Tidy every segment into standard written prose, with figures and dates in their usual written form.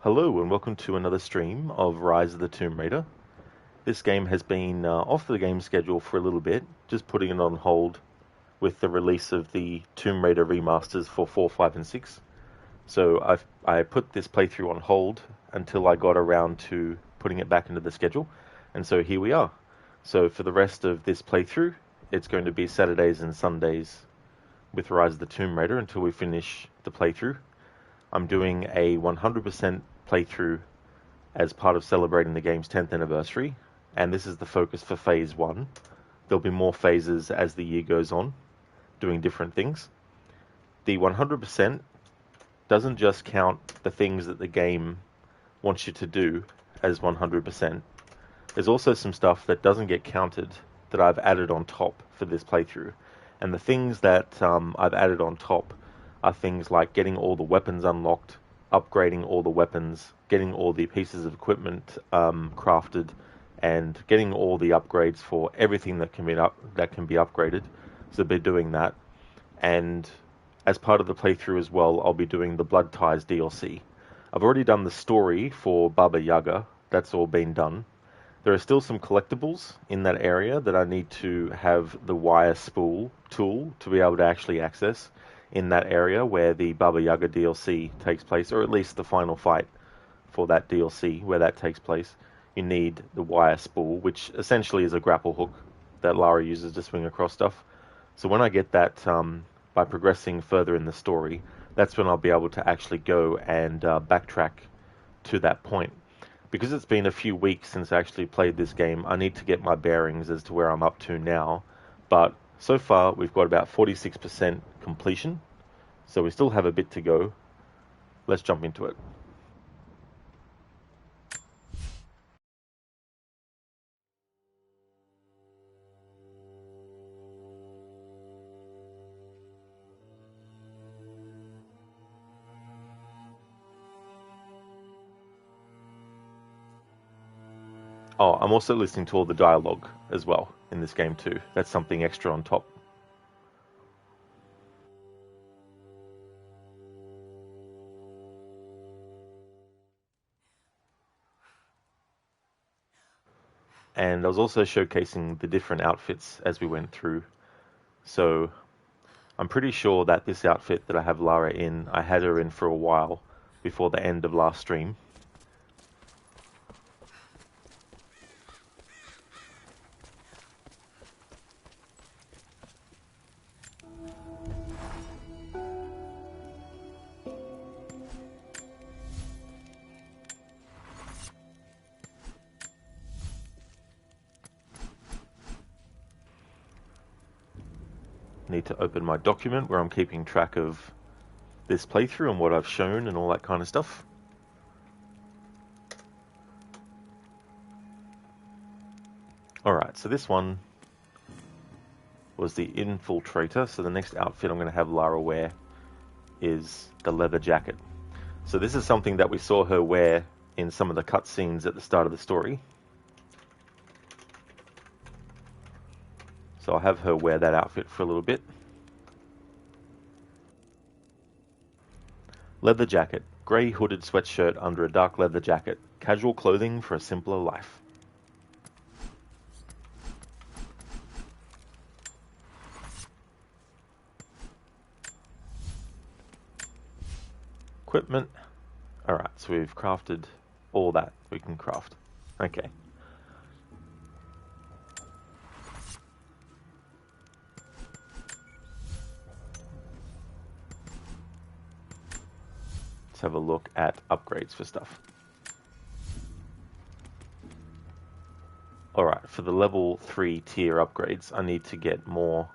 Hello and welcome to another stream of Rise of the Tomb Raider. This game has been off the game schedule for a little bit, just putting it on hold with the release of the Tomb Raider remasters for 4, 5 and 6. So I put this playthrough on hold until I got around to putting it back into the schedule, and so here we are. So for the rest of this playthrough, it's going to be Saturdays and Sundays with Rise of the Tomb Raider until we finish the playthrough. I'm doing a 100% playthrough as part of celebrating the game's 10th anniversary, and this is the focus for Phase 1. There'll be more phases as the year goes on, doing different things. The 100% doesn't just count the things that the game wants you to do as 100%. There's also some stuff that doesn't get counted that I've added on top for this playthrough. And the things that I've added on top are things like getting all the weapons unlocked, upgrading all the weapons, getting all the pieces of equipment crafted, and getting all the upgrades for everything that can be upgraded. So I'll be doing that. And as part of the playthrough as well, I'll be doing the Blood Ties DLC. I've already done the story for Baba Yaga. That's all been done. There are still some collectibles in that area that I need to have the wire spool tool to be able to actually access in that area where the Baba Yaga DLC takes place, or at least the final fight for that DLC where that takes place. You need the wire spool, which essentially is a grapple hook that Lara uses to swing across stuff. So when I get that, by progressing further in the story, that's when I'll be able to actually go and backtrack to that point. Because it's been a few weeks since I actually played this game, I need to get my bearings as to where I'm up to now. But so far, we've got about 46% completion, so we still have a bit to go. Let's jump into it. Oh, I'm also listening to all the dialogue as well in this game too. That's something extra on top. And I was also showcasing the different outfits as we went through. So I'm pretty sure that this outfit that I have Lara in, I had her in for a while before the end of last stream. Need to open my document where I'm keeping track of this playthrough and what I've shown and all that kind of stuff. Alright, so this one was the Infiltrator, so the next outfit I'm going to have Lara wear is the leather jacket. So this is something that we saw her wear in some of the cutscenes at the start of the story. So I'll have her wear that outfit for a little bit. Leather jacket. Grey hooded sweatshirt under a dark leather jacket. Casual clothing for a simpler life. Equipment. Alright, so we've crafted all that we can craft. Okay. Let's have a look at upgrades for stuff. Alright, for the level 3 tier upgrades, I need to get more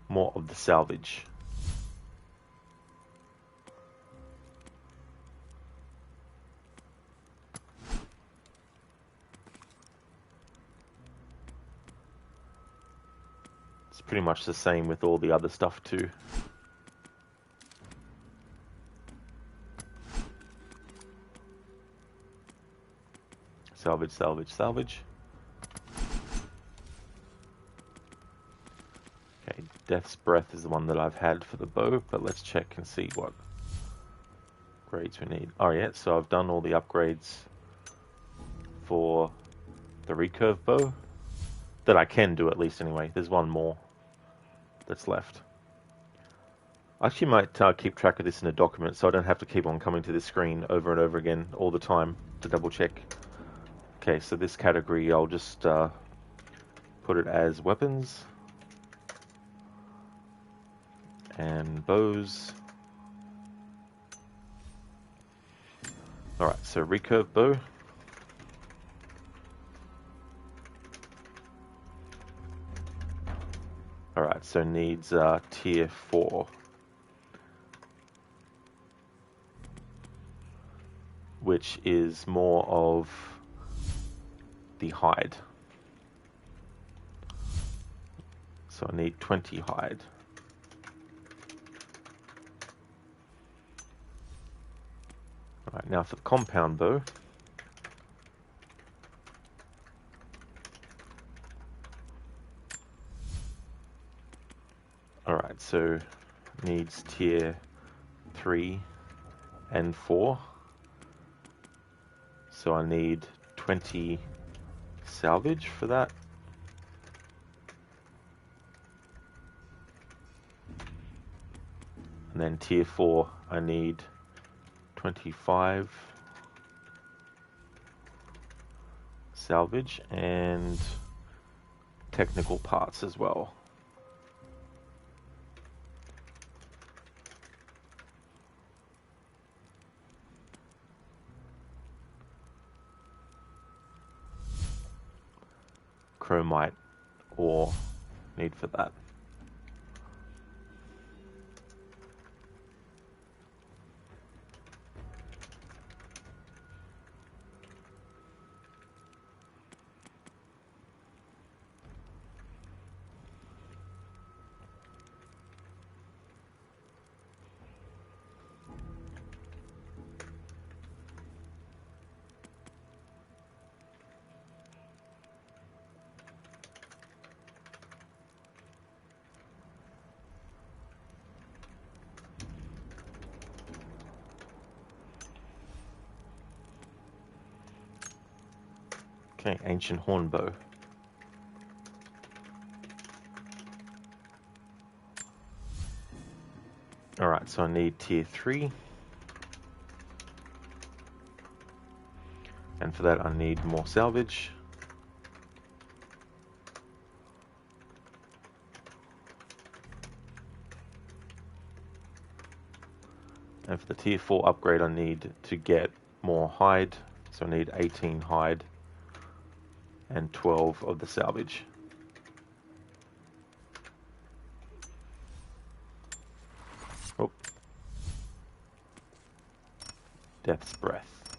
of the salvage. It's pretty much the same with all the other stuff too. Salvage, salvage, salvage. Okay, Death's Breath is the one that I've had for the bow, but let's check and see what upgrades we need. Oh yeah, so I've done all the upgrades for the recurve bow. That I can do at least anyway. There's one more that's left. I actually might keep track of this in a document so I don't have to keep on coming to this screen over and over again all the time to double check. Okay, so this category I'll just put it as weapons and bows. Alright, so recurve bow. Alright, so needs tier 4. Which is more of the hide. So I need 20 hide. Alright, now for the compound bow. Alright, so needs tier 3 and 4. So I need 20 salvage for that. And then tier 4, I need 25 salvage and technical parts as well. Chromite ore need for that. Okay, ancient hornbow. Alright, so I need tier 3. And for that I need more salvage. And for the tier 4 upgrade I need to get more hide. So I need 18 hide and 12 of the salvage. Oh. Death's breath.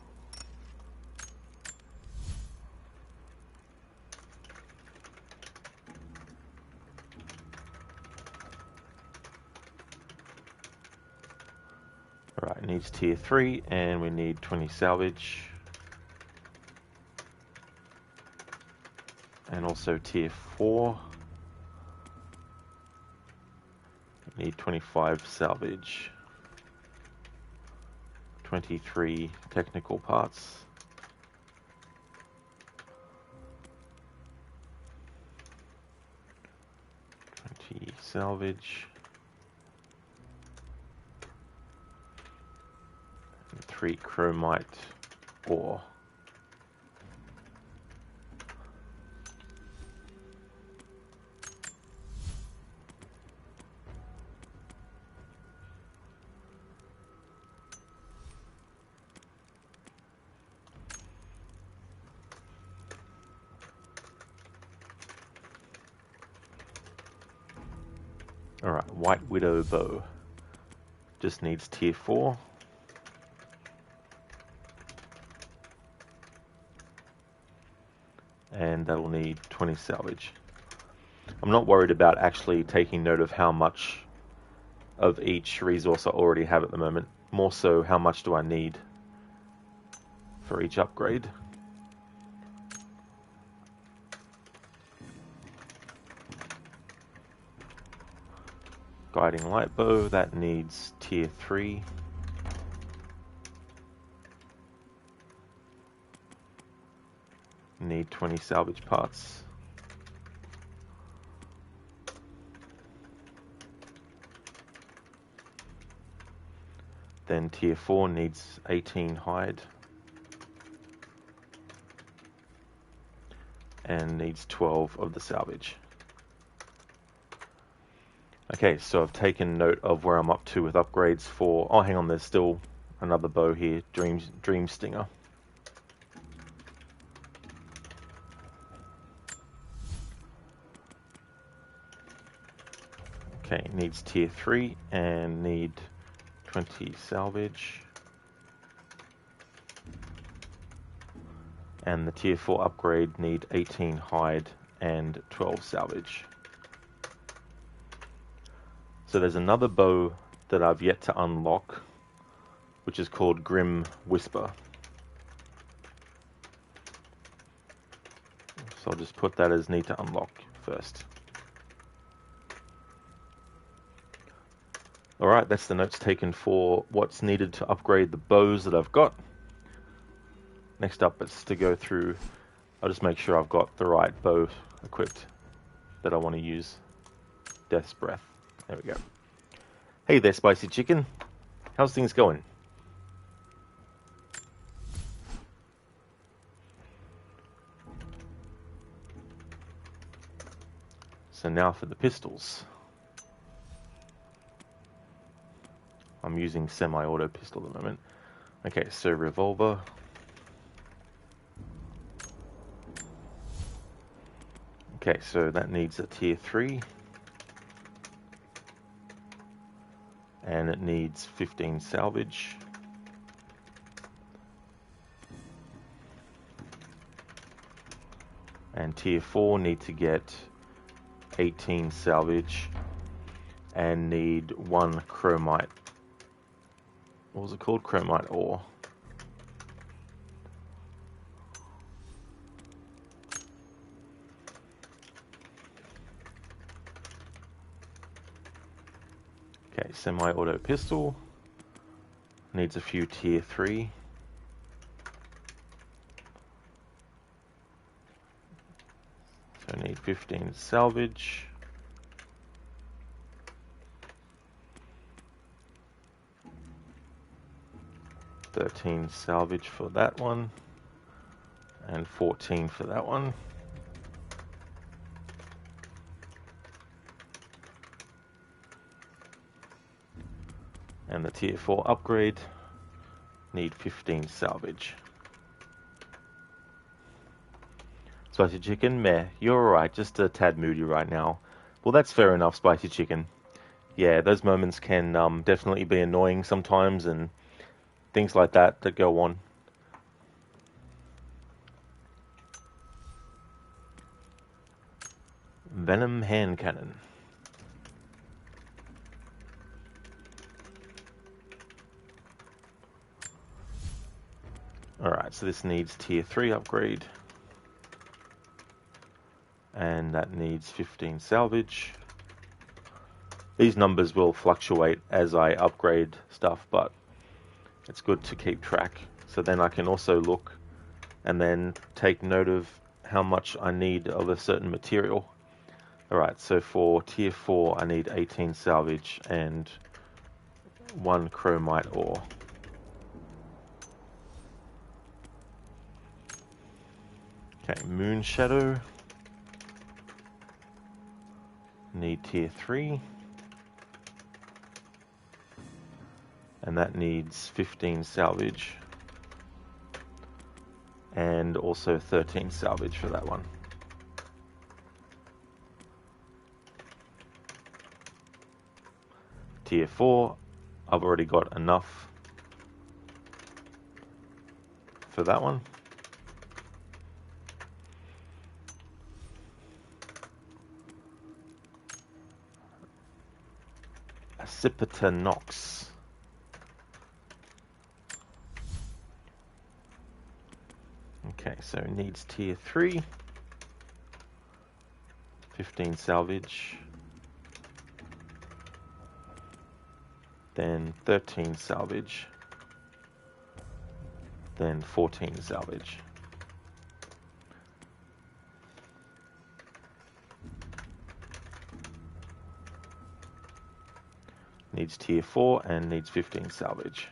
Alright, it needs tier 3 and we need 20 salvage. And also tier 4. We need 25 salvage. 23 technical parts. Salvage. And 3 chromite ore. Alright, White Widow bow. Just needs tier 4. And that'll need 20 salvage. I'm not worried about actually taking note of how much of each resource I already have at the moment. More so, how much do I need for each upgrade. Guiding light bow, that needs tier 3. need 20 salvage parts. Then tier 4 needs 18 hide. And needs 12 of the salvage. Okay, so I've taken note of where I'm up to with upgrades for... Oh, hang on, there's still another bow here, Dream Stinger. Okay, needs tier 3 and need 20 salvage. And the tier 4 upgrade need 18 hide and 12 salvage. So there's another bow that I've yet to unlock, which is called Grim Whisper. So I'll just put that as need to unlock first. Alright, that's the notes taken for what's needed to upgrade the bows that I've got. Next up is to go through, I'll just make sure I've got the right bow equipped that I want to use. Death's Breath. There we go. Hey there, Spicy Chicken. How's things going? So now for the pistols. I'm using semi-auto pistol at the moment. Okay, so revolver. Okay, so that needs a tier 3. And it needs 15 salvage. And tier 4 need to get 18 salvage and need 1 chromite. What was it called? Chromite ore. Okay, semi-auto pistol needs a few tier 3. So I need 15 salvage. $13 salvage for that one, and 14 for that one. And the tier 4 upgrade need 15 salvage. Spicy Chicken, meh, you're alright, just a tad moody right now. Well, that's fair enough, Spicy Chicken. Yeah, those moments can definitely be annoying sometimes, and things like that go on. Venom hand cannon. Alright, so this needs tier 3 upgrade. And that needs 15 salvage. These numbers will fluctuate as I upgrade stuff, but it's good to keep track. So then I can also look and then take note of how much I need of a certain material. Alright, so for tier 4 I need 18 salvage and 1 chromite ore. Okay, Moon Shadow. Need tier 3. And that needs 15 salvage. And also 13 salvage for that one. Tier 4, I've already got enough for that one. Accipiter Nox. Okay, so it needs tier 3. 15 salvage. Then 13 salvage. Then 14 salvage. needs tier 4 and needs 15 salvage.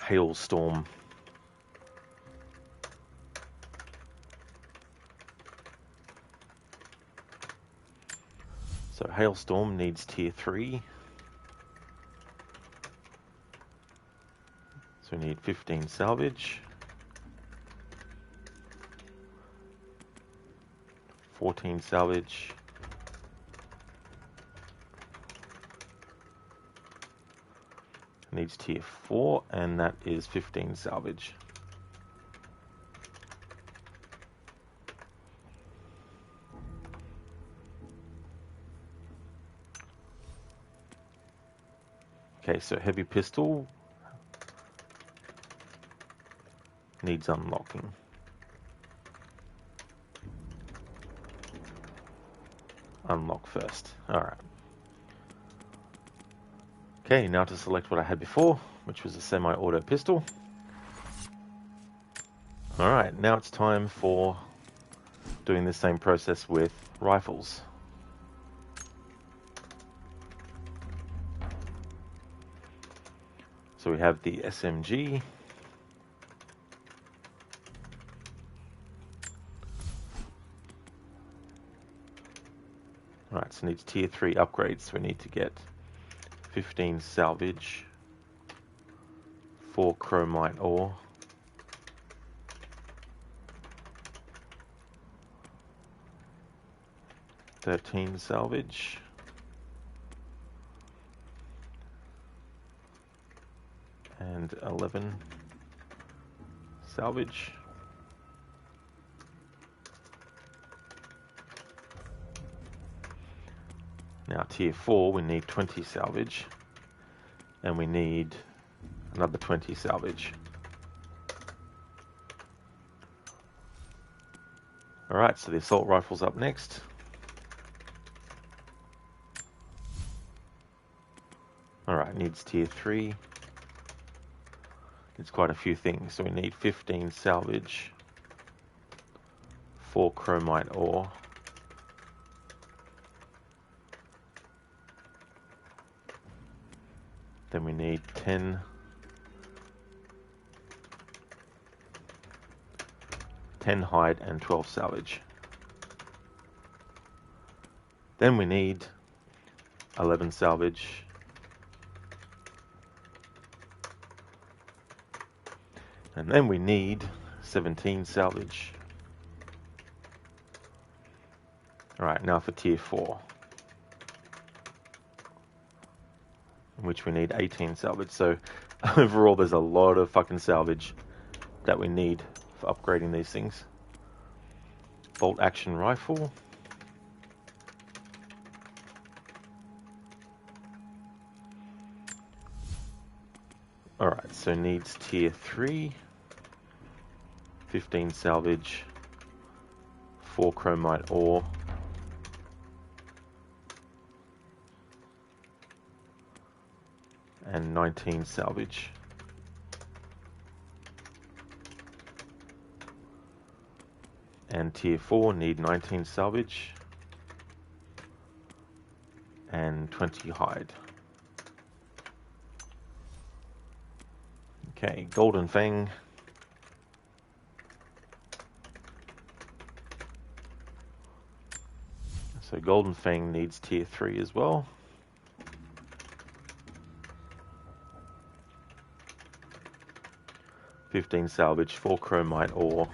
Hailstorm. So Hailstorm needs tier 3. So we need 15 salvage. 14 salvage. Needs tier 4, and that is 15 salvage. Okay, so heavy pistol needs unlocking. Unlock first. Alright. Okay, now to select what I had before, which was a semi-auto pistol. Alright, now it's time for doing the same process with rifles. So we have the SMG. Alright, so it needs tier 3 upgrades. So we need to get 15 salvage, 4 chromite ore, 13 salvage, and 11 salvage. Now tier 4 we need 20 salvage, and we need another 20 salvage. Alright, so the assault rifle's up next. Alright, needs tier 3. It's quite a few things, so we need 15 salvage, 4 chromite ore, then we need 10 hide and 12 salvage. Then we need 11 salvage, and then we need 17 salvage. Alright, now for tier 4, in which we need 18 salvage. So overall there's a lot of fucking salvage that we need for upgrading these things. Bolt action rifle. Alright, so needs tier 3, 15 salvage, 4 chromite ore, and 19 salvage. And tier 4 need 19 salvage and 20 hide. Okay, Golden Fang. So Golden Fang needs tier 3 as well. $15 salvage, 4 chromite ore,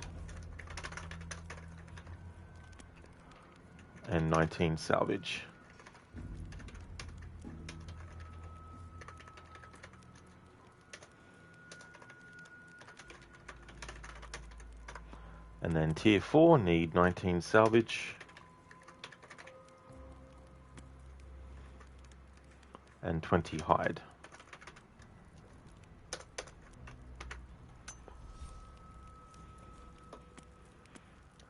and 19 salvage. And then tier 4 need 19 salvage and 20 hide.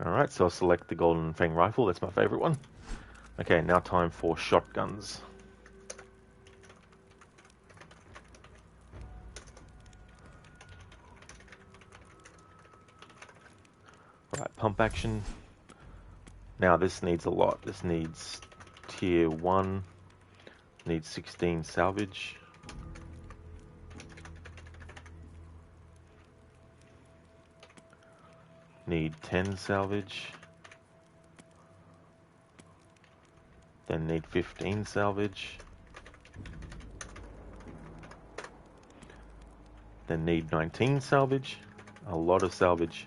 Alright, so I'll select the Golden Fang rifle, that's my favourite one. Okay, now time for shotguns. Right, pump action Now this needs a lot. This needs tier 1, needs 16 salvage. Need 10 salvage. Then need 15 salvage. Then need 19 salvage. A lot of salvage.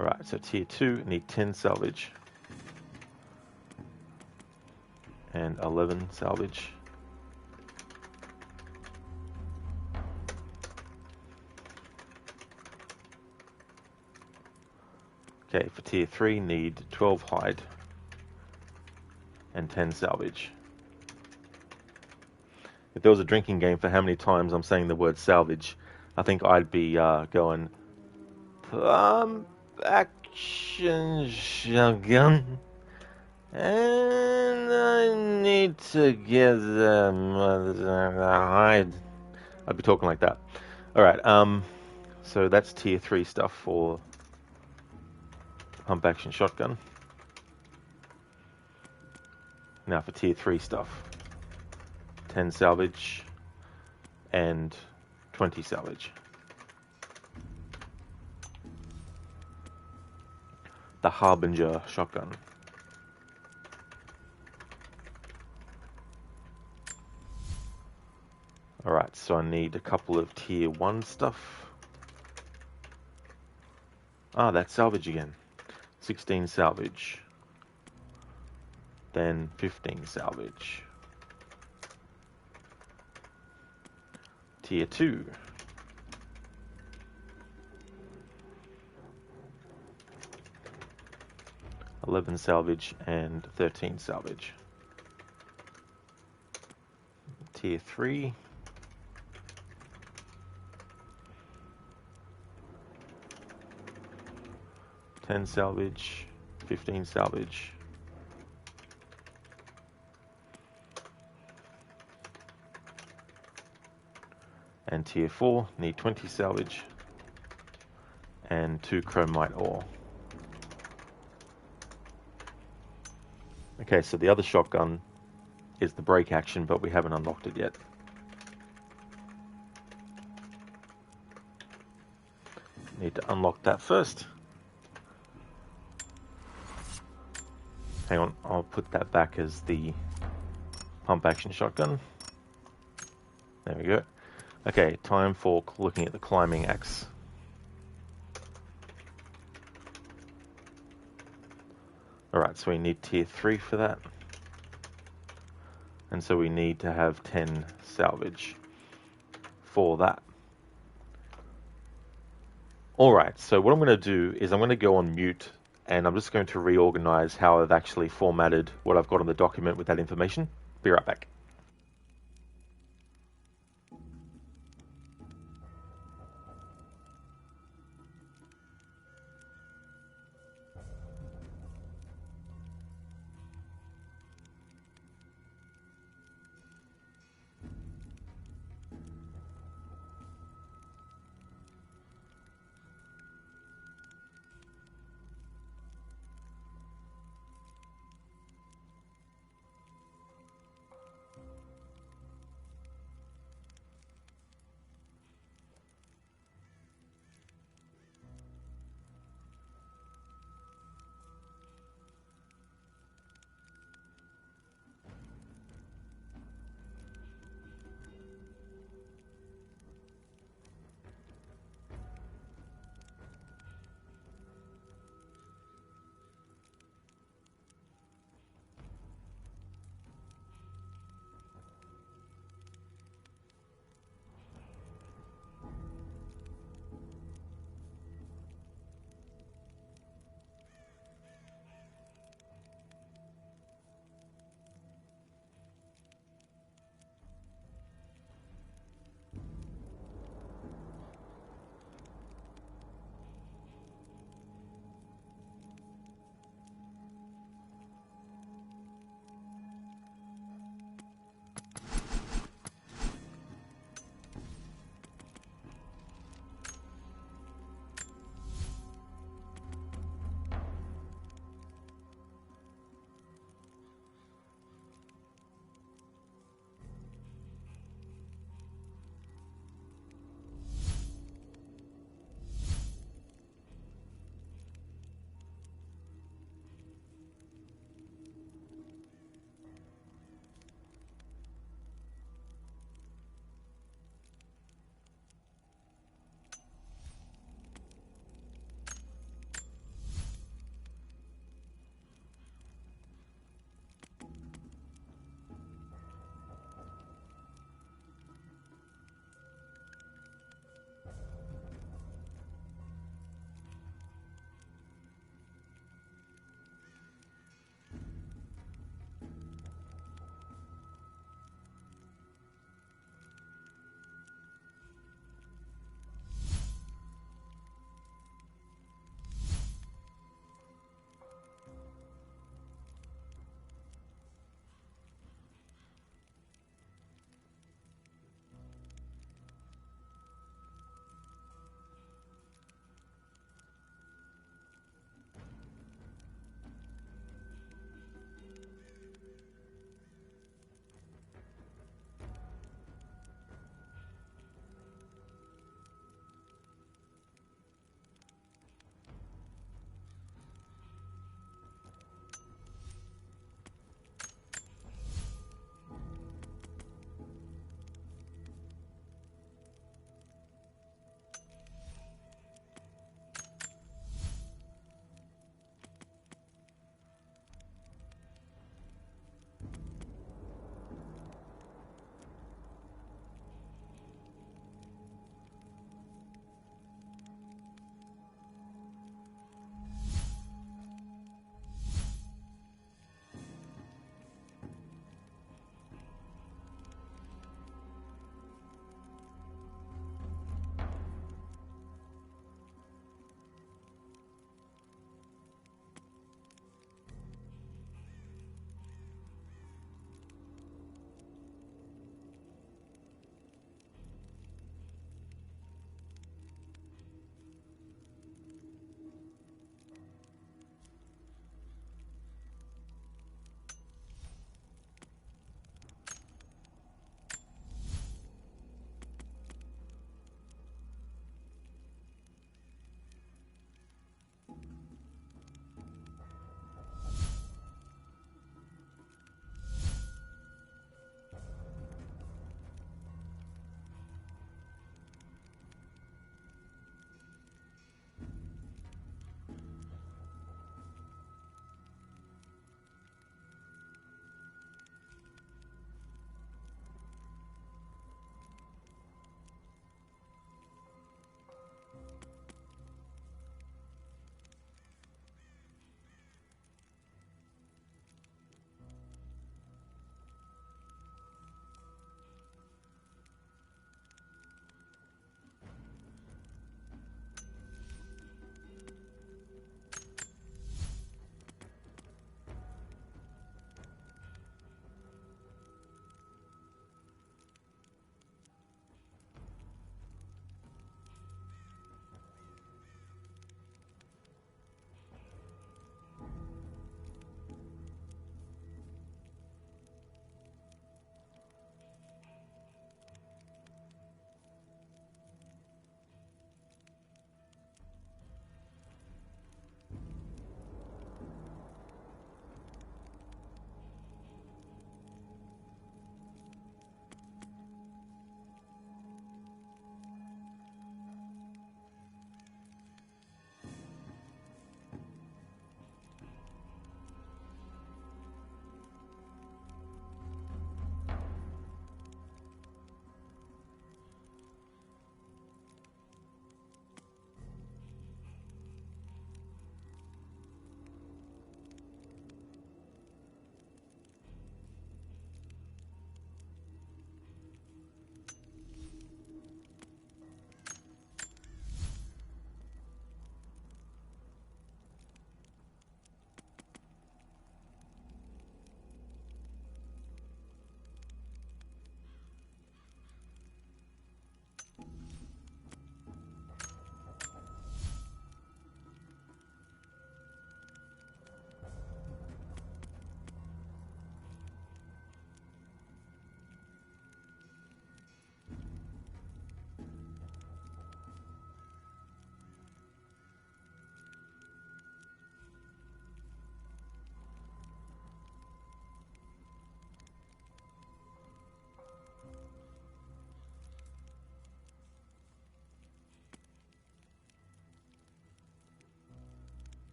Alright, so tier 2, need 10 salvage. And 11 salvage. Okay, for tier 3, need 12 hide. And 10 salvage. If there was a drinking game for how many times I'm saying the word salvage, I think I'd be going... action shotgun. And I need to get the hide. I'd be talking like that. Alright, so that's tier 3 stuff for pump action shotgun. Now for tier 3 stuff. 10 salvage and 20 salvage. The Harbinger shotgun. Alright, so I need a couple of tier 1 stuff. Ah, that's salvage again. 16 salvage. Then 15 salvage. Tier 2. $11 salvage and 13 salvage. Tier 3. $10 salvage, 15 salvage. And tier 4, need 20 salvage and 2 chromite ore. Okay, so the other shotgun is the break action, but we haven't unlocked it yet. Need to unlock that first. Hang on, I'll put that back as the pump action shotgun. There we go. Okay, time for looking at the climbing axe. Alright, so we need tier 3 for that. And so we need to have 10 salvage for that. Alright, so what I'm going to do is I'm going to go on mute and I'm just going to reorganize how I've actually formatted what I've got on the document with that information. Be right back.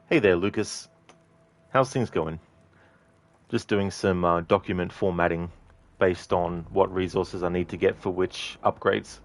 Hey there, Lucas. How's things going? Just doing some document formatting based on what resources I need to get for which upgrades.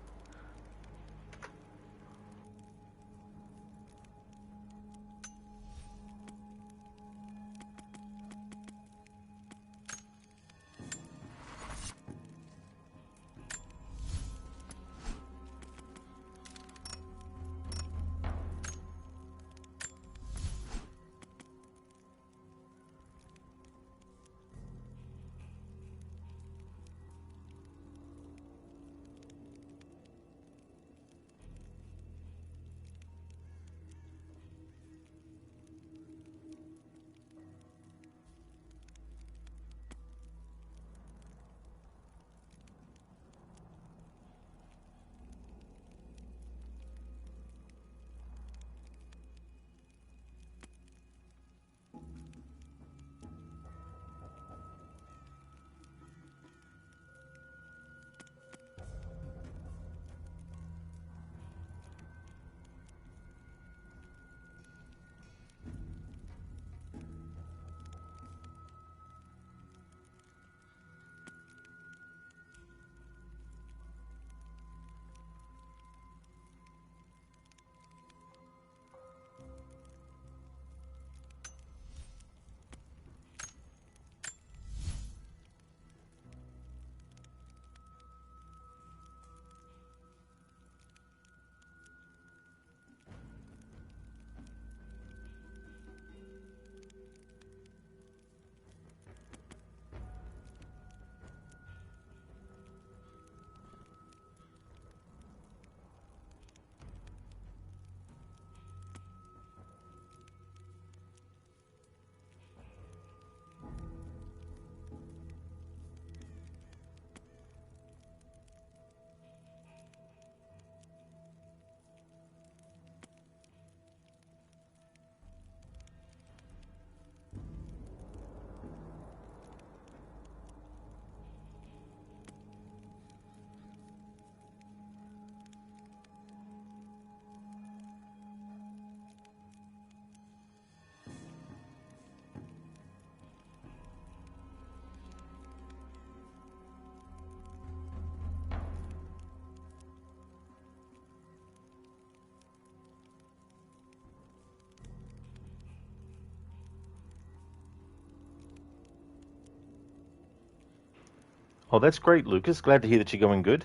Oh, that's great, Lucas. Glad to hear that you're going good.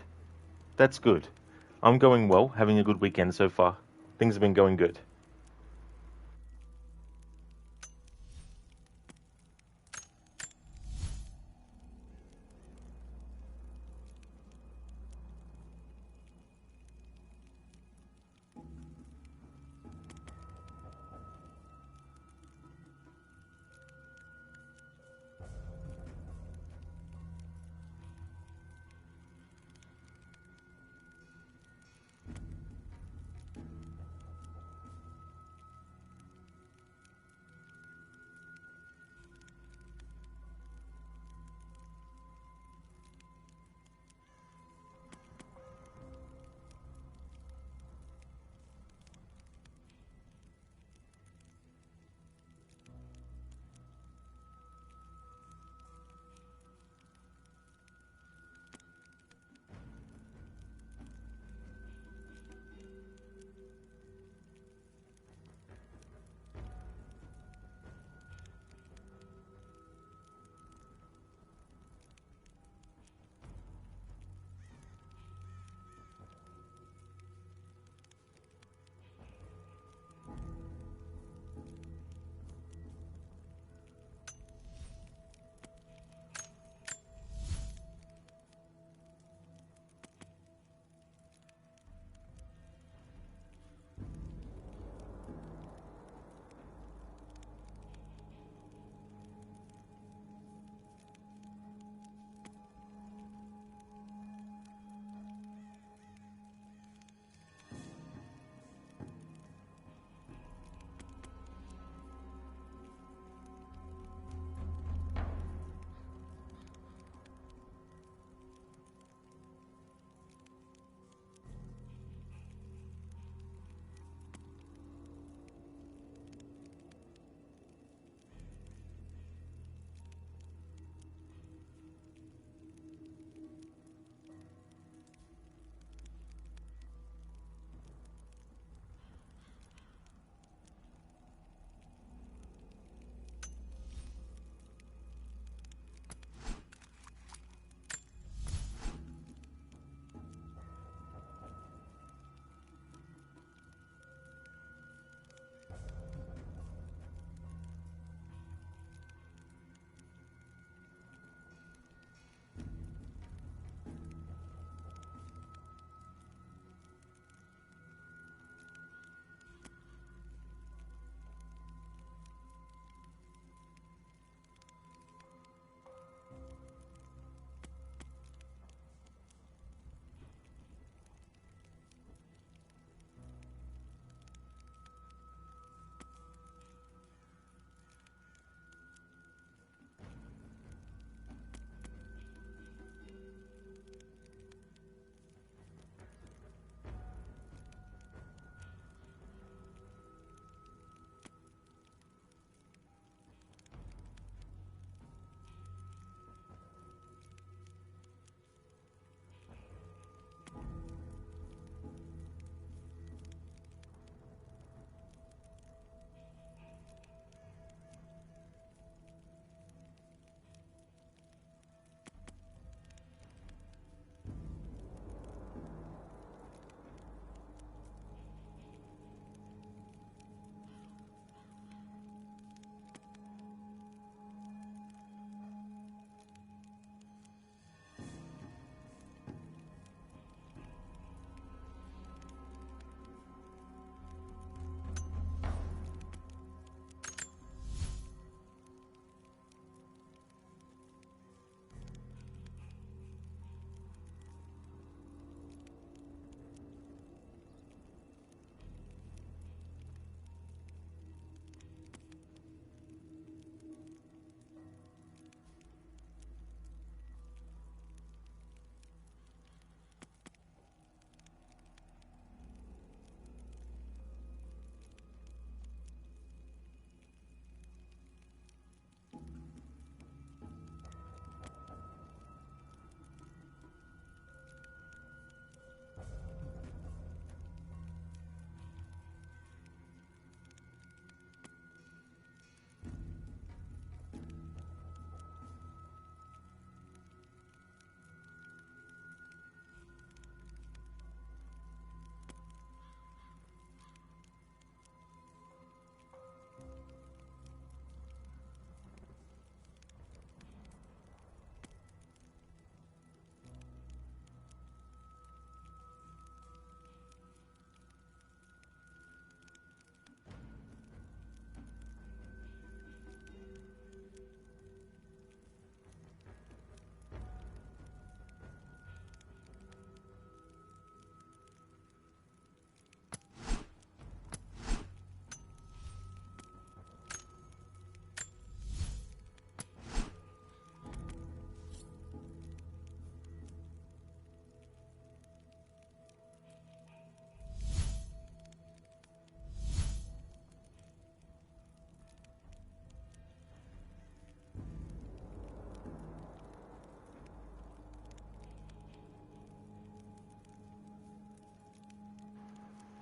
That's good. I'm going well, having a good weekend so far. Things have been going good.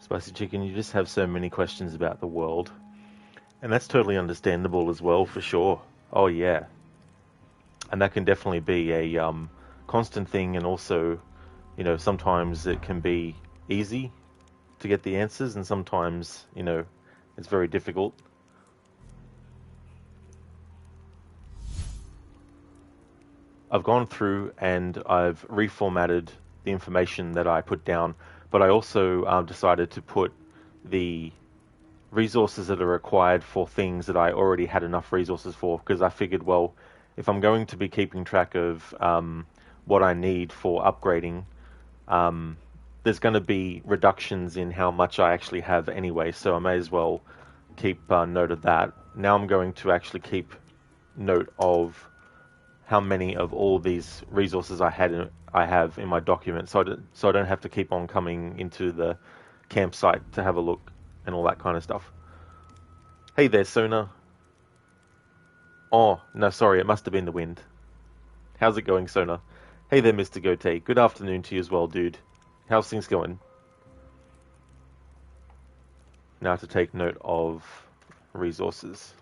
Spicy Chicken, you just have so many questions about the world. And that's totally understandable as well, for sure. Oh, yeah. And that can definitely be a constant thing, and also, sometimes it can be easy to get the answers, and sometimes, it's very difficult. I've gone through and I've reformatted the information that I put down, but I also decided to put the resources that are required for things that I already had enough resources for, because I figured, well, if I'm going to be keeping track of what I need for upgrading, there's going to be reductions in how much I actually have anyway, so I may as well keep note of that. Now I'm going to actually keep note of how many of all these resources I have in my document, so I don't have to keep on coming into the campsite to have a look and all that kind of stuff. Hey there, Sona. Oh, no, sorry, it must have been the wind. How's it going, Sona? Hey there, Mr. Gote. Good afternoon to you as well, dude. How's things going? Now to take note of resources.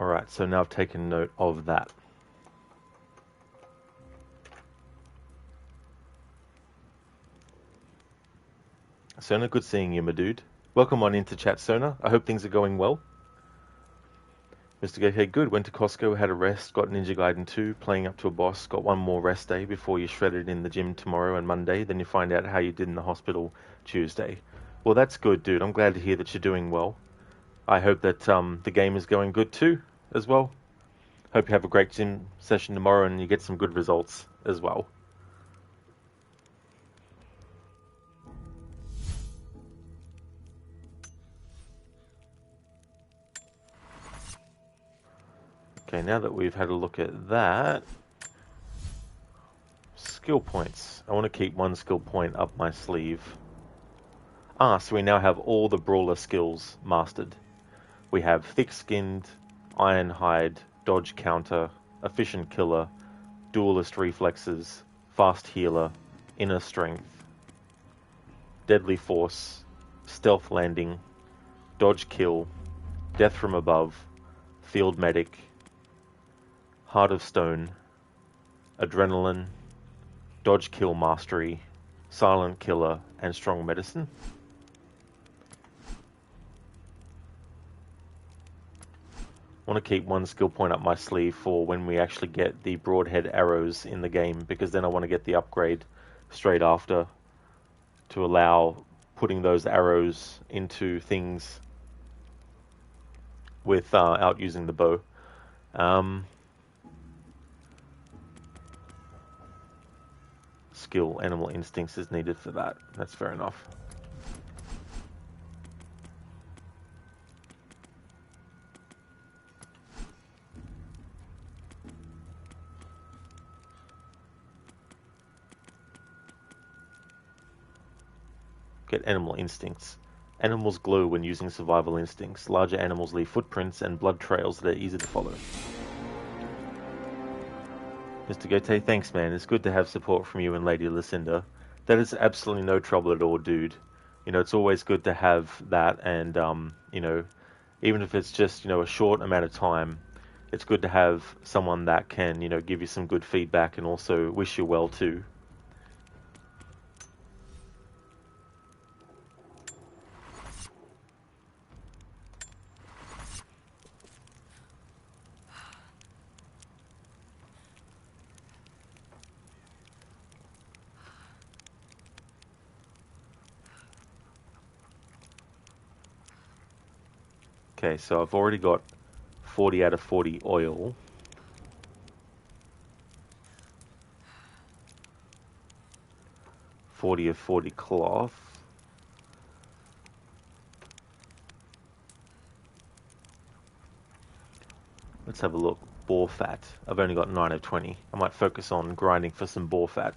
Alright, so now I've taken note of that. Sona, good seeing you, my dude. Welcome on into chat, Sona. I hope things are going well. Mr. Hey, good. Went to Costco, had a rest, got Ninja Gaiden 2, playing up to a boss, got one more rest day before you shredded in the gym tomorrow and Monday, then you find out how you did in the hospital Tuesday. Well, that's good, dude. I'm glad to hear that you're doing well. I hope that the game is going good too, as well. Hope you have a great gym session tomorrow and you get some good results as well. Okay, now that we've had a look at that, skill points. I want to keep one skill point up my sleeve. So we now have all the brawler skills mastered. We have thick-skinned, iron hide, dodge counter, efficient killer, duelist reflexes, fast healer, inner strength, deadly force, stealth landing, dodge kill, death from above, field medic, heart of stone, adrenaline, dodge kill mastery, silent killer, and strong medicine. I want to keep one skill point up my sleeve for when we actually get the broadhead arrows in the game, because then I want to get the upgrade straight after to allow putting those arrows into things without using the bow. Skill, animal instincts is needed for that. That's fair enough. Get animal instincts. Animals glow when using survival instincts. Larger animals leave footprints and blood trails that are easy to follow. Mr. Gote, thanks, man. It's good to have support from you and Lady Lucinda. That is absolutely no trouble at all, dude. You know, it's always good to have that, and, you know, even if it's just, you know, a short amount of time, it's good to have someone that can, you know, give you some good feedback and also wish you well, too. Okay, so I've already got 40 out of 40 oil. .40 of 40 cloth. Let's have a look. Boar fat. I've only got 9 of 20. I might focus on grinding for some boar fat.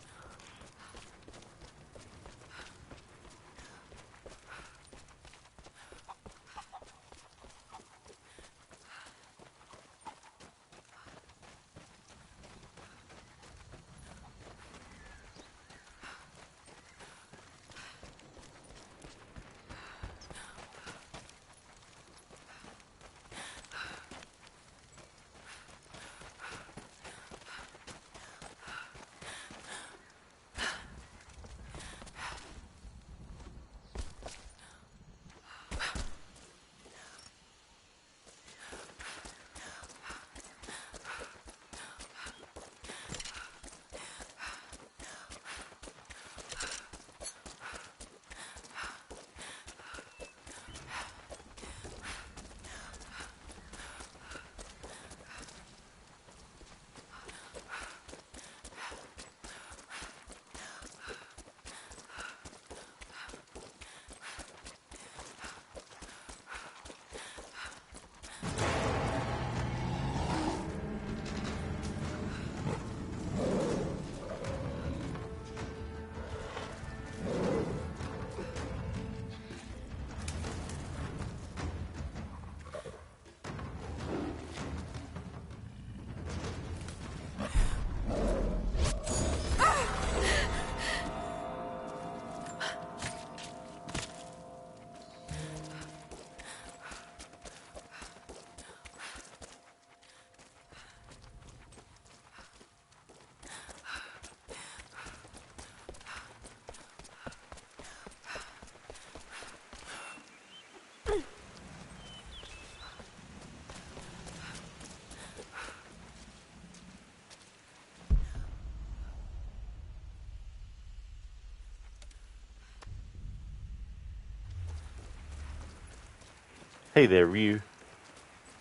Hey there, Ryu.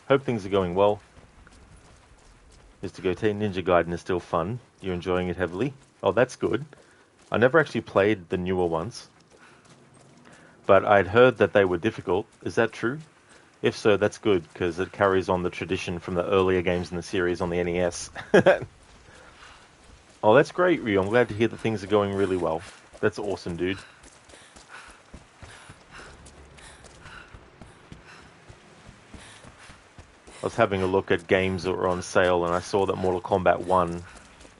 Hope things are going well. Mr. Gote, Ninja Gaiden is still fun. You're enjoying it heavily? Oh, that's good. I never actually played the newer ones, but I'd heard that they were difficult. Is that true? If so, that's good, because it carries on the tradition from the earlier games in the series on the NES. Oh, that's great, Ryu. I'm glad to hear that things are going really well. That's awesome, dude. I was having a look at games that were on sale, and I saw that Mortal Kombat 1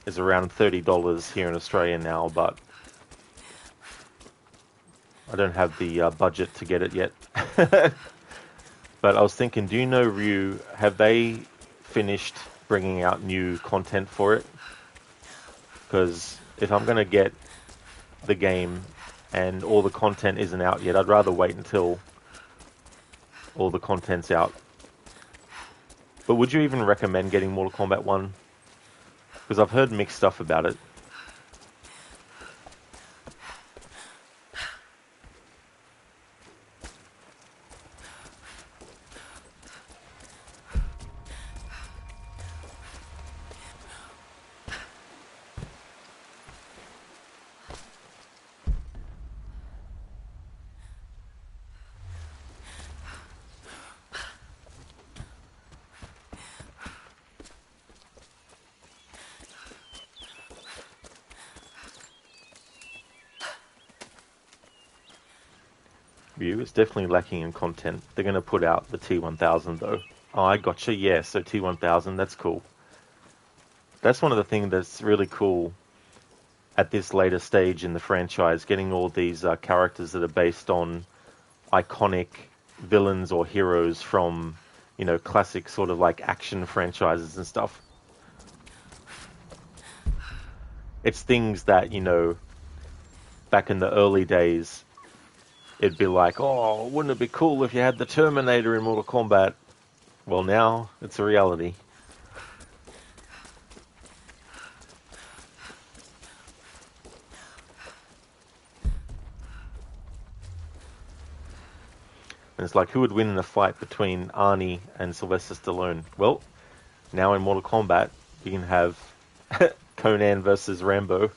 is around $30 here in Australia now, but I don't have the budget to get it yet. But I was thinking, do you know, Ryu, have they finished bringing out new content for it? Because if I'm going to get the game and all the content isn't out yet, I'd rather wait until all the content's out. But would you even recommend getting Mortal Kombat 1? Because I've heard mixed stuff about it. view. It's definitely lacking in content. They're going to put out the T1000 though. Oh, I gotcha. Yeah, so T1000, that's cool. That's one of the things that's really cool at this later stage in the franchise, getting all these characters that are based on iconic villains or heroes from, classic sort of like action franchises and stuff. It's things that, back in the early days, it'd be like, oh, wouldn't it be cool if you had the Terminator in Mortal Kombat? Well, now it's a reality. And it's like, who would win in a fight between Arnie and Sylvester Stallone? Well, now in Mortal Kombat, you can have Conan versus Rambo.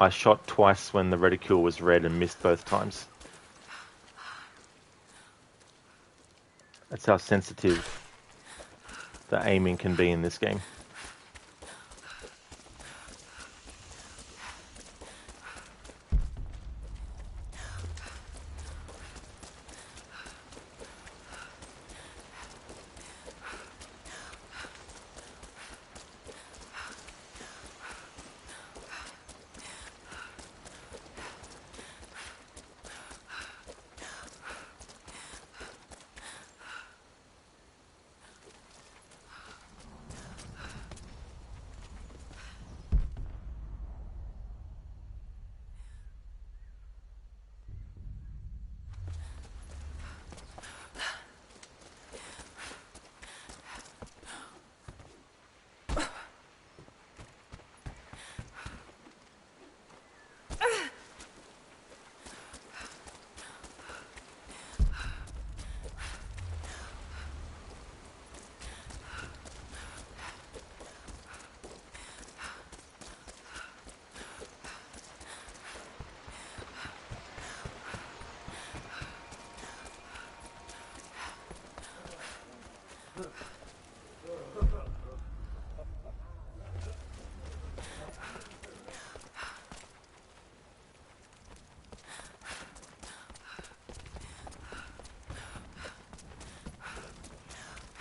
I shot twice when the reticule was red and missed both times. That's how sensitive the aiming can be in this game.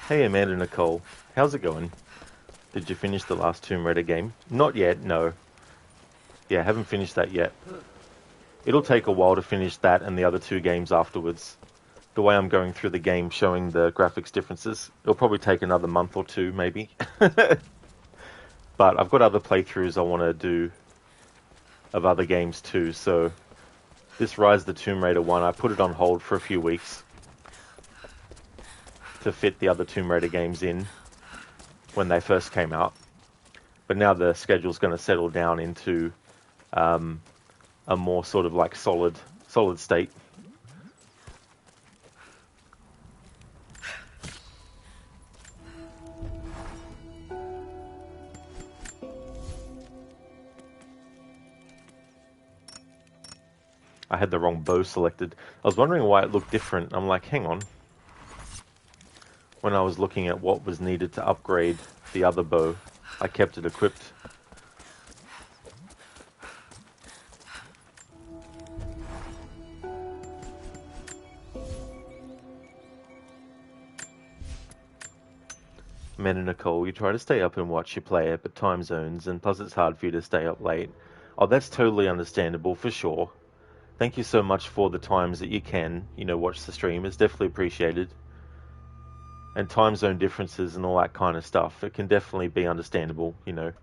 Hey Amanda Nicole, how's it going? Did you finish the last Tomb Raider game? Not yet, no. Yeah, haven't finished that yet. It'll take a while to finish that and the other two games afterwards. The way I'm going through the game showing the graphics differences, it'll probably take another month or two, maybe. But I've got other playthroughs I want to do of other games too, so this Rise of the Tomb Raider one, I put it on hold for a few weeks to fit the other Tomb Raider games in when they first came out. But now the schedule's going to settle down into a more sort of like solid state. I had the wrong bow selected. I was wondering why it looked different. I'm like, hang on. When I was looking at what was needed to upgrade the other bow, I kept it equipped. Men and Nicole, you try to stay up and watch your player, but time zones, and plus it's hard for you to stay up late. Oh, that's totally understandable, for sure. Thank you so much for the times that you can, watch the stream. It's definitely appreciated. And time zone differences and all that kind of stuff, it can definitely be understandable, because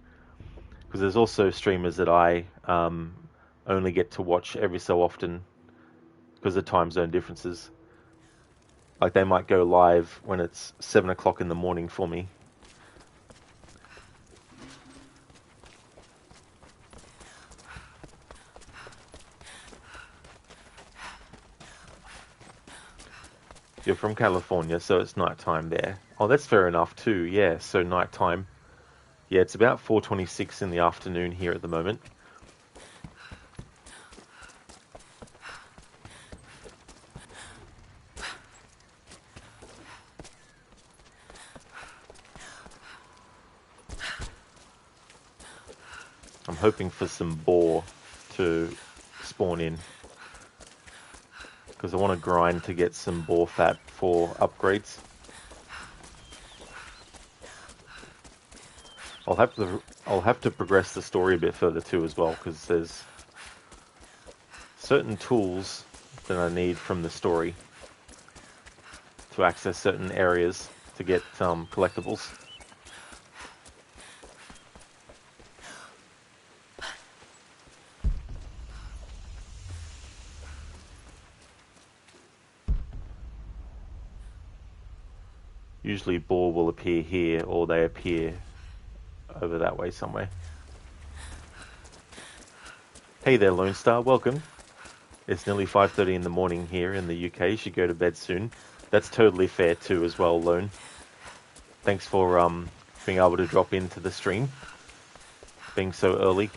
there's also streamers that I only get to watch every so often because of time zone differences. Like they might go live when it's 7 o'clock in the morning for me. You're from California, so it's nighttime there. Oh, that's fair enough too. Yeah, so nighttime. Yeah, it's about 4:26 in the afternoon here at the moment. I'm hoping for some boar to spawn in, because I want to grind to get some boar fat for upgrades. I'll have to progress the story a bit further too as well, because there's certain tools that I need from the story to access certain areas to get collectibles. Usually boar will appear here, or they appear over that way somewhere. Hey there, Lone Star, welcome. It's nearly 5:30 in the morning here in the UK. You should go to bed soon. That's totally fair too as well, Lone. Thanks for being able to drop into the stream, being so early.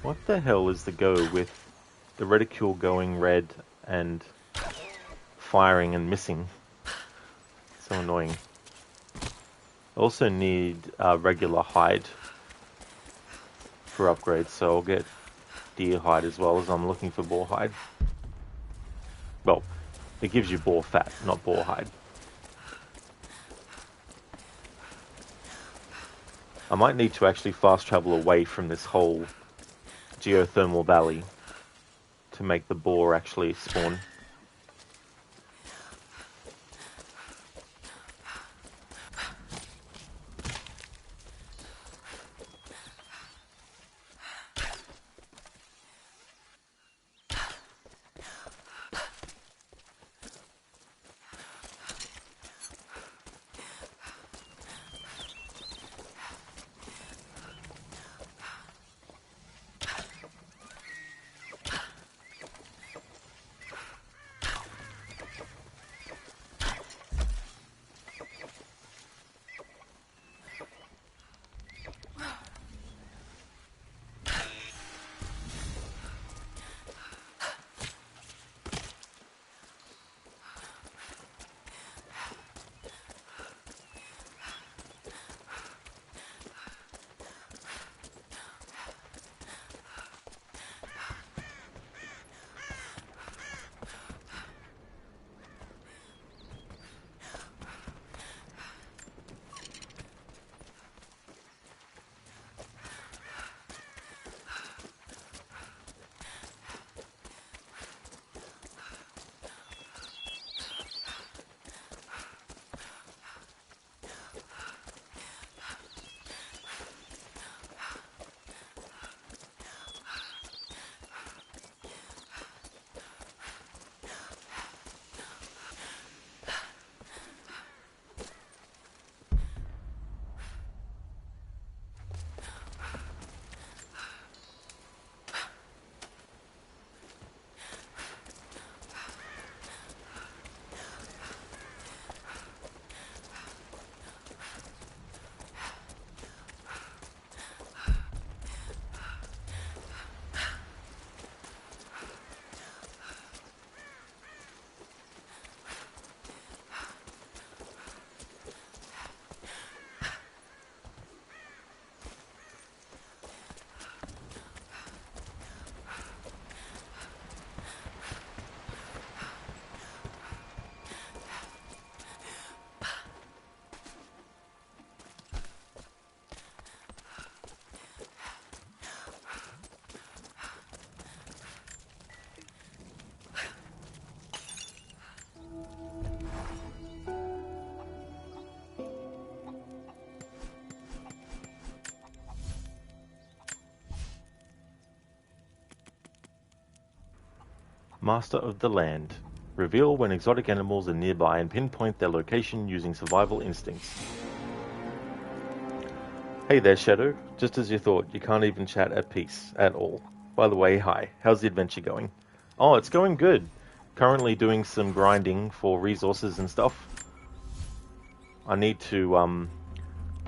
What the hell is the go with the reticule going red and firing and missing? So annoying. I also need regular hide for upgrades, so I'll get deer hide as well, as I'm looking for boar hide. Well, it gives you boar fat, not boar hide. I might need to actually fast travel away from this whole geothermal valley to make the boar actually spawn. master of the land. Reveal when exotic animals are nearby and pinpoint their location using survival instincts. Hey there, Shadow. Just as you thought, you can't even chat at peace at all. By the way, hi. How's the adventure going? Oh, it's going good. Currently doing some grinding for resources and stuff. I need to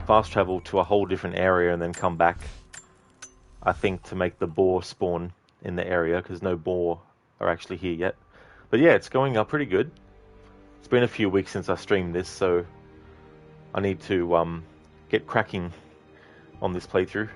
fast travel to a whole different area and then come back, I think, to make the boar spawn in the area, because no boar are actually here yet. But yeah, it's going up pretty good. It's been a few weeks since I streamed this, so I need to get cracking on this playthrough.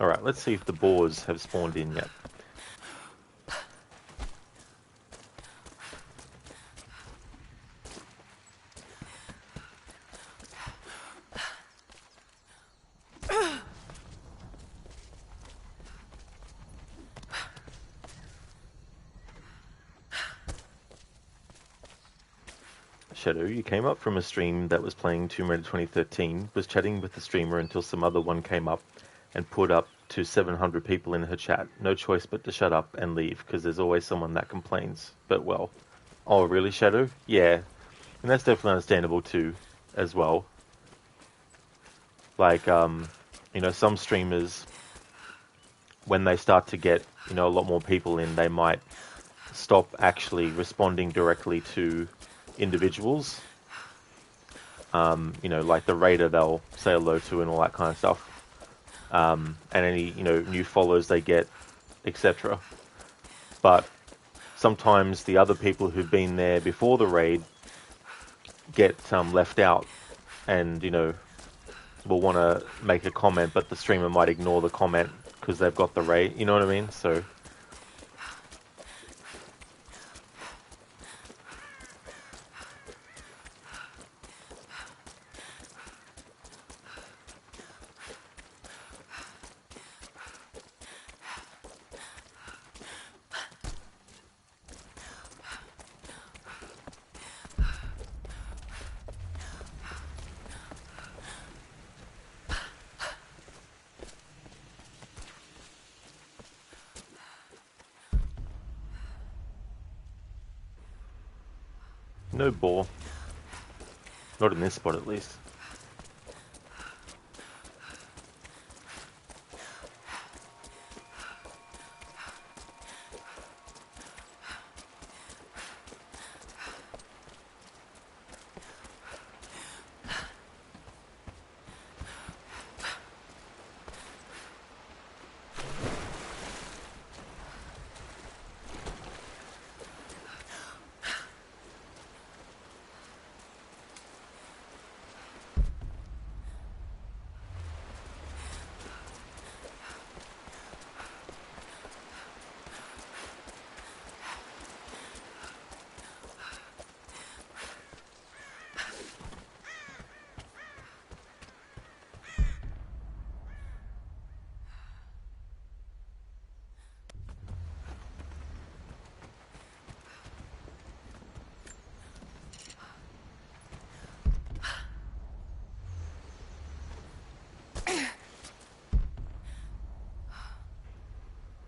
Alright, let's see if the boars have spawned in yet. Shadow, you came up from a stream that was playing Tomb Raider 2013, was chatting with the streamer until some other one came up and put up to 700 people in her chat. No choice but to shut up and leave, because there's always someone that complains. But well. Oh, really, Shadow? Yeah. And that's definitely understandable too, as well. Like, you know, some streamers, when they start to get, you know, a lot more people in, they might stop actually responding directly to individuals. You know, like the raider they'll say hello to and all that kind of stuff. And any, you know, new followers they get, etc. But sometimes the other people who've been there before the raid get left out and, you know, will want to make a comment, but the streamer might ignore the comment because they've got the raid, you know what I mean? So no boar. Not in this spot, at least.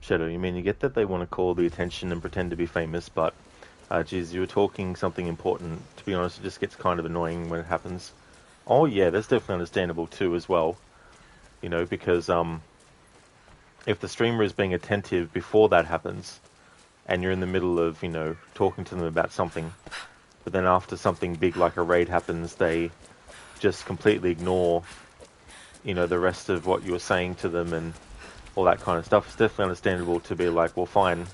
Shadow, you mean you get that they want to call the attention and pretend to be famous, but, geez, you were talking something important. To be honest, it just gets kind of annoying when it happens. Oh yeah, that's definitely understandable too as well. You know, because, if the streamer is being attentive before that happens, and you're in the middle of, you know, talking to them about something, but then after something big like a raid happens, they just completely ignore, you know, the rest of what you were saying to them and all that kind of stuff. It's definitely understandable to be like, well, fine,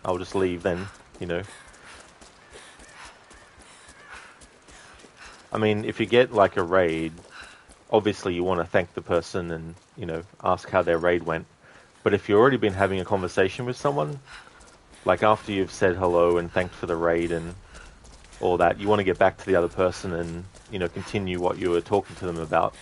I'll just leave then, you know. I mean, if you get like a raid, obviously you want to thank the person and, you know, ask how their raid went. But if you've already been having a conversation with someone, like after you've said hello and thanked for the raid and all that, you want to get back to the other person and, you know, continue what you were talking to them about.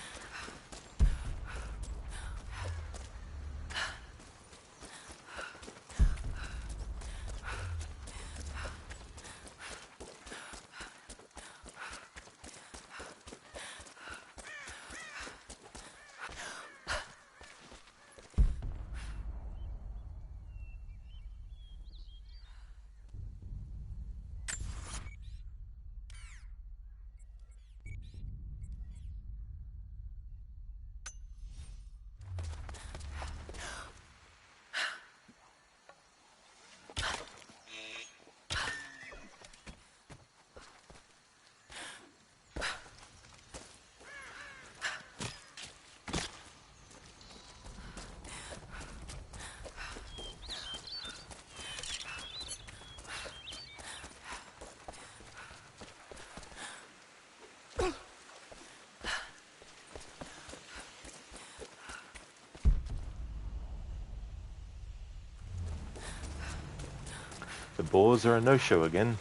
The boars are a no-show again.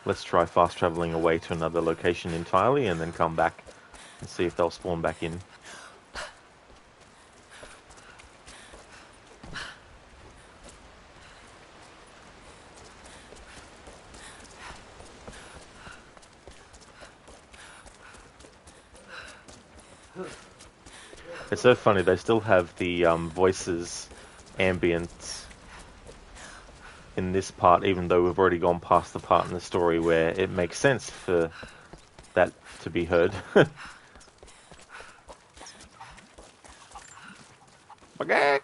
Let's try fast traveling away to another location entirely and then come back and see if they'll spawn back in. It's so funny, they still have the voices ambient in this part, even though we've already gone past the part in the story where it makes sense for that to be heard. Okay.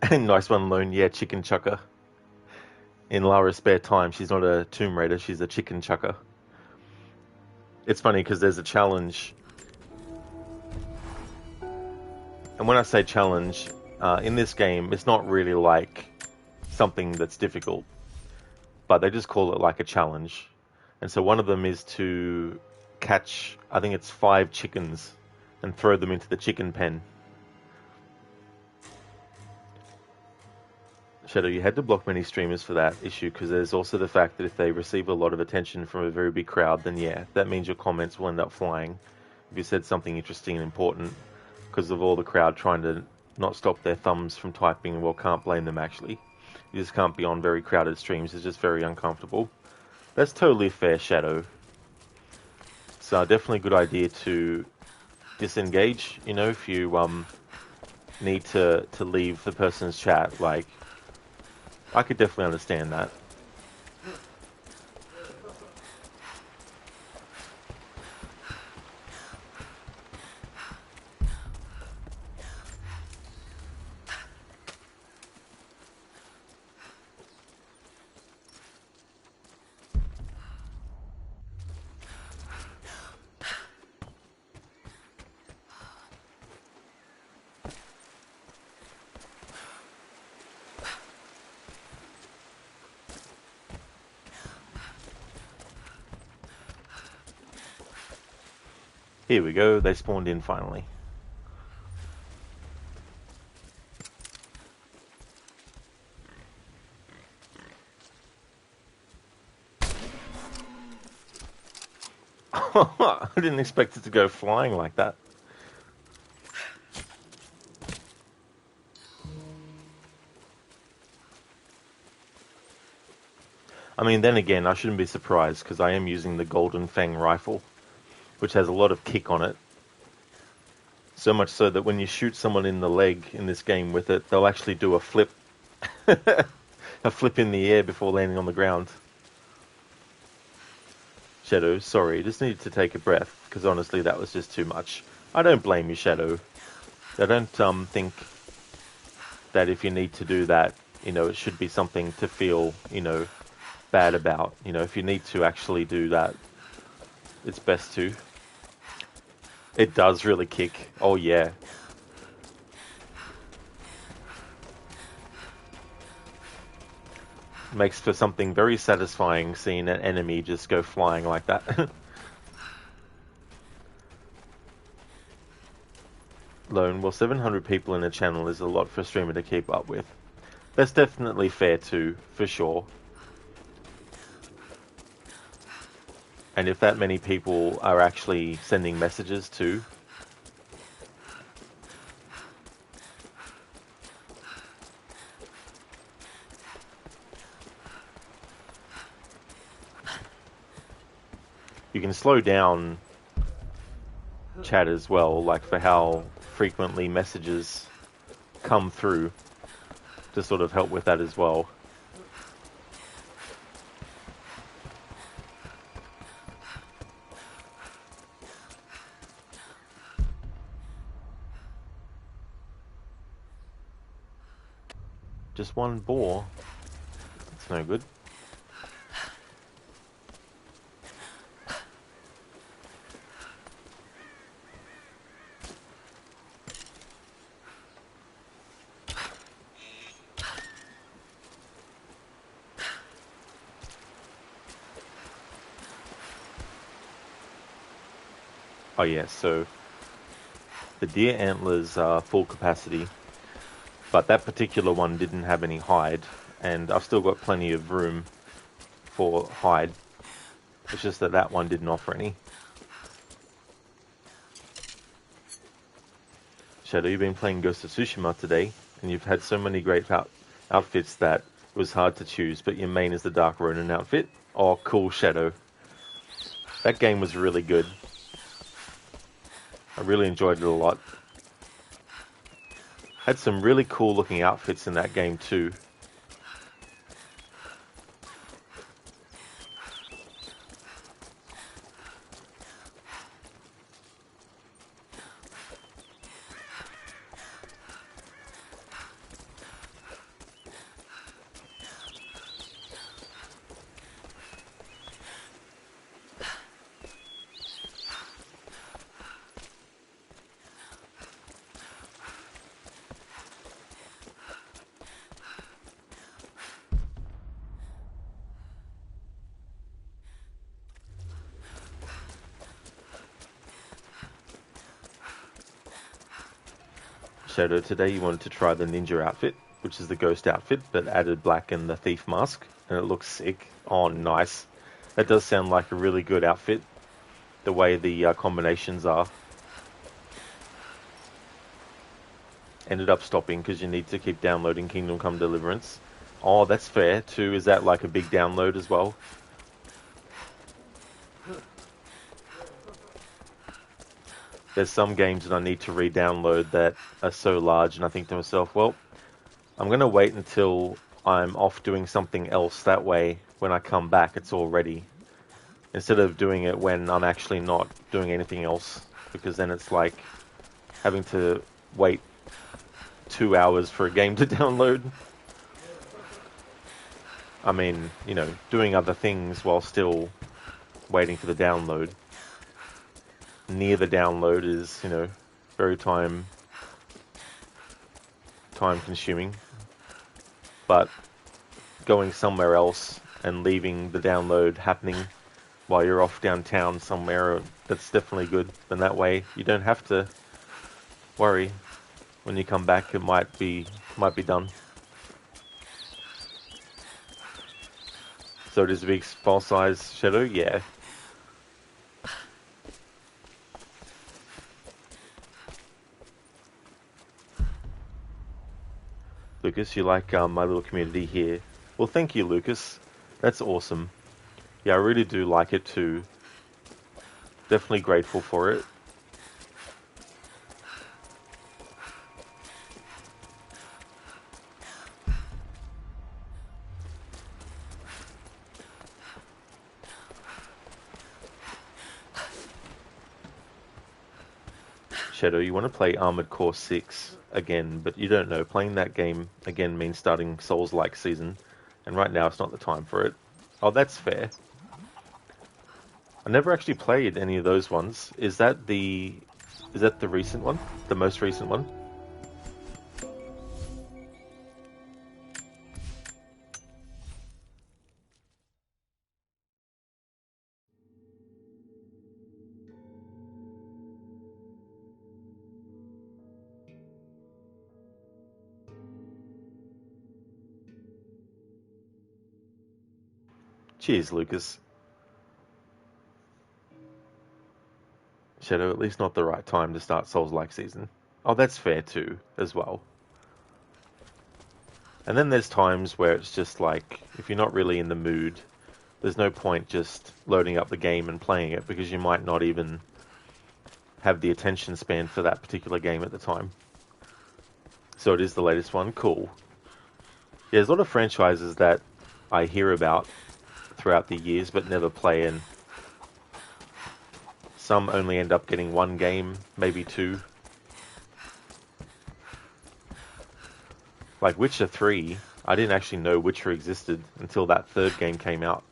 Nice one, Lone. Yeah, chicken chucker. In Lara's spare time, she's not a Tomb Raider, she's a chicken chucker. It's funny because there's a challenge. And when I say challenge, in this game, it's not really like something that's difficult, but they just call it like a challenge. And so one of them is to catch, I think it's 5 chickens and throw them into the chicken pen. Shadow, you had to block many streamers for that issue because there's also the fact that if they receive a lot of attention from a very big crowd, then yeah, that means your comments will end up flying. If you said something interesting and important, because of all the crowd trying to not stop their thumbs from typing, well, can't blame them actually. You just can't be on very crowded streams, it's just very uncomfortable. That's totally fair, Shadow. So definitely a good idea to disengage, you know, if you need to leave the person's chat, like, I could definitely understand that. Here we go, they spawned in finally. I didn't expect it to go flying like that. I mean, then again, I shouldn't be surprised because I am using the Golden Fang rifle, which has a lot of kick on it. So much so that when you shoot someone in the leg in this game with it, they'll actually do a flip. A flip in the air before landing on the ground. Shadow, sorry, just needed to take a breath, because honestly that was just too much. I don't blame you, Shadow. I don't think that if you need to do that, it should be something to feel, bad about. If you need to actually do that, it's best to. It does really kick. Oh yeah. Makes for something very satisfying seeing an enemy just go flying like that. Lone, well, 700 people in a channel is a lot for a streamer to keep up with. That's definitely fair too, for sure. And if that many people are actually sending messages too, you can slow down chat as well, like for how frequently messages come through to sort of help with that as well. Just one boar. That's no good. Oh yeah, so the deer antlers are full capacity, but that particular one didn't have any hide, and I've still got plenty of room for hide. It's just that that one didn't offer any. Shadow, you've been playing Ghost of Tsushima today, and you've had so many great outfits that it was hard to choose, but your main is the Dark Ronin outfit. Oh, cool, Shadow. That game was really good. I really enjoyed it a lot. Had some really cool looking outfits in that game too. Shadow, today you wanted to try the ninja outfit, which is the ghost outfit, but added black and the thief mask, and it looks sick. Oh, nice. That does sound like a really good outfit, the way the combinations are. Ended up stopping because you need to keep downloading Kingdom Come Deliverance. Oh, that's fair too. Is that like a big download as well? There's some games that I need to re-download that are so large, and I think to myself, well, I'm going to wait until I'm off doing something else. That way, when I come back, it's all ready. Instead of doing it when I'm actually not doing anything else, because then it's like having to wait 2 hours for a game to download. I mean, doing other things while still waiting for the download. Near the download is, very time consuming. But going somewhere else and leaving the download happening while you're off downtown somewhere, that's definitely good. And that way you don't have to worry when you come back. It might be done. So it is a big file size, Shadow? Yeah. Lucas, you like my little community here? Well, thank you, Lucas. That's awesome. Yeah, I really do like it too. Definitely grateful for it. Shadow, you want to play Armored Core 6 again, but you don't know. Playing that game again means starting Souls-like season, and right now it's not the time for it. Oh, that's fair. I never actually played any of those ones. Is that the recent one? The most recent one? Cheers, Lucas. Shadow, at least not the right time to start Souls-like season. Oh, that's fair too, as well. And then there's times where it's just like, if you're not really in the mood, there's no point just loading up the game and playing it because you might not even have the attention span for that particular game at the time. So it is the latest one. Cool. Yeah, there's a lot of franchises that I hear about throughout the years but never play, and some only end up getting one game, maybe two. Like Witcher 3, I didn't actually know Witcher existed until that third game came out.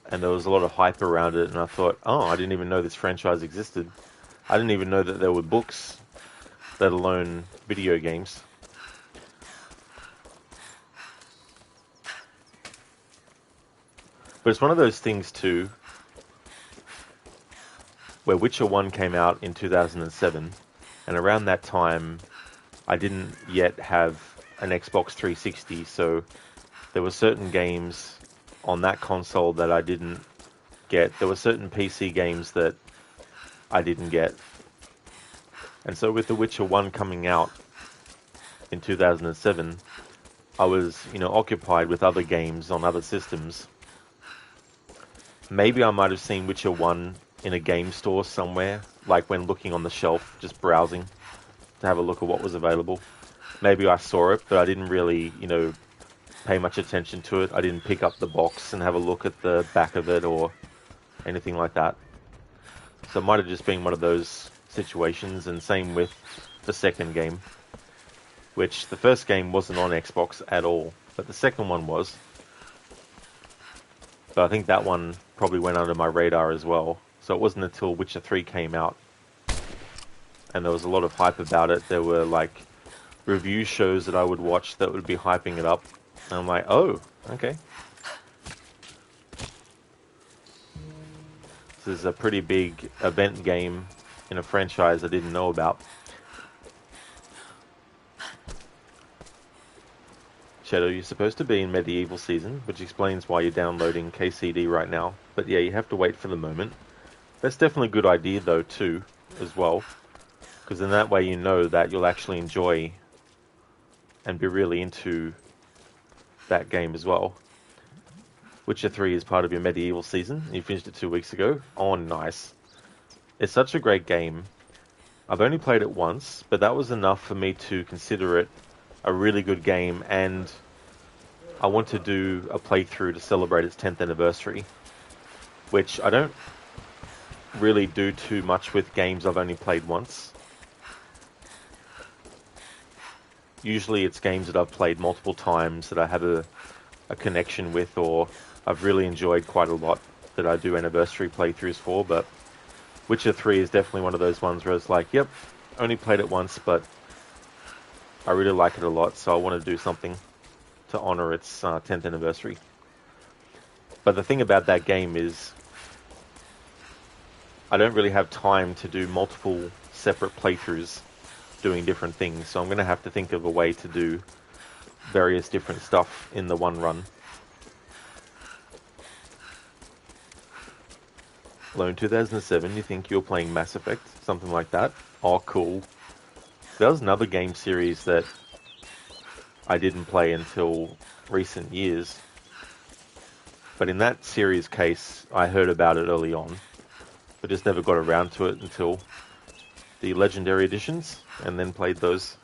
And there was a lot of hype around it, and I thought, oh, I didn't even know this franchise existed. I didn't even know that there were books, let alone video games. But it's one of those things too, where Witcher 1 came out in 2007, and around that time, I didn't yet have an Xbox 360, so there were certain games on that console that I didn't get. There were certain PC games that I didn't get. And so with The Witcher 1 coming out in 2007, I was, occupied with other games on other systems. Maybe I might have seen Witcher 1 in a game store somewhere, like when looking on the shelf, just browsing to have a look at what was available. Maybe I saw it, but I didn't really, pay much attention to it. I didn't pick up the box and have a look at the back of it or anything like that. So it might have just been one of those situations, and same with the second game, which the first game wasn't on Xbox at all, but the second one was. So I think that one probably went under my radar as well. So it wasn't until Witcher 3 came out, and there was a lot of hype about it. There were like review shows that I would watch that would be hyping it up. And I'm like, oh, okay. This is a pretty big event game in a franchise I didn't know about. Shadow, you're supposed to be in medieval season, which explains why you're downloading KCD right now. But yeah, you have to wait for the moment. That's definitely a good idea though too, as well. Because in that way you know that you'll actually enjoy and be really into that game as well. Witcher 3 is part of your medieval season. You finished it 2 weeks ago. Oh, nice. It's such a great game. I've only played it once, but that was enough for me to consider it a really good game, and I want to do a playthrough to celebrate its 10th anniversary, which I don't really do too much with games I've only played once. Usually it's games that I've played multiple times that I have a connection with, or I've really enjoyed quite a lot that I do anniversary playthroughs for, but Witcher 3 is definitely one of those ones where it's like, yep, only played it once, but I really like it a lot, so I want to do something to honor its 10th anniversary. But the thing about that game is I don't really have time to do multiple separate playthroughs doing different things, so I'm going to have to think of a way to do various different stuff in the one run. Hello, in 2007, you think you're playing Mass Effect? Something like that? Oh, cool. That was another game series that I didn't play until recent years. But in that series case, I heard about it early on, but just never got around to it until the Legendary Editions, and then played those.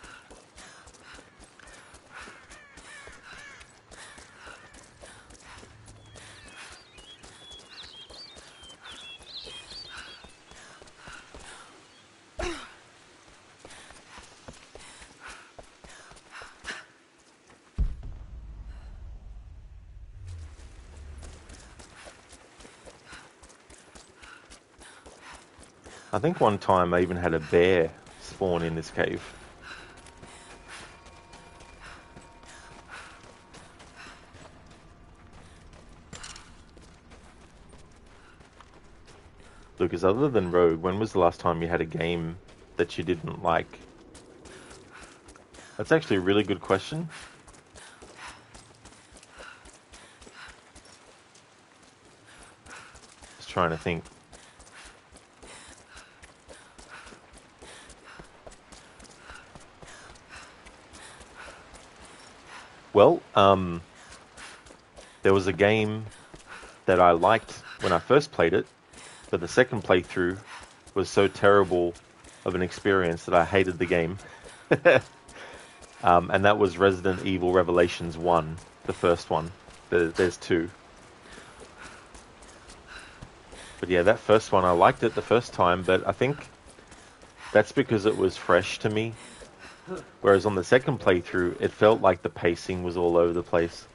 I think one time I even had a bear spawn in this cave. Lucas, other than Rogue, when was the last time you had a game that you didn't like? That's actually a really good question. Just trying to think. Well, there was a game that I liked when I first played it, but the second playthrough was so terrible of an experience that I hated the game. And that was Resident Evil Revelations 1, the first one. There's two. But yeah, that first one, I liked it the first time, but I think that's because it was fresh to me. Whereas on the second playthrough, it felt like the pacing was all over the place.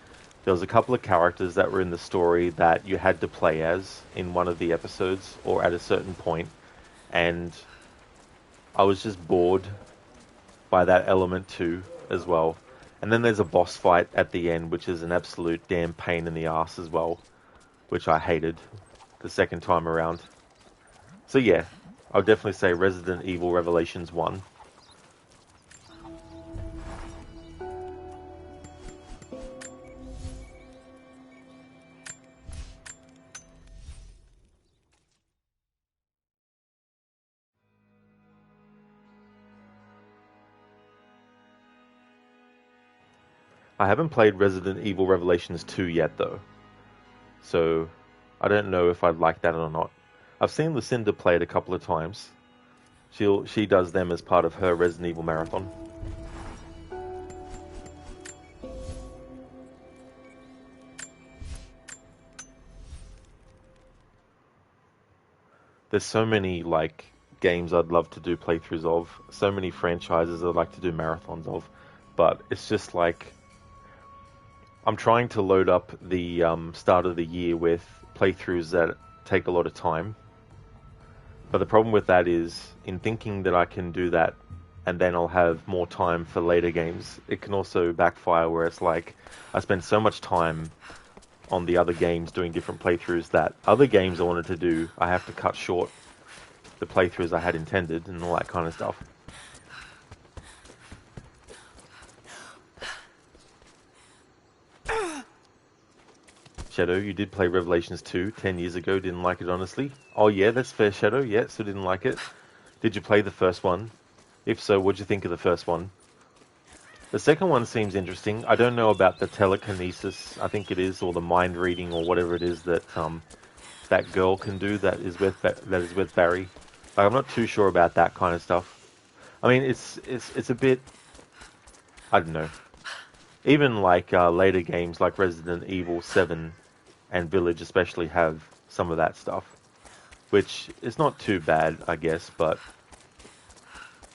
There was a couple of characters that were in the story that you had to play as in one of the episodes or at a certain point, and I was just bored by that element too as well. And then there's a boss fight at the end, which is an absolute damn pain in the ass as well, which I hated the second time around. So yeah, I'll definitely say Resident Evil Revelations 1. I haven't played Resident Evil Revelations 2 yet, though. So, I don't know if I'd like that or not. I've seen Lucinda play it a couple of times. She does them as part of her Resident Evil marathon. There's so many, like, games I'd love to do playthroughs of. So many franchises I'd like to do marathons of. But it's just like I'm trying to load up the start of the year with playthroughs that take a lot of time. But the problem with that is, in thinking that I can do that and then I'll have more time for later games, it can also backfire where it's like I spend so much time on the other games doing different playthroughs that other games I wanted to do, I have to cut short the playthroughs I had intended and all that kind of stuff. Shadow, you did play Revelations 2 10 years ago, didn't like it honestly. Oh yeah, that's fair, Shadow, yeah, so didn't like it. Did you play the first one? If so, what'd you think of the first one? The second one seems interesting. I don't know about the telekinesis, I think it is, or the mind reading, or whatever it is that that girl can do that is with Barry. Like, I'm not too sure about that kind of stuff. I mean, it's a bit, I don't know. Even like later games like Resident Evil 7 and Village especially have some of that stuff, which is not too bad, I guess, but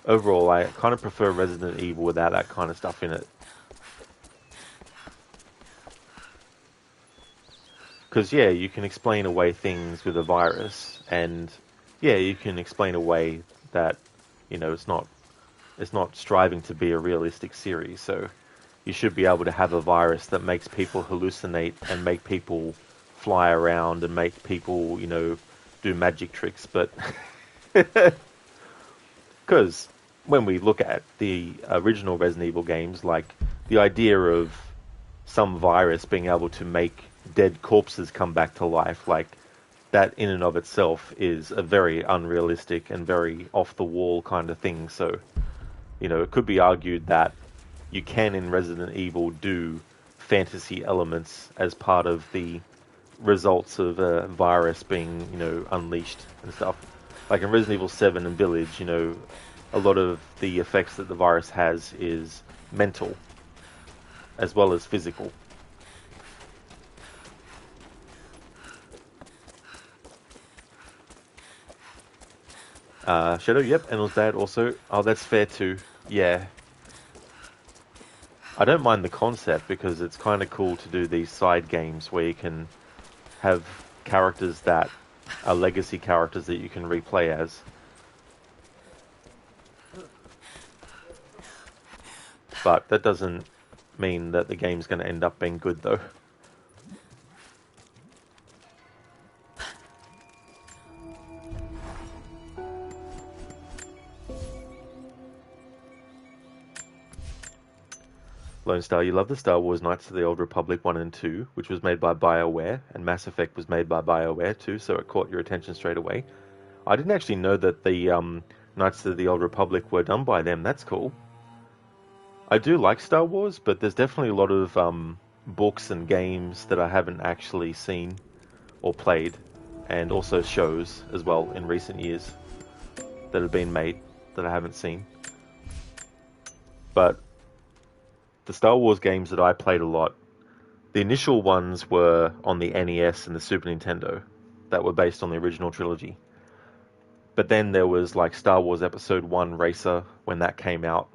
overall I kind of prefer Resident Evil without that kind of stuff in it. Because yeah, you can explain away things with a virus, and yeah, you can explain away that, you know, it's not striving to be a realistic series, so you should be able to have a virus that makes people hallucinate and make people fly around and make people, you know, do magic tricks. But because when we look at the original Resident Evil games, like the idea of some virus being able to make dead corpses come back to life, like that in and of itself is a very unrealistic and very off the wall kind of thing. So, you know, it could be argued that you can in Resident Evil do fantasy elements as part of the results of a virus being, unleashed and stuff. Like in Resident Evil 7 and Village, a lot of the effects that the virus has is mental as well as physical. Shadow, yep, and was that also? Oh, that's fair too. Yeah. I don't mind the concept because it's kind of cool to do these side games where you can have characters that are legacy characters that you can replay as. But that doesn't mean that the game's going to end up being good, though. Lone Star, you love the Star Wars Knights of the Old Republic 1 and 2, which was made by BioWare, and Mass Effect was made by BioWare too, so it caught your attention straight away. I didn't actually know that the Knights of the Old Republic were done by them. That's cool. I do like Star Wars, but there's definitely a lot of books and games that I haven't actually seen or played, and also shows as well in recent years that have been made that I haven't seen. But the Star Wars games that I played a lot, the initial ones were on the NES and the Super Nintendo that were based on the original trilogy. But then there was like Star Wars Episode 1 Racer when that came out.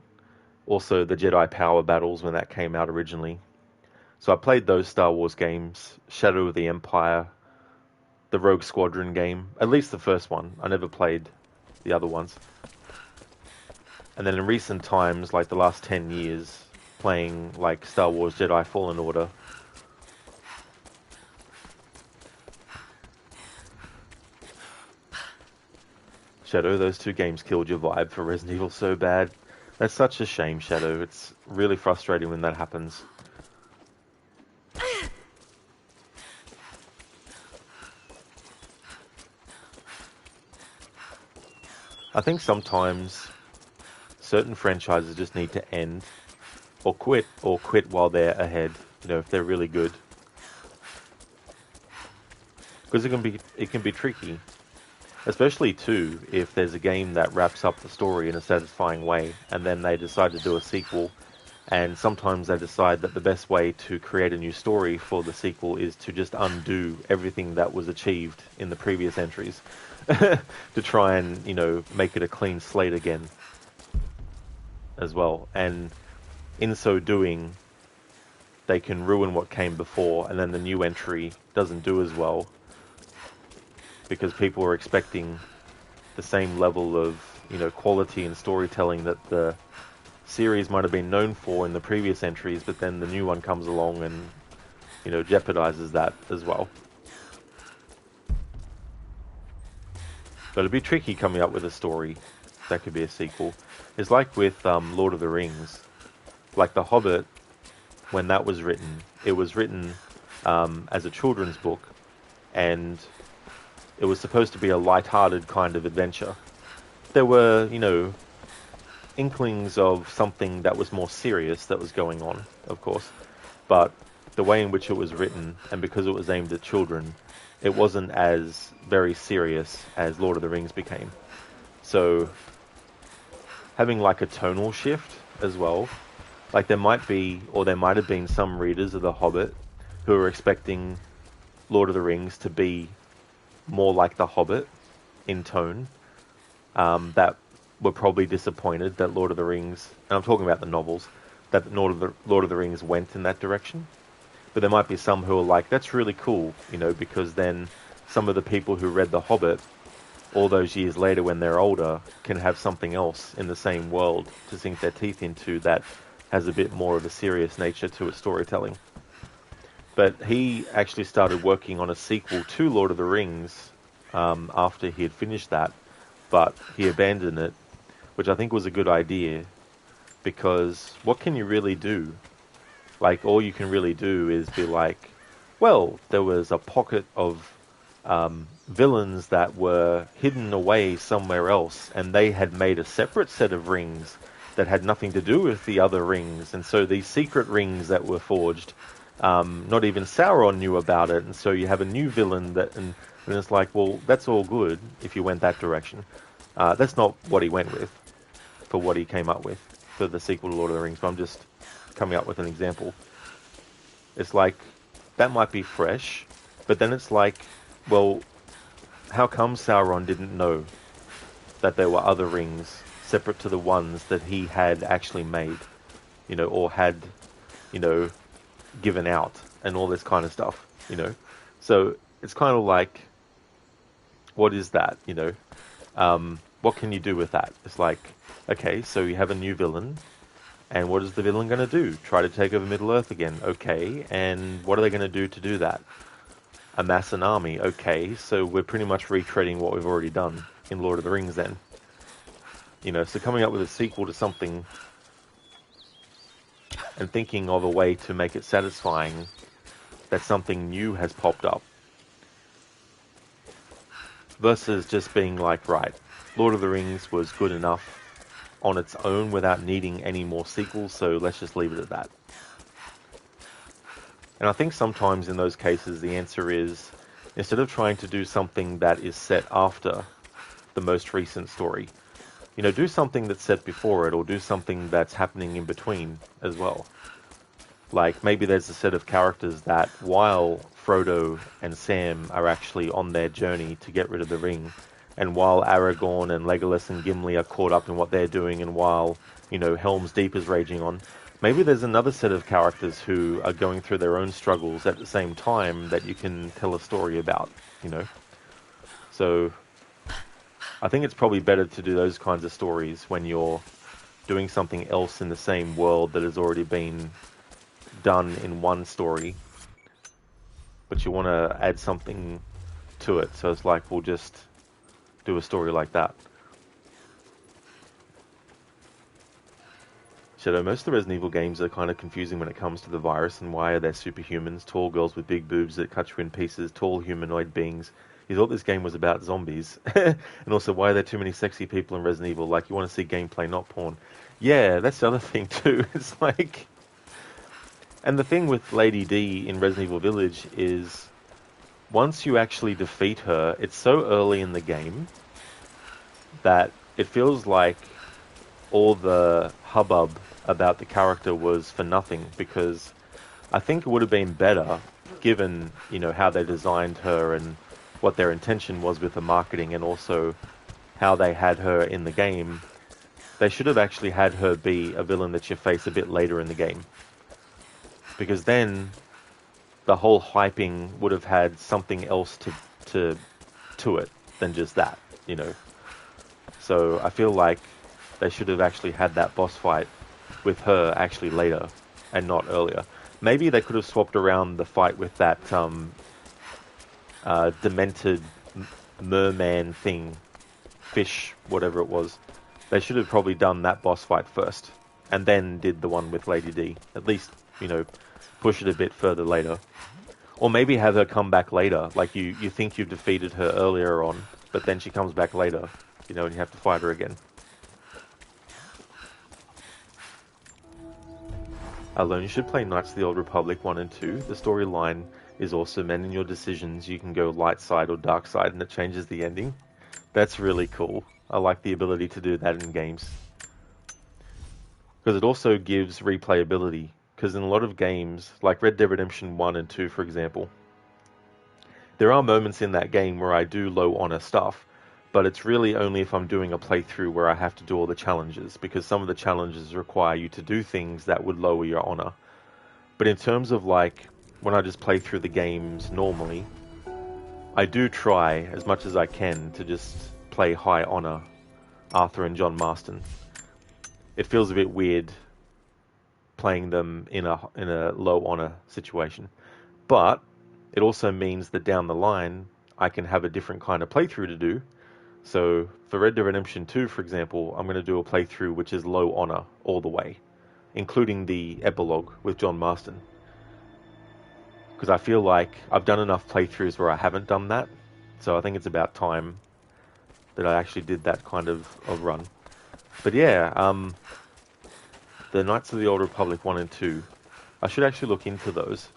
Also the Jedi Power Battles when that came out originally. So I played those Star Wars games, Shadow of the Empire, the Rogue Squadron game, at least the first one. I never played the other ones. And then in recent times, like the last 10 years, playing like Star Wars Jedi Fallen Order. Shadow, those two games killed your vibe for Resident Evil so bad. That's such a shame, Shadow. It's really frustrating when that happens. I think sometimes certain franchises just need to end or quit while they're ahead, if they're really good. Because it can be tricky. Especially too, if there's a game that wraps up the story in a satisfying way, and then they decide to do a sequel, and sometimes they decide that the best way to create a new story for the sequel is to just undo everything that was achieved in the previous entries, to try and, make it a clean slate again, as well. And in so doing, they can ruin what came before, and then the new entry doesn't do as well, because people are expecting the same level of, quality and storytelling that the series might have been known for in the previous entries, but then the new one comes along and, jeopardizes that as well. But it'd be tricky coming up with a story that could be a sequel. It's like with Lord of the Rings. Like The Hobbit, when that was written, it was written as a children's book, and it was supposed to be a light-hearted kind of adventure. There were, inklings of something that was more serious that was going on, of course. But the way in which it was written, and because it was aimed at children, it wasn't as very serious as Lord of the Rings became. So, having like a tonal shift as well. Like there might have been some readers of The Hobbit who are expecting Lord of the Rings to be more like The Hobbit in tone, that were probably disappointed that Lord of the Rings, and I'm talking about the novels, that Lord of the Rings went in that direction. But there might be some who are like, that's really cool, because then some of the people who read The Hobbit all those years later when they're older can have something else in the same world to sink their teeth into that has a bit more of a serious nature to its storytelling. But he actually started working on a sequel to Lord of the Rings after he had finished that, but he abandoned it, which I think was a good idea, because what can you really do? Like, all you can really do is be like, well, there was a pocket of villains that were hidden away somewhere else, and they had made a separate set of rings that had nothing to do with the other rings. And so these secret rings that were forged, not even Sauron knew about it. And so you have a new villain and it's like, well, that's all good if you went that direction. That's not what he went with, for what he came up with for the sequel to Lord of the Rings. But I'm just coming up with an example. It's like, that might be fresh, but then it's like, well, how come Sauron didn't know that there were other rings separate to the ones that he had actually made, or had, given out, and all this kind of stuff, So it's kind of like, what is that, what can you do with that? It's like, okay, so you have a new villain, and what is the villain going to do? Try to take over Middle-earth again. Okay, and what are they going to do that? Amass an army. Okay, so we're pretty much retreading what we've already done in Lord of the Rings then. So coming up with a sequel to something and thinking of a way to make it satisfying that something new has popped up versus just being like, right, Lord of the Rings was good enough on its own without needing any more sequels, so let's just leave it at that. And I think sometimes in those cases the answer is, instead of trying to do something that is set after the most recent story, do something that's set before it, or do something that's happening in between as well. Like, maybe there's a set of characters that, while Frodo and Sam are actually on their journey to get rid of the ring, and while Aragorn and Legolas and Gimli are caught up in what they're doing, and while, Helm's Deep is raging on, maybe there's another set of characters who are going through their own struggles at the same time that you can tell a story about, So I think it's probably better to do those kinds of stories when you're doing something else in the same world that has already been done in one story, but you want to add something to it. So it's like, we'll just do a story like that. Shadow, most of the Resident Evil games are kind of confusing when it comes to the virus and why are there superhumans, tall girls with big boobs that cut you in pieces, tall humanoid beings. You thought this game was about zombies. And also, why are there too many sexy people in Resident Evil? Like, you want to see gameplay, not porn. Yeah, that's the other thing too. It's like... And the thing with Lady D in Resident Evil Village is, once you actually defeat her, it's so early in the game that it feels like all the hubbub about the character was for nothing, because I think it would have been better, given, how they designed her and what their intention was with the marketing, and also how they had her in the game. They should have actually had her be a villain that you face a bit later in the game. Because then the whole hyping would have had something else to it than just that, So I feel like they should have actually had that boss fight with her actually later and not earlier. Maybe they could have swapped around the fight with that demented merman thing, fish, whatever it was. They should have probably done that boss fight first and then did the one with Lady D. At least, push it a bit further later. Or maybe have her come back later. Like, you think you've defeated her earlier on, but then she comes back later, and you have to fight her again. Alone, you should play Knights of the Old Republic 1 and 2. The storyline is awesome, and in your decisions, you can go light side or dark side, and it changes the ending. That's really cool. I like the ability to do that in games. Because it also gives replayability. Because in a lot of games, like Red Dead Redemption 1 and 2, for example, there are moments in that game where I do low honor stuff, but it's really only if I'm doing a playthrough where I have to do all the challenges, because some of the challenges require you to do things that would lower your honor. But in terms of, like, when I just play through the games normally, I do try as much as I can to just play high honor Arthur and John Marston. It feels a bit weird playing them in a low honor situation, but it also means that down the line I can have a different kind of playthrough to do. So for Red Dead Redemption 2, for example, I'm going to do a playthrough which is low honor all the way, including the epilogue with John Marston, because I feel like I've done enough playthroughs where I haven't done that. So I think it's about time that I actually did that kind of run. But yeah, the Knights of the Old Republic 1 and 2. I should actually look into those.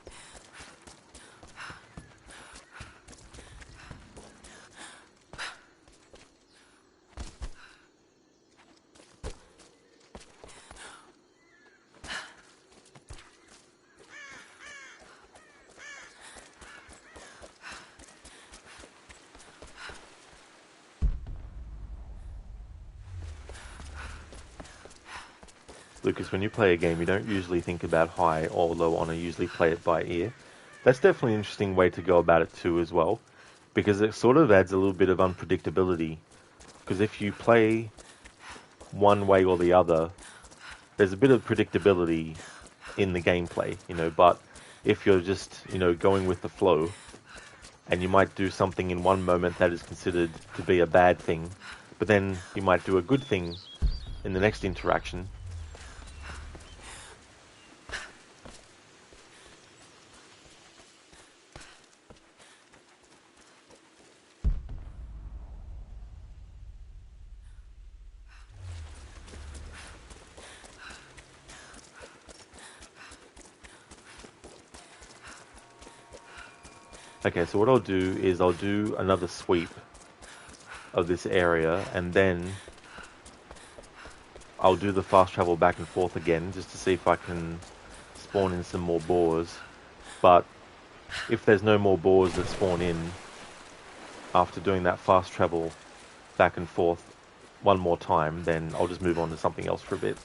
Lucas, when you play a game, you don't usually think about high or low honor, you usually play it by ear. That's definitely an interesting way to go about it too as well, because it sort of adds a little bit of unpredictability. Because if you play one way or the other, there's a bit of predictability in the gameplay, but if you're just, going with the flow, and you might do something in one moment that is considered to be a bad thing, but then you might do a good thing in the next interaction. Okay, so what I'll do is I'll do another sweep of this area, and then I'll do the fast travel back and forth again, just to see if I can spawn in some more boars. But if there's no more boars that spawn in after doing that fast travel back and forth one more time, then I'll just move on to something else for a bit.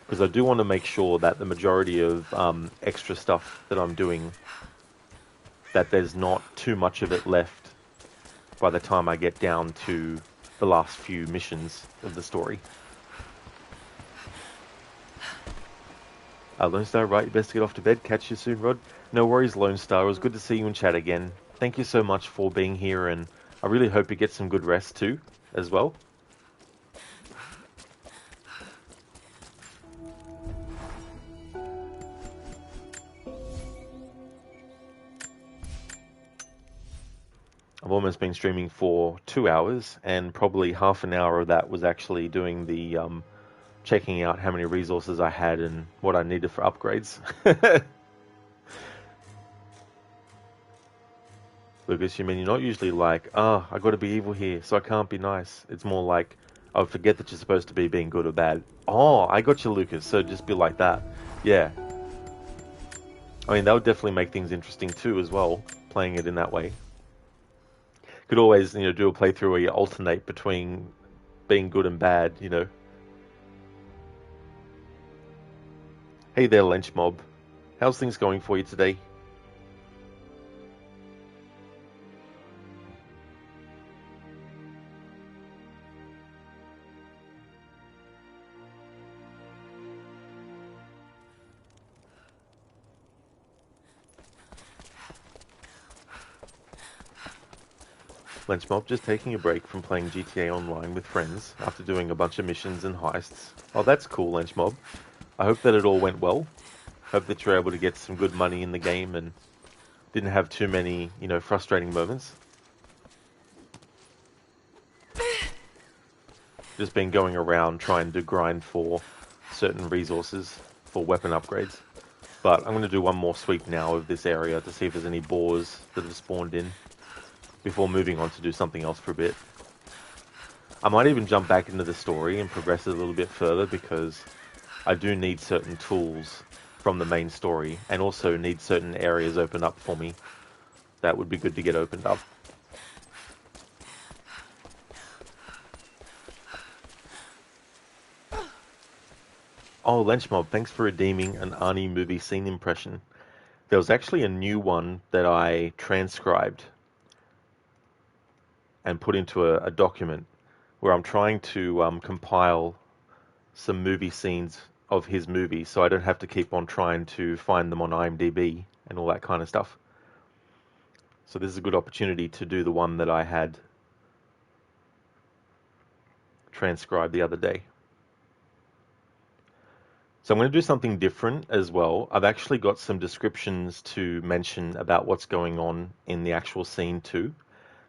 Because I do want to make sure that the majority of extra stuff that I'm doing, that there's not too much of it left by the time I get down to the last few missions of the story. Lone Star, right, you best get off to bed. Catch you soon, Rod. No worries, Lone Star. It was good to see you in chat again. Thank you so much for being here, and I really hope you get some good rest too, as well. I've almost been streaming for 2 hours, and probably half an hour of that was actually doing the checking out how many resources I had and what I needed for upgrades. Lucas, you mean you're not usually like, I got to be evil here, so I can't be nice. It's more like, I forget that you're supposed to be being good or bad. Oh, I got you, Lucas. So just be like that. Yeah. I mean, that would definitely make things interesting too, as well, playing it in that way. Could always, do a playthrough where you alternate between being good and bad, Hey there, Lench Mob. How's things going for you today? Lench Mob, just taking a break from playing GTA Online with friends after doing a bunch of missions and heists. Oh, that's cool, Lench Mob. I hope that it all went well. Hope that you're able to get some good money in the game and didn't have too many, frustrating moments. Just been going around trying to grind for certain resources for weapon upgrades. But I'm going to do one more sweep now of this area to see if there's any boars that have spawned in before moving on to do something else for a bit. I might even jump back into the story and progress it a little bit further, because I do need certain tools from the main story, and also need certain areas opened up for me that would be good to get opened up. Oh, Lenchmob, thanks for redeeming an Arnie movie scene impression. There was actually a new one that I transcribed and put into a document where I'm trying to compile some movie scenes of his movie, so I don't have to keep on trying to find them on IMDb and all that kind of stuff. So this is a good opportunity to do the one that I had transcribed the other day. So I'm going to do something different as well. I've actually got some descriptions to mention about what's going on in the actual scene too.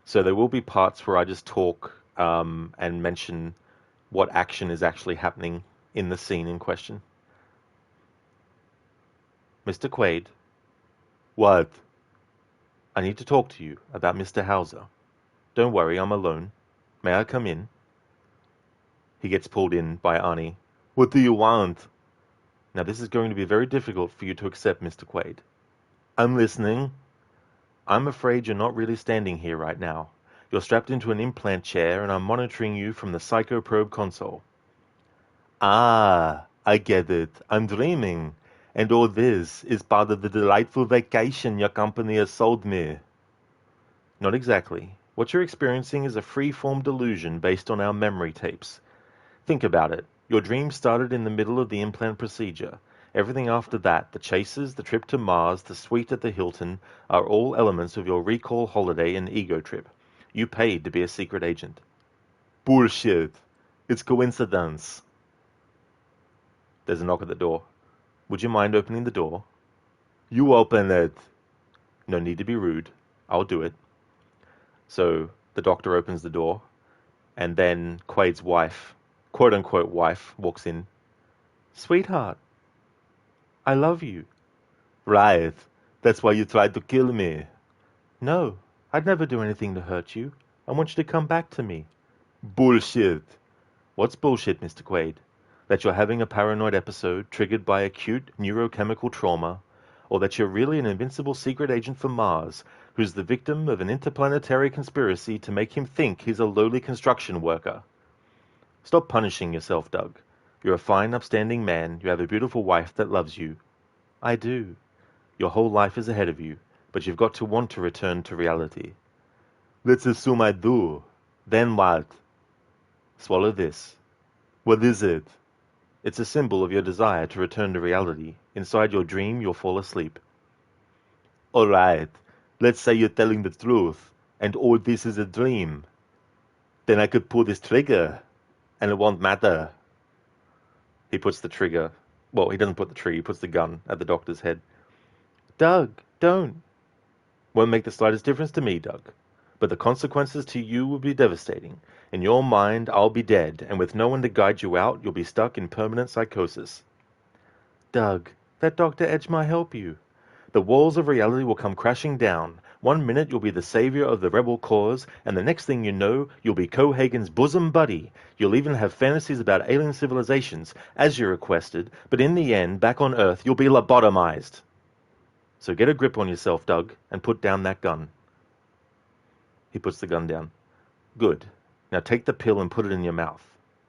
So there will be parts where I just talk and mention what action is actually happening in the scene in question. Mr. Quaid, what? I need to talk to you about Mr. Hauser. Don't worry, I'm alone. May I come in? He gets pulled in by Arnie. What do you want? Now this is going to be very difficult for you to accept, Mr. Quaid. I'm listening. I'm afraid you're not really standing here right now. You're strapped into an implant chair and I'm monitoring you from the psychoprobe console. Ah, I get it. I'm dreaming. And all this is part of the delightful vacation your company has sold me. Not exactly. What you're experiencing is a free-form delusion based on our memory tapes. Think about it. Your dream started in the middle of the implant procedure. Everything after that, the chases, the trip to Mars, the suite at the Hilton, are all elements of your recall holiday and ego trip. You paid to be a secret agent. Bullshit. It's coincidence. There's a knock at the door. Would you mind opening the door? You open it. No need to be rude. I'll do it. So the doctor opens the door, and then Quaid's wife, quote-unquote wife, walks in. Sweetheart, I love you. Right. That's why you tried to kill me. No, I'd never do anything to hurt you. I want you to come back to me. Bullshit. What's bullshit, Mr. Quaid? That you're having a paranoid episode triggered by acute neurochemical trauma, or that you're really an invincible secret agent for Mars, who's the victim of an interplanetary conspiracy to make him think he's a lowly construction worker. Stop punishing yourself, Doug. You're a fine, upstanding man. You have a beautiful wife that loves you. I do. Your whole life is ahead of you, but you've got to want to return to reality. Let's assume I do. Then what? Swallow this. What is it? It's a symbol of your desire to return to reality. Inside your dream, you'll fall asleep. All right. Let's say you're telling the truth, and all this is a dream. Then I could pull this trigger, and it won't matter. He puts the trigger. Well, he doesn't put the trigger. He puts the gun at the doctor's head. Doug, don't. Won't make the slightest difference to me, Doug. But the consequences to you will be devastating. In your mind, I'll be dead, and with no one to guide you out, you'll be stuck in permanent psychosis. Doug, that Dr. Edge might help you. The walls of reality will come crashing down. 1 minute you'll be the savior of the rebel cause, and the next thing you know, you'll be Cohagen's bosom buddy. You'll even have fantasies about alien civilizations, as you requested, but in the end, back on Earth, you'll be lobotomized. So get a grip on yourself, Doug, and put down that gun. He puts the gun down. Good. Now take the pill and put it in your mouth.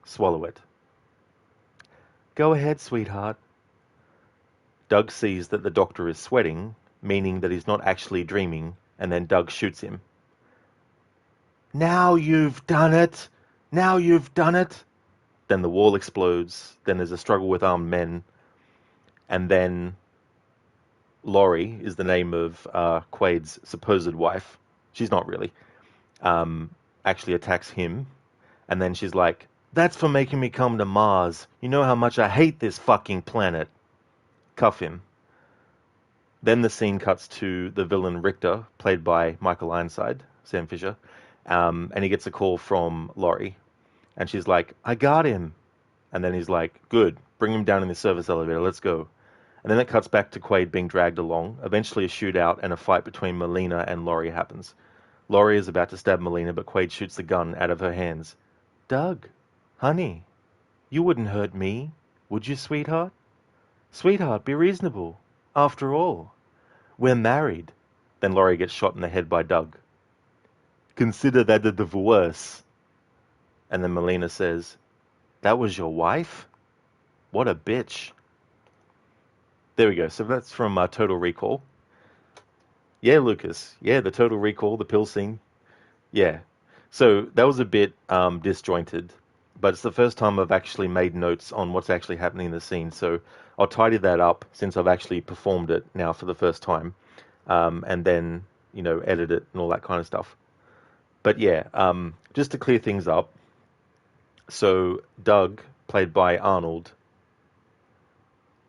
Swallow it. Go ahead, sweetheart. Doug sees that the doctor is sweating, meaning that he's not actually dreaming, and then Doug shoots him. Now you've done it! Now you've done it! Then the wall explodes, then there's a struggle with armed men, and then Laurie is the name of Quaid's supposed wife. She's not really. Actually attacks him, and then she's like, that's for making me come to Mars. You know how much I hate this fucking planet. Cuff him. Then the scene cuts to the villain Richter, played by Michael Ironside, Sam Fisher, and he gets a call from Laurie, and she's like, I got him. And then he's like, good, bring him down in the service elevator, let's go. And then it cuts back to Quaid being dragged along. Eventually a shootout and a fight between Melina and Laurie happens. Laurie is about to stab Melina, but Quaid shoots the gun out of her hands. Doug, honey, you wouldn't hurt me, would you, sweetheart? Sweetheart, be reasonable. After all, we're married. Then Laurie gets shot in the head by Doug. Consider that a divorce. And then Melina says, that was your wife? What a bitch. There we go. So that's from Total Recall. Yeah, Lucas. Yeah, the Total Recall, the pill scene. Yeah. So that was a bit disjointed, but it's the first time I've actually made notes on what's actually happening in the scene. So I'll tidy that up since I've actually performed it now for the first time, and then, edit it and all that kind of stuff. But yeah, just to clear things up. So Doug, played by Arnold,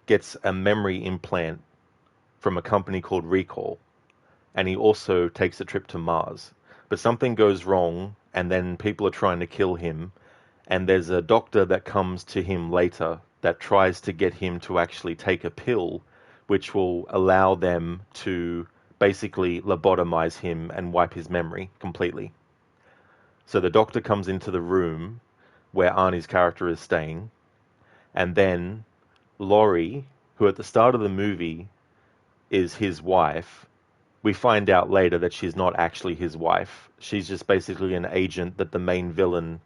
gets a memory implant from a company called Recall, and he also takes a trip to Mars. But something goes wrong, and then people are trying to kill him, and there's a doctor that comes to him later that tries to get him to actually take a pill which will allow them to basically lobotomize him and wipe his memory completely. So the doctor comes into the room where Arnie's character is staying, and then Laurie, who at the start of the movie is his wife, we find out later that she's not actually his wife. She's just basically an agent that the main villain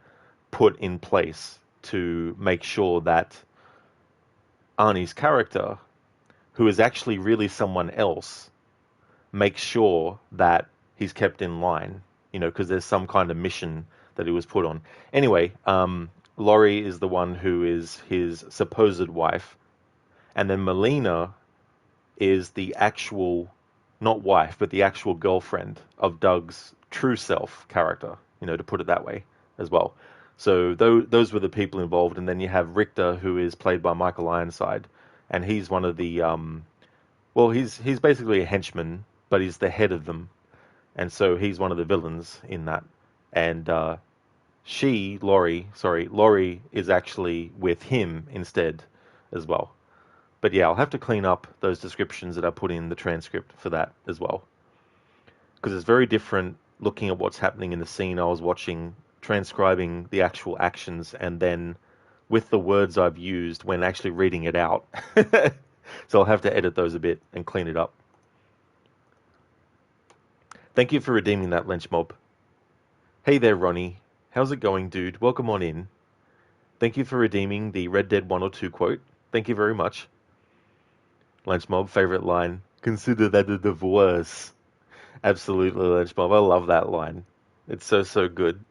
put in place to make sure that Arnie's character, who is actually really someone else, makes sure that he's kept in line, because there's some kind of mission that he was put on. Anyway, Laurie is the one who is his supposed wife, and then Melina is the actual, not wife, but the actual girlfriend of Doug's true self character, to put it that way as well. So those were the people involved, and then you have Richter, who is played by Michael Ironside, and he's one of the, well, he's basically a henchman, but he's the head of them, and so he's one of the villains in that. And Laurie is actually with him instead as well. But yeah, I'll have to clean up those descriptions that I put in the transcript for that as well. Because it's very different looking at what's happening in the scene I was watching, transcribing the actual actions, and then with the words I've used when actually reading it out. So I'll have to edit those a bit and clean it up. Thank you for redeeming that, Lynch Mob. Hey there, Ronnie. How's it going, dude? Welcome on in. Thank you for redeeming the Red Dead 1 or 2 quote. Thank you very much. Lunch Mob, favorite line. Consider that a divorce. Absolutely, Lunch Mob. I love that line. It's so good.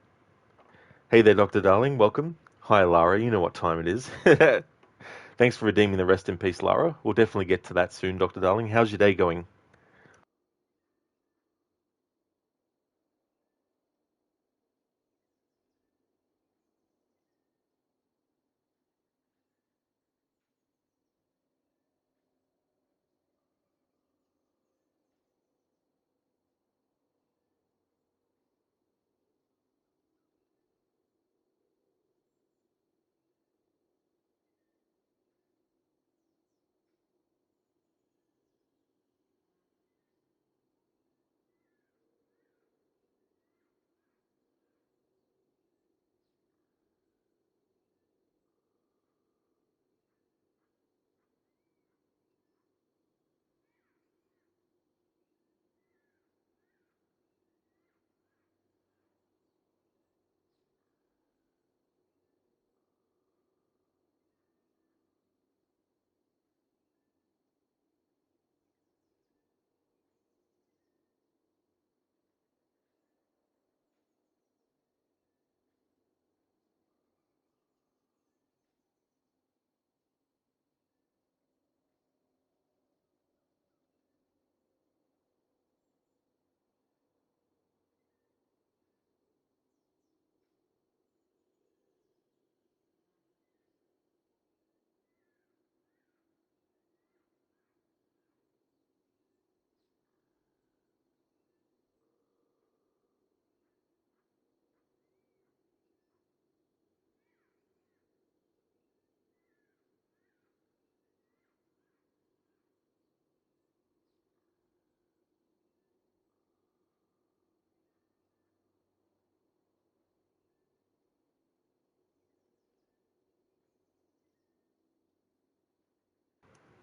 Hey there, Dr. Darling. Welcome. Hi, Lara. You know what time it is. Thanks for redeeming the rest in peace, Lara. We'll definitely get to that soon, Dr. Darling. How's your day going?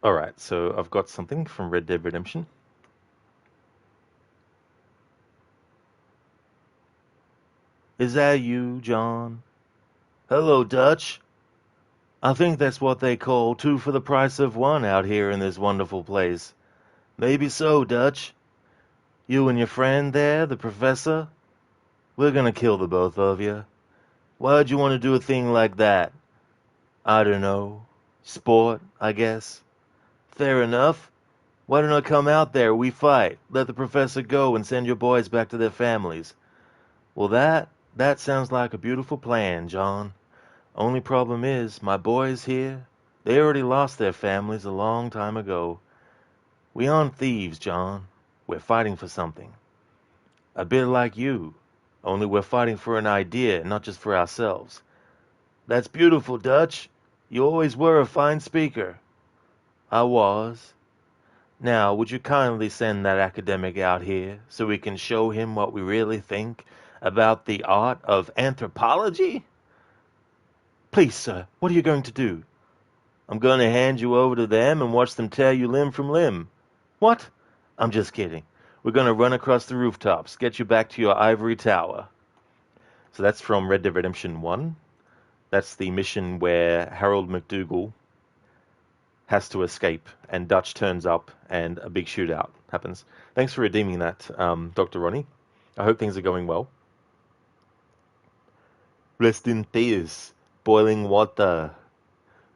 Alright, so I've got something from Red Dead Redemption. Is that you, John? Hello, Dutch. I think that's what they call two for the price of one out here in this wonderful place. Maybe so, Dutch. You and your friend there, the professor? We're gonna kill the both of you. Why'd you want to do a thing like that? I don't know. Sport, I guess. Fair enough. Why don't I come out there, we fight, let the professor go and send your boys back to their families? Well, that sounds like a beautiful plan, John. Only problem is, my boys here, They already lost their families a long time ago. We aren't thieves, John. We're fighting for something. A bit like you. Only we're fighting for an idea, not just for ourselves. That's beautiful, Dutch. You always were a fine speaker. I was. Now, would you kindly send that academic out here so we can show him what we really think about the art of anthropology? Please, sir, what are you going to do? I'm going to hand you over to them and watch them tear you limb from limb. What? I'm just kidding. We're going to run across the rooftops, get you back to your ivory tower. So that's from Red Dead Redemption 1. That's the mission where Harold McDougal has to escape, and Dutch turns up, and a big shootout happens. Thanks for redeeming that, Dr. Ronnie. I hope things are going well. Rest in peace, boiling water.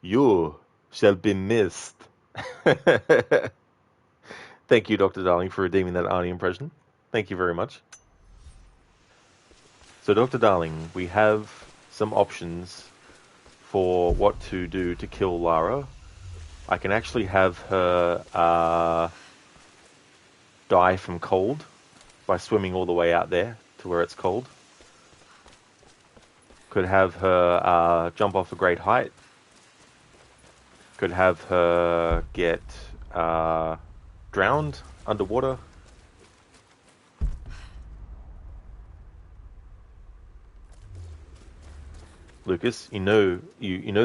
You shall be missed. Thank you, Dr. Darling, for redeeming that Arnie impression. Thank you very much. So, Dr. Darling, we have some options for what to do to kill Lara. I can actually have her die from cold by swimming all the way out there to where it's cold. Could have her jump off a great height. Could have her get drowned underwater. Lucas, you know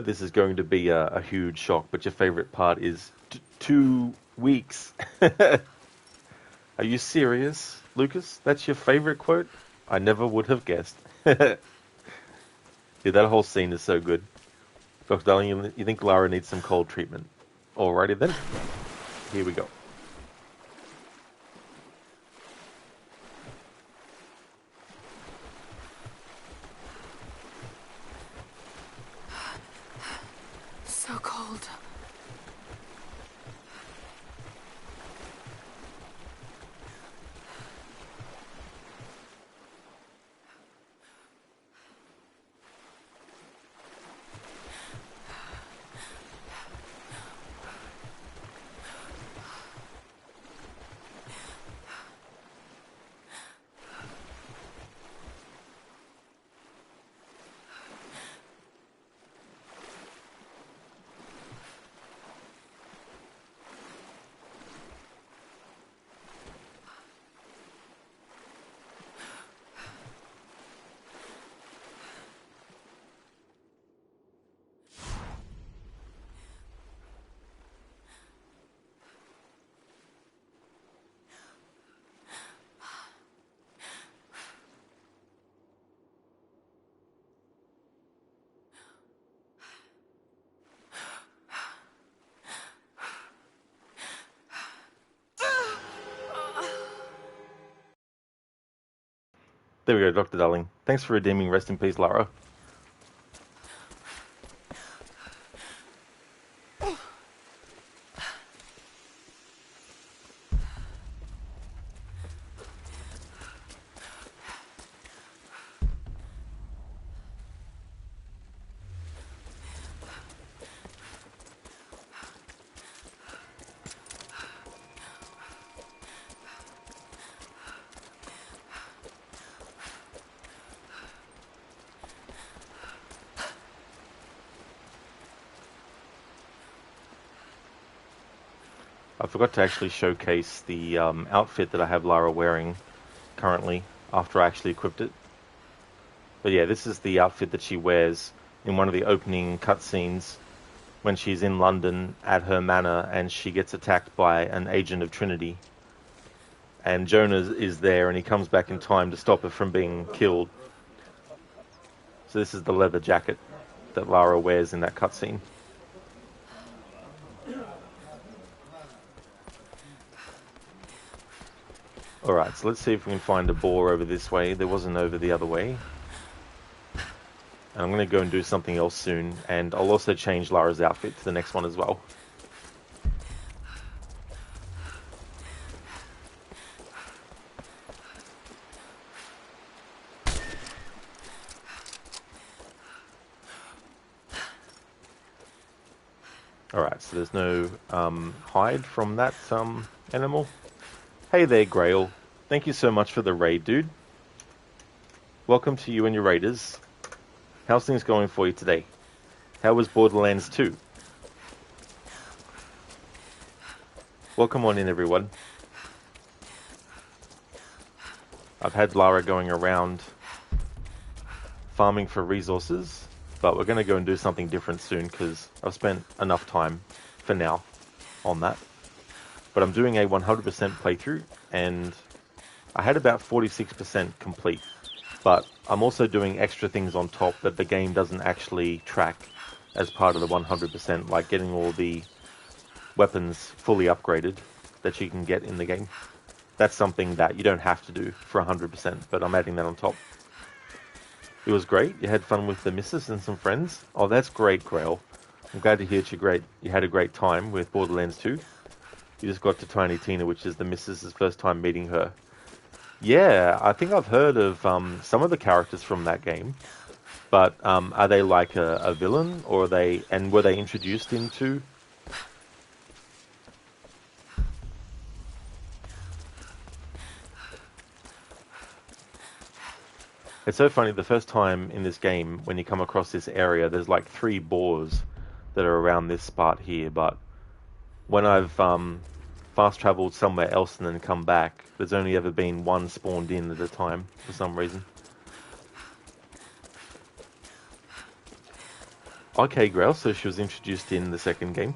this is going to be a huge shock, but your favorite part is 2 weeks. Are you serious, Lucas? That's your favorite quote? I never would have guessed. Yeah, that whole scene is so good. Dr. Darling, you think Lara needs some cold treatment? Alrighty then. Here we go. So cold. There we go, Dr. Darling. Thanks for redeeming Rest in Peace, Lara. I forgot to actually showcase the outfit that I have Lara wearing currently after I actually equipped it. But yeah, this is the outfit that she wears in one of the opening cutscenes when she's in London at her manor and she gets attacked by an agent of Trinity. And Jonah is there and he comes back in time to stop her from being killed. So this is the leather jacket that Lara wears in that cutscene. Alright, so let's see if we can find a boar over this way. There wasn't over the other way. And I'm going to go and do something else soon. And I'll also change Lara's outfit to the next one as well. Alright, so there's no hide from that animal. Hey there, Grail. Thank you so much for the raid, dude. Welcome to you and your raiders. How's things going for you today? How was Borderlands 2? Welcome on in, everyone. I've had Lara going around farming for resources, but we're going to go and do something different soon because I've spent enough time for now on that. But I'm doing a 100% playthrough, and I had about 46% complete. But I'm also doing extra things on top that the game doesn't actually track as part of the 100%, like getting all the weapons fully upgraded that you can get in the game. That's something that you don't have to do for 100%, but I'm adding that on top. It was great. You had fun with the missus and some friends. Oh, that's great, Grail. I'm glad to hear you had a great time with Borderlands 2. You just got to Tiny Tina, which is the missus's first time meeting her. Yeah, I think I've heard of some of the characters from that game, but are they like a villain, or were they introduced into? It's so funny, the first time in this game, when you come across this area, there's like 3 boars that are around this spot here, but when I've fast traveled somewhere else and then come back, there's only ever been one spawned in at a time for some reason. Okay, Grail, so she was introduced in the second game.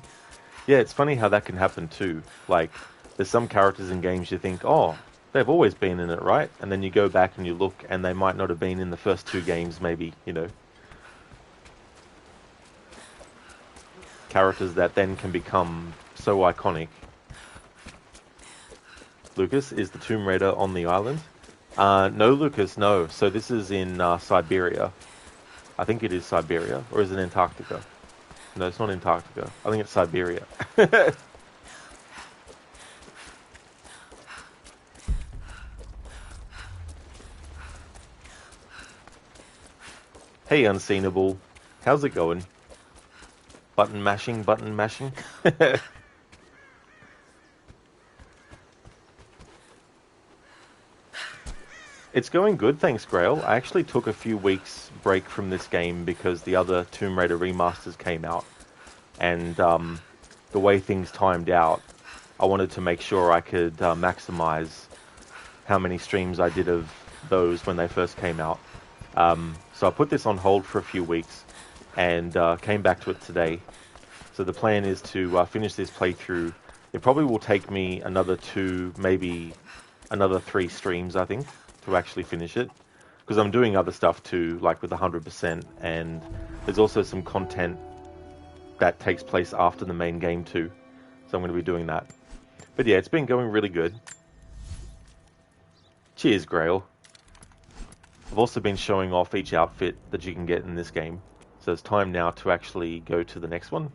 Yeah, it's funny how that can happen too. Like, there's some characters in games you think, oh, they've always been in it, right? And then you go back and you look, and they might not have been in the first 2 games, maybe, you know. Characters that then can become so iconic. Lucas, is the Tomb Raider on the island? No, Lucas, no. So this is in Siberia. I think it is Siberia, or is it Antarctica? No, it's not Antarctica. I think it's Siberia. Hey, Unseenable. How's it going? Button mashing, button mashing. It's going good, thanks, Grail. I actually took a few weeks break from this game because the other Tomb Raider remasters came out, and the way things timed out, I wanted to make sure I could maximize how many streams I did of those when they first came out. So I put this on hold for a few weeks and came back to it today. So the plan is to finish this playthrough. It probably will take me another 2, maybe another 3 streams, I think, to actually finish it. Because I'm doing other stuff too, like with 100%, and there's also some content that takes place after the main game too. So I'm going to be doing that. But yeah, it's been going really good. Cheers, Grail. I've also been showing off each outfit that you can get in this game. So it's time now to actually go to the next one.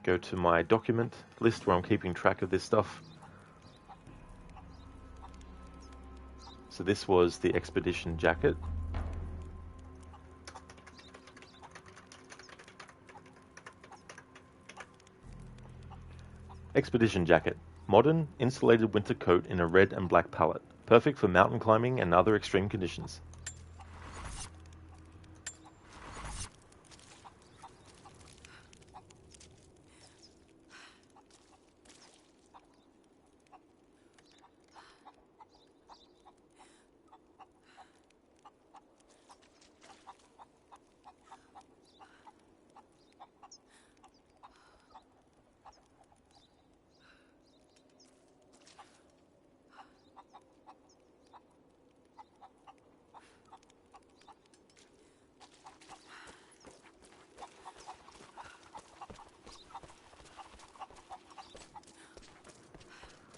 Go to my document list where I'm keeping track of this stuff. So this was the expedition jacket. Expedition jacket. Modern, insulated winter coat in a red and black palette. Perfect for mountain climbing and other extreme conditions.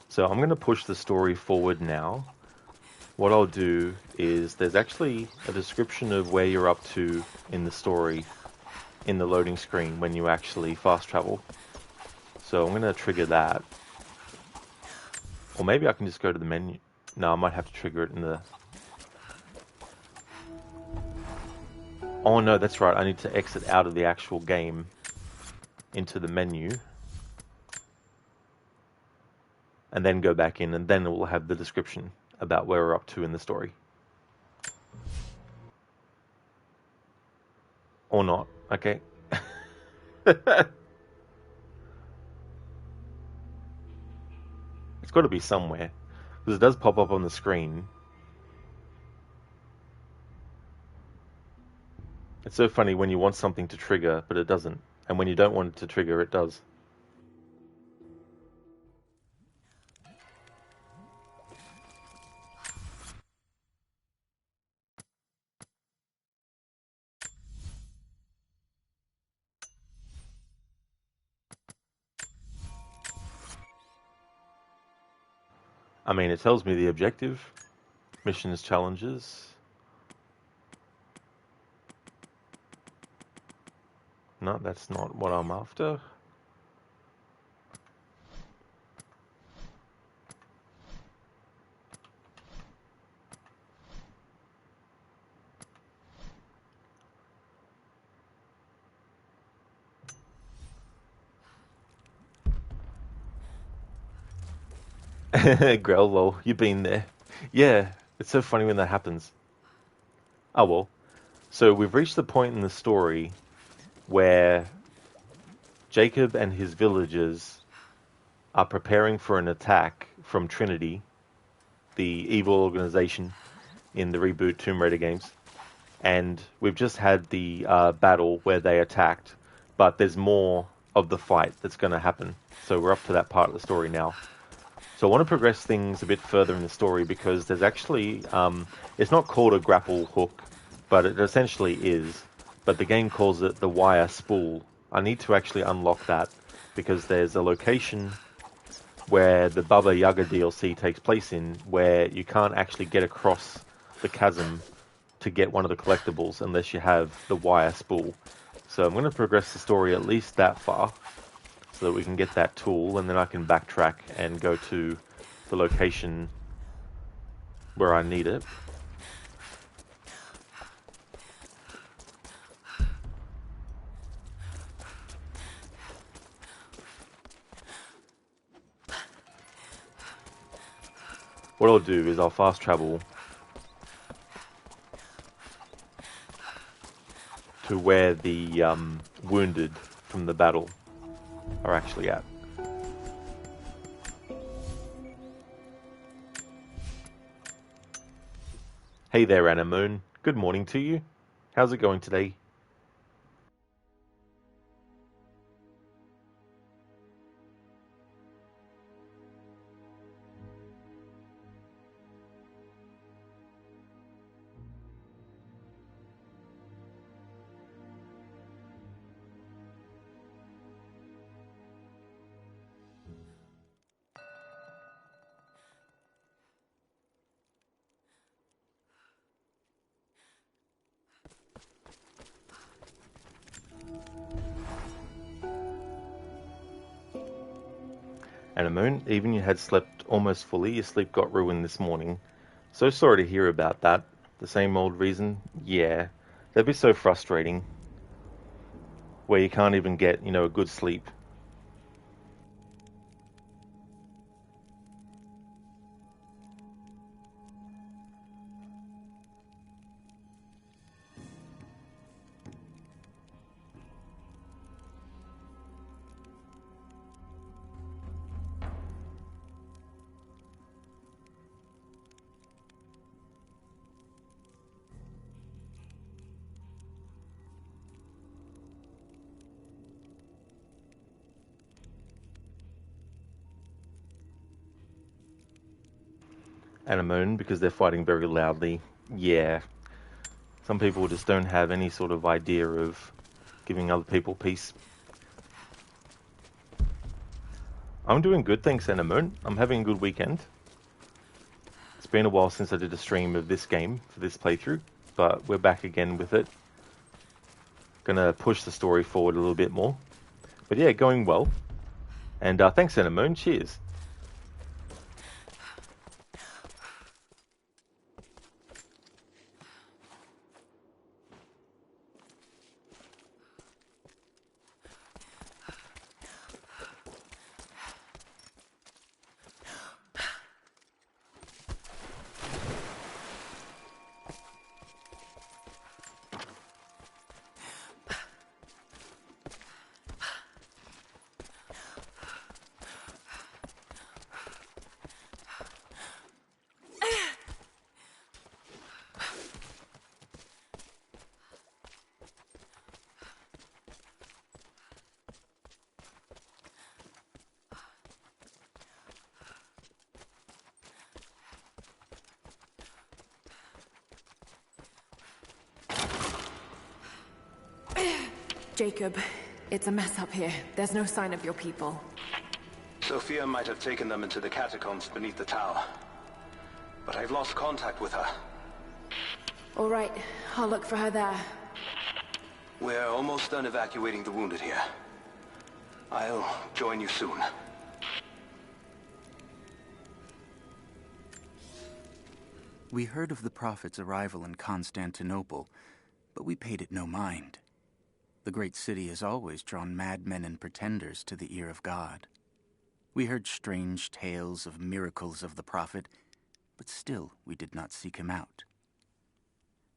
So I'm going to push the story forward now. What I'll do is there's actually a description of where you're up to in the story in the loading screen when you actually fast travel. So I'm going to trigger that. Or maybe I can just go to the menu. No, I might have to trigger it in the... Oh no, that's right. I need to exit out of the actual game into the menu and then go back in, and then it will have the description about where we're up to in the story. Or not. Okay. It's got to be somewhere, because it does pop up on the screen. It's so funny when you want something to trigger, but it doesn't. And when you don't want it to trigger, it does. I mean, it tells me the objective, missions, challenges. No, that's not what I'm after. Growlwell, you've been there. Yeah, it's so funny when that happens. Oh well. So we've reached the point in the story where Jacob and his villagers are preparing for an attack from Trinity, the evil organization in the reboot Tomb Raider games. And we've just had the battle where they attacked, but there's more of the fight that's going to happen. So we're up to that part of the story now. So I want to progress things a bit further in the story because there's actually, it's not called a grapple hook, but it essentially is. But the game calls it the wire spool. I need to actually unlock that because there's a location where the Baba Yaga DLC takes place in where you can't actually get across the chasm to get one of the collectibles unless you have the wire spool. So I'm going to progress the story at least that far so that we can get that tool, and then I can backtrack and go to the location where I need it. What I'll do is I'll fast travel to where the wounded from the battle are actually at. Hey there, Anna Moon. Good morning to you. How's it going today? Anna Moon, even you had slept almost fully, your sleep got ruined this morning. So sorry to hear about that. The same old reason? Yeah. That'd be so frustrating. Where you can't even get, a good sleep. Anna Moon, because they're fighting very loudly. Yeah. Some people just don't have any sort of idea of giving other people peace. I'm doing good, thanks, Anna Moon. I'm having a good weekend. It's been a while since I did a stream of this game for this playthrough, but we're back again with it. Gonna push the story forward a little bit more. But yeah, going well. And thanks, Anna Moon. Cheers. Jacob, it's a mess up here. There's no sign of your people. Sophia might have taken them into the catacombs beneath the tower. But I've lost contact with her. All right, I'll look for her there. We're almost done evacuating the wounded here. I'll join you soon. We heard of the Prophet's arrival in Constantinople, but we paid it no mind. The great city has always drawn madmen and pretenders to the ear of God. We heard strange tales of miracles of the Prophet, but still we did not seek him out.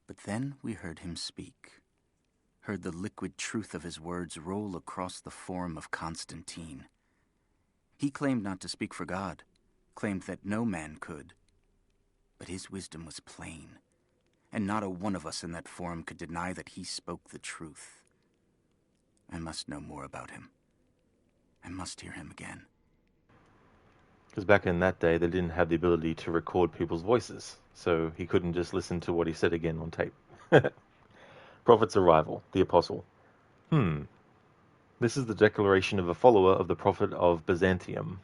But then we heard him speak, heard the liquid truth of his words roll across the forum of Constantine. He claimed not to speak for God, claimed that no man could. But his wisdom was plain, and not a one of us in that forum could deny that he spoke the truth. I must know more about him. I must hear him again. Because back in that day, they didn't have the ability to record people's voices, so he couldn't just listen to what he said again on tape. Prophet's arrival, the Apostle. This is the declaration of a follower of the Prophet of Byzantium.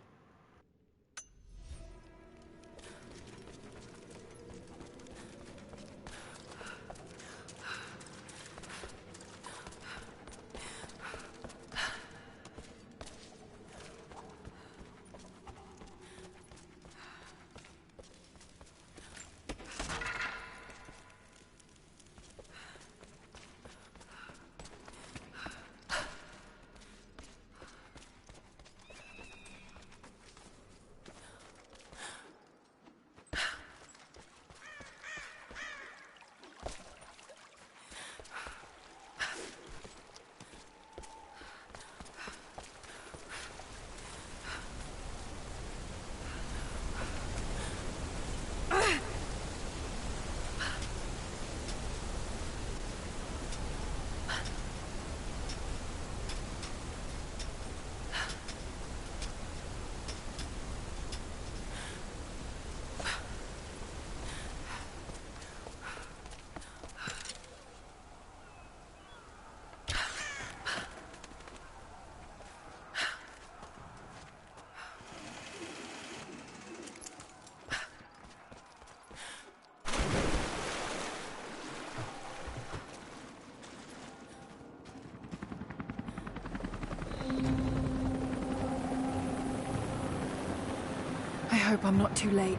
I hope I'm not too late.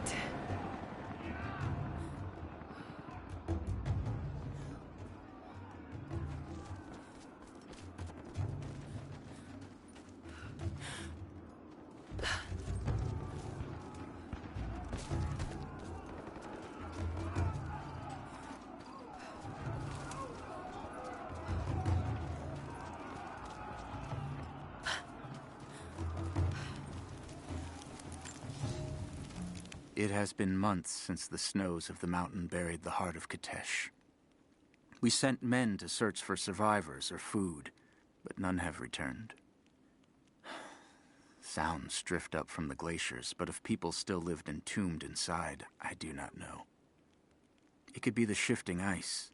It has been months since the snows of the mountain buried the heart of Katesh. We sent men to search for survivors or food, but none have returned. Sounds drift up from the glaciers, but if people still lived entombed inside, I do not know. It could be the shifting ice,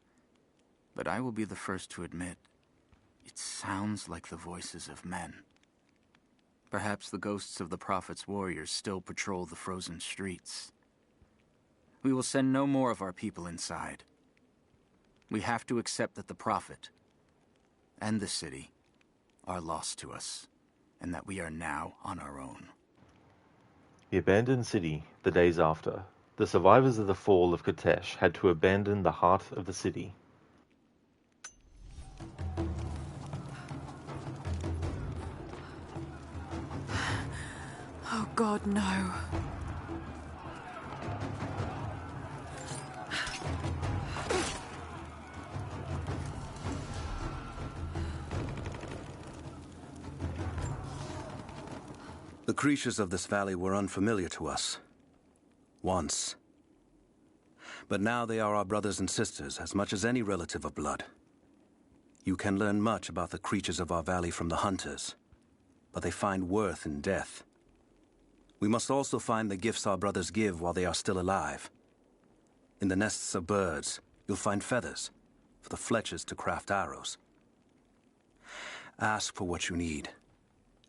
but I will be the first to admit, it sounds like the voices of men. Perhaps the ghosts of the Prophet's warriors still patrol the frozen streets. We will send no more of our people inside. We have to accept that the Prophet and the city are lost to us, and that we are now on our own. The abandoned city, the days after. The survivors of the fall of Katesh had to abandon the heart of the city. Oh God, no. The creatures of this valley were unfamiliar to us. Once. But now they are our brothers and sisters as much as any relative of blood. You can learn much about the creatures of our valley from the hunters, but they find worth in death. We must also find the gifts our brothers give while they are still alive. In the nests of birds, you'll find feathers, for the fletchers to craft arrows. Ask for what you need,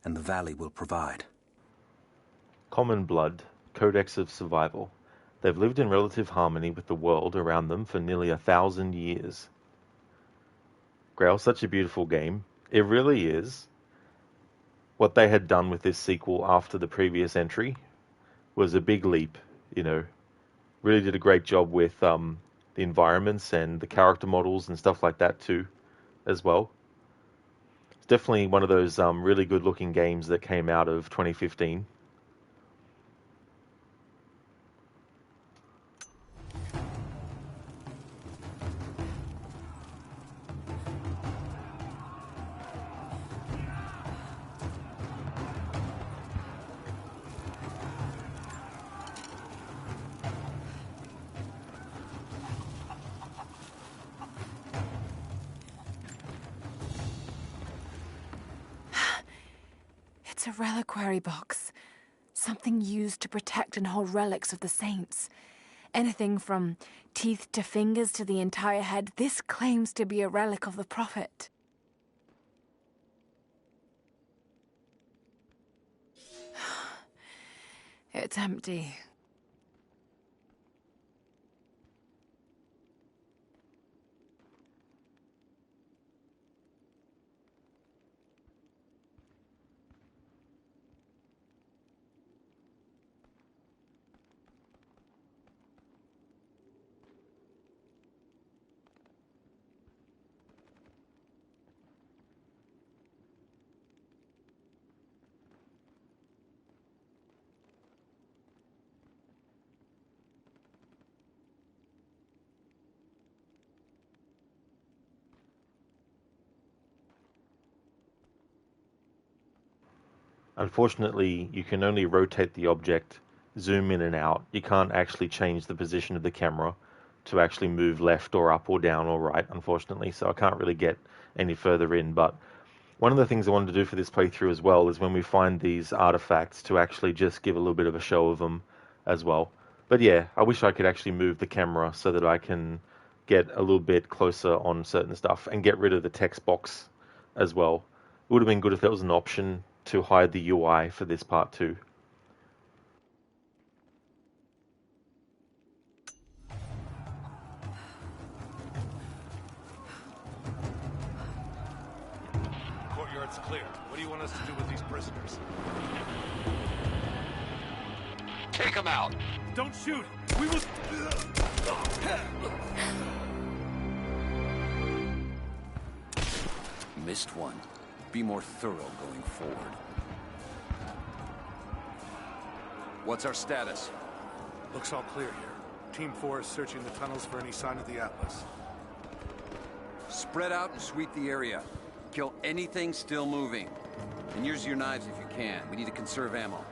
and the valley will provide. Common blood, codex of survival. They've lived in relative harmony with the world around them for nearly 1,000 years. Grail, such a beautiful game. It really is. What they had done with this sequel after the previous entry was a big leap, you know. Really did a great job with the environments and the character models and stuff like that too, as well. It's definitely one of those really good looking games that came out of 2015. It's a reliquary box. Something used to protect and hold relics of the saints. Anything from teeth to fingers to the entire head, this claims to be a relic of the Prophet. It's empty. Unfortunately, you can only rotate the object, zoom in and out. You can't actually change the position of the camera to actually move left or up or down or right, unfortunately, so I can't really get any further in. But one of the things I wanted to do for this playthrough as well is when we find these artifacts to actually just give a little bit of a show of them as well. But yeah, I wish I could actually move the camera so that I can get a little bit closer on certain stuff and get rid of the text box as well. It would have been good if there was an option to hide the UI for this part too. Courtyard's clear. What do you want us to do with these prisoners? Take them out! Don't shoot! We will... Missed one. Be more thorough going forward. What's our status? Looks all clear here. Team 4 is searching the tunnels for any sign of the Atlas. Spread out and sweep the area. Kill anything still moving. And use your knives if you can. We need to conserve ammo.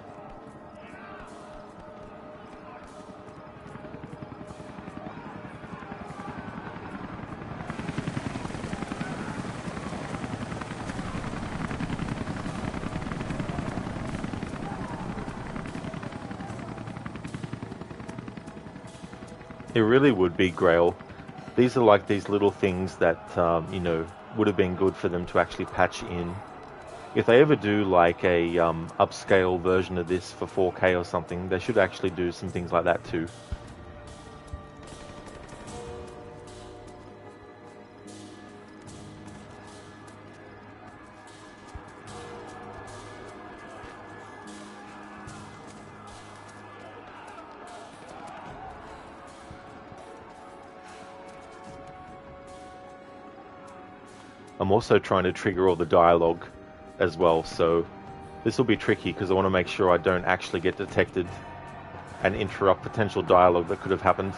It really would be Grail. These are like these little things that, you know, would have been good for them to actually patch in. If they ever do like a upscale version of this for 4K or something, they should actually do some things like that too. I'm also trying to trigger all the dialogue as well, so this will be tricky because I want to make sure I don't actually get detected and interrupt potential dialogue that could have happened.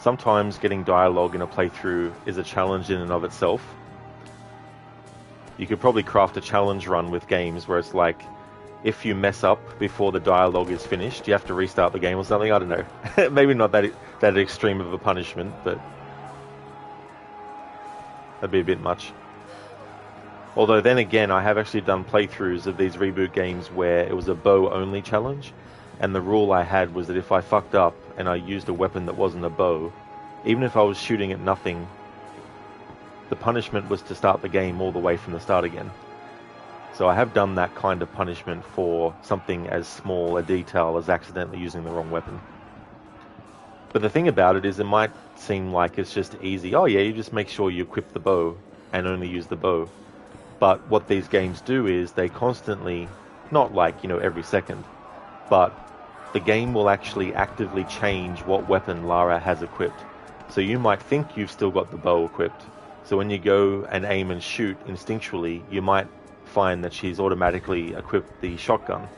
Sometimes getting dialogue in a playthrough is a challenge in and of itself. You could probably craft a challenge run with games where it's like, if you mess up before the dialogue is finished, you have to restart the game or something. I don't know. Maybe not that extreme of a punishment, but that'd be a bit much. Although then again, I have actually done playthroughs of these reboot games where it was a bow-only challenge, and the rule I had was that if I fucked up and I used a weapon that wasn't a bow, even if I was shooting at nothing, the punishment was to start the game all the way from the start again. So I have done that kind of punishment for something as small a detail as accidentally using the wrong weapon. But the thing about it is, it might seem like it's just easy. Oh yeah, you just make sure you equip the bow and only use the bow. But what these games do is they constantly, not like, every second, but the game will actually actively change what weapon Lara has equipped. So you might think you've still got the bow equipped. So when you go and aim and shoot instinctually, you might find that she's automatically equipped the shotgun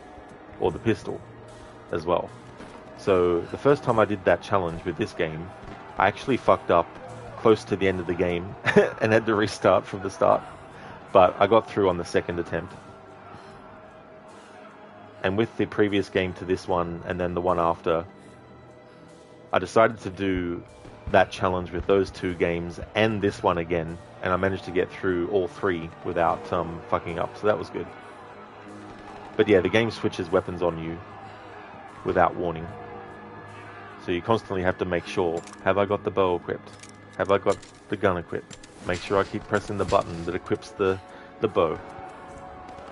or the pistol as well. So the first time I did that challenge with this game, I actually fucked up close to the end of the game and had to restart from the start. But I got through on the second attempt. And with the previous game to this one and then the one after, I decided to do that challenge with those two games and this one again, and I managed to get through all three without fucking up, so that was good. But yeah, the game switches weapons on you without warning. So you constantly have to make sure, have I got the bow equipped? Have I got the gun equipped? Make sure I keep pressing the button that equips the bow.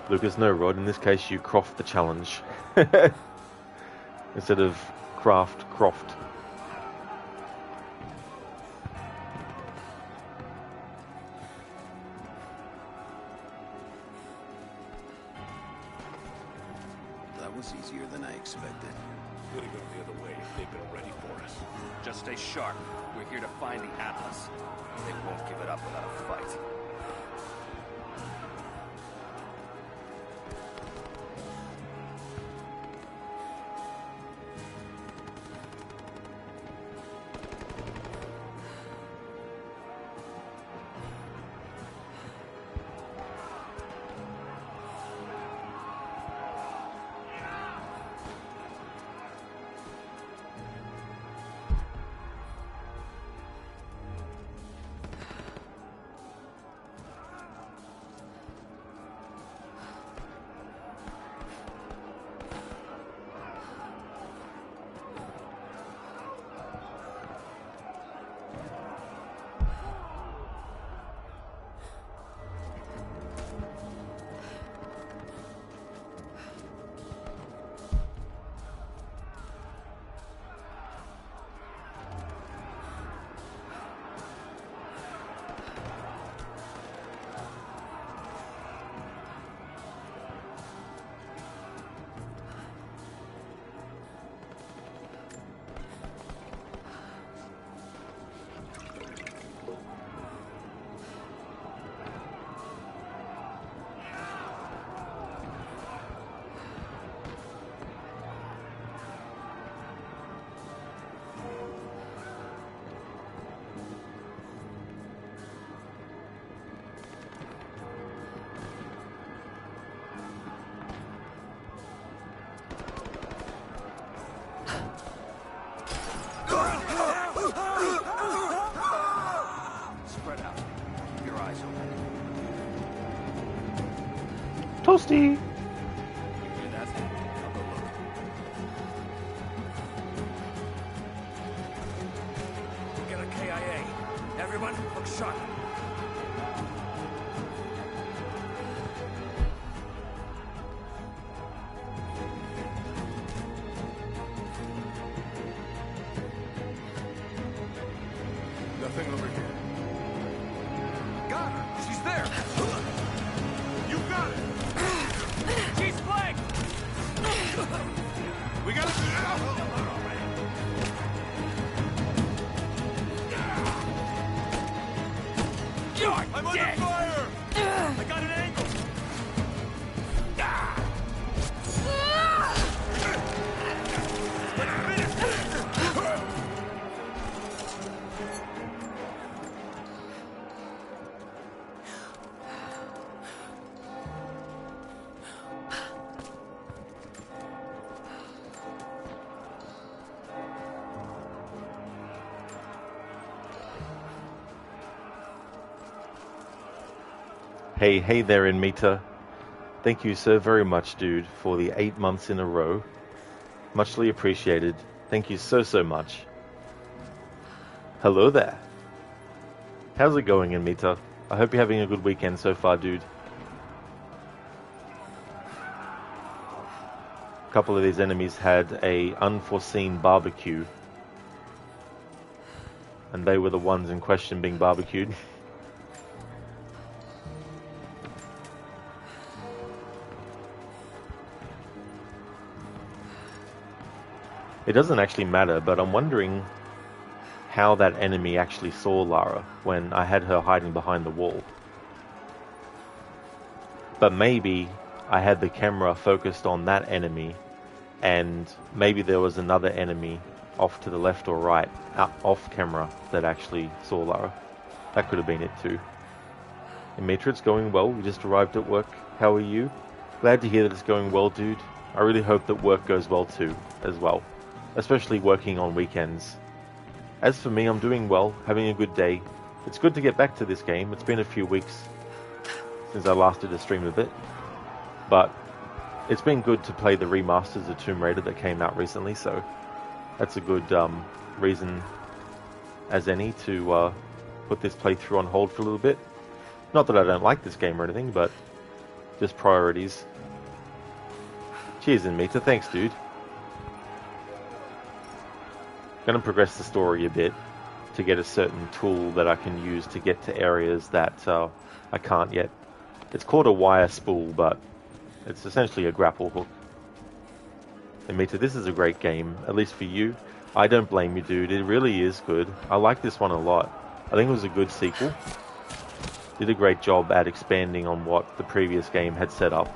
Lucas, no, Rod, in this case you Croft the challenge. Instead of Croft. That was easier than I expected. Could have gone the other way if they'd been ready for us. Just stay sharp. We're here to find the Atlas. They won't give it up without a fight. Toasty! You hear that? I'll go look. We'll get a KIA. Everyone, look sharp. Nothing over here. Got her! She's there! You got it! She's flanked! We got it! I'm under fire! I got an angle! Hey there, Inmita. Thank you so very much, dude, for the 8 months in a row. Muchly appreciated. Thank you so much. Hello there. How's it going, Inmita? I hope you're having a good weekend so far, dude. A couple of these enemies had a unforeseen barbecue, and they were the ones in question being barbecued. It doesn't actually matter, but I'm wondering how that enemy actually saw Lara when I had her hiding behind the wall. But maybe I had the camera focused on that enemy, and maybe there was another enemy off to the left or right, off camera, that actually saw Lara. That could have been it too. Dimitra, it's going well. We just arrived at work. How are you? Glad to hear that it's going well, dude. I really hope that work goes well too, as well. Especially working on weekends. As for me, I'm doing well, having a good day. It's good to get back to this game. It's been a few weeks since I last did a stream of it. But it's been good to play the remasters of Tomb Raider that came out recently, so that's a good reason as any to put this playthrough on hold for a little bit. Not that I don't like this game or anything, but just priorities. Cheers, Mita. Thanks, dude. Going to progress the story a bit to get a certain tool that I can use to get to areas that I can't yet. It's called a wire spool, but it's essentially a grapple hook. And Mita, this is a great game, at least for you. I don't blame you, dude. It really is good. I like this one a lot. I think it was a good sequel. Did a great job at expanding on what the previous game had set up.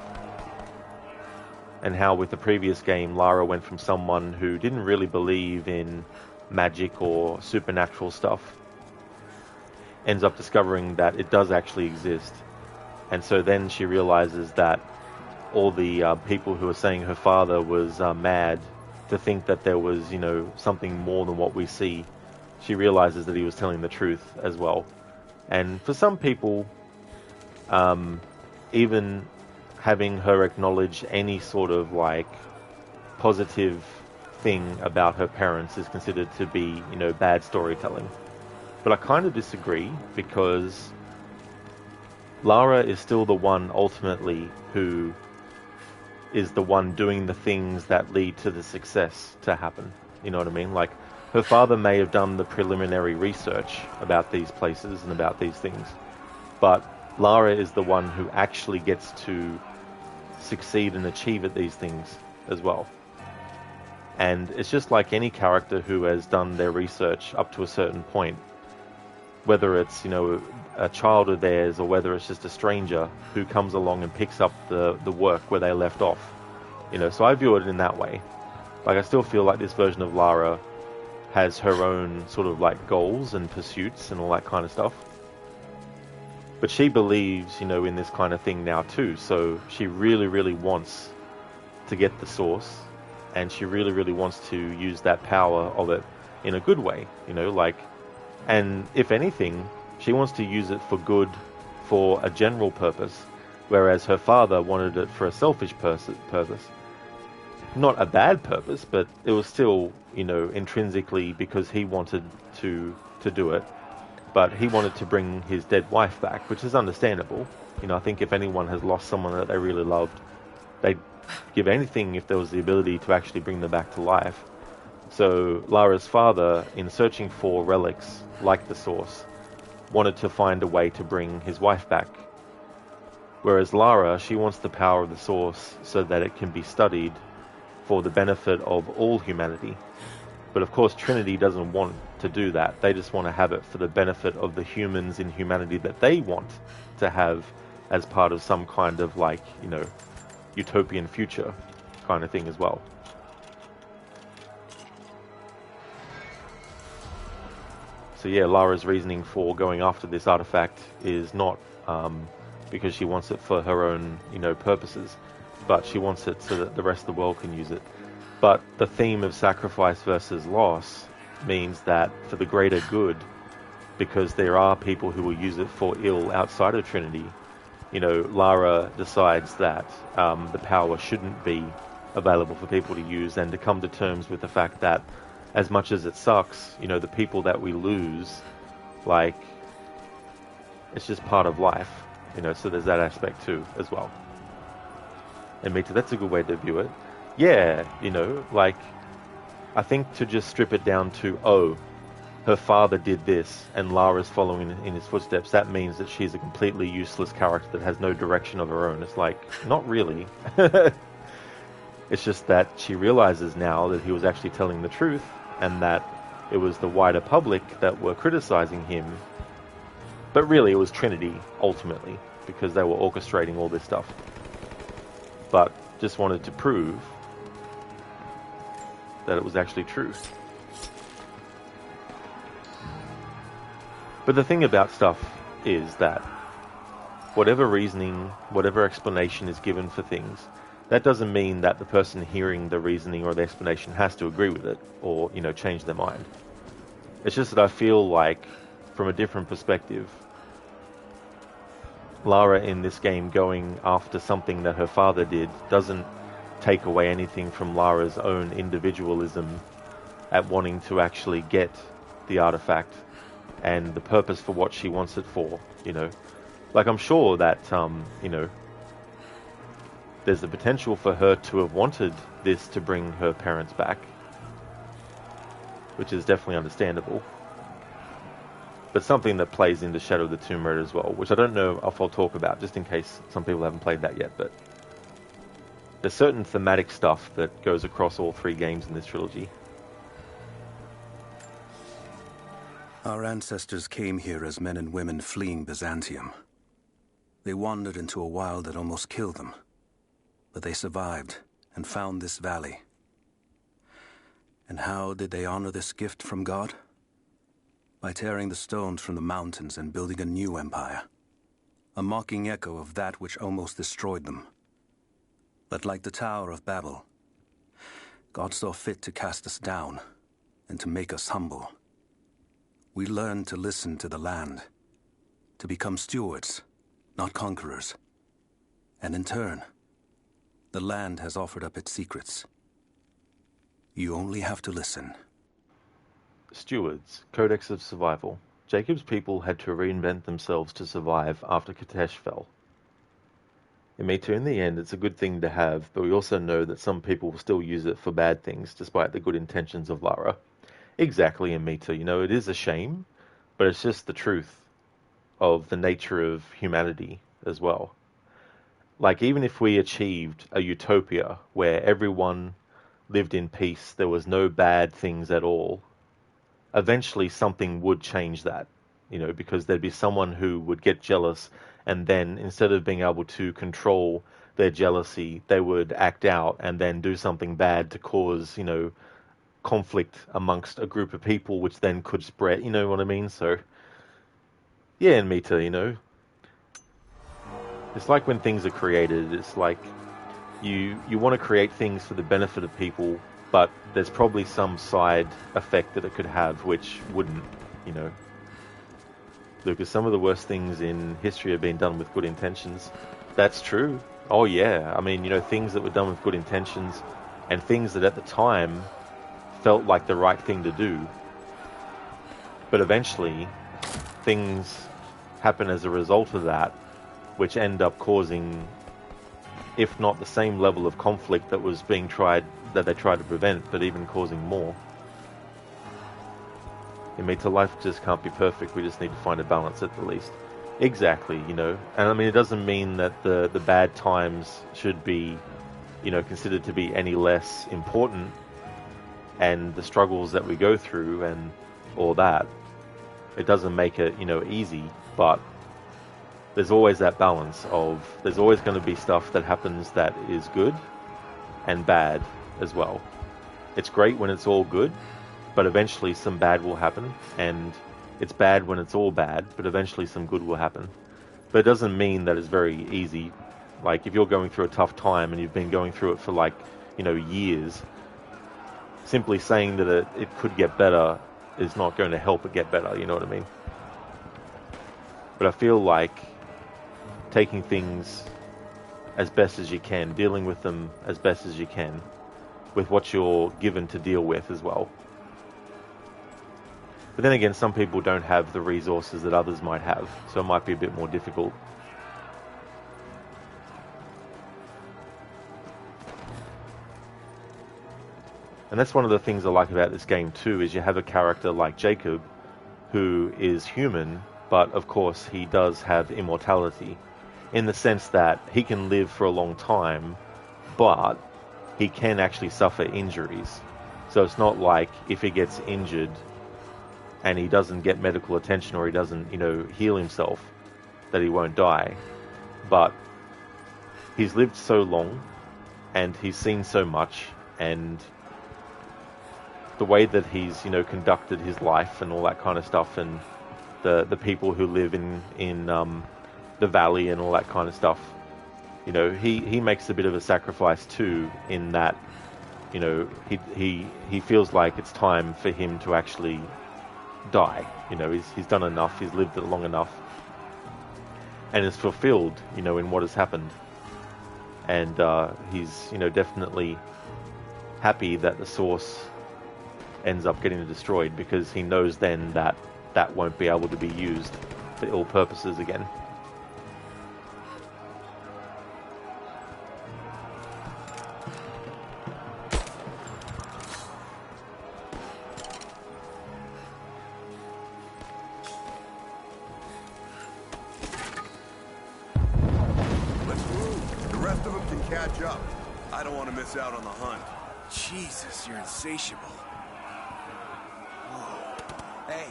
And how with the previous game, Lara went from someone who didn't really believe in magic or supernatural stuff, ends up discovering that it does actually exist. And so then she realizes that all the people who were saying her father was mad to think that there was, you know, something more than what we see. She realizes that he was telling the truth as well. And for some people, even having her acknowledge any sort of like positive thing about her parents is considered to be, you know, bad storytelling. But I kind of disagree, because Lara is still the one ultimately who is the one doing the things that lead to the success to happen. You know what I mean? Like, her father may have done the preliminary research about these places and about these things, but Lara is the one who actually gets to succeed and achieve at these things as well. And it's just like any character who has done their research up to a certain point, whether it's, you know, a child of theirs or whether it's just a stranger who comes along and picks up the work where they left off. You know, so I view it in that way. Like, I still feel like this version of Lara has her own sort of like goals and pursuits and all that kind of stuff. But she believes, you know, in this kind of thing now too. So she really, really wants to get the source, and she really, really wants to use that power of it in a good way, you know, like, and if anything, she wants to use it for good, for a general purpose, whereas her father wanted it for a selfish purpose. Not a bad purpose, but it was still, you know, intrinsically because he wanted to do it. But he wanted to bring his dead wife back, which is understandable. You know, I think if anyone has lost someone that they really loved, they'd give anything if there was the ability to actually bring them back to life. So Lara's father, in searching for relics like the source, wanted to find a way to bring his wife back. Whereas Lara, she wants the power of the source so that it can be studied for the benefit of all humanity. But of course, Trinity doesn't want to do that. They just want to have it for the benefit of the humans in humanity that they want to have as part of some kind of, like, you know, utopian future kind of thing as well. So yeah, Lara's reasoning for going after this artifact is not because she wants it for her own, you know, purposes, but she wants it so that the rest of the world can use it. But the theme of sacrifice versus loss means that for the greater good, because there are people who will use it for ill outside of Trinity, you know, Lara decides that the power shouldn't be available for people to use, and to come to terms with the fact that as much as it sucks, you know, the people that we lose, like, It's just part of life, so there's that aspect too, as well. And Mita, that's a good way to view it. Yeah, like, I think to just strip it down to, oh, her father did this, and Lara's following in his footsteps, that means that she's a completely useless character that has no direction of her own. It's like, not really. It's just that she realizes now that he was actually telling the truth, and that it was the wider public that were criticizing him. But really, it was Trinity, ultimately, because they were orchestrating all this stuff. But just wanted to prove that it was actually true. But the thing about stuff is that whatever reasoning, whatever explanation is given for things, that doesn't mean that the person hearing the reasoning or the explanation has to agree with it or, change their mind. It's just that I feel like, from a different perspective, Lara in this game going after something that her father did doesn't take away anything from Lara's own individualism at wanting to actually get the artifact and the purpose for what she wants it for, Like, I'm sure that, there's the potential for her to have wanted this to bring her parents back, which is definitely understandable. But something that plays into Shadow of the Tomb Raider as well, which I don't know if I'll talk about, just in case some people haven't played that yet, but there's certain thematic stuff that goes across all three games in this trilogy. Our ancestors came here as men and women fleeing Byzantium. They wandered into a wild that almost killed them, but they survived and found this valley. And how did they honor this gift from God? By tearing the stones from the mountains and building a new empire, a mocking echo of that which almost destroyed them. But like the Tower of Babel, God saw fit to cast us down and to make us humble. We learned to listen to the land, to become stewards, not conquerors. And in turn, the land has offered up its secrets. You only have to listen. Stewards, Codex of Survival. Jacob's people had to reinvent themselves to survive after Katesh fell. Amita, in the end, it's a good thing to have, but we also know that some people will still use it for bad things, despite the good intentions of Lara. Exactly, Amita. It is a shame, but it's just the truth of the nature of humanity as well. Like, even if we achieved a utopia where everyone lived in peace, there was no bad things at all, eventually something would change that, because there'd be someone who would get jealous, and then instead of being able to control their jealousy, they would act out and then do something bad to cause, conflict amongst a group of people, which then could spread, you know what I mean? So, yeah, and Mita, it's like when things are created, it's like you want to create things for the benefit of people, but there's probably some side effect that it could have which wouldn't, Because some of the worst things in history have been done with good intentions. That's true. Oh yeah, I mean, things that were done with good intentions and things that at the time felt like the right thing to do. But eventually, things happen as a result of that, which end up causing, if not the same level of conflict that they tried to prevent, but even causing more. Life just can't be perfect. We just need to find a balance at the least. Exactly, And I mean, it doesn't mean that the bad times should be, considered to be any less important, and the struggles that we go through and all that. It doesn't make it, easy, but there's always that balance of, there's always going to be stuff that happens that is good and bad as well. It's great when it's all good, but eventually some bad will happen, and it's bad when it's all bad, but eventually some good will happen. But it doesn't mean that it's very easy. Like, if you're going through a tough time and you've been going through it for years, simply saying that it could get better is not going to help it get better, you know what I mean? But I feel like taking things as best as you can, dealing with them as best as you can, with what you're given to deal with as well. But then again, some people don't have the resources that others might have, so it might be a bit more difficult. And that's one of the things I like about this game too, is you have a character like Jacob, who is human, but of course he does have immortality, in the sense that he can live for a long time, but he can actually suffer injuries. So it's not like if he gets injured and he doesn't get medical attention or he doesn't, heal himself, that he won't die. But he's lived so long and he's seen so much, and the way that he's, conducted his life and all that kind of stuff, and the people who live in the valley and all that kind of stuff, he makes a bit of a sacrifice too, in that, he feels like it's time for him to actually die. He's done enough, he's lived it long enough, and is fulfilled, in what has happened. And he's, definitely happy that the source ends up getting destroyed, because he knows then that that won't be able to be used for ill purposes again. Let's move. The rest of them can catch up. I don't want to miss out on the hunt. Jesus, you're insatiable. Hey,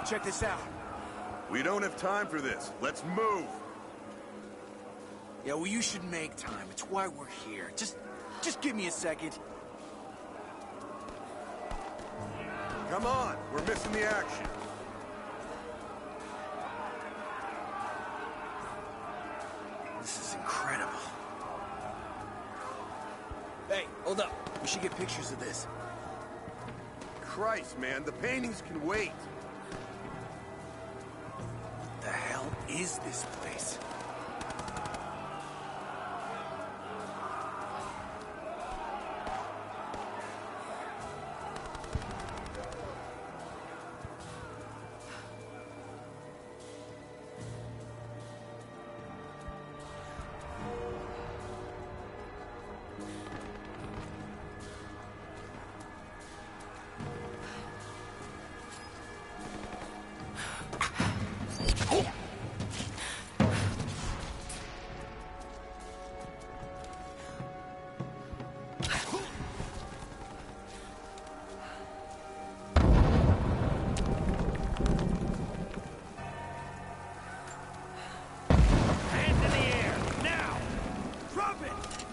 check this out. We don't have time for this. Let's move. Yeah, well, you should make time. It's why we're here. Just give me a second. Come on, we're missing the action. This is incredible. Hey, hold up. We should get pictures of this. Christ, man, the paintings can wait. What the hell is this place?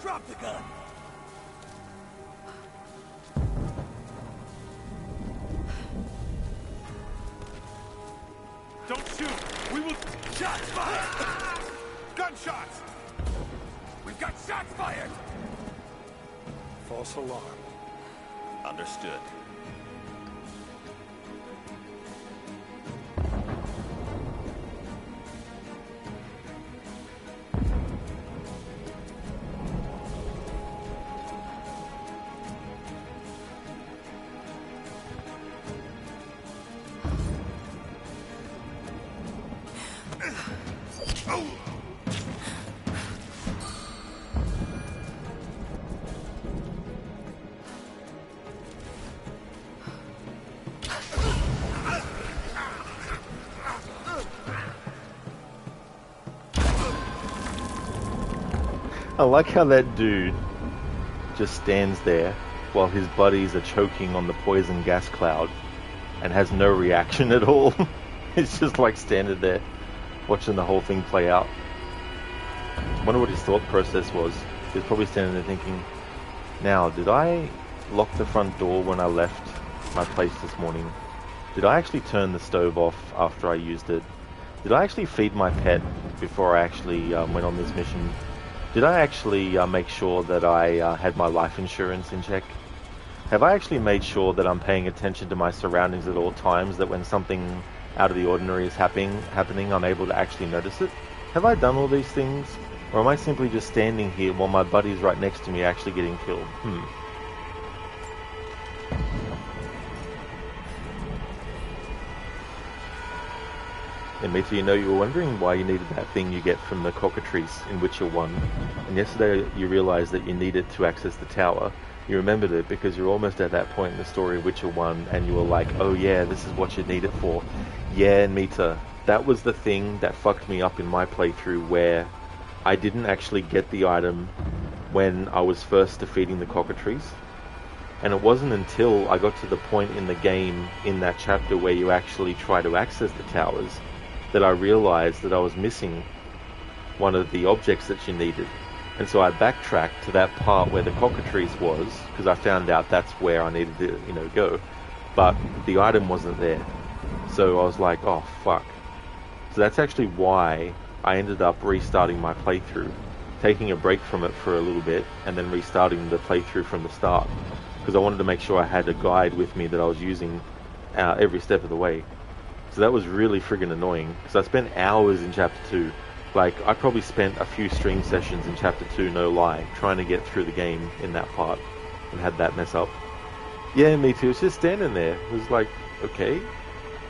Drop the gun! Don't shoot! We will... Shots fired! Gunshots! We've got shots fired! False alarm. Understood. I like how that dude just stands there while his buddies are choking on the poison gas cloud and has no reaction at all. He's just like standing there watching the whole thing play out. I wonder what his thought process was. He was probably standing there thinking, now, did I lock the front door when I left my place this morning? Did I actually turn the stove off after I used it? Did I actually feed my pet before I actually went on this mission? Did I actually make sure that I had my life insurance in check? Have I actually made sure that I'm paying attention to my surroundings at all times, that when something out of the ordinary is happening, I'm able to actually notice it? Have I done all these things? Or am I simply just standing here while my buddy's right next to me actually getting killed? And Mita, you were wondering why you needed that thing you get from the cockatrice in Witcher 1, and yesterday you realised that you needed to access the tower. You remembered it because you're almost at that point in the story of Witcher 1, and you were like, oh yeah, this is what you need it for. Yeah, Mita, that was the thing that fucked me up in my playthrough, where I didn't actually get the item when I was first defeating the cockatrice. And it wasn't until I got to the point in the game, in that chapter where you actually try to access the towers, that I realised that I was missing one of the objects that you needed. And so I backtracked to that part where the cockatrice was, because I found out that's where I needed to, go. But the item wasn't there. So I was like, oh, fuck. So that's actually why I ended up restarting my playthrough, taking a break from it for a little bit, and then restarting the playthrough from the start. Because I wanted to make sure I had a guide with me that I was using every step of the way. So that was really friggin' annoying, because I spent hours in Chapter 2. Like, I probably spent a few stream sessions in Chapter 2, no lie, trying to get through the game in that part, and had that mess up. Yeah, me too. It's just standing there. It was like, okay.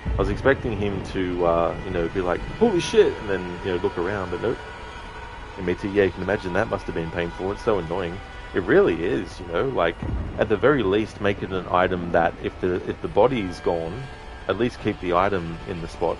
I was expecting him to, be like, holy shit, and then, look around, but nope. And me too, yeah, you can imagine that must have been painful. It's so annoying. It really is, like, at the very least, make it an item that, if the body's gone, at least keep the item in the spot.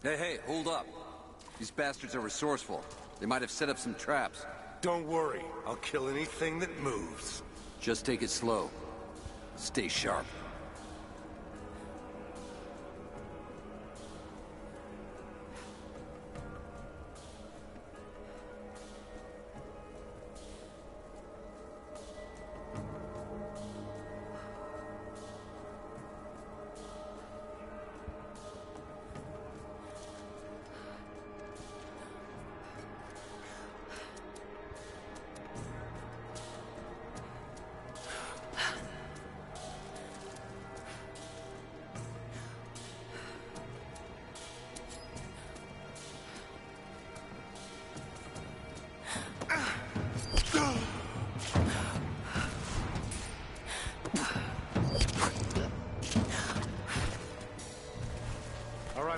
Hey, hold up. These bastards are resourceful. They might have set up some traps. Don't worry. I'll kill anything that moves. Just take it slow. Stay sharp.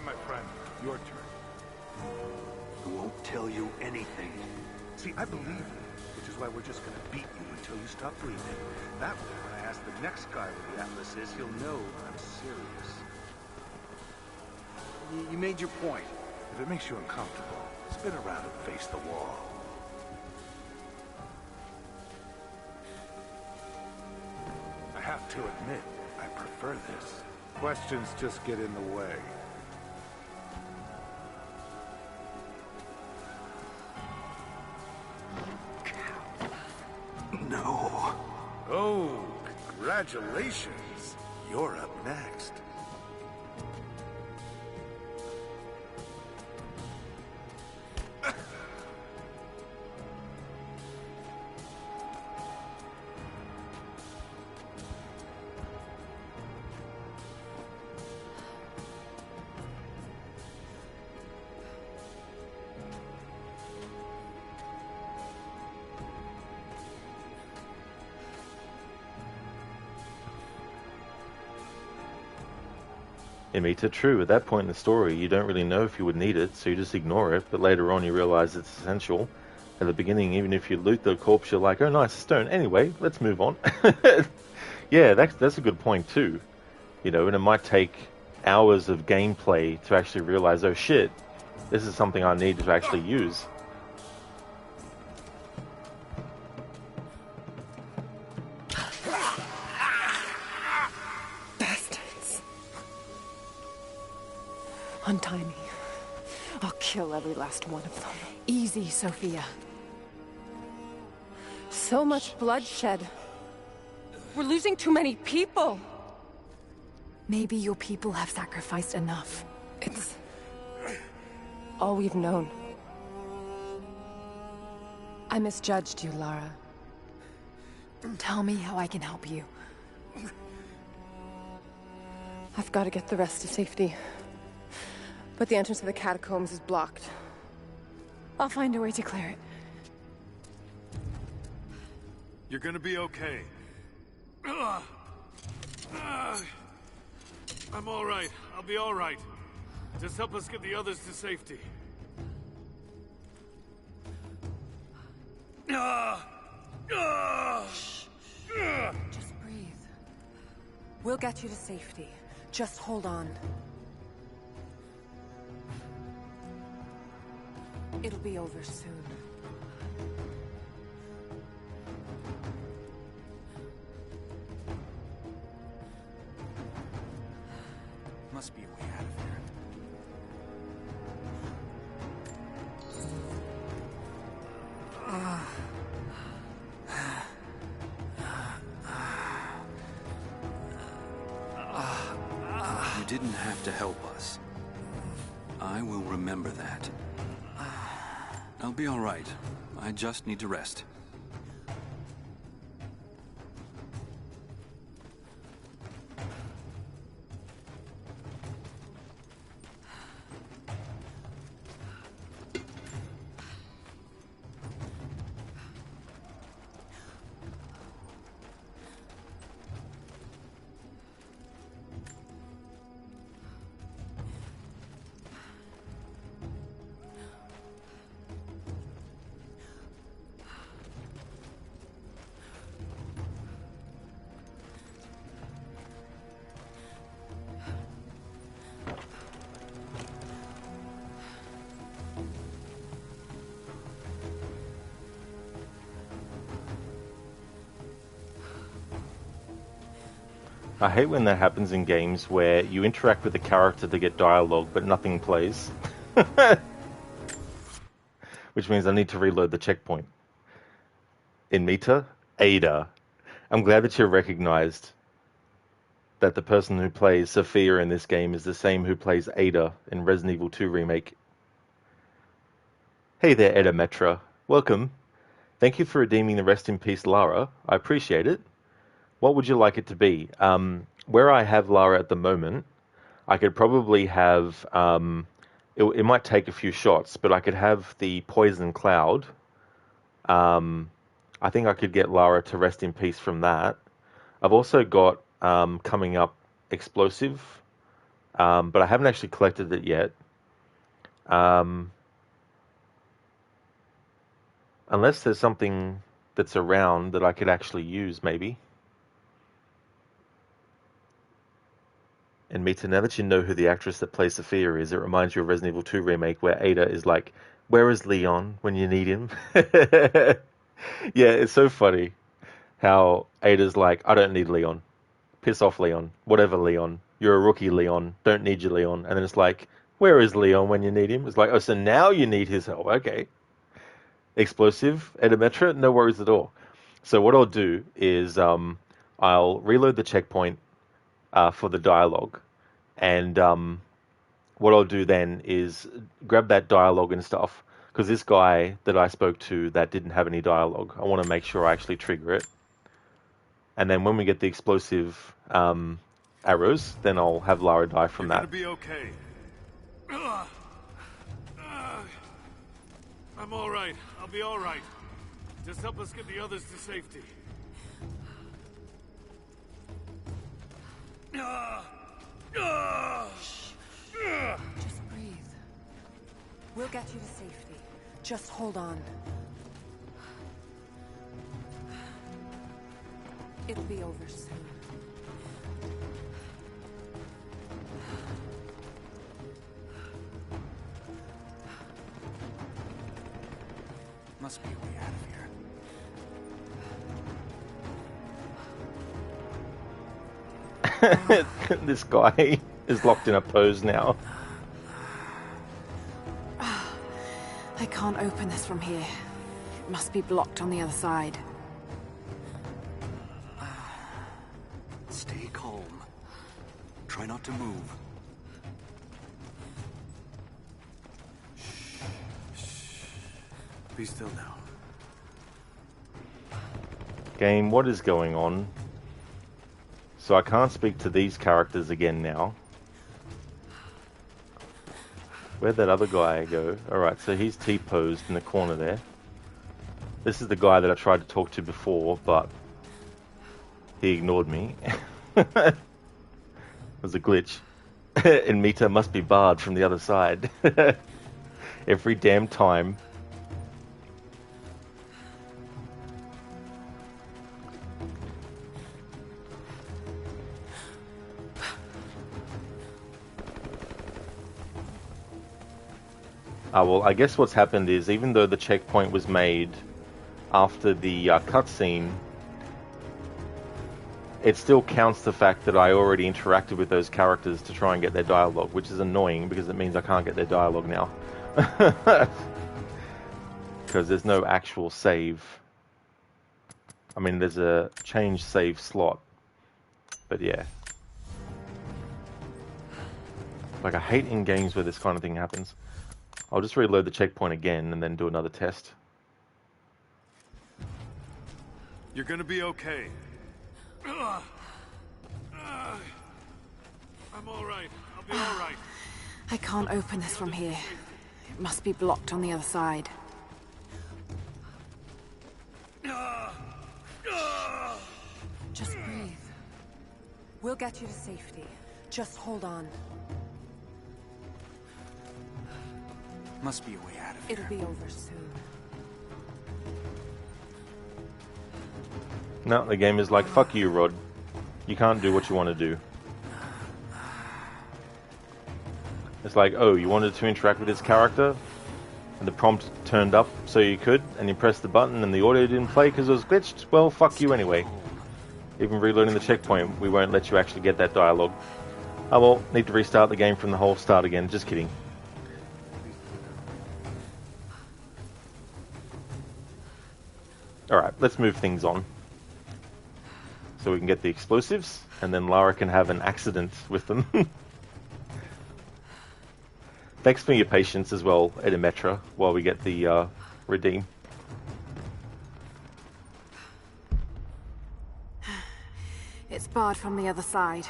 My friend, your turn. I won't tell you anything. See, I believe you, which is why we're just gonna beat you until you stop breathing. That way, when I ask the next guy where the Atlas is, he'll know I'm serious. You made your point. If it makes you uncomfortable, spin around and face the wall. I have to admit, I prefer this. Questions just get in the way. No. Oh, congratulations. You're up next. Mita, true. At that point in the story, you don't really know if you would need it, so you just ignore it, but later on you realize it's essential. At the beginning, even if you loot the corpse, you're like, oh nice, stone. Anyway, let's move on. Yeah, that's a good point too. And it might take hours of gameplay to actually realize, oh shit, this is something I need to actually use. Untie me. I'll kill every last one of them. Easy, Sophia. So much bloodshed. We're losing too many people. Maybe your people have sacrificed enough. It's all we've known. I misjudged you, Lara. Tell me how I can help you. I've got to get the rest to safety. But the entrance to the catacombs is blocked. I'll find a way to clear it. You're gonna be okay. I'm all right. I'll be all right. Just help us get the others to safety. Just breathe. We'll get you to safety. Just hold on. It'll be over soon. Must be a way out of here. You didn't have to help us. I will remember that. I'll be all right. I just need to rest. I hate when that happens in games where you interact with the character to get dialogue, but nothing plays. Which means I need to reload the checkpoint. In Mita, Ada. I'm glad that you recognized that the person who plays Sophia in this game is the same who plays Ada in Resident Evil 2 Remake. Hey there, Ada Metra. Welcome. Thank you for redeeming the Rest in Peace Lara. I appreciate it. What would you like it to be? Where I have Lara at the moment, I could probably have... it might take a few shots, but I could have the Poison Cloud. I think I could get Lara to rest in peace from that. I've also got coming up Explosive, but I haven't actually collected it yet. Unless there's something that's around that I could actually use, maybe. And Mita, now that you know who the actress that plays Sophia is, it reminds you of Resident Evil 2 Remake, where Ada is like, where is Leon when you need him? Yeah, it's so funny how Ada's like, I don't need Leon. Piss off, Leon. Whatever, Leon. You're a rookie, Leon. Don't need you, Leon. And then it's like, where is Leon when you need him? It's like, oh, so now you need his help. Okay. Explosive, Edimetra, no worries at all. So what I'll do is I'll reload the checkpoint for the dialogue. And what I'll do then is grab that dialogue and stuff. Because this guy that I spoke to that didn't have any dialogue, I want to make sure I actually trigger it. And then when we get the explosive arrows, then I'll have Lara die from that. You're gonna be okay. I'm all right. I'll be all right. Just help us get the others to safety. Just breathe. We'll get you to safety. Just hold on. It'll be over soon. Must be a way out of here. This guy is locked in a pose now. I can't open this from here. It must be blocked on the other side. calm. Try not to move. Be still now. Game, what is going on? So I can't speak to these characters again now. Where'd that other guy go? Alright, so he's T-posed in the corner there. This is the guy that I tried to talk to before, but he ignored me. It was a glitch. And Mita must be barred from the other side. Every damn time. Well, I guess what's happened is, even though the checkpoint was made after the cutscene, it still counts the fact that I already interacted with those characters to try and get their dialogue, which is annoying because it means I can't get their dialogue now. Because there's no actual save. I mean, there's a change save slot, but yeah. Like, I hate in games where this kind of thing happens. I'll just reload the checkpoint again and then do another test. You're gonna be okay. I'm alright. I'll be alright. I can't open this from here. It must be blocked on the other side. Just breathe. We'll get you to safety. Just hold on. Must be a way out of here. It'll be over soon. No, the game is like, fuck you, Rod. You can't do what you want to do. It's like, oh, you wanted to interact with this character? And the prompt turned up so you could, and you pressed the button and the audio didn't play because it was glitched? Well, fuck you anyway. Even reloading the checkpoint, we won't let you actually get that dialogue. Oh well, need to restart the game from the whole start again. Just kidding. Alright, let's move things on. So we can get the explosives, and then Lara can have an accident with them. Thanks for your patience as well, Edimetra, while we get the redeem. It's barred from the other side.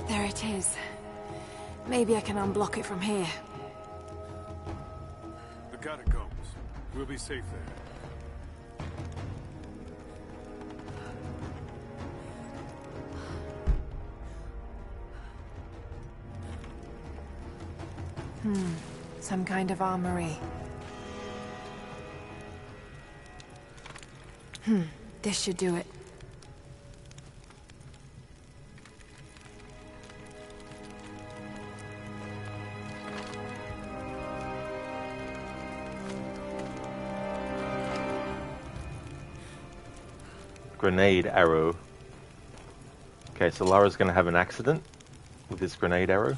There it is. Maybe I can unblock it from here. The catacombs. We'll be safe there. Some kind of armory. This should do it. Grenade arrow. Okay, so Lara's going to have an accident with this grenade arrow.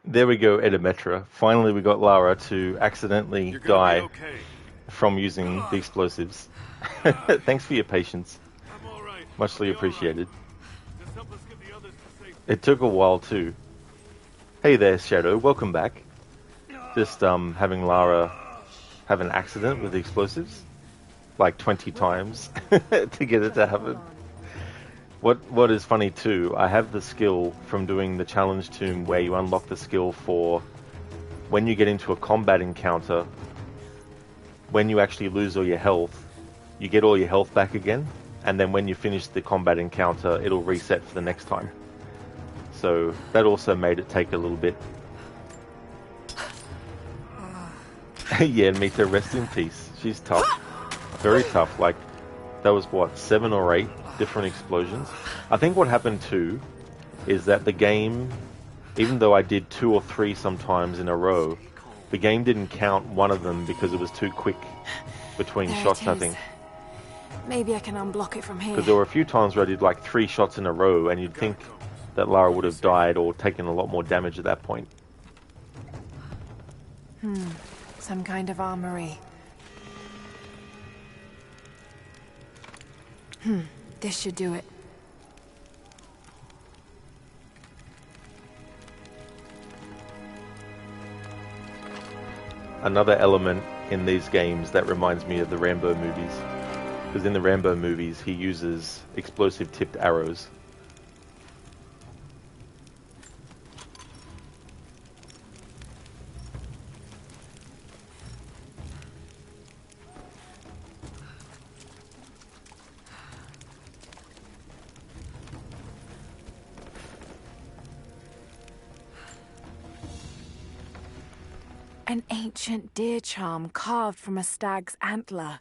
There we go, Edimetra. Finally we got Lara to accidentally die from using the explosives. Thanks for your patience. Muchly appreciated. It took a while too. Hey there, Shadow. Welcome back. Just having Lara have an accident with the explosives like 20 times to get it to happen. What is funny too, I have the skill from doing the challenge tomb where you unlock the skill for when you get into a combat encounter, when you actually lose all your health, you get all your health back again, and then when you finish the combat encounter, it'll reset for the next time. So that also made it take a little bit. Yeah, Mita, rest in peace. She's tough. Very tough. Like, that was what, 7 or 8 different explosions? I think what happened too is that the game, even though I did 2 or 3 sometimes in a row, the game didn't count one of them because it was too quick between shots, I think. Maybe I can unblock it from here. Because there were a few times where I did like 3 shots in a row, and you'd think that Lara would have died or taken a lot more damage at that point. Some kind of armory. This should do it. Another element in these games that reminds me of the Rambo movies. Because in the Rambo movies, he uses explosive-tipped arrows. An ancient deer charm carved from a stag's antler.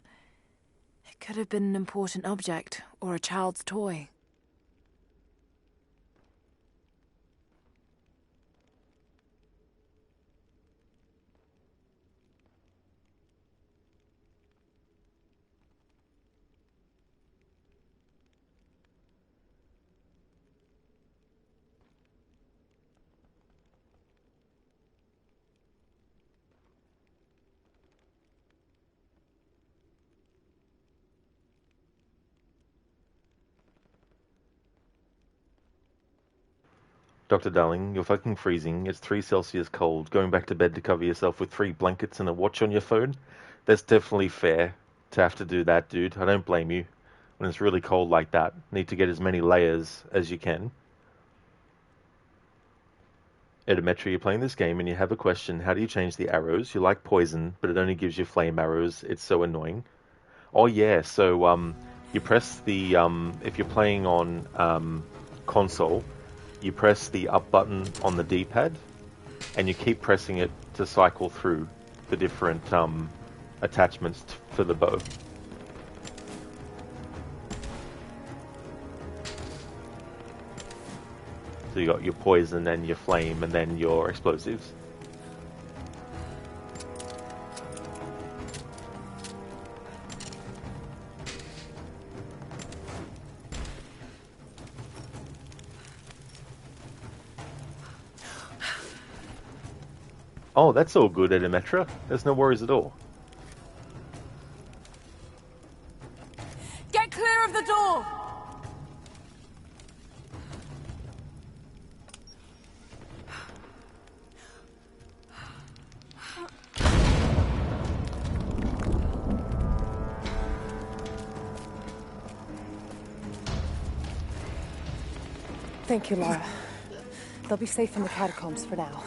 It could have been an important object or a child's toy. Dr. Darling, you're fucking freezing. It's 3 Celsius cold. Going back to bed to cover yourself with 3 blankets and a watch on your phone? That's definitely fair to have to do that, dude. I don't blame you. When it's really cold like that, need to get as many layers as you can. Edimetri, you're playing this game and you have a question. How do you change the arrows? You like poison, but it only gives you flame arrows. It's so annoying. Oh yeah, so you press the, if you're playing on console, you press the up button on the D-pad, and you keep pressing it to cycle through the different attachments for the bow. So you got your poison and your flame, and then your explosives. Oh, that's all good, Edimetra. There's no worries at all. Get clear of the door! Thank you, Lara. They'll be safe in the catacombs for now.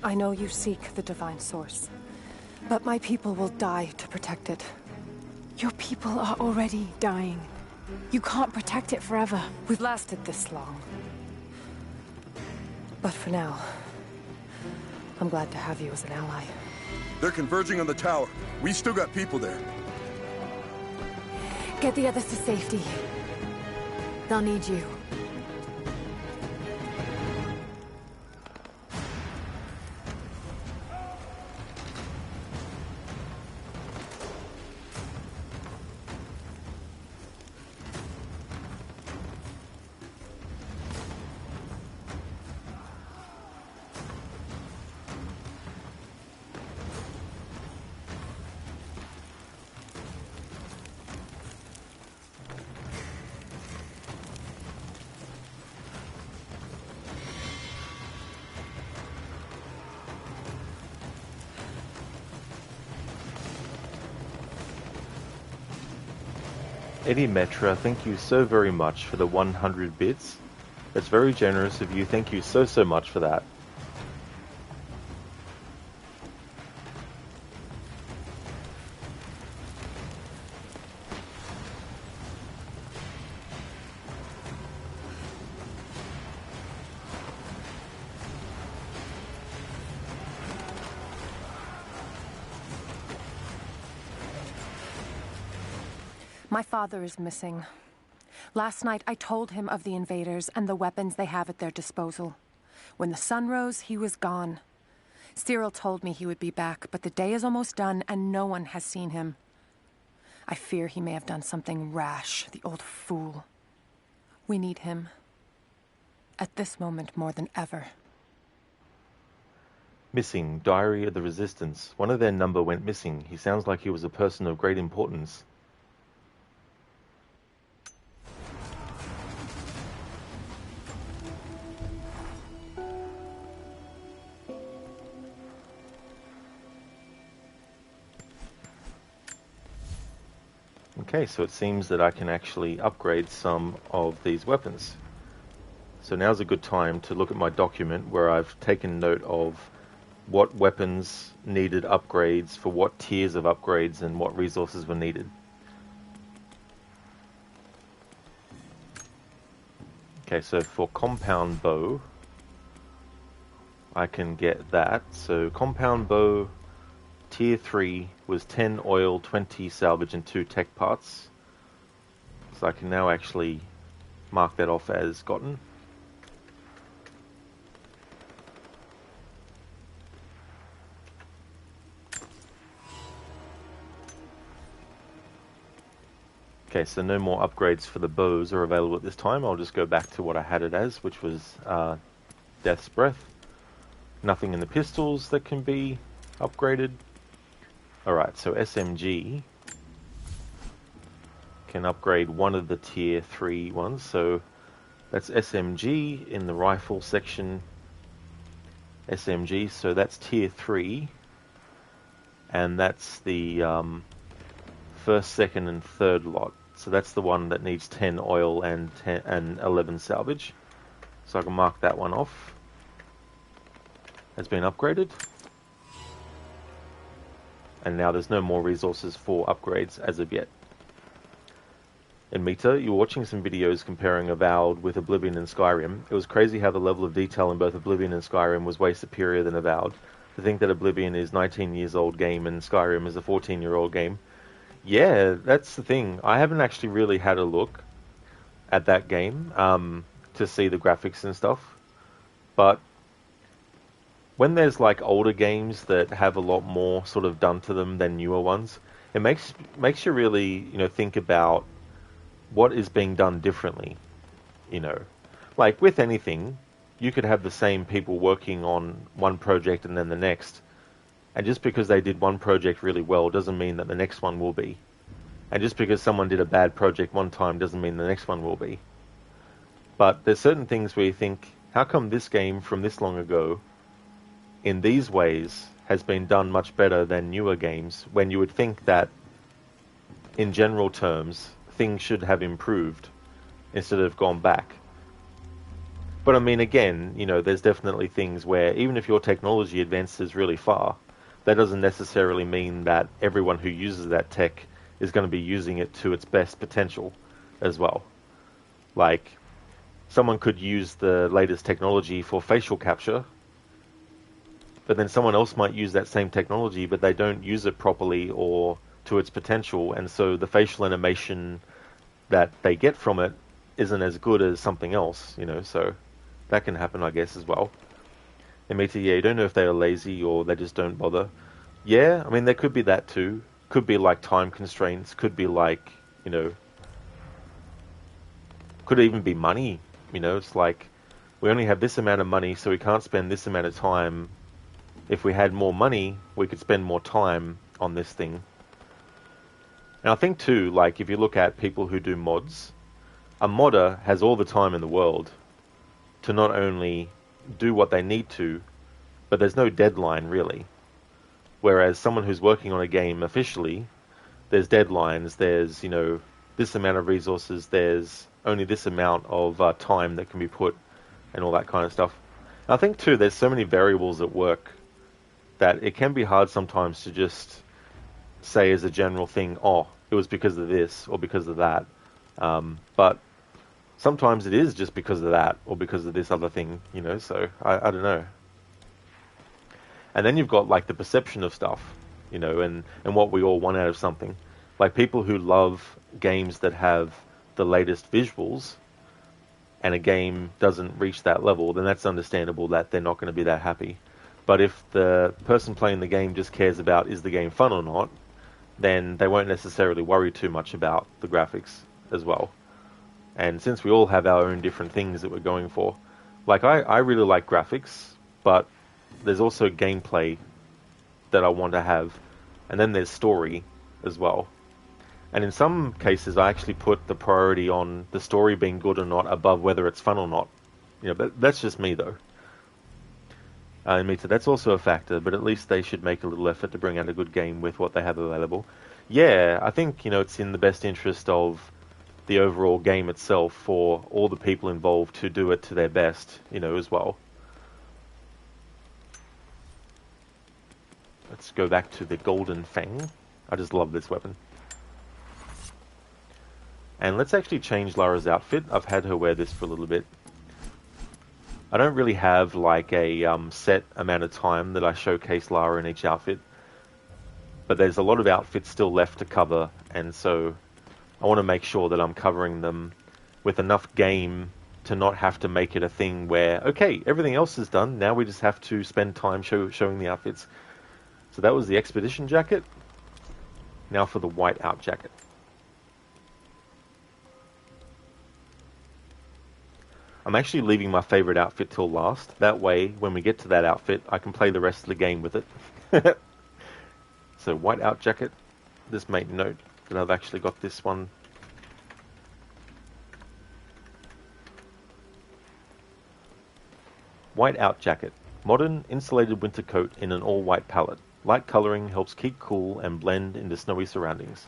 I know you seek the divine source, but my people will die to protect it. Your people are already dying. You can't protect it forever. We've lasted this long. But for now, I'm glad to have you as an ally. They're converging on the tower. We still got people there. Get the others to safety. They'll need you. Eddie Metra, thank you so very much for the 100 bits. That's very generous of you. Thank you so, so much for that. My father is missing. Last night, I told him of the invaders and the weapons they have at their disposal. When the sun rose, he was gone. Cyril told me he would be back, but the day is almost done and no one has seen him. I fear he may have done something rash, the old fool. We need him. At this moment more than ever. Missing, Diary of the Resistance. One of their number went missing. He sounds like he was a person of great importance. Okay, so it seems that I can actually upgrade some of these weapons. So now's a good time to look at my document where I've taken note of what weapons needed upgrades for what tiers of upgrades and what resources were needed. Okay, so for compound bow, I can get that. So compound bow, tier 3 was 10 oil, 20 salvage and 2 tech parts. So I can now actually mark that off as gotten. Okay, so no more upgrades for the bows are available at this time. I'll just go back to what I had it as, which was Death's Breath. Nothing in the pistols that can be upgraded. Alright, so SMG can upgrade one of the tier 3 ones. So that's SMG in the rifle section. SMG, so that's tier 3. And that's the first, second and third lot. So that's the one that needs 10 oil and 11 salvage. So I can mark that one off. Has been upgraded. And now there's no more resources for upgrades as of yet. In Meta, you were watching some videos comparing Avowed with Oblivion and Skyrim. It was crazy how the level of detail in both Oblivion and Skyrim was way superior than Avowed. To think that Oblivion is 19 years old game and Skyrim is a 14-year-old game. Yeah, that's the thing. I haven't actually really had a look at that game to see the graphics and stuff. But when there's like older games that have a lot more sort of done to them than newer ones, it makes you really, think about what is being done differently. Like with anything, you could have the same people working on one project and then the next. And just because they did one project really well doesn't mean that the next one will be. And just because someone did a bad project one time doesn't mean the next one will be. But there's certain things where you think, how come this game from this long ago, in these ways, has been done much better than newer games, when you would think that, in general terms, things should have improved instead of gone back. But I mean, again, there's definitely things where, even if your technology advances really far, that doesn't necessarily mean that everyone who uses that tech is going to be using it to its best potential as well. Like, someone could use the latest technology for facial capture, but then someone else might use that same technology, but they don't use it properly or to its potential, and so the facial animation that they get from it isn't as good as something else, so that can happen, I guess, as well. And yeah, you don't know if they are lazy or they just don't bother. Yeah, I mean, there could be that too. Could be like time constraints, could be like, could even be money. It's like, we only have this amount of money, so we can't spend this amount of time. If we had more money, we could spend more time on this thing. And I think too, like, if you look at people who do mods, a modder has all the time in the world to not only do what they need to, but there's no deadline really. Whereas someone who's working on a game officially, there's deadlines, there's, this amount of resources, there's only this amount of time that can be put, and all that kind of stuff. And I think too, there's so many variables at work that it can be hard sometimes to just say as a general thing, oh, it was because of this or because of that. But sometimes it is just because of that or because of this other thing, you know, so I don't know. And then you've got like the perception of stuff, you know, and what we all want out of something. Like people who love games that have the latest visuals and a game doesn't reach that level, then that's understandable that they're not going to be that happy. But if the person playing the game just cares about is the game fun or not, then they won't necessarily worry too much about the graphics as well. And since we all have our own different things that we're going for, like I really like graphics, but there's also gameplay that I want to have, and then there's story as well. And in some cases, I actually put the priority on the story being good or not above whether it's fun or not. You know, but that's just me though. So that's also a factor, but at least they should make a little effort to bring out a good game with what they have available. Yeah, I think, you know, it's in the best interest of the overall game itself for all the people involved to do it to their best, you know, as well. Let's go back to the Golden Fang. I just love this weapon. And let's actually change Lara's outfit. I've had her wear this for a little bit. I don't really have like a set amount of time that I showcase Lara in each outfit. But there's a lot of outfits still left to cover, and so I want to make sure that I'm covering them with enough game to not have to make it a thing where, okay, everything else is done, now we just have to spend time showing the outfits. So that was the Expedition jacket. Now for the White Out jacket. I'm actually leaving my favorite outfit till last. That way, when we get to that outfit, I can play the rest of the game with it. So, White Out jacket. Just make note that I've actually got this one. White Out jacket. Modern, insulated winter coat in an all-white palette. Light coloring helps keep cool and blend into snowy surroundings.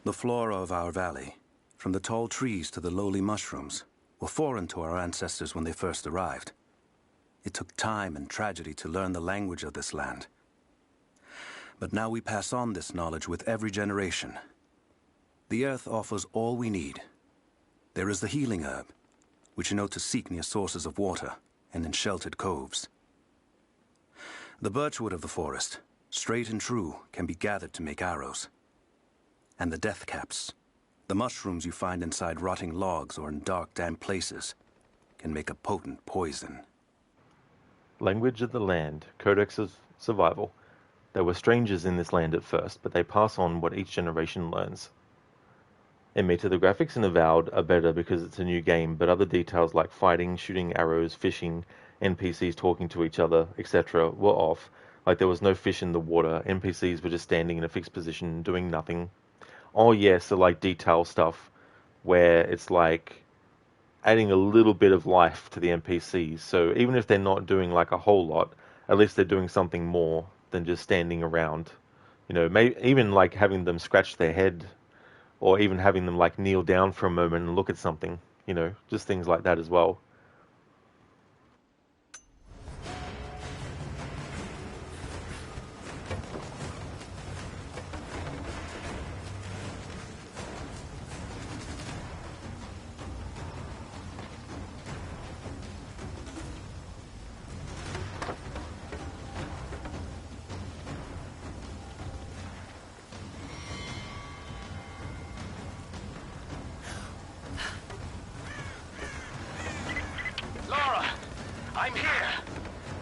The flora of our valley, from the tall trees to the lowly mushrooms, were foreign to our ancestors when they first arrived. It took time and tragedy to learn the language of this land. But now we pass on this knowledge with every generation. The earth offers all we need. There is the healing herb, which you know to seek near sources of water and in sheltered coves. The birchwood of the forest, straight and true, can be gathered to make arrows. And the death caps, the mushrooms you find inside rotting logs or in dark, damp places, can make a potent poison. Language of the land, Codex of Survival. There were strangers in this land at first, but they pass on what each generation learns. Admitted the graphics in Avowed are better because it's a new game, but other details like fighting, shooting arrows, fishing, NPCs talking to each other, etc. were off. Like there was no fish in the water, NPCs were just standing in a fixed position, doing nothing. Oh yeah, so like detail stuff where it's like adding a little bit of life to the NPCs. So even if they're not doing like a whole lot, at least they're doing something more than just standing around. You know, even like having them scratch their head or even having them like kneel down for a moment and look at something, you know, just things like that as well.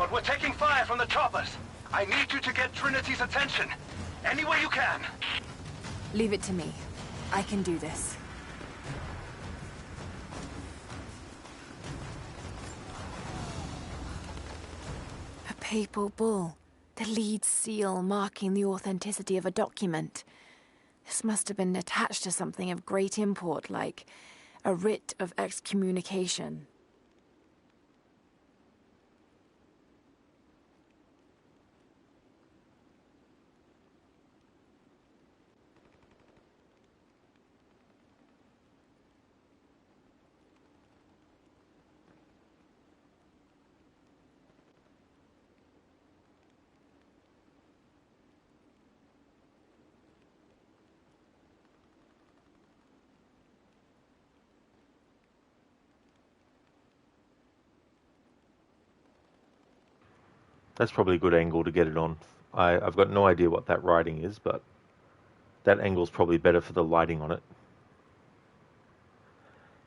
but we're taking fire from the choppers. I need you to get Trinity's attention. Any way you can. Leave it to me. I can do this. A papal bull. The lead seal marking the authenticity of a document. This must have been attached to something of great import, like a writ of excommunication. That's probably a good angle to get it on. I've got no idea what that writing is, but that angle's probably better for the lighting on it.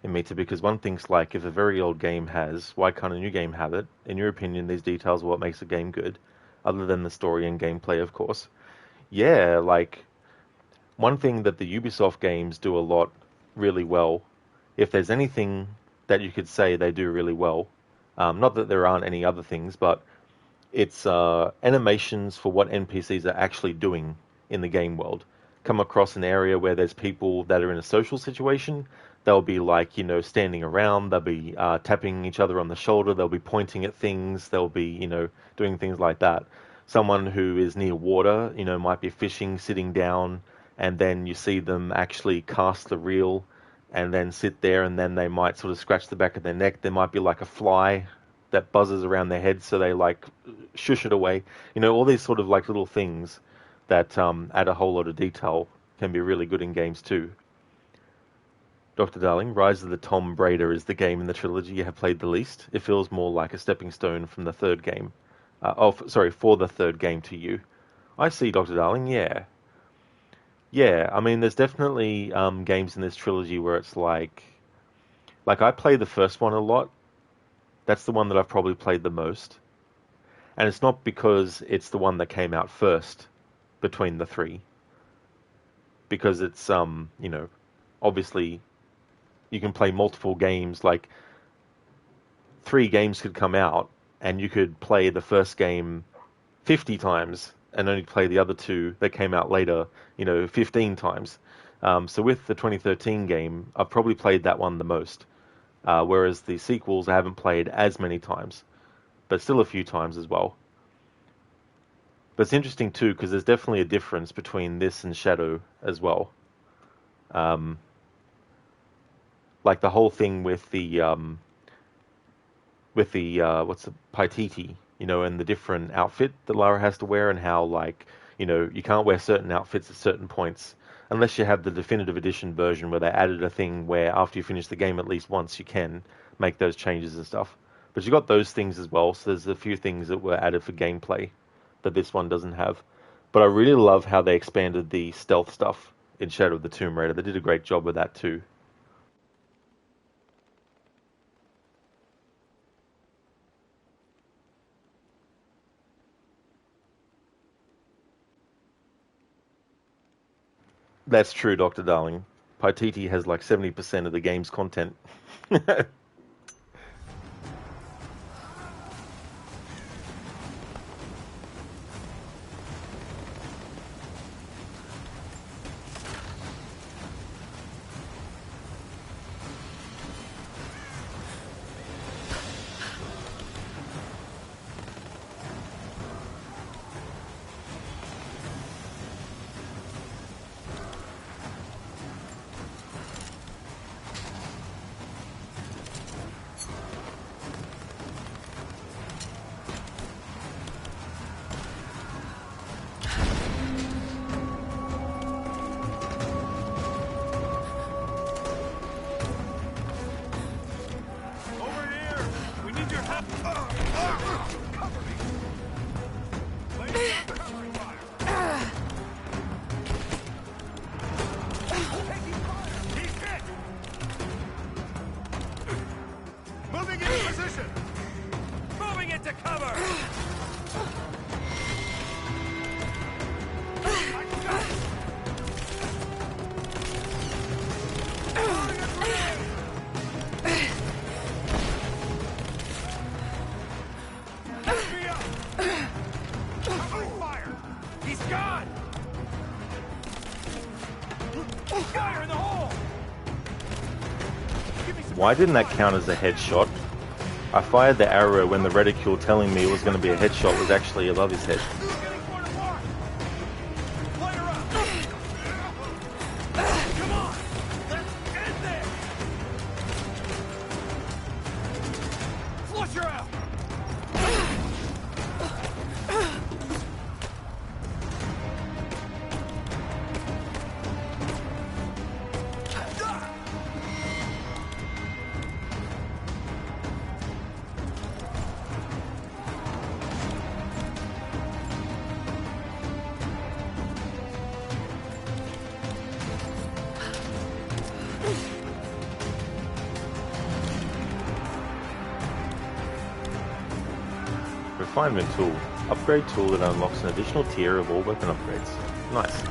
It means it because one thinks like, if a very old game has, why can't a new game have it? In your opinion, these details are what makes a game good, other than the story and gameplay, of course. Yeah, like, one thing that the Ubisoft games do a lot really well, if there's anything that you could say they do really well, not that there aren't any other things, but it's animations for what NPCs are actually doing in the game world. Come across an area where there's people that are in a social situation, they'll be like, you know, standing around, they'll be tapping each other on the shoulder, they'll be pointing at things, they'll be, you know, doing things like that. Someone who is near water, you know, might be fishing, sitting down, and then you see them actually cast the reel and then sit there, and then they might sort of scratch the back of their neck. There might be like a fly that buzzes around their head, so they like shush it away. You know, all these sort of like little things that add a whole lot of detail can be really good in games too. Dr. Darling, Rise of the Tomb Raider is the game in the trilogy you have played the least. It feels more like a stepping stone from the third game. For the third game to you. I see, Dr. Darling, yeah. Yeah, I mean, there's definitely games in this trilogy where it's like I play the first one a lot. That's the one that I've probably played the most. And it's not because it's the one that came out first between the three. Because it's, you know, obviously you can play multiple games. Like, 3 games could come out and you could play the first game 50 times and only play the other 2 that came out later, you know, 15 times. So with the 2013 game, I've probably played that one the most. Whereas the sequels I haven't played as many times, but still a few times as well. But it's interesting too, because there's definitely a difference between this and Shadow as well. Like the whole thing with the what's the Paititi, you know, and the different outfit that Lara has to wear, and how, like, you know, you can't wear certain outfits at certain points unless you have the definitive edition version where they added a thing where after you finish the game at least once you can make those changes and stuff. But you got those things as well, so there's a few things that were added for gameplay that this one doesn't have. But I really love how they expanded the stealth stuff in Shadow of the Tomb Raider. They did a great job with that too. That's true, Dr. Darling. Paititi has like 70% of the game's content. Moving into position! Moving into cover! Why didn't that count as a headshot? I fired the arrow when the reticule telling me it was going to be a headshot was actually above his head. Refinement tool. Upgrade tool that unlocks an additional tier of all weapon upgrades. Nice.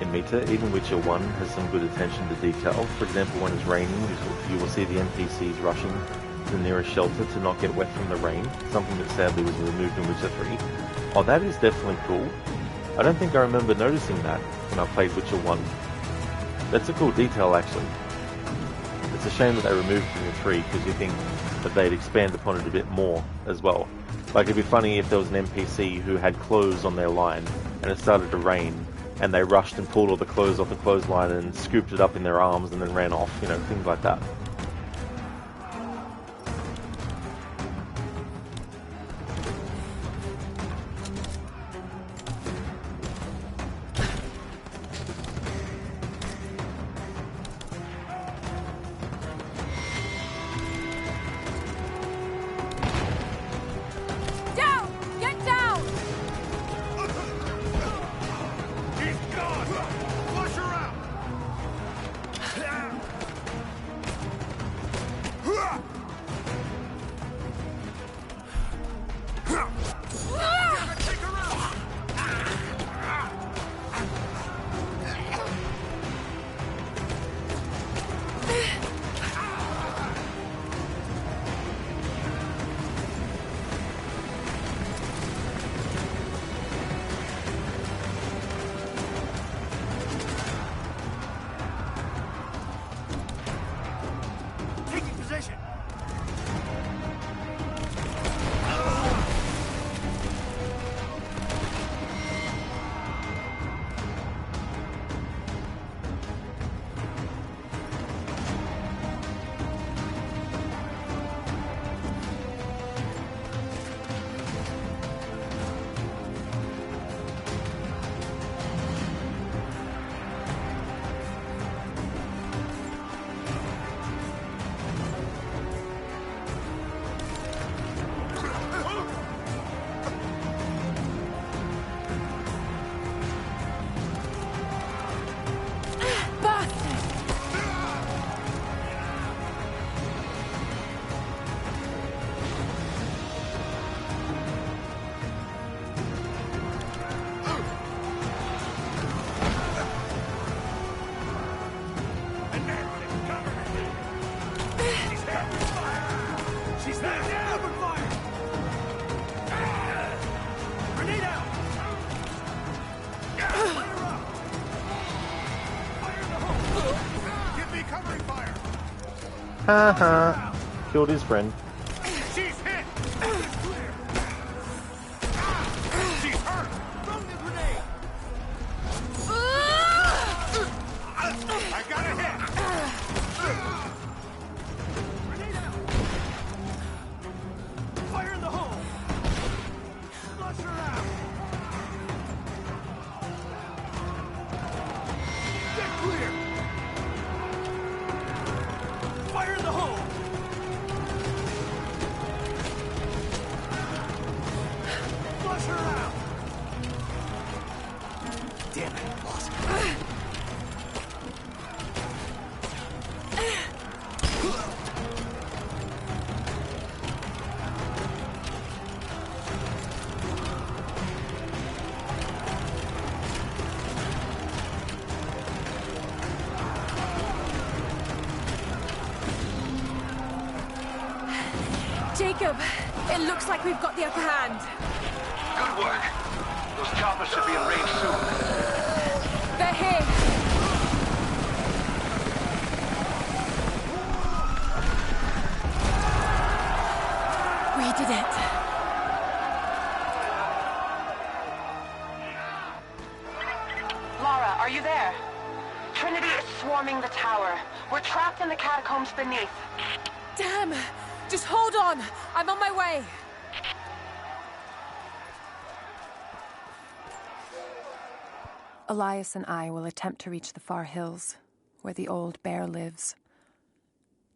In Meta, even Witcher 1 has some good attention to detail. For example, when it's raining, you will see the NPCs rushing to the nearest shelter to not get wet from the rain, something that sadly was removed in Witcher 3. Oh, that is definitely cool. I don't think I remember noticing that when I played Witcher 1. That's a cool detail, actually. It's a shame that they removed it in 3, because you think that they'd expand upon it a bit more as well. Like, it'd be funny if there was an NPC who had clothes on their line, and it started to rain, and they rushed and pulled all the clothes off the clothesline and scooped it up in their arms and then ran off, you know, things like that. Haha. Killed his friend. She's hit! She's hurt! Throw the grenade! I got a hit! Grenade out! Fire in the hole! Flush her out! Get clear! Fire in the hole! Flush her out! Damn it, lost her. Jacob, it looks like we've got the upper hand. Good work. Those choppers should be in range soon. They're here. We did it. Lara, are you there? Trinity is swarming the tower. We're trapped in the catacombs beneath. Damn! Just hold on. I'm on my way. Elias and I will attempt to reach the far hills, where the old bear lives.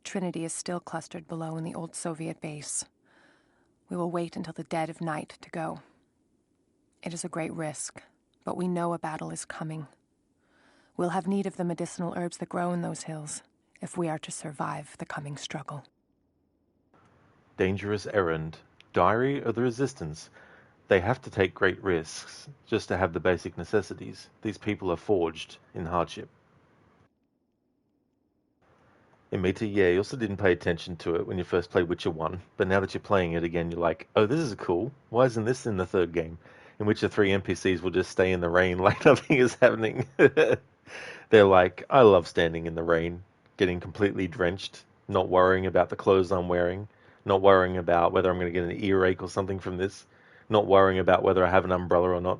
Trinity is still clustered below in the old Soviet base. We will wait until the dead of night to go. It is a great risk, but we know a battle is coming. We'll have need of the medicinal herbs that grow in those hills, if we are to survive the coming struggle. Dangerous errand. Diary of the Resistance. They have to take great risks just to have the basic necessities. These people are forged in hardship. Imita, yeah, you also didn't pay attention to it when you first played Witcher 1, but now that you're playing it again, you're like, oh, this is cool. Why isn't this in the third game? In which the 3 NPCs will just stay in the rain like nothing is happening. They're like, I love standing in the rain, getting completely drenched, not worrying about the clothes I'm wearing, not worrying about whether I'm going to get an earache or something from this, not worrying about whether I have an umbrella or not.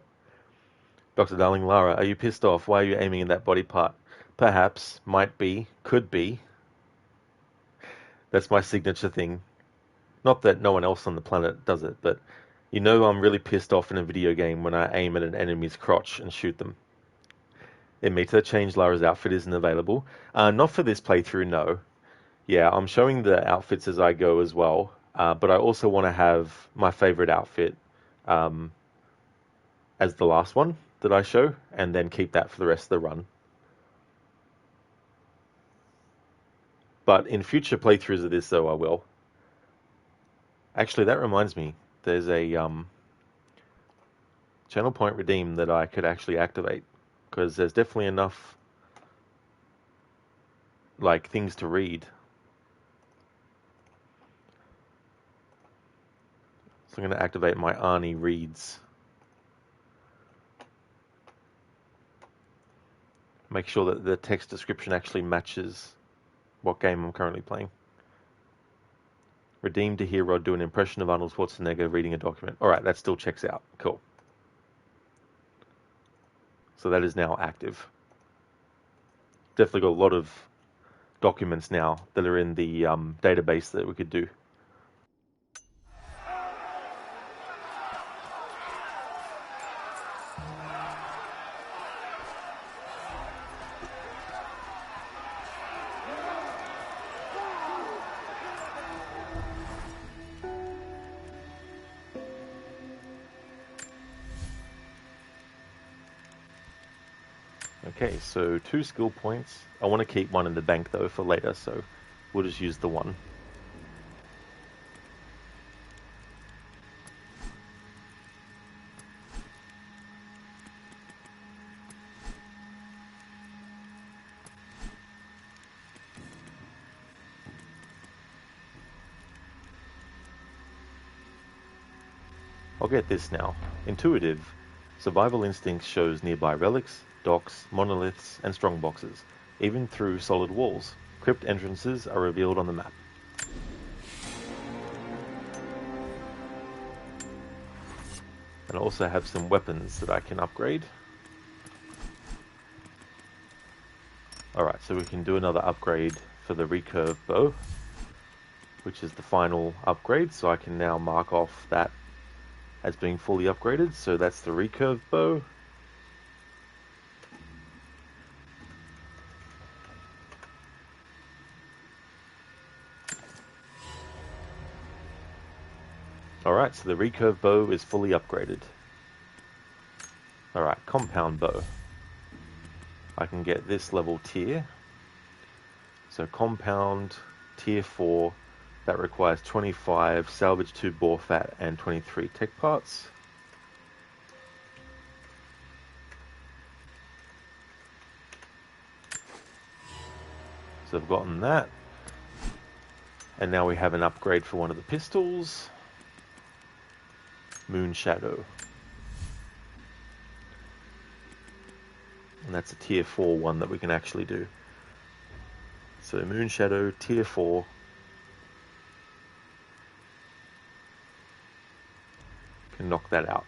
Dr. Darling Lara, are you pissed off? Why are you aiming at that body part? Perhaps, might be, could be. That's my signature thing. Not that no one else on the planet does it, but you know I'm really pissed off in a video game when I aim at an enemy's crotch and shoot them. Imita, change Lara's outfit isn't available. Not for this playthrough, no. Yeah, I'm showing the outfits as I go as well, but I also want to have my favorite outfit as the last one that I show, and then keep that for the rest of the run. But in future playthroughs of this, though, I will. Actually, that reminds me, there's a channel point redeem that I could actually activate, because there's definitely enough like things to read. So I'm going to activate my Arnie Reads. Make sure that the text description actually matches what game I'm currently playing. Redeem to hear Rod do an impression of Arnold Schwarzenegger reading a document. Alright, that still checks out. Cool. So that is now active. Definitely got a lot of documents now that are in the database that we could do. Okay, so 2 skill points. I want to keep one in the bank though for later, so we'll just use the one. I'll get this now. Intuitive. Survival instinct shows nearby relics, docks, monoliths, and strongboxes, even through solid walls. Crypt entrances are revealed on the map. And I also have some weapons that I can upgrade. Alright, so we can do another upgrade for the recurve bow, which is the final upgrade, so I can now mark off that as being fully upgraded. So that's the recurve bow. Alright, so the recurve bow is fully upgraded. Alright, compound bow. I can get this level tier. So compound, tier 4, that requires 25 salvage 2 boar fat and 23 tech parts. So I've gotten that. And now we have an upgrade for one of the pistols. Moon Shadow. And that's a tier 4 one that we can actually do. So Moon Shadow, tier 4. Can knock that out.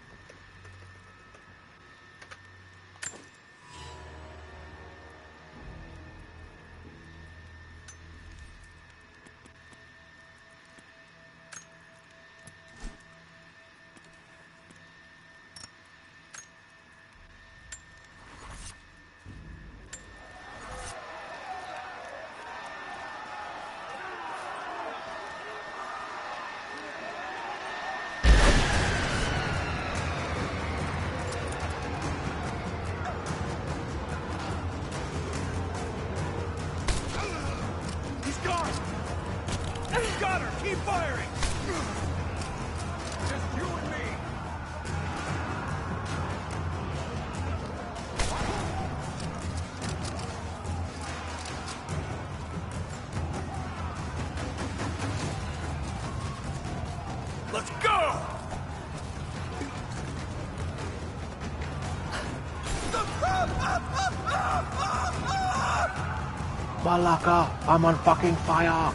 Malaka, I'm on fucking fire!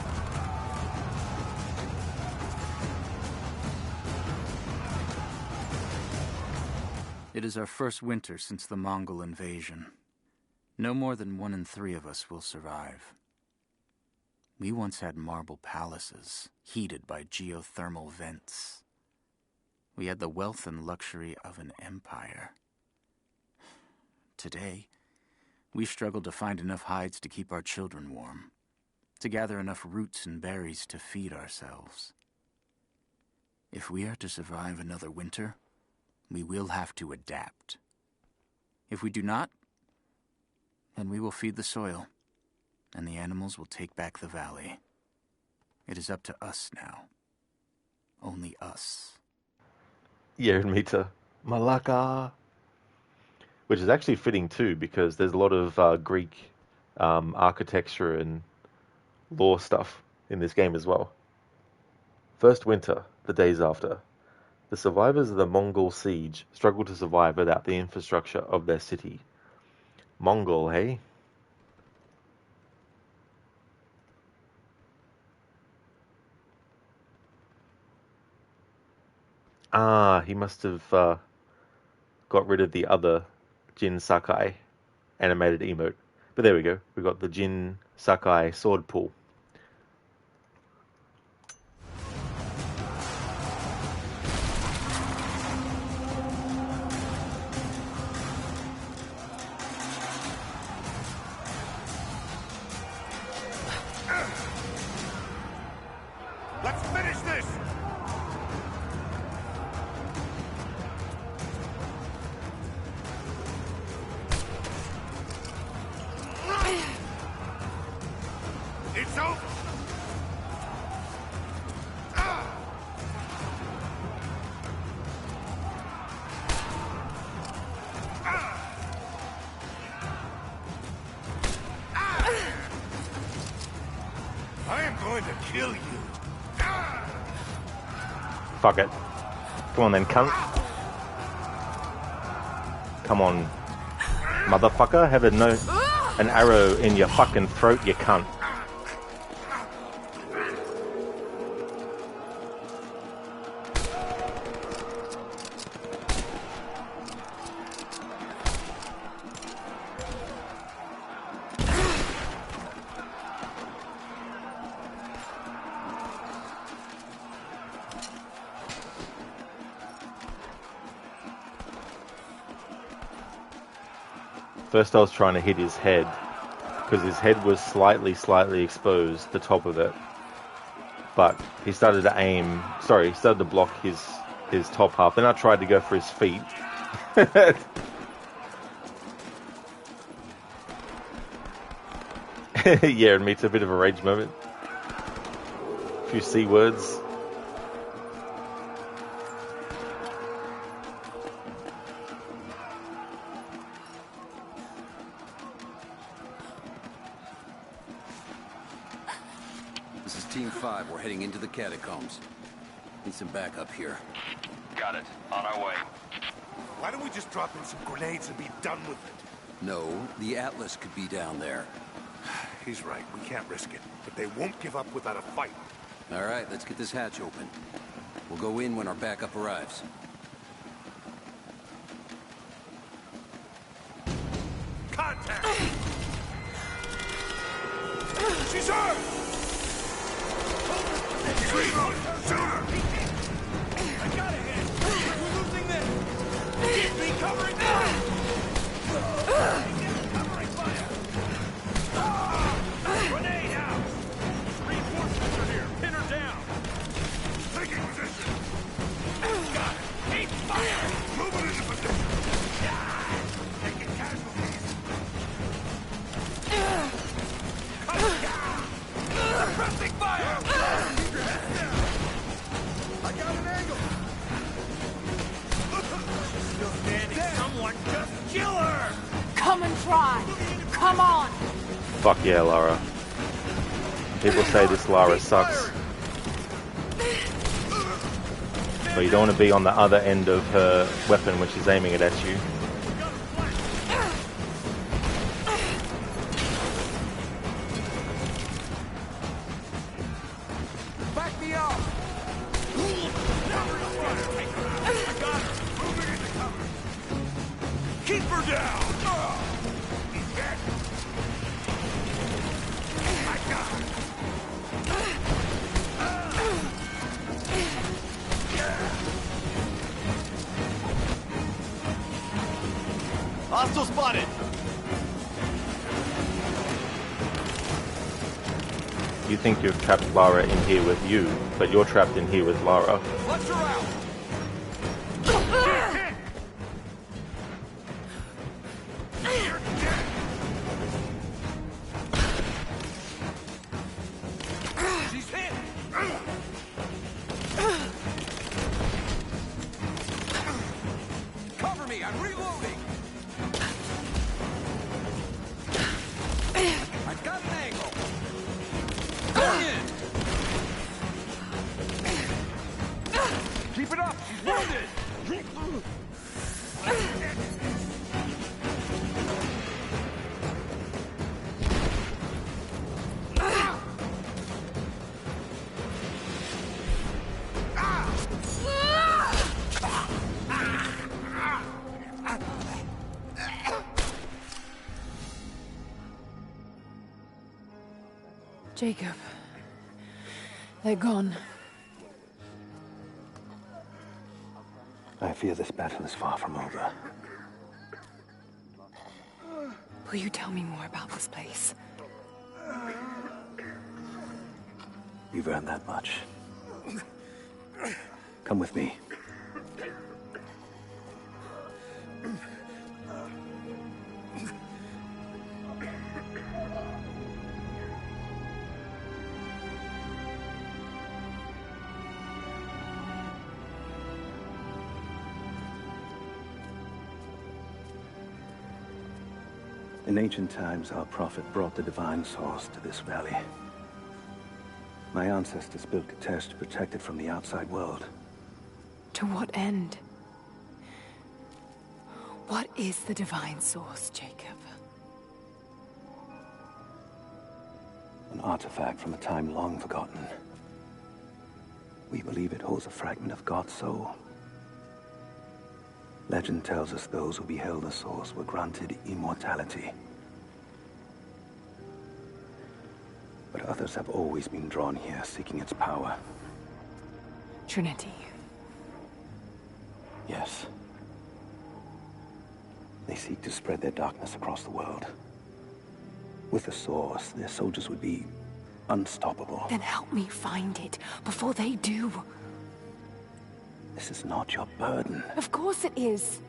It is our first winter since the Mongol invasion. No more than 1 in 3 of us will survive. We once had marble palaces, heated by geothermal vents. We had the wealth and luxury of an empire. Today, we struggle to find enough hides to keep our children warm, to gather enough roots and berries to feed ourselves. If we are to survive another winter, we will have to adapt. If we do not, then we will feed the soil, and the animals will take back the valley. It is up to us now. Only us. Yerenmita, Malaka! Which is actually fitting too, because there's a lot of Greek architecture and lore stuff in this game as well. First winter, the days after. The survivors of the Mongol siege struggled to survive without the infrastructure of their city. Mongol, hey? Ah, he must have got rid of the other Jin Sakai animated emote. But there we go. We got the Jin Sakai sword pull. Let's finish this! It's over! I am going to kill you. Fuck it. Come on then, cunt. Come on, motherfucker. Have an arrow in your fucking throat, you cunt. First I was trying to hit his head, because his head was slightly exposed, the top of it. But he started to block his top half. Then I tried to go for his feet. Yeah, it meets a bit of a rage moment. A few C words. Team 5, we're heading into the catacombs. Need some backup here. Got it. On our way. Why don't we just drop in some grenades and be done with it? No, the Atlas could be down there. He's right. We can't risk it. But they won't give up without a fight. All right, let's get this hatch open. We'll go in when our backup arrives. Contact! She's hurt! Reload! Sooner! I got a hit! We're losing this! Keep me covering fire! Covering fire! Grenade out! Reinforcements are here! Pin her down! Taking position! Got it! Keep fire! Moving into position! Taking casualties! Pressing fire! Keep your head down! I got an angle! She's still standing. Someone just kill her! Come and try! Come on! Fuck yeah, Lara. People say this Lara sucks. But you don't want to be on the other end of her weapon when she's aiming it at you. Back me up! Keep her down! He's dead! I got her! Hostile spotted! You think you've trapped Lara in here with you, but you're trapped in here with Lara. Flush her out! She's hit! Cover me, I'm reloading! I've got an angle! Going in! Keep it up! She's wounded! Jacob. They're gone. I fear this battle is far from over. Will you tell me more about this place? You've earned that much. Come with me. In ancient times, our prophet brought the divine source to this valley. My ancestors built Katesh to protect it from the outside world. To what end? What is the divine source, Jacob? An artifact from a time long forgotten. We believe it holds a fragment of God's soul. Legend tells us those who beheld the source were granted immortality. But others have always been drawn here, seeking its power. Trinity. Yes. They seek to spread their darkness across the world. With the source, their soldiers would be unstoppable. Then help me find it before they do. This is not your burden. Of course it is.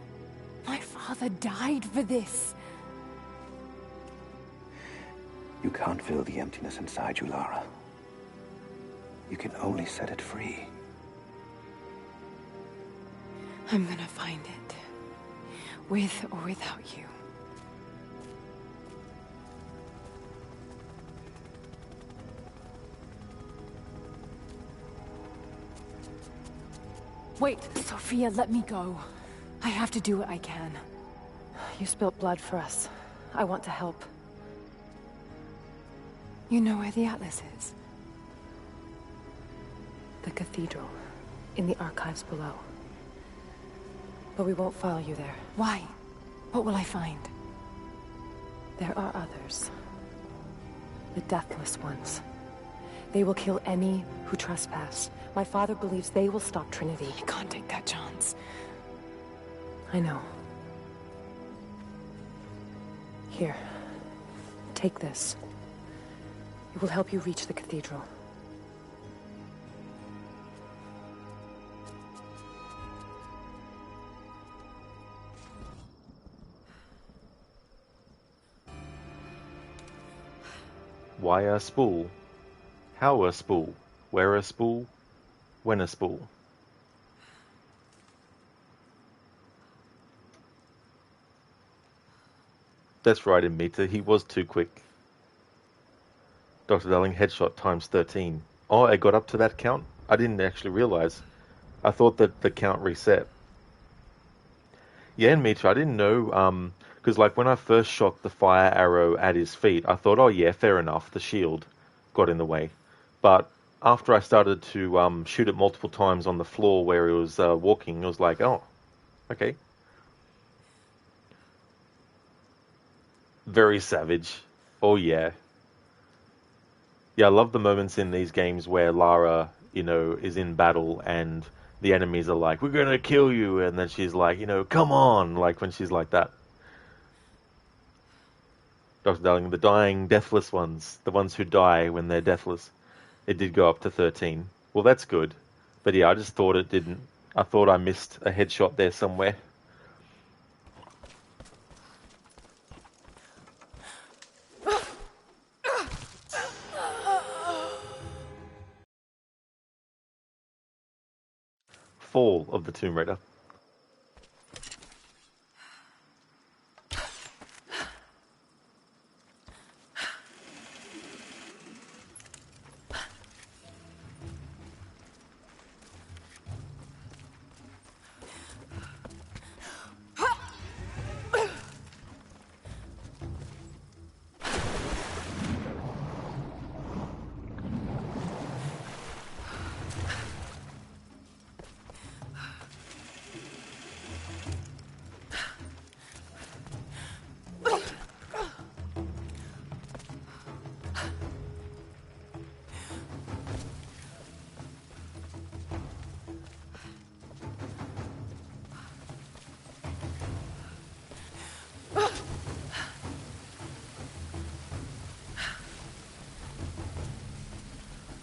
My father died for this. You can't fill the emptiness inside you, Lara. You can only set it free. I'm gonna find it. With or without you. Wait! Sophia, let me go. I have to do what I can. You spilt blood for us. I want to help. You know where the Atlas is? The cathedral. In the archives below. But we won't follow you there. Why? What will I find? There are others. The Deathless Ones. They will kill any who trespass. My father believes they will stop Trinity. I can't take that chance. I know. Here. Take this. It will help you reach the cathedral. Why a spool? How a spool? Where a spool? When a spool? That's right, Amita, he was too quick. Dr. Darling, headshot times 13. Oh, I got up to that count? I didn't actually realize. I thought that the count reset. Yeah, Amita, I didn't know, because like when I first shot the fire arrow at his feet, I thought, oh yeah, fair enough, the shield got in the way. But after I started to shoot it multiple times on the floor where he was walking, it was like, oh, okay. Very savage. Oh yeah. Yeah, I love the moments in these games where Lara, you know, is in battle and the enemies are like, we're gonna kill you, and then she's like, you know, come on, like when she's like that. Dr. Darling, the dying, deathless ones, the ones who die when they're deathless, it did go up to 13. Well, that's good. But yeah, I just thought it didn't. I thought I missed a headshot there somewhere. Fall of the Tomb Raider.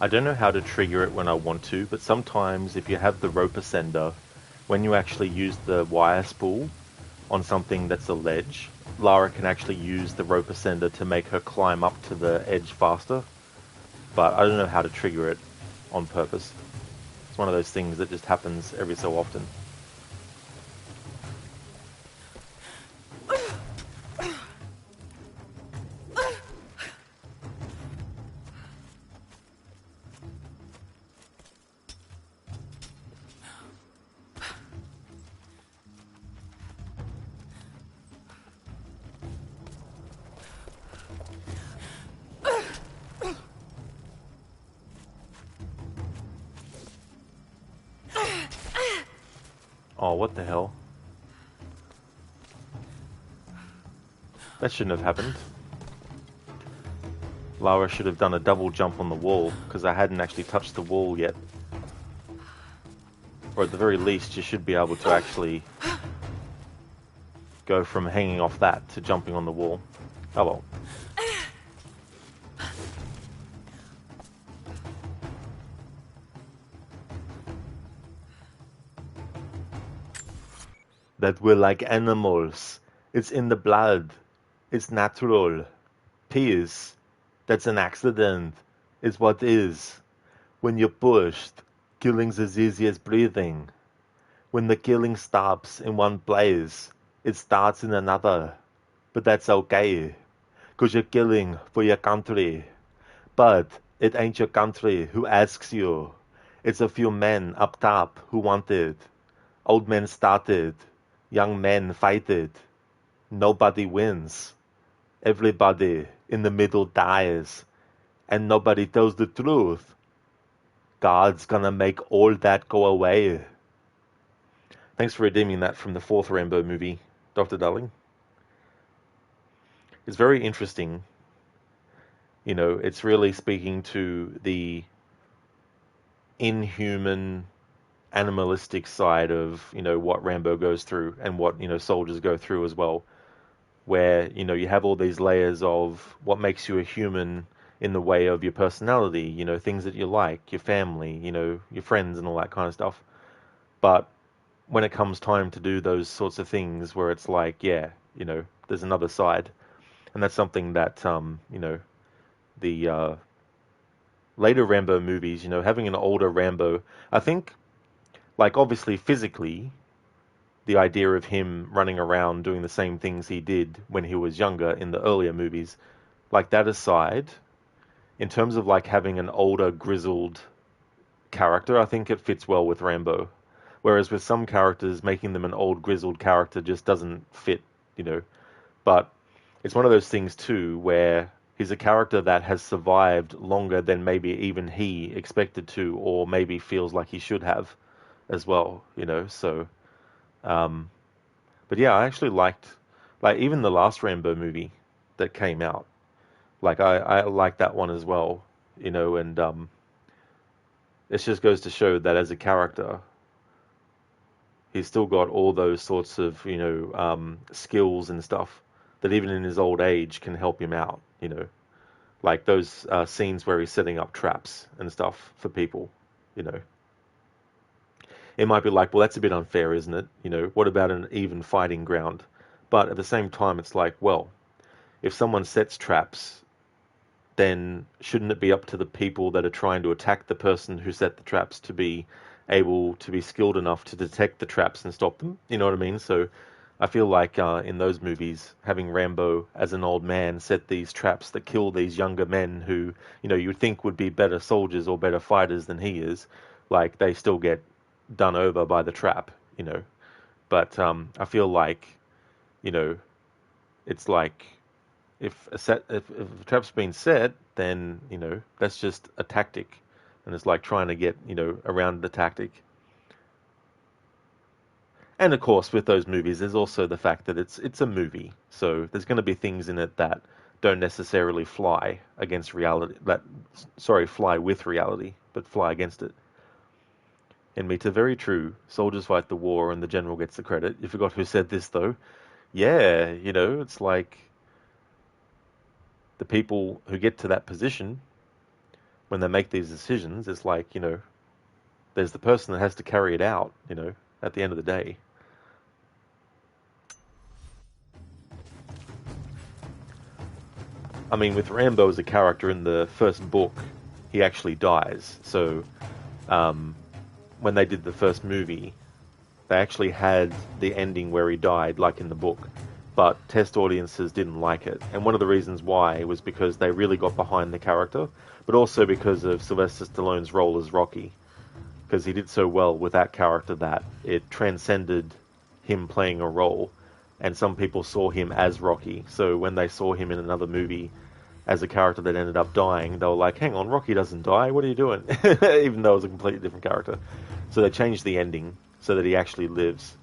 I don't know how to trigger it when I want to, but sometimes if you have the rope ascender, when you actually use the wire spool on something that's a ledge, Lara can actually use the rope ascender to make her climb up to the edge faster. But I don't know how to trigger it on purpose. It's one of those things that just happens every so often. Oh, what the hell? That shouldn't have happened. Lara should have done a double jump on the wall, because I hadn't actually touched the wall yet. Or at the very least, you should be able to actually go from hanging off that to jumping on the wall. Oh well. That we're like animals. It's in the blood. It's natural. Peace. That's an accident. It's what is. When you're pushed, killing's as easy as breathing. When the killing stops in one place, it starts in another. But that's okay. 'Cause you're killing for your country. But it ain't your country who asks you. It's a few men up top who wanted. Old men started. Young men fighted. Nobody wins. Everybody in the middle dies. And nobody tells the truth. God's gonna make all that go away. Thanks for redeeming that from the fourth Rambo movie, Dr. Darling. It's very interesting. You know, it's really speaking to the inhuman, animalistic side of, you know, what Rambo goes through and what, you know, soldiers go through as well. Where, you know, you have all these layers of what makes you a human in the way of your personality, you know, things that you like, your family, you know, your friends and all that kind of stuff. But when it comes time to do those sorts of things where it's like, yeah, you know, there's another side. And that's something that, you know, the later Rambo movies, you know, having an older Rambo, I think, like, obviously physically, the idea of him running around doing the same things he did when he was younger in the earlier movies, like, that aside, in terms of, like, having an older, grizzled character, I think it fits well with Rambo. Whereas with some characters, making them an old, grizzled character just doesn't fit, you know. But it's one of those things, too, where he's a character that has survived longer than maybe even he expected to, or maybe feels like he should have as well, you know. So, but yeah, I actually liked, like, even the last Rambo movie that came out. Like, I like that one as well, you know, and it just goes to show that as a character, he's still got all those sorts of, you know, skills and stuff that even in his old age can help him out, you know. Like those scenes where he's setting up traps and stuff for people, you know. It might be like, well, that's a bit unfair, isn't it? You know, what about an even fighting ground? But at the same time, it's like, well, if someone sets traps, then shouldn't it be up to the people that are trying to attack the person who set the traps to be able to be skilled enough to detect the traps and stop them? You know what I mean? So I feel like in those movies, having Rambo as an old man set these traps that kill these younger men who, you know, you would think would be better soldiers or better fighters than he is, like, they still get done over by the trap, you know. But I feel like, you know, it's like, if a trap's been set, then, you know, that's just a tactic. And it's like trying to get, you know, around the tactic. And of course, with those movies, there's also the fact that it's a movie. So there's going to be things in it that don't necessarily fly against reality. Fly with reality, but fly against it. And Mita, very true. Soldiers fight the war and the general gets the credit. You forgot who said this, though. Yeah, you know, it's like the people who get to that position, when they make these decisions, it's like, you know, there's the person that has to carry it out, you know, at the end of the day. I mean, with Rambo as a character in the first book, he actually dies. So, when they did the first movie, they actually had the ending where he died, like in the book. But test audiences didn't like it. And one of the reasons why was because they really got behind the character, but also because of Sylvester Stallone's role as Rocky. Because he did so well with that character that it transcended him playing a role. And some people saw him as Rocky. So when they saw him in another movie as a character that ended up dying, they were like, hang on, Rocky doesn't die, what are you doing? Even though it was a completely different character. So they changed the ending so that he actually lives.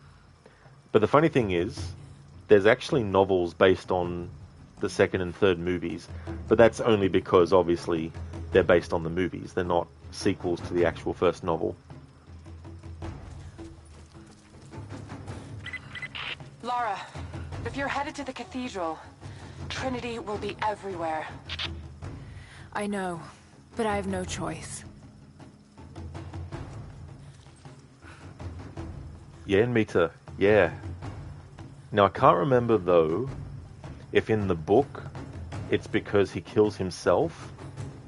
But the funny thing is, there's actually novels based on the second and third movies, but that's only because, obviously, they're based on the movies. They're not sequels to the actual first novel. Lara, if you're headed to the cathedral, Trinity will be everywhere. I know, but I have no choice. Yeah, Mita, yeah. Now, I can't remember, though, if in the book it's because he kills himself,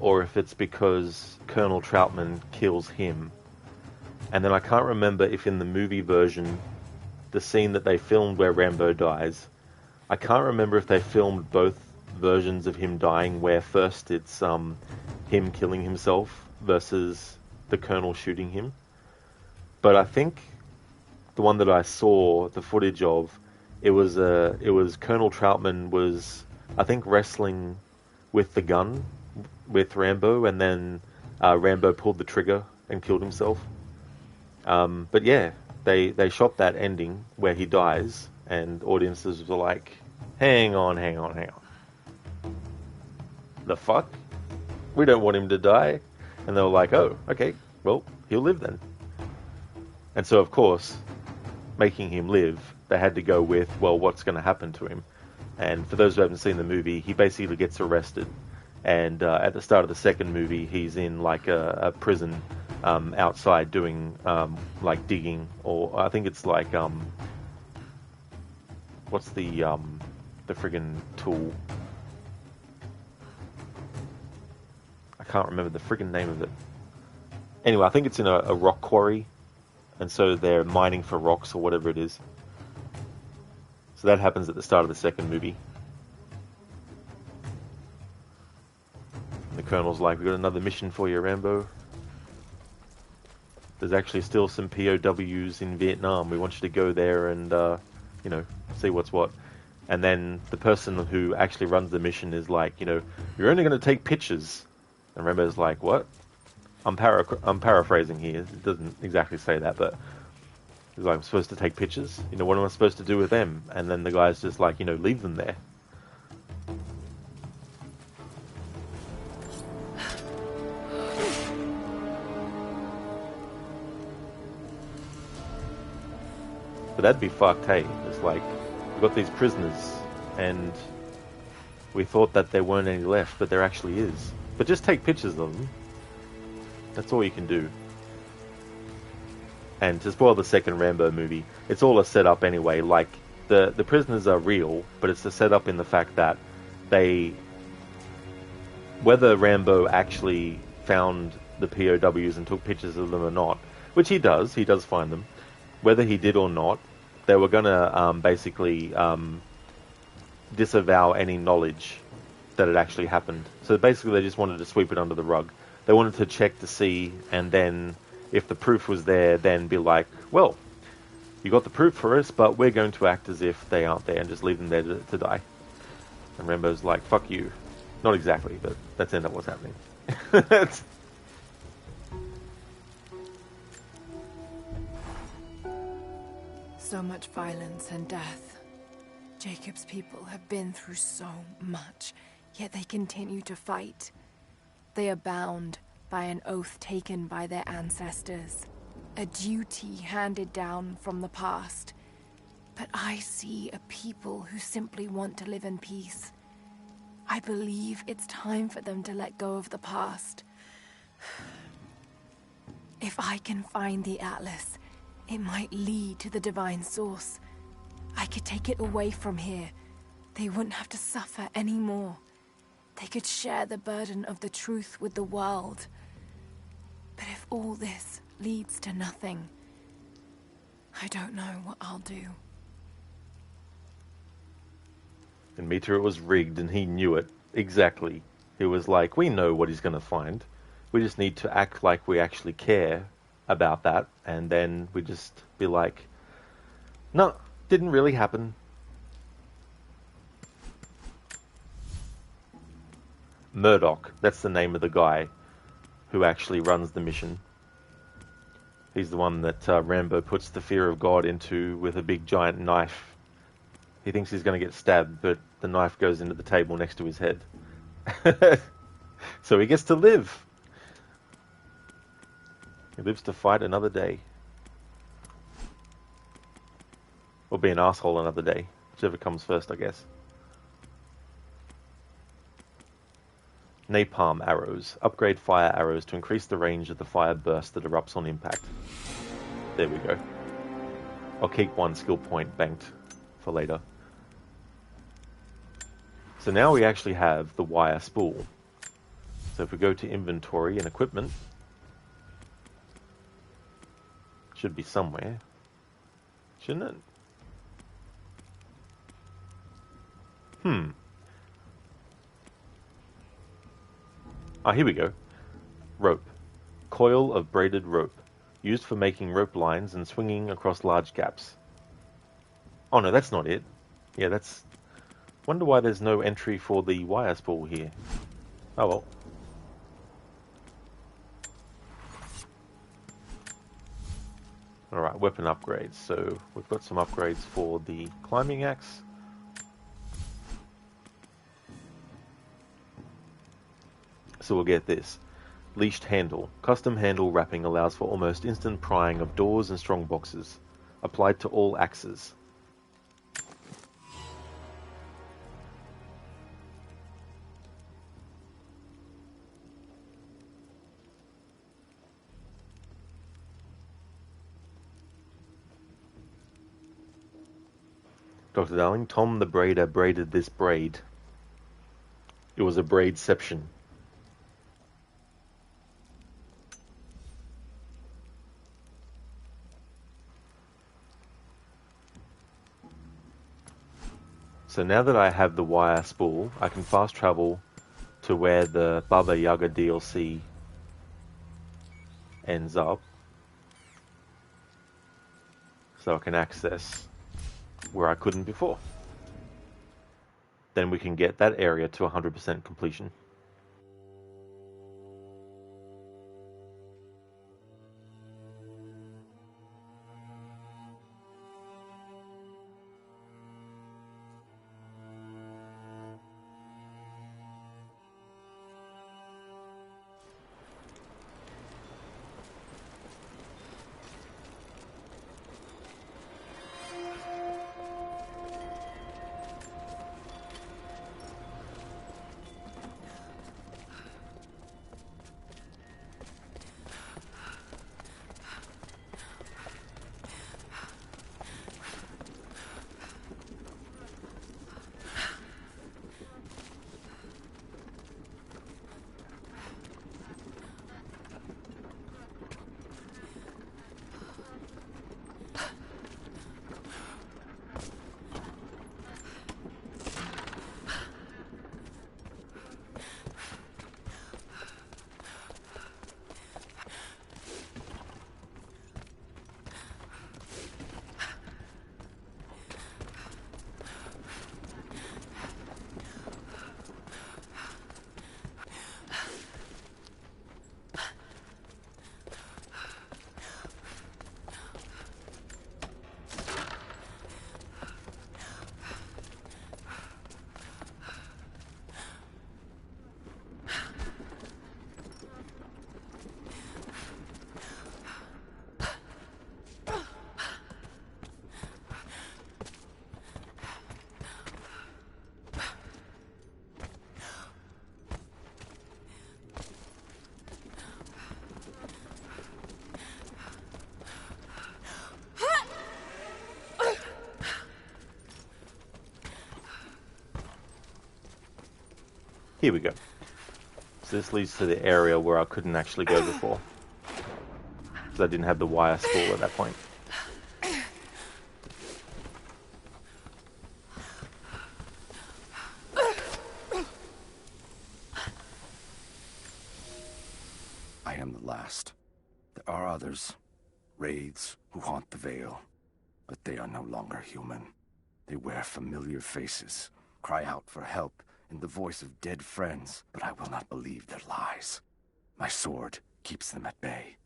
or if it's because Colonel Troutman kills him. And then I can't remember if in the movie version, the scene that they filmed where Rambo dies, I can't remember if they filmed both versions of him dying, where first it's him killing himself versus the Colonel shooting him. But I think the one that I saw the footage of, it was Colonel Troutman was, I think, wrestling with the gun with Rambo, and then Rambo pulled the trigger and killed himself. But yeah, they shot that ending where he dies, and audiences were like, hang on. The fuck? We don't want him to die. And they were like, oh, okay, well, he'll live then. And so, of course, making him live, they had to go with, well, what's going to happen to him? And for those who haven't seen the movie, he basically gets arrested. And at the start of the second movie, he's in like a prison outside doing like digging, or I think it's like what's the friggin' tool? I can't remember the friggin' name of it. Anyway, I think it's in a rock quarry, and so they're mining for rocks or whatever it is. So that happens at the start of the second movie. And the Colonel's like, we got another mission for you, Rambo. There's actually still some POWs in Vietnam. We want you to go there and, you know, see what's what. And then the person who actually runs the mission is like, you know, you're only going to take pictures. And Rambo's like, what? I'm paraphrasing here. It doesn't exactly say that, but he's like, I'm supposed to take pictures? You know, what am I supposed to do with them? And then the guy's just like, you know, leave them there. But that'd be fucked, hey? It's like, we've got these prisoners, and we thought that there weren't any left, but there actually is. But just take pictures of them. That's all you can do. And to spoil the second Rambo movie, it's all a setup anyway. Like, the prisoners are real, but it's a setup in the fact that whether Rambo actually found the POWs and took pictures of them or not, which he does find them, whether he did or not, they were going to basically disavow any knowledge that it actually happened. So basically they just wanted to sweep it under the rug. They wanted to check to see, and then if the proof was there, then be like, well, you got the proof for us, but we're going to act as if they aren't there and just leave them there to die. And Rambo's like, fuck you. Not exactly, but that's end up what's happening. So much violence and death. Jacob's people have been through so much, yet they continue to fight. They are bound by an oath taken by their ancestors, a duty handed down from the past. But I see a people who simply want to live in peace. I believe it's time for them to let go of the past. If I can find the Atlas, it might lead to the divine source. I could take it away from here. They wouldn't have to suffer anymore. They could share the burden of the truth with the world. But if all this leads to nothing, I don't know what I'll do. And Mitra, it was rigged, and he knew it. Exactly. He was like, we know what he's going to find. We just need to act like we actually care about that, and then we just be like, no, didn't really happen. Murdoch, that's the name of the guy who actually runs the mission. He's the one that Rambo puts the fear of God into with a big giant knife. He thinks he's going to get stabbed, but the knife goes into the table next to his head. So he gets to live. He lives to fight another day. Or be an asshole another day. Whichever comes first, I guess. Napalm arrows. Upgrade fire arrows to increase the range of the fire burst that erupts on impact. There we go. I'll keep one skill point banked for later. So now we actually have the wire spool. So if we go to inventory and equipment, it should be somewhere, shouldn't it? Ah, here we go. Rope. coil of braided rope, used for making rope lines and swinging across large gaps. Oh no, that's not it. Yeah, that's... Wonder why there's no entry for the wire spool here. Oh well. Alright, weapon upgrades. So we've got some upgrades for the climbing axe. So we'll get this. Leashed handle. Custom handle wrapping allows for almost instant prying of doors and strong boxes. Applied to all axes. Dr. Darling, Tom the Braider braided this braid. It was a braidception. So now that I have the wire spool, I can fast travel to where the Baba Yaga DLC ends up. So I can access where I couldn't before. Then we can get that area to 100% completion. Here we go. So this leads to the area where I couldn't actually go before, because I didn't have the wire spool at that point. I am the last. There are others, wraiths who haunt the Vale, but they are no longer human. They wear familiar faces, cry out for help in the voice of dead friends, but I will not believe their lies. My sword keeps them at bay,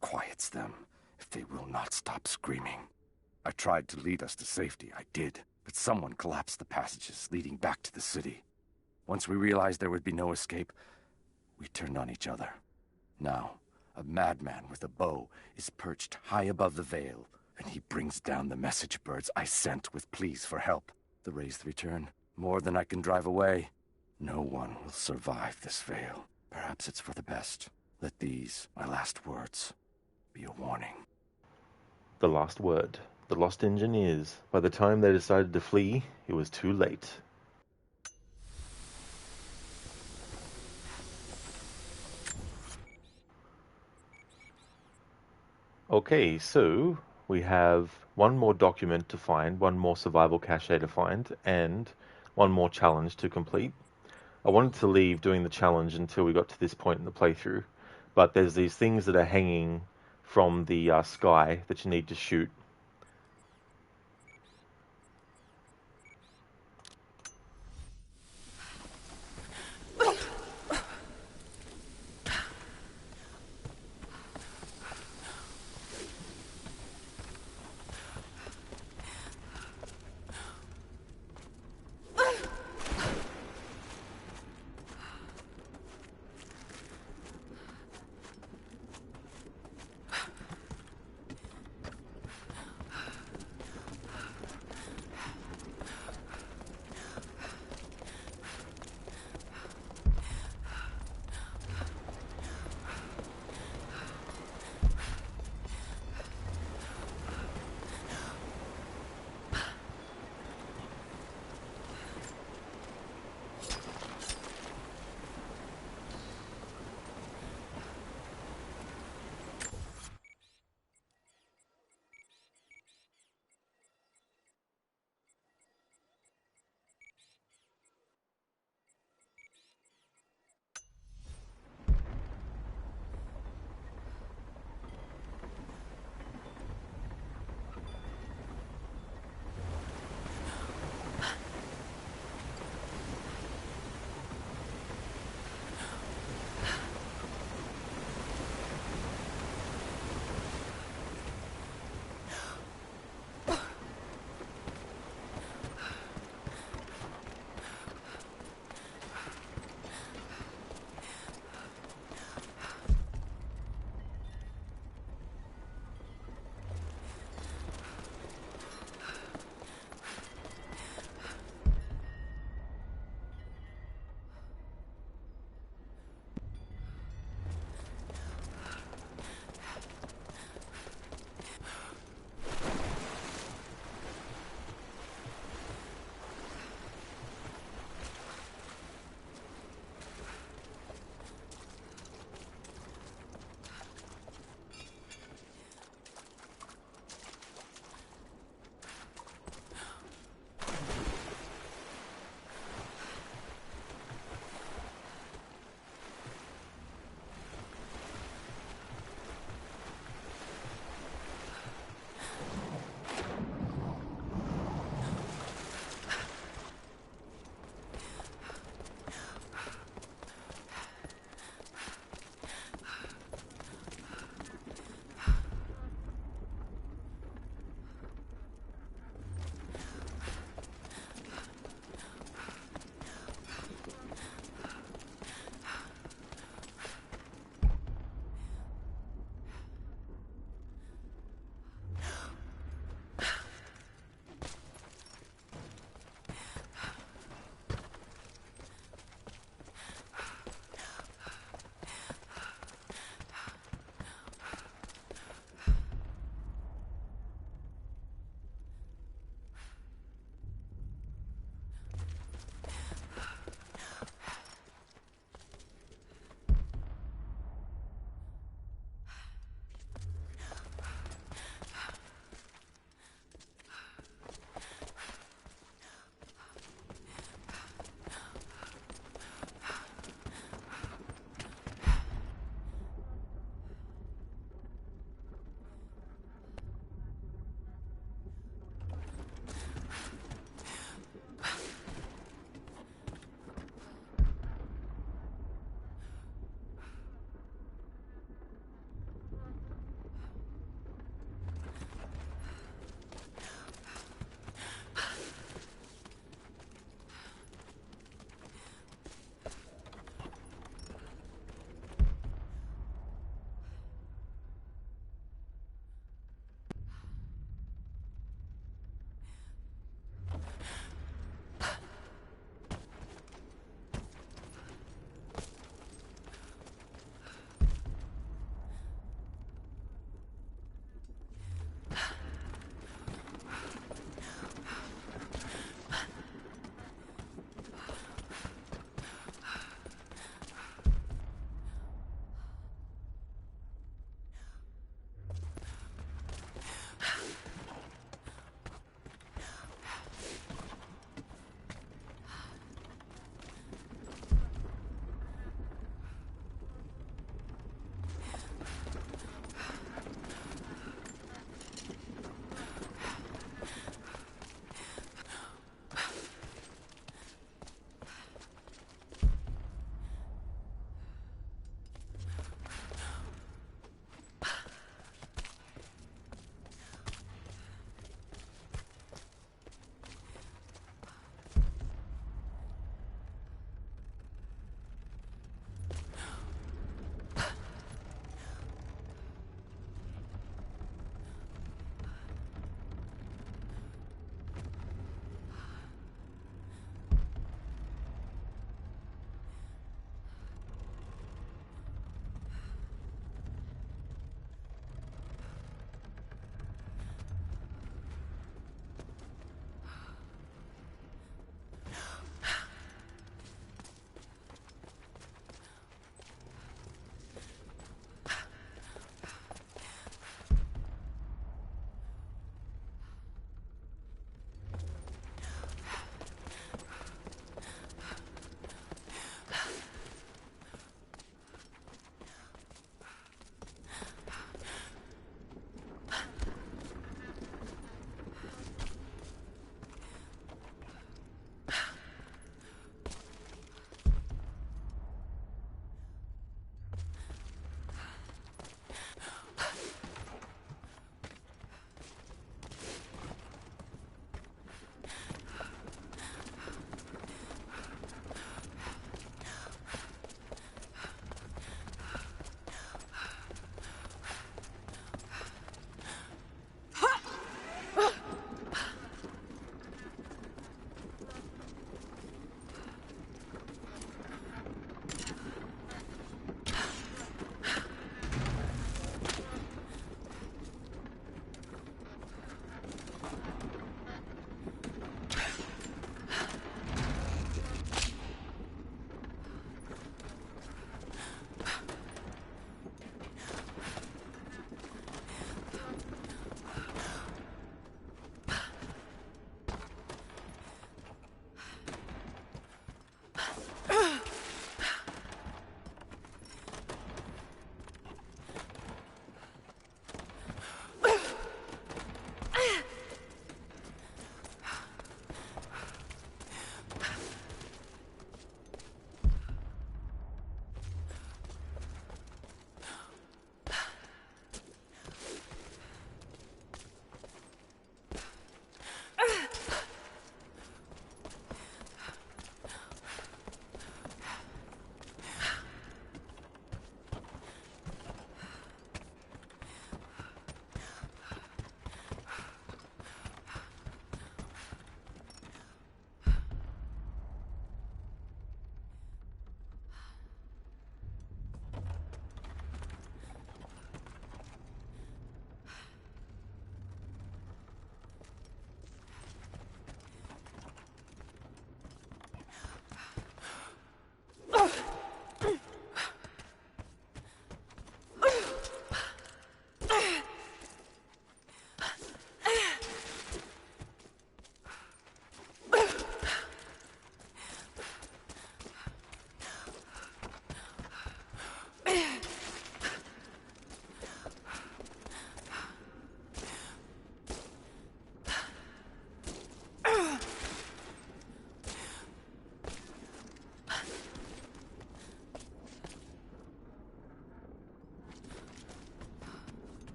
quiets them if they will not stop screaming. I tried to lead us to safety, I did, but someone collapsed the passages leading back to the city. Once we realized there would be no escape, we turned on each other. Now, a madman with a bow is perched high above the Vale, and he brings down the message birds I sent with pleas for help. The wraiths return, more than I can drive away. No one will survive this Vale. Perhaps it's for the best. Let these, my last words, be a warning. The last word. The lost engineers. By the time they decided to flee, it was too late. Okay, so we have one more document to find, one more survival cache to find, and one more challenge to complete. I wanted to leave doing the challenge until we got to this point in the playthrough, but there's these things that are hanging from the sky that you need to shoot.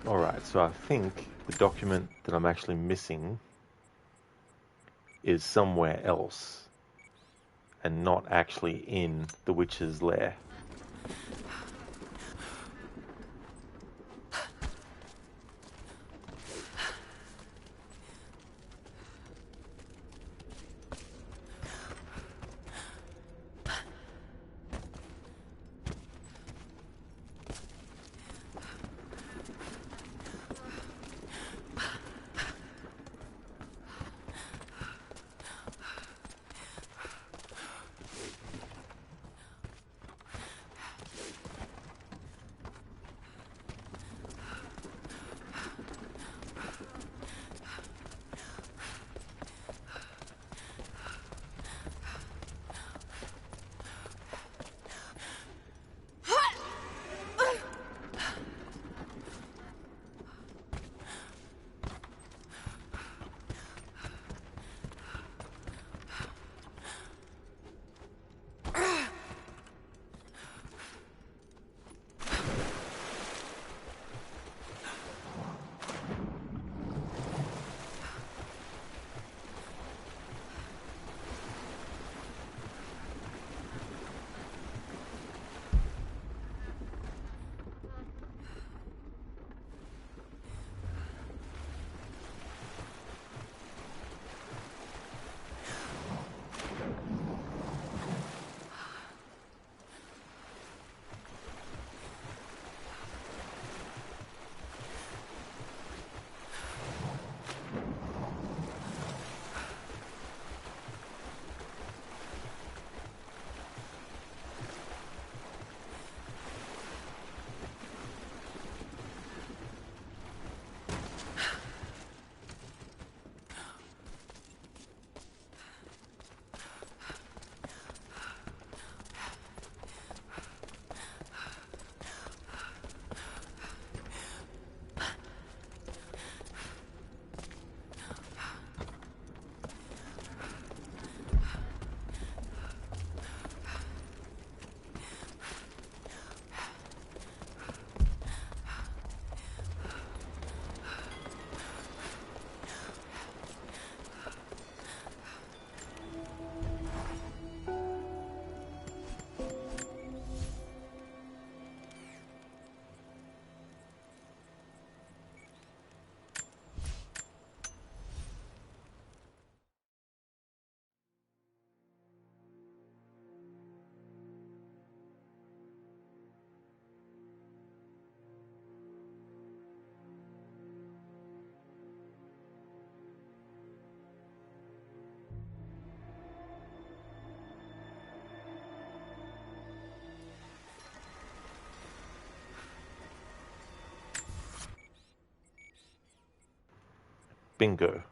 Alright, so I think the document that I'm actually missing is somewhere else and not actually in the witch's lair. Bingo.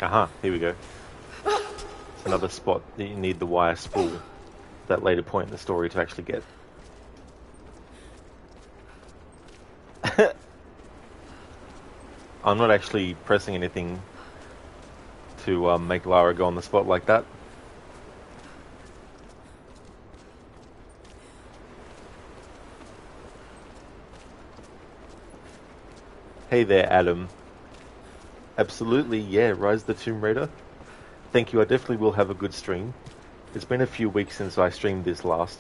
Aha, here we go. It's another spot that you need the wire spool, that later point in the story, to actually get. I'm not actually pressing anything to make Lara go on the spot like that. Hey there, Adam. Absolutely, yeah, Rise of the Tomb Raider. Thank you, I definitely will have a good stream. It's been a few weeks since I streamed this last.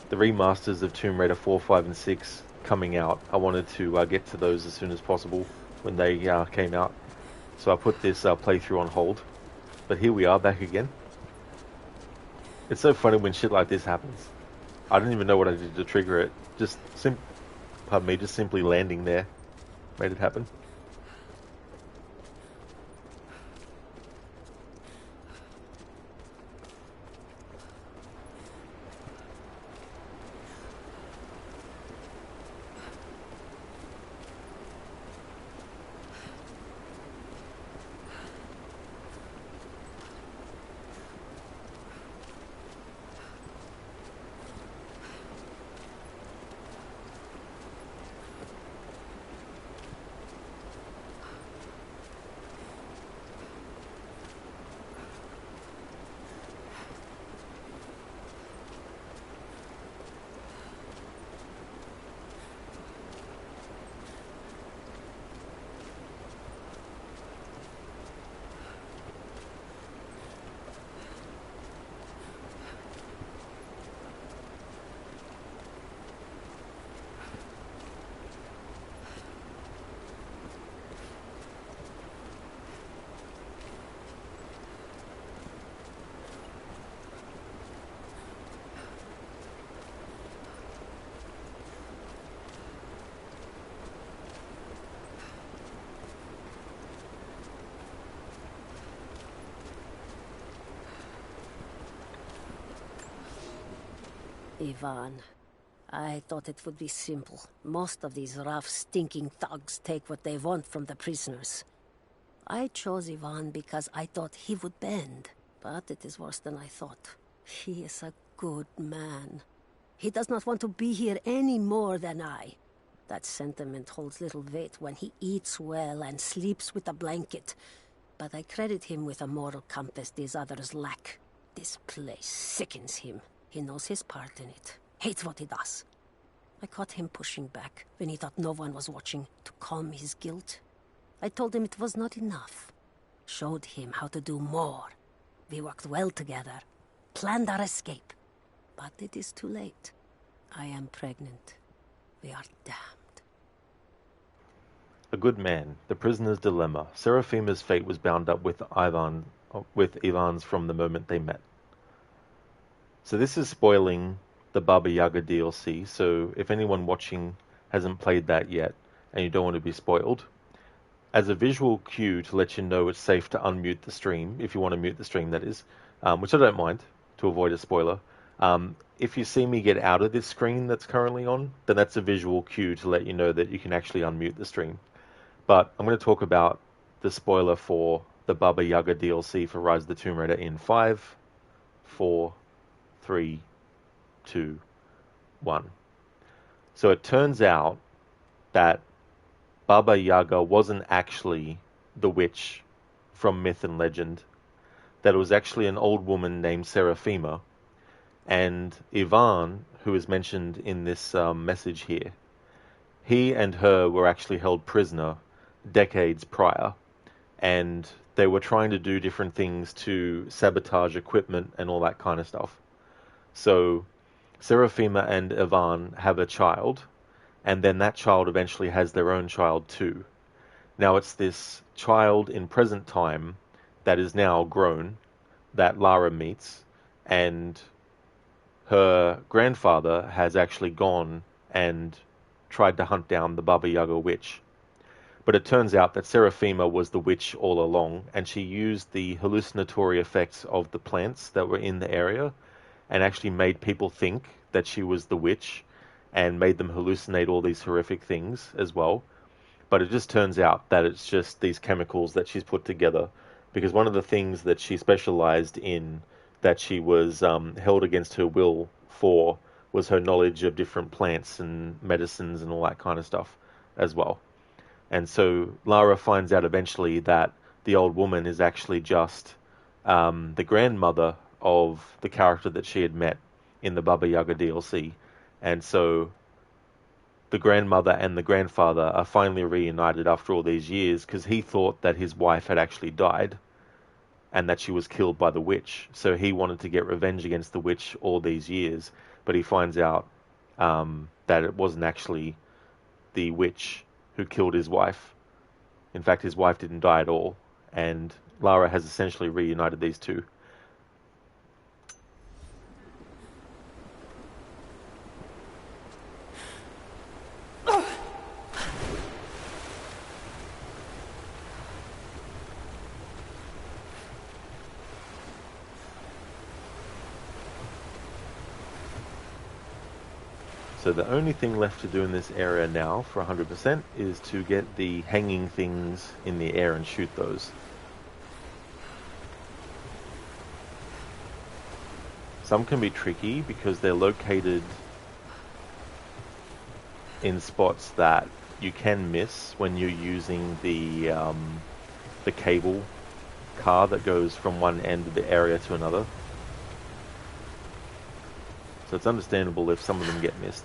The remasters of Tomb Raider 4, 5, and 6 coming out. I wanted to get to those as soon as possible when they came out. So I put this playthrough on hold. But here we are, back again. It's so funny when shit like this happens. I don't even know what I did to trigger it. Just simply landing there made it happen. Ivan, I thought it would be simple. Most of these rough, stinking thugs take what they want from the prisoners. I chose Ivan because I thought he would bend. But it is worse than I thought. He is a good man. He does not want to be here any more than I. That sentiment holds little weight when he eats well and sleeps with a blanket. But I credit him with a moral compass these others lack. This place sickens him. He knows his part in it, hates what he does. I caught him pushing back when he thought no one was watching to calm his guilt. I told him it was not enough. Showed him how to do more. We worked well together, planned our escape. But it is too late. I am pregnant. We are damned. A good man, the prisoner's dilemma. Seraphima's fate was bound up with Ivan's from the moment they met. So this is spoiling the Baba Yaga DLC, so if anyone watching hasn't played that yet, and you don't want to be spoiled, as a visual cue to let you know it's safe to unmute the stream, if you want to mute the stream that is, which I don't mind, to avoid a spoiler. If you see me get out of this screen that's currently on, then that's a visual cue to let you know that you can actually unmute the stream. But I'm going to talk about the spoiler for the Baba Yaga DLC for Rise of the Tomb Raider in 5, 4, 3, 2, 1. So it turns out that Baba Yaga wasn't actually the witch from myth and legend, that it was actually an old woman named Seraphima, and Ivan, who is mentioned in this message here, he and her were actually held prisoner decades prior, and they were trying to do different things to sabotage equipment and all that kind of stuff. So Seraphima and Ivan have a child, and then that child eventually has their own child too. Now it's this child in present time that is now grown that Lara meets, and her grandfather has actually gone and tried to hunt down the Baba Yaga witch. But it turns out that Seraphima was the witch all along, and she used the hallucinatory effects of the plants that were in the area and actually made people think that she was the witch and made them hallucinate all these horrific things as well. But it just turns out that it's just these chemicals that she's put together, because one of the things that she specialized in, that she was held against her will for, was her knowledge of different plants and medicines and all that kind of stuff as well. And so Lara finds out eventually that the old woman is actually just the grandmother of the character that she had met in the Baba Yaga DLC. And so the grandmother and the grandfather are finally reunited after all these years, because he thought that his wife had actually died and that she was killed by the witch. So he wanted to get revenge against the witch all these years, but he finds out that it wasn't actually the witch who killed his wife. In fact, his wife didn't die at all, and Lara has essentially reunited these two. So the only thing left to do in this area now for 100% is to get the hanging things in the air and shoot those. Some can be tricky because they're located in spots that you can miss when you're using the cable car that goes from one end of the area to another. So it's understandable if some of them get missed.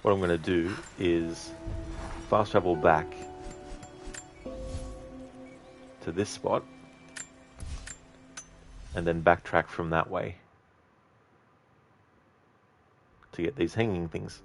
What I'm going to do is fast travel back to this spot and then backtrack from that way to get these hanging things.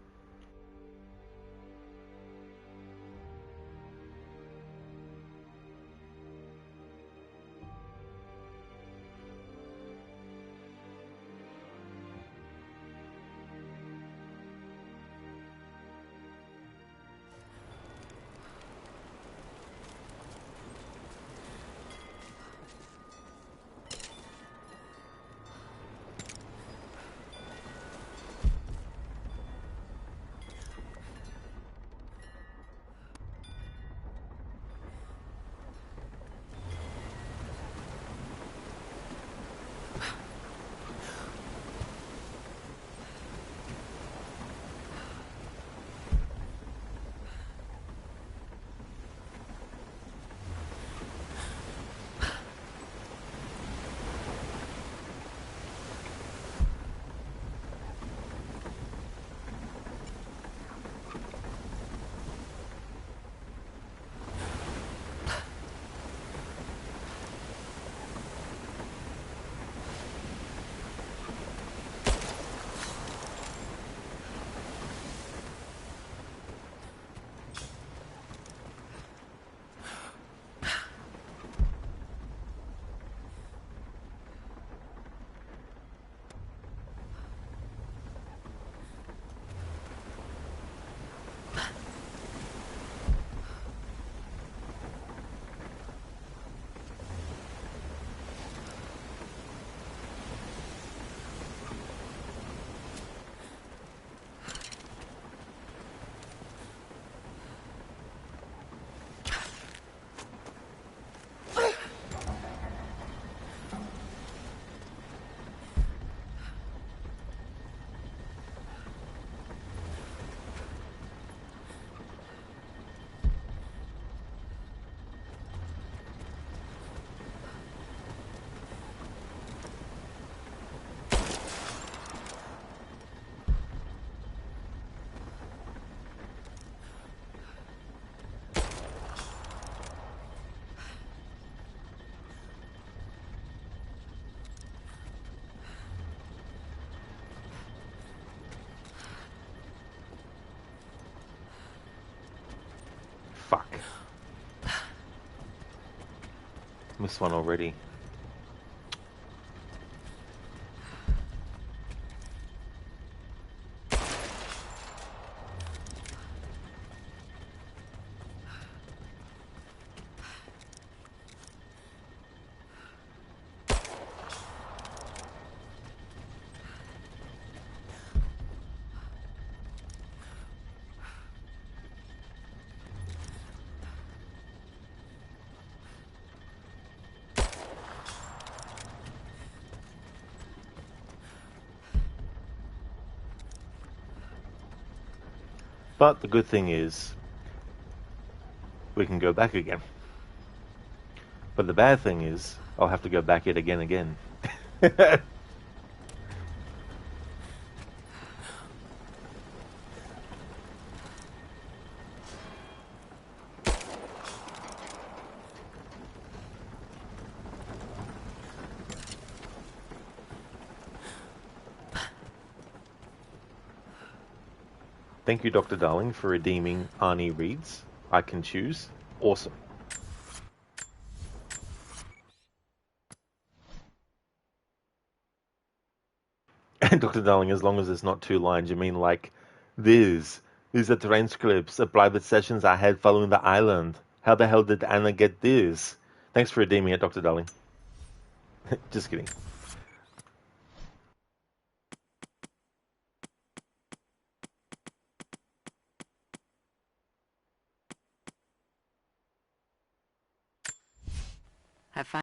Fuck. Missed one already. But the good thing is, we can go back again. But the bad thing is, I'll have to go back it again. Thank you, Dr. Darling, for redeeming Arnie Reads. I can choose. Awesome. And Dr. Darling, as long as it's not 2 lines, you mean like, these are transcripts of private sessions I had following the island. How the hell did Anna get this? Thanks for redeeming it, Dr. Darling. Just kidding. Have fun.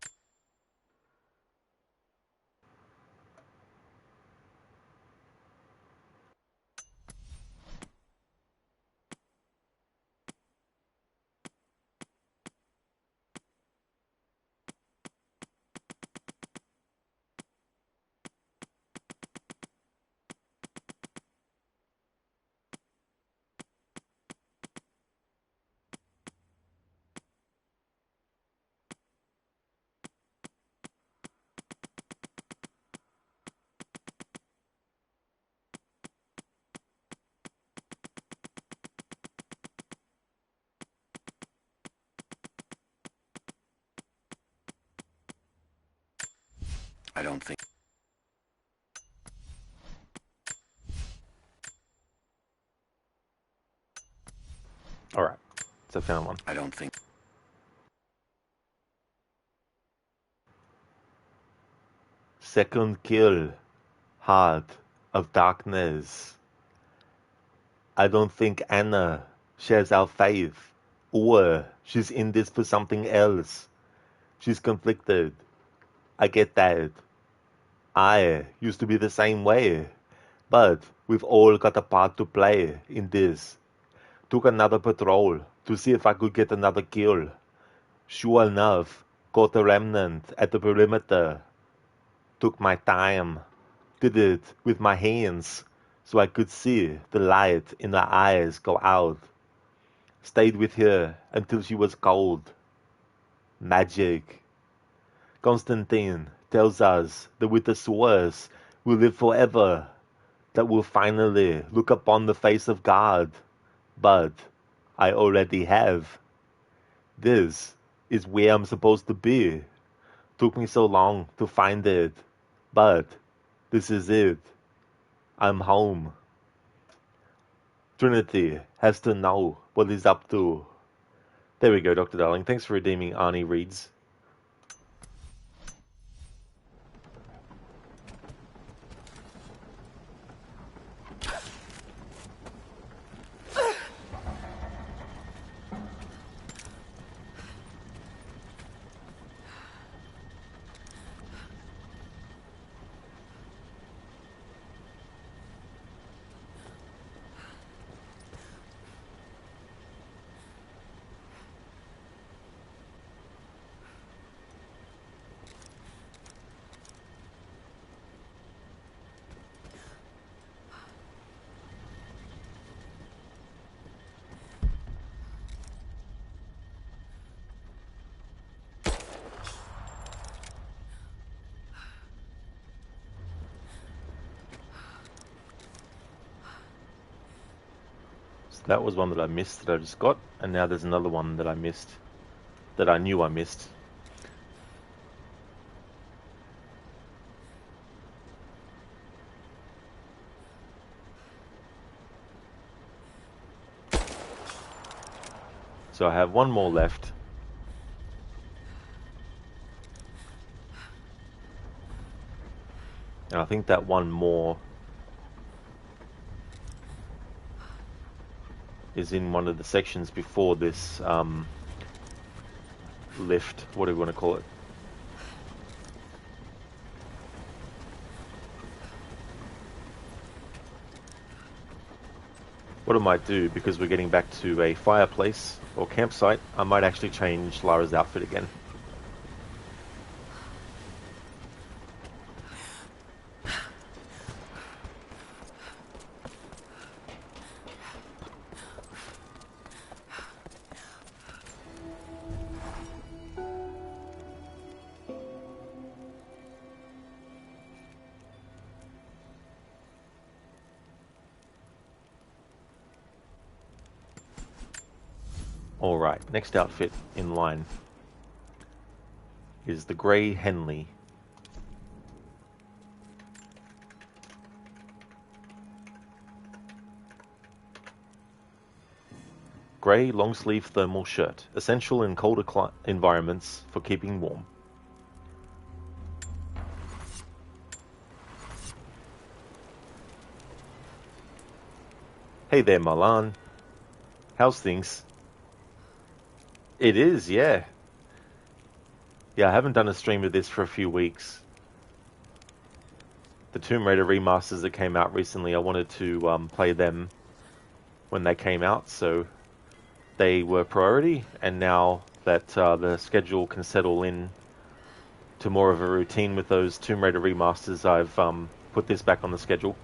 I don't think... Alright, so I found one. I don't think... Second kill. Heart of Darkness. I don't think Anna shares our faith. Or she's in this for something else. She's conflicted. I get that. I used to be the same way. But we've all got a part to play in this. Took another patrol to see if I could get another kill. Sure enough, caught a remnant at the perimeter. Took my time. Did it with my hands so I could see the light in her eyes go out. Stayed with her until she was cold. Magic. Constantine tells us that with the swords we'll live forever, that we'll finally look upon the face of God. But I already have. This is where I'm supposed to be. Took me so long to find it, but this is it. I'm home. Trinity has to know what he's up to. There we go, Dr. Darling. Thanks for redeeming Arnie Reads. That was one that I missed that I just got, and now there's another one that I missed that I knew I missed. So I have one more left. And I think that one more is in one of the sections before this lift, what do we want to call it? What I might do, because we're getting back to a fireplace or campsite, I might actually change Lara's outfit again. Alright, next outfit in line is the Grey Henley. Grey long-sleeve thermal shirt, essential in colder environments for keeping warm. Hey there, Marlan. How's things? It is, yeah. Yeah, I haven't done a stream of this for a few weeks. The Tomb Raider remasters that came out recently, I wanted to play them when they came out, so they were priority, and now that the schedule can settle in to more of a routine with those Tomb Raider remasters, I've put this back on the schedule.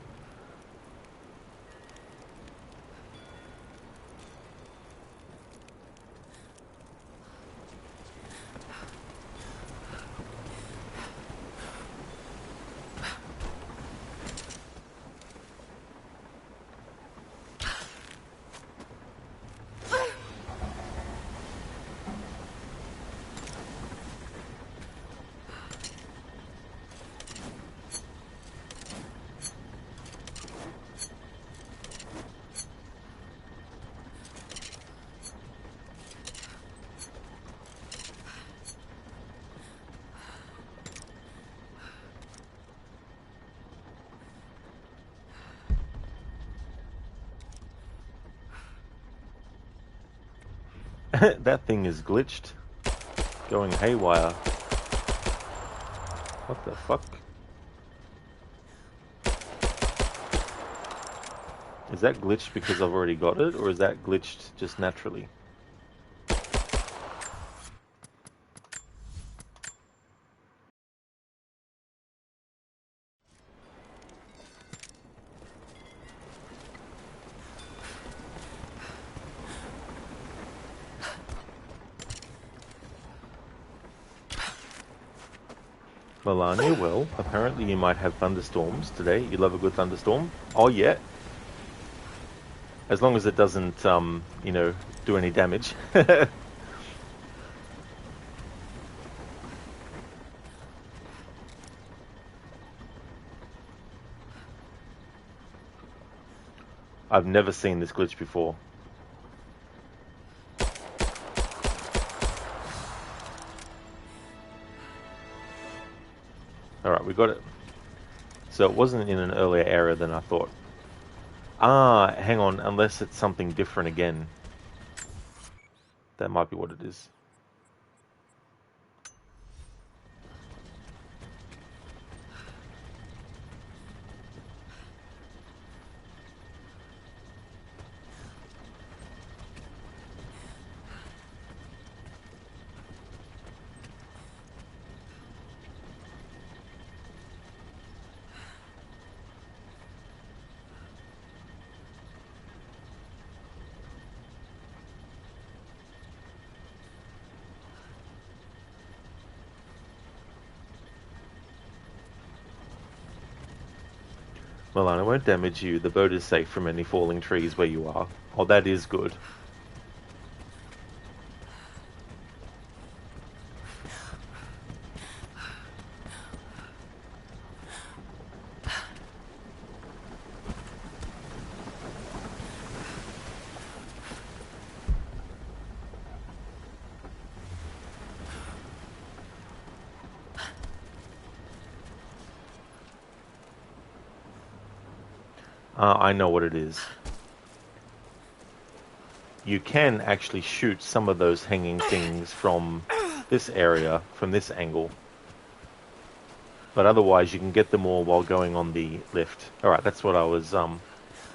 That thing is glitched. Going haywire. What the fuck? Is that glitched because I've already got it, or is that glitched just naturally? Melania, well, apparently you might have thunderstorms today. You love a good thunderstorm? Oh, yeah. As long as it doesn't, you know, do any damage. I've never seen this glitch before. Alright, we got it. So it wasn't in an earlier area than I thought. Ah, hang on, unless it's something different again. That might be what it is. Well, it won't damage you. The boat is safe from any falling trees where you are. Oh, that is good. I know what it is. You can actually shoot some of those hanging things from this area, from this angle. But otherwise you can get them all while going on the lift. Alright, that's what I was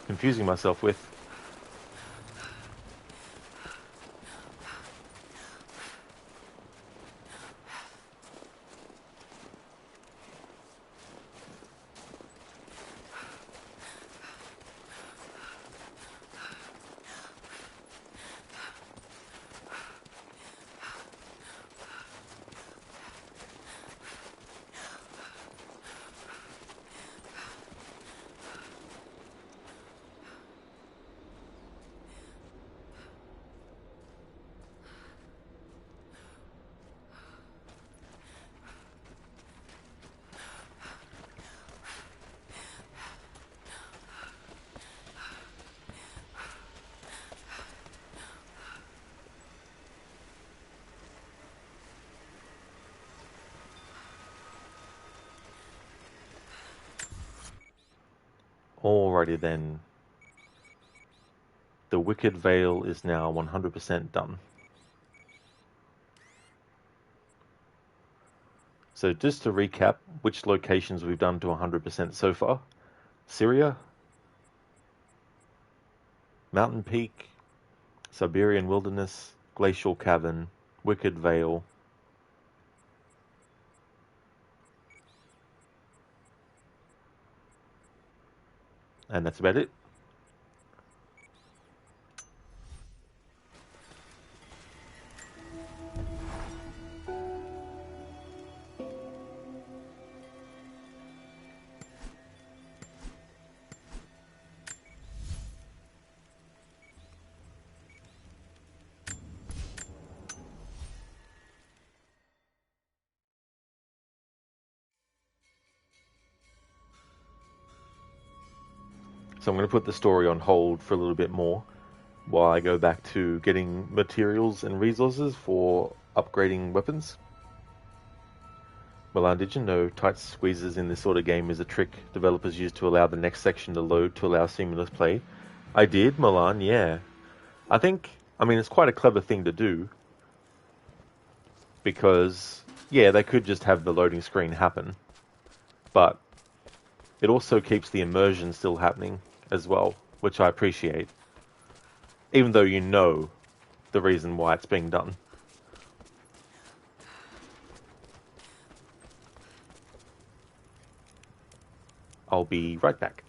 confusing myself with. Alrighty then. The Wicked Veil is now 100% done. So just to recap which locations we've done to 100% so far. Syria, Mountain Peak, Siberian Wilderness, Glacial Cavern, Wicked Veil, and that's about it. So I'm going to put the story on hold for a little bit more while I go back to getting materials and resources for upgrading weapons. Milan, did you know tight squeezes in this sort of game is a trick developers use to allow the next section to load to allow seamless play? I did, Milan, yeah. I mean, it's quite a clever thing to do because, yeah, they could just have the loading screen happen, but it also keeps the immersion still happening as well, which I appreciate, even though you know the reason why it's being done. I'll be right back.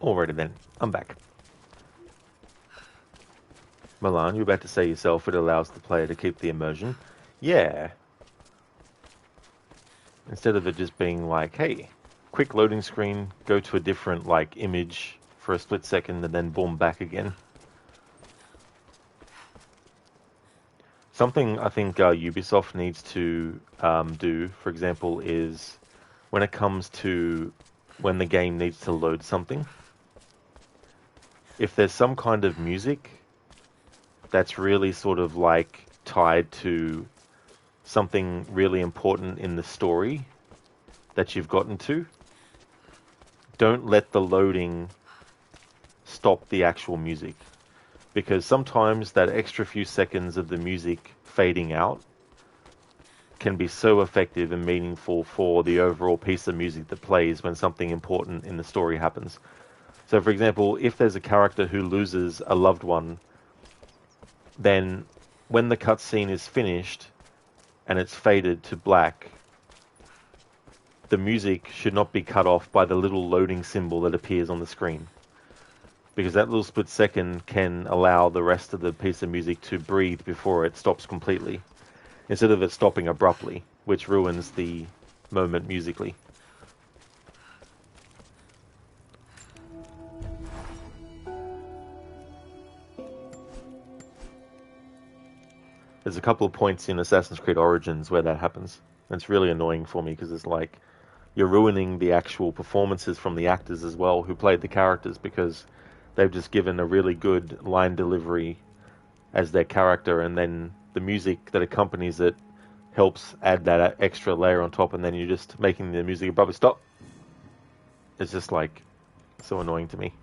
Alrighty then, I'm back. Milan, you're about to say yourself it allows the player to keep the immersion. Yeah. Instead of it just being like, hey, quick loading screen, go to a different like image for a split second and then boom, back again. Something I think Ubisoft needs to do, for example, is when it comes to when the game needs to load something, if there's some kind of music that's really sort of like tied to something really important in the story that you've gotten to, don't let the loading stop the actual music. Because sometimes that extra few seconds of the music fading out can be so effective and meaningful for the overall piece of music that plays when something important in the story happens. So, for example, if there's a character who loses a loved one, then when the cutscene is finished and it's faded to black, the music should not be cut off by the little loading symbol that appears on the screen. Because that little split second can allow the rest of the piece of music to breathe before it stops completely, instead of it stopping abruptly, which ruins the moment musically. There's a couple of points in Assassin's Creed Origins where that happens. And it's really annoying for me because it's like you're ruining the actual performances from the actors as well who played the characters, because they've just given a really good line delivery as their character, and then the music that accompanies it helps add that extra layer on top, and then you're just making the music abruptly stop. It's just like so annoying to me.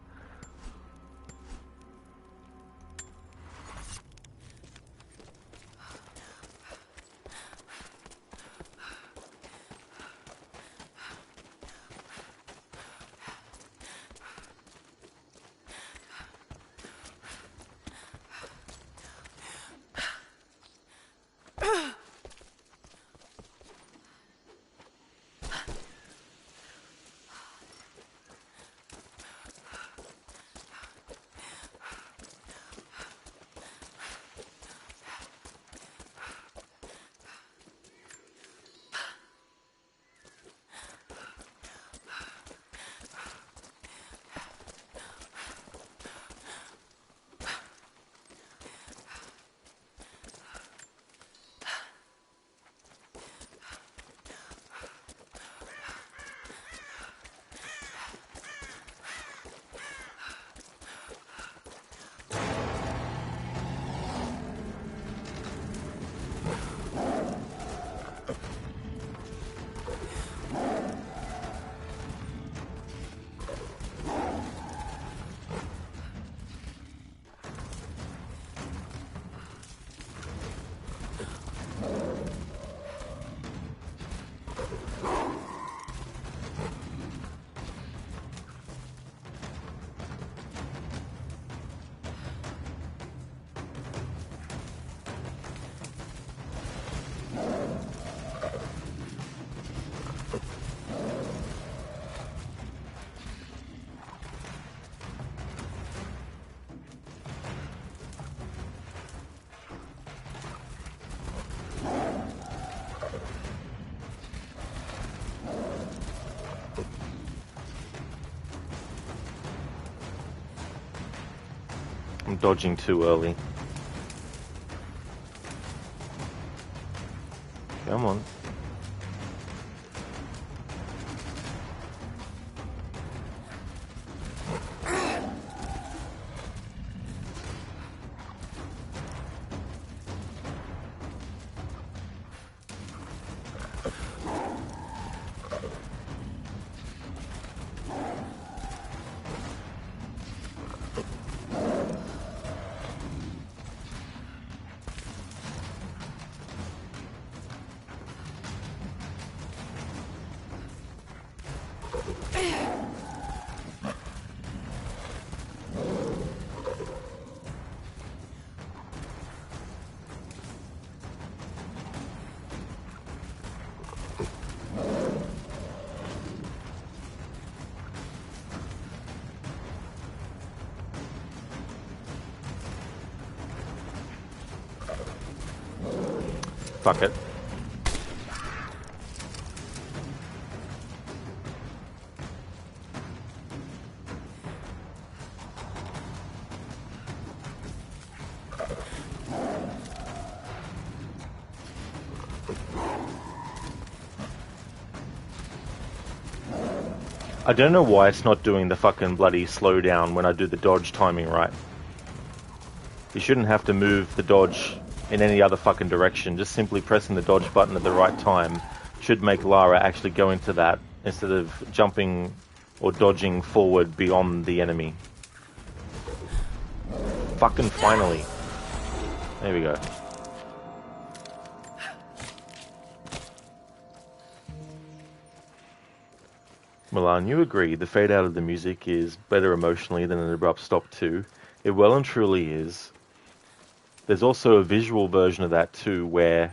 I'm dodging too early. Come on. Fuck it. I don't know why it's not doing the fucking bloody slow down when I do the dodge timing right. You shouldn't have to move the dodge in any other fucking direction. Just simply pressing the dodge button at the right time should make Lara actually go into that instead of jumping or dodging forward beyond the enemy. Fucking finally. There we go. Milan, you agree the fade out of the music is better emotionally than an abrupt stop too. It well and truly is. There's also a visual version of that too, where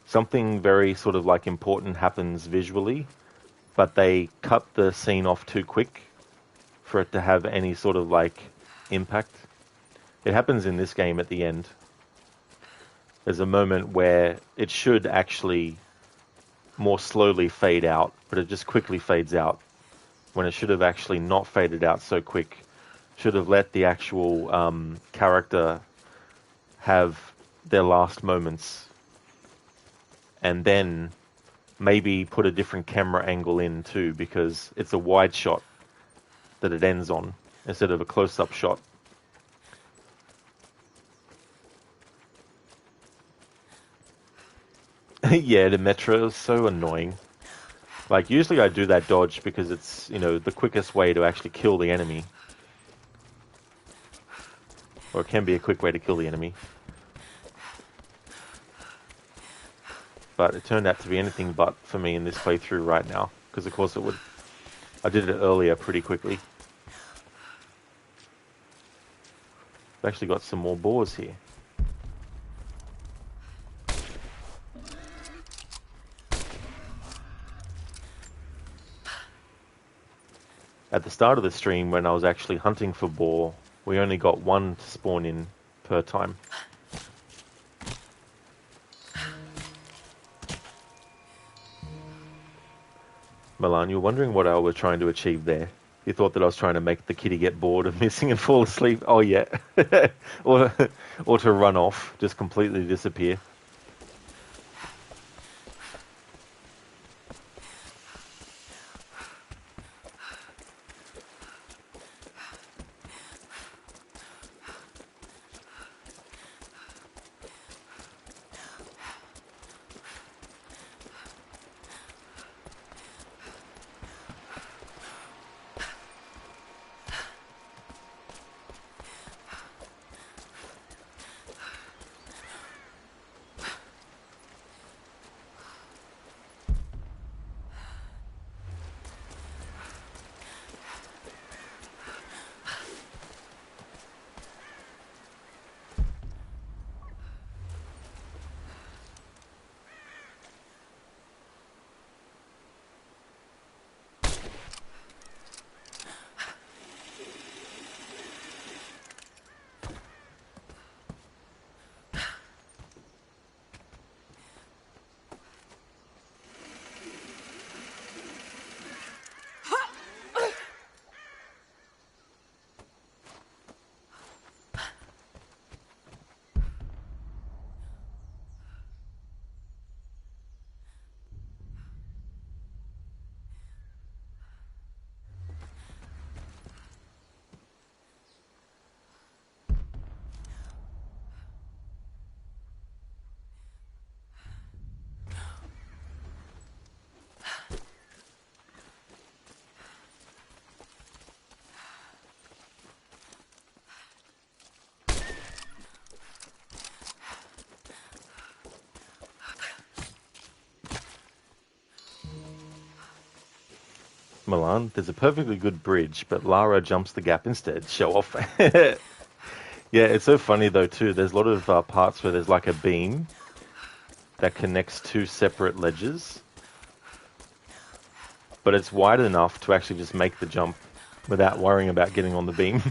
something very sort of like important happens visually, but they cut the scene off too quick for it to have any sort of like impact. It happens in this game at the end. There's a moment where it should actually more slowly fade out, but it just quickly fades out when it should have actually not faded out so quick. Should have let the actual character have their last moments and then maybe put a different camera angle in too, because it's a wide shot that it ends on instead of a close-up shot. Yeah, the metro is so annoying. Like, usually I do that dodge because it's, you know, the quickest way to actually kill the enemy. Or it can be a quick way to kill the enemy. But it turned out to be anything but for me in this playthrough right now. Because of course it would. I did it earlier pretty quickly. I've actually got some more boars here. At the start of the stream, when I was actually hunting for boar, we only got one to spawn in per time. Milan, you're wondering what I was trying to achieve there. You thought that I was trying to make the kitty get bored of missing and fall asleep. Oh yeah. or to run off, just completely disappear. Milan, there's a perfectly good bridge, but Lara jumps the gap instead. Show off. Yeah, it's so funny though too. There's a lot of parts where there's like a beam that connects two separate ledges, but it's wide enough to actually just make the jump without worrying about getting on the beam.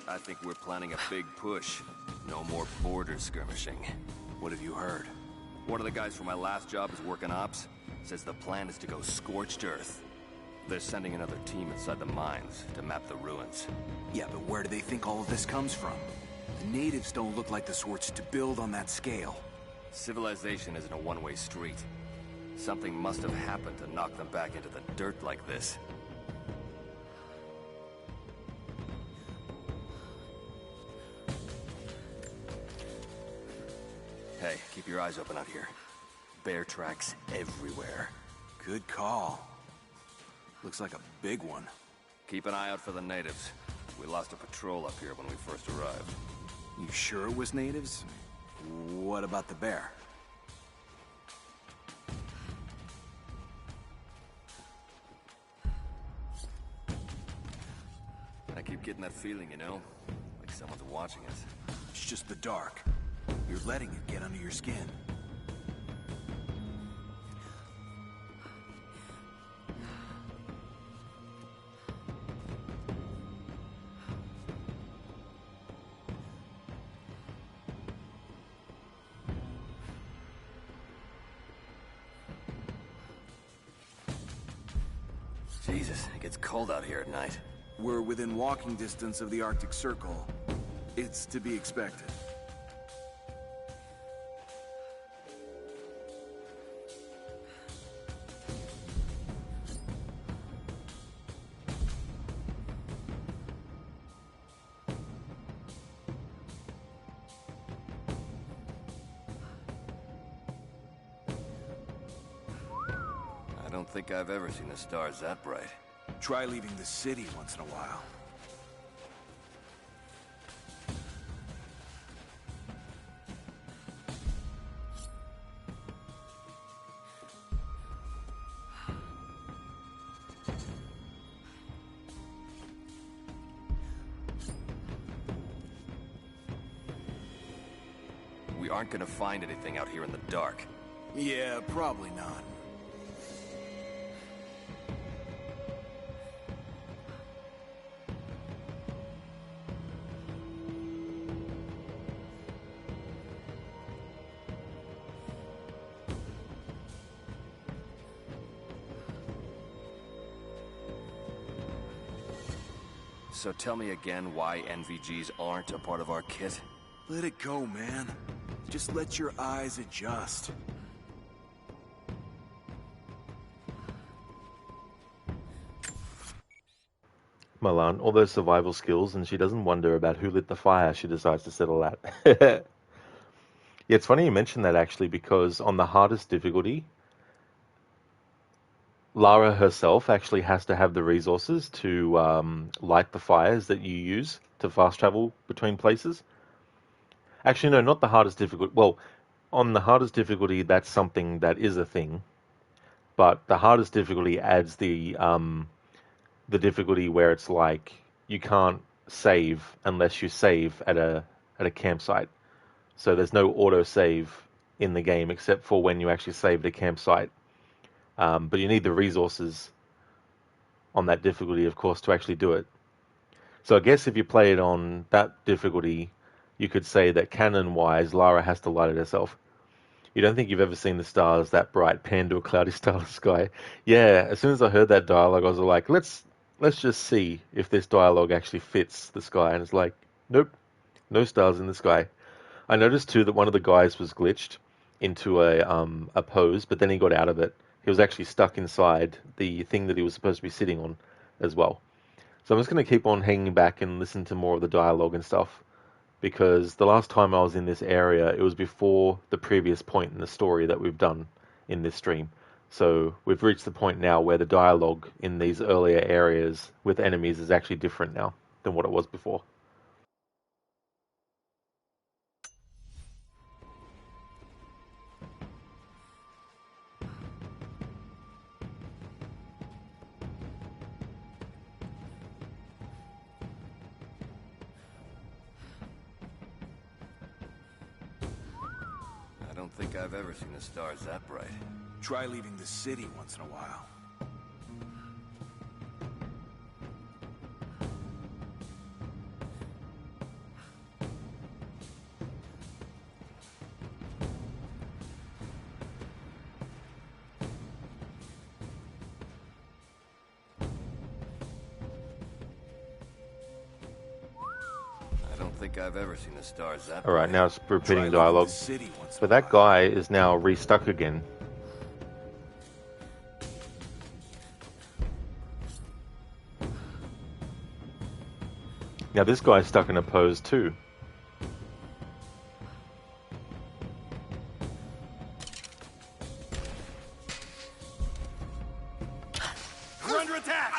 I think we're planning a big push. No more border skirmishing. What have you heard? One of the guys from my last job is working ops. Says the plan is to go scorched earth. They're sending another team inside the mines to map the ruins. Yeah, but where do they think all of this comes from? The natives don't look like the sorts to build on that scale. Civilization isn't a one-way street. Something must have happened to knock them back into the dirt like this. Hey, keep your eyes open out here. Bear tracks everywhere. Good call. Looks like a big one. Keep an eye out for the natives. We lost a patrol up here when we first arrived. You sure it was natives? What about the bear? I keep getting that feeling, you know? Like someone's watching us. It's just the dark. You're letting it get under your skin. Jesus, it gets cold out here at night. We're within walking distance of the Arctic Circle. It's to be expected. I don't think I've ever seen the stars that bright. Try leaving the city once in a while. We aren't gonna find anything out here in the dark. Yeah, probably not. So tell me again why NVGs aren't a part of our kit? Let it go, man. Just let your eyes adjust. Milan, all those survival skills, and she doesn't wonder about who lit the fire she decides to settle at. Yeah, it's funny you mention that actually, because on the hardest difficulty, Lara herself actually has to have the resources to light the fires that you use to fast travel between places. Actually, no, not the hardest difficulty. Well, on the hardest difficulty, that's something that is a thing. But the hardest difficulty adds the difficulty where it's like you can't save unless you save at a campsite. So there's no auto save in the game except for when you actually save at a campsite. But you need the resources on that difficulty, of course, to actually do it. So I guess if you play it on that difficulty, you could say that canon-wise, Lara has to light it herself. You don't think you've ever seen the stars that bright pan to a cloudy starless sky? Yeah, as soon as I heard that dialogue, I was like, let's just see if this dialogue actually fits the sky. And it's like, nope, no stars in the sky. I noticed too that one of the guys was glitched into a pose, but then he got out of it. He was actually stuck inside the thing that he was supposed to be sitting on as well. So I'm just going to keep on hanging back and listen to more of the dialogue and stuff, because the last time I was in this area, it was before the previous point in the story that we've done in this stream. So we've reached the point now where the dialogue in these earlier areas with enemies is actually different now than what it was before. I don't think I've ever seen the stars that bright. Try leaving the city once in a while. think I've ever seen the stars that All right, bright. now it's repeating Try leaving dialogue. the city once in But a that guy is now restuck again. Now this guy's stuck in a pose too. We're under attack!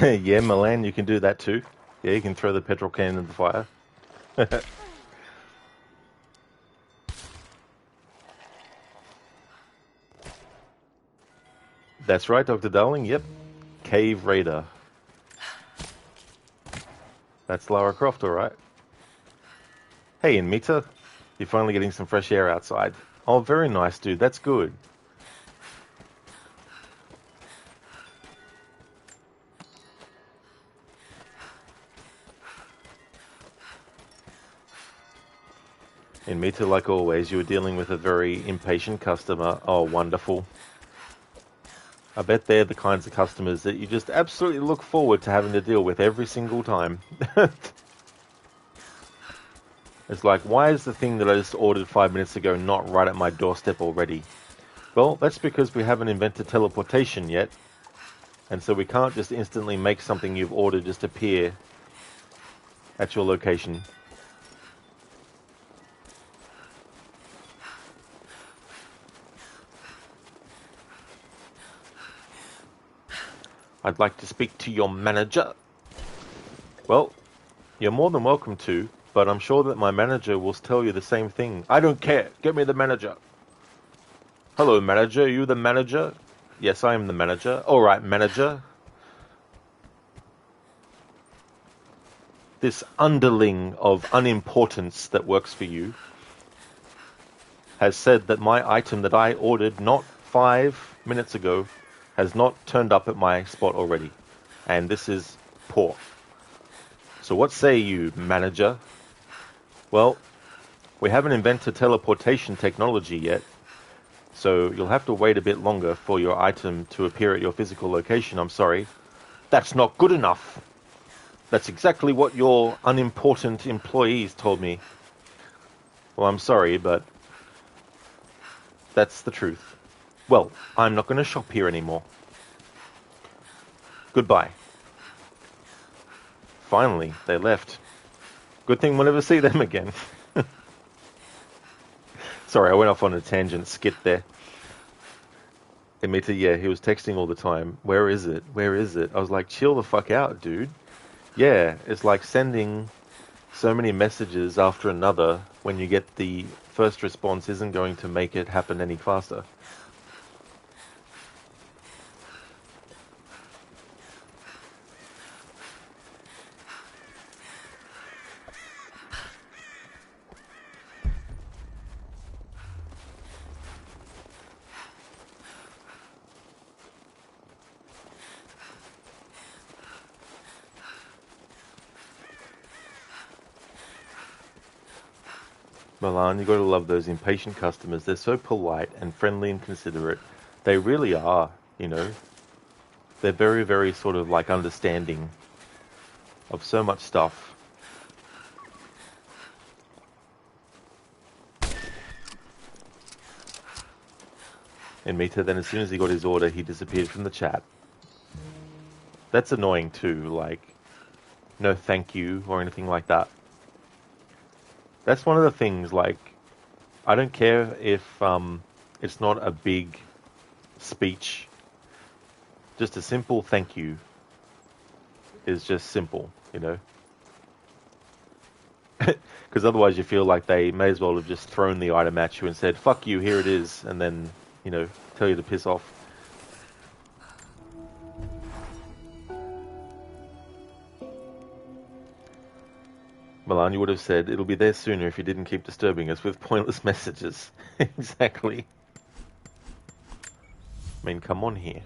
Yeah, Milan, you can do that too. Yeah, you can throw the petrol can in the fire. That's right, Dr. Darling. Yep. Cave Raider. That's Lara Croft, alright. Hey, Inmita. You're finally getting some fresh air outside. Oh, very nice, dude. That's good. Inmita, like always, you were dealing with a very impatient customer. Oh, wonderful. I bet they're the kinds of customers that you just absolutely look forward to having to deal with every single time. It's like, why is the thing that I just ordered 5 minutes ago not right at my doorstep already? Well, that's because we haven't invented teleportation yet. And so we can't just instantly make something you've ordered just appear at your location. I'd like to speak to your manager. Well, you're more than welcome to, but I'm sure that my manager will tell you the same thing. I don't care. Get me the manager. Hello, manager. Are you the manager? Yes, I am the manager. All right, manager. This underling of unimportance that works for you has said that my item that I ordered not 5 minutes ago has not turned up at my spot already. And this is poor. So what say you, manager? Well, we haven't invented teleportation technology yet, so you'll have to wait a bit longer for your item to appear at your physical location, I'm sorry. That's not good enough. That's exactly what your unimportant employees told me. Well, I'm sorry, but that's the truth. Well, I'm not going to shop here anymore. Goodbye. Finally, they left. Good thing we'll never see them again. Sorry, I went off on a tangent skit there. Emita, yeah, he was texting all the time. Where is it? Where is it? I was like, chill the fuck out, dude. Yeah, it's like sending so many messages after another when you get the first response isn't going to make it happen any faster. Milan, you got to love those impatient customers. They're so polite and friendly and considerate. They really are, you know. They're very, very sort of like understanding of so much stuff. And Mita, then as soon as he got his order, he disappeared from the chat. That's annoying too, like, no thank you or anything like that. That's one of the things, like, I don't care if it's not a big speech. Just a simple thank you is just simple, you know? Because otherwise you feel like they may as well have just thrown the item at you and said, fuck you, here it is, and then, you know, tell you to piss off. Milan, you would have said, it'll be there sooner if you didn't keep disturbing us with pointless messages. Exactly. I mean, come on here.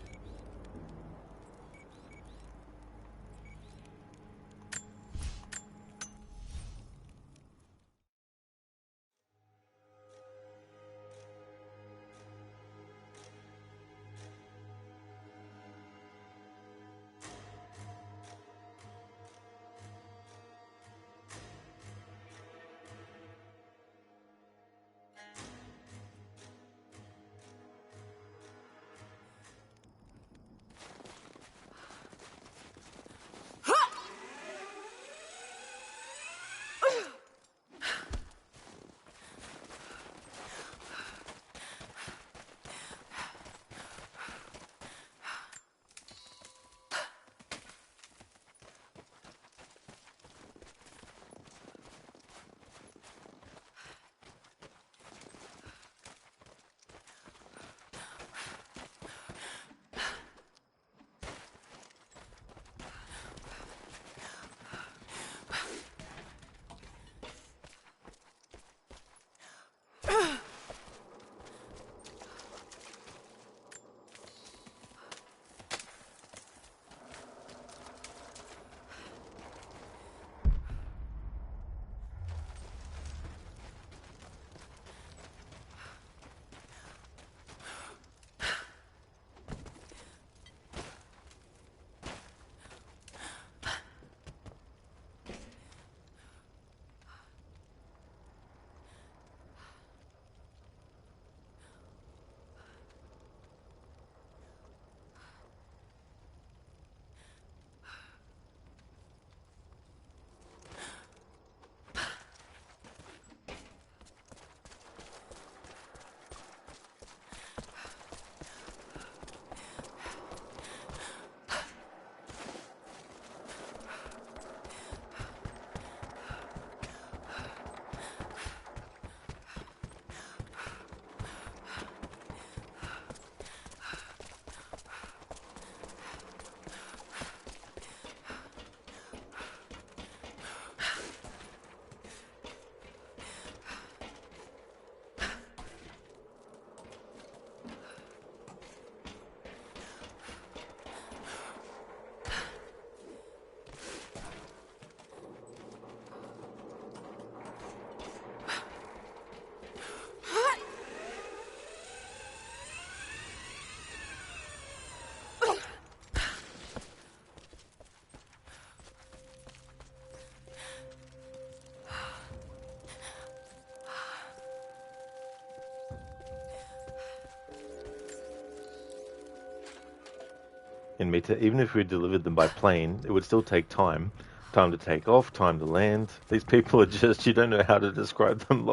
In Mita, even if we delivered them by plane, it would still take time. Time to take off, time to land. These people are just, you don't know how to describe them.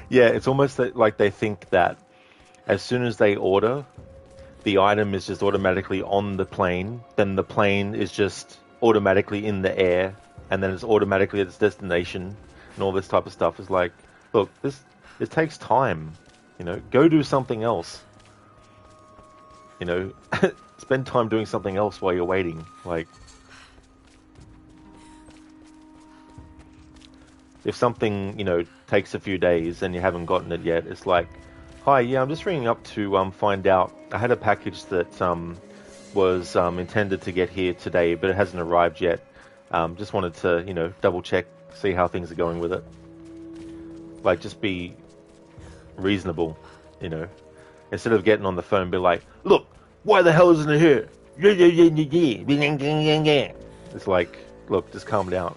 Yeah, it's almost like they think that as soon as they order, the item is just automatically on the plane, then the plane is just automatically in the air, and then it's automatically at its destination, and all this type of stuff. Is like, look, it takes time, you know, go do something else. You know, spend time doing something else while you're waiting. Like, if something, you know, takes a few days and you haven't gotten it yet, it's like, hi, yeah, I'm just ringing up to find out. I had a package that was intended to get here today, but it hasn't arrived yet. Just wanted to, you know, double check, see how things are going with it. Like, just be reasonable, you know. Instead of getting on the phone and be like, look, why the hell isn't it here? It's like, look, just calm down.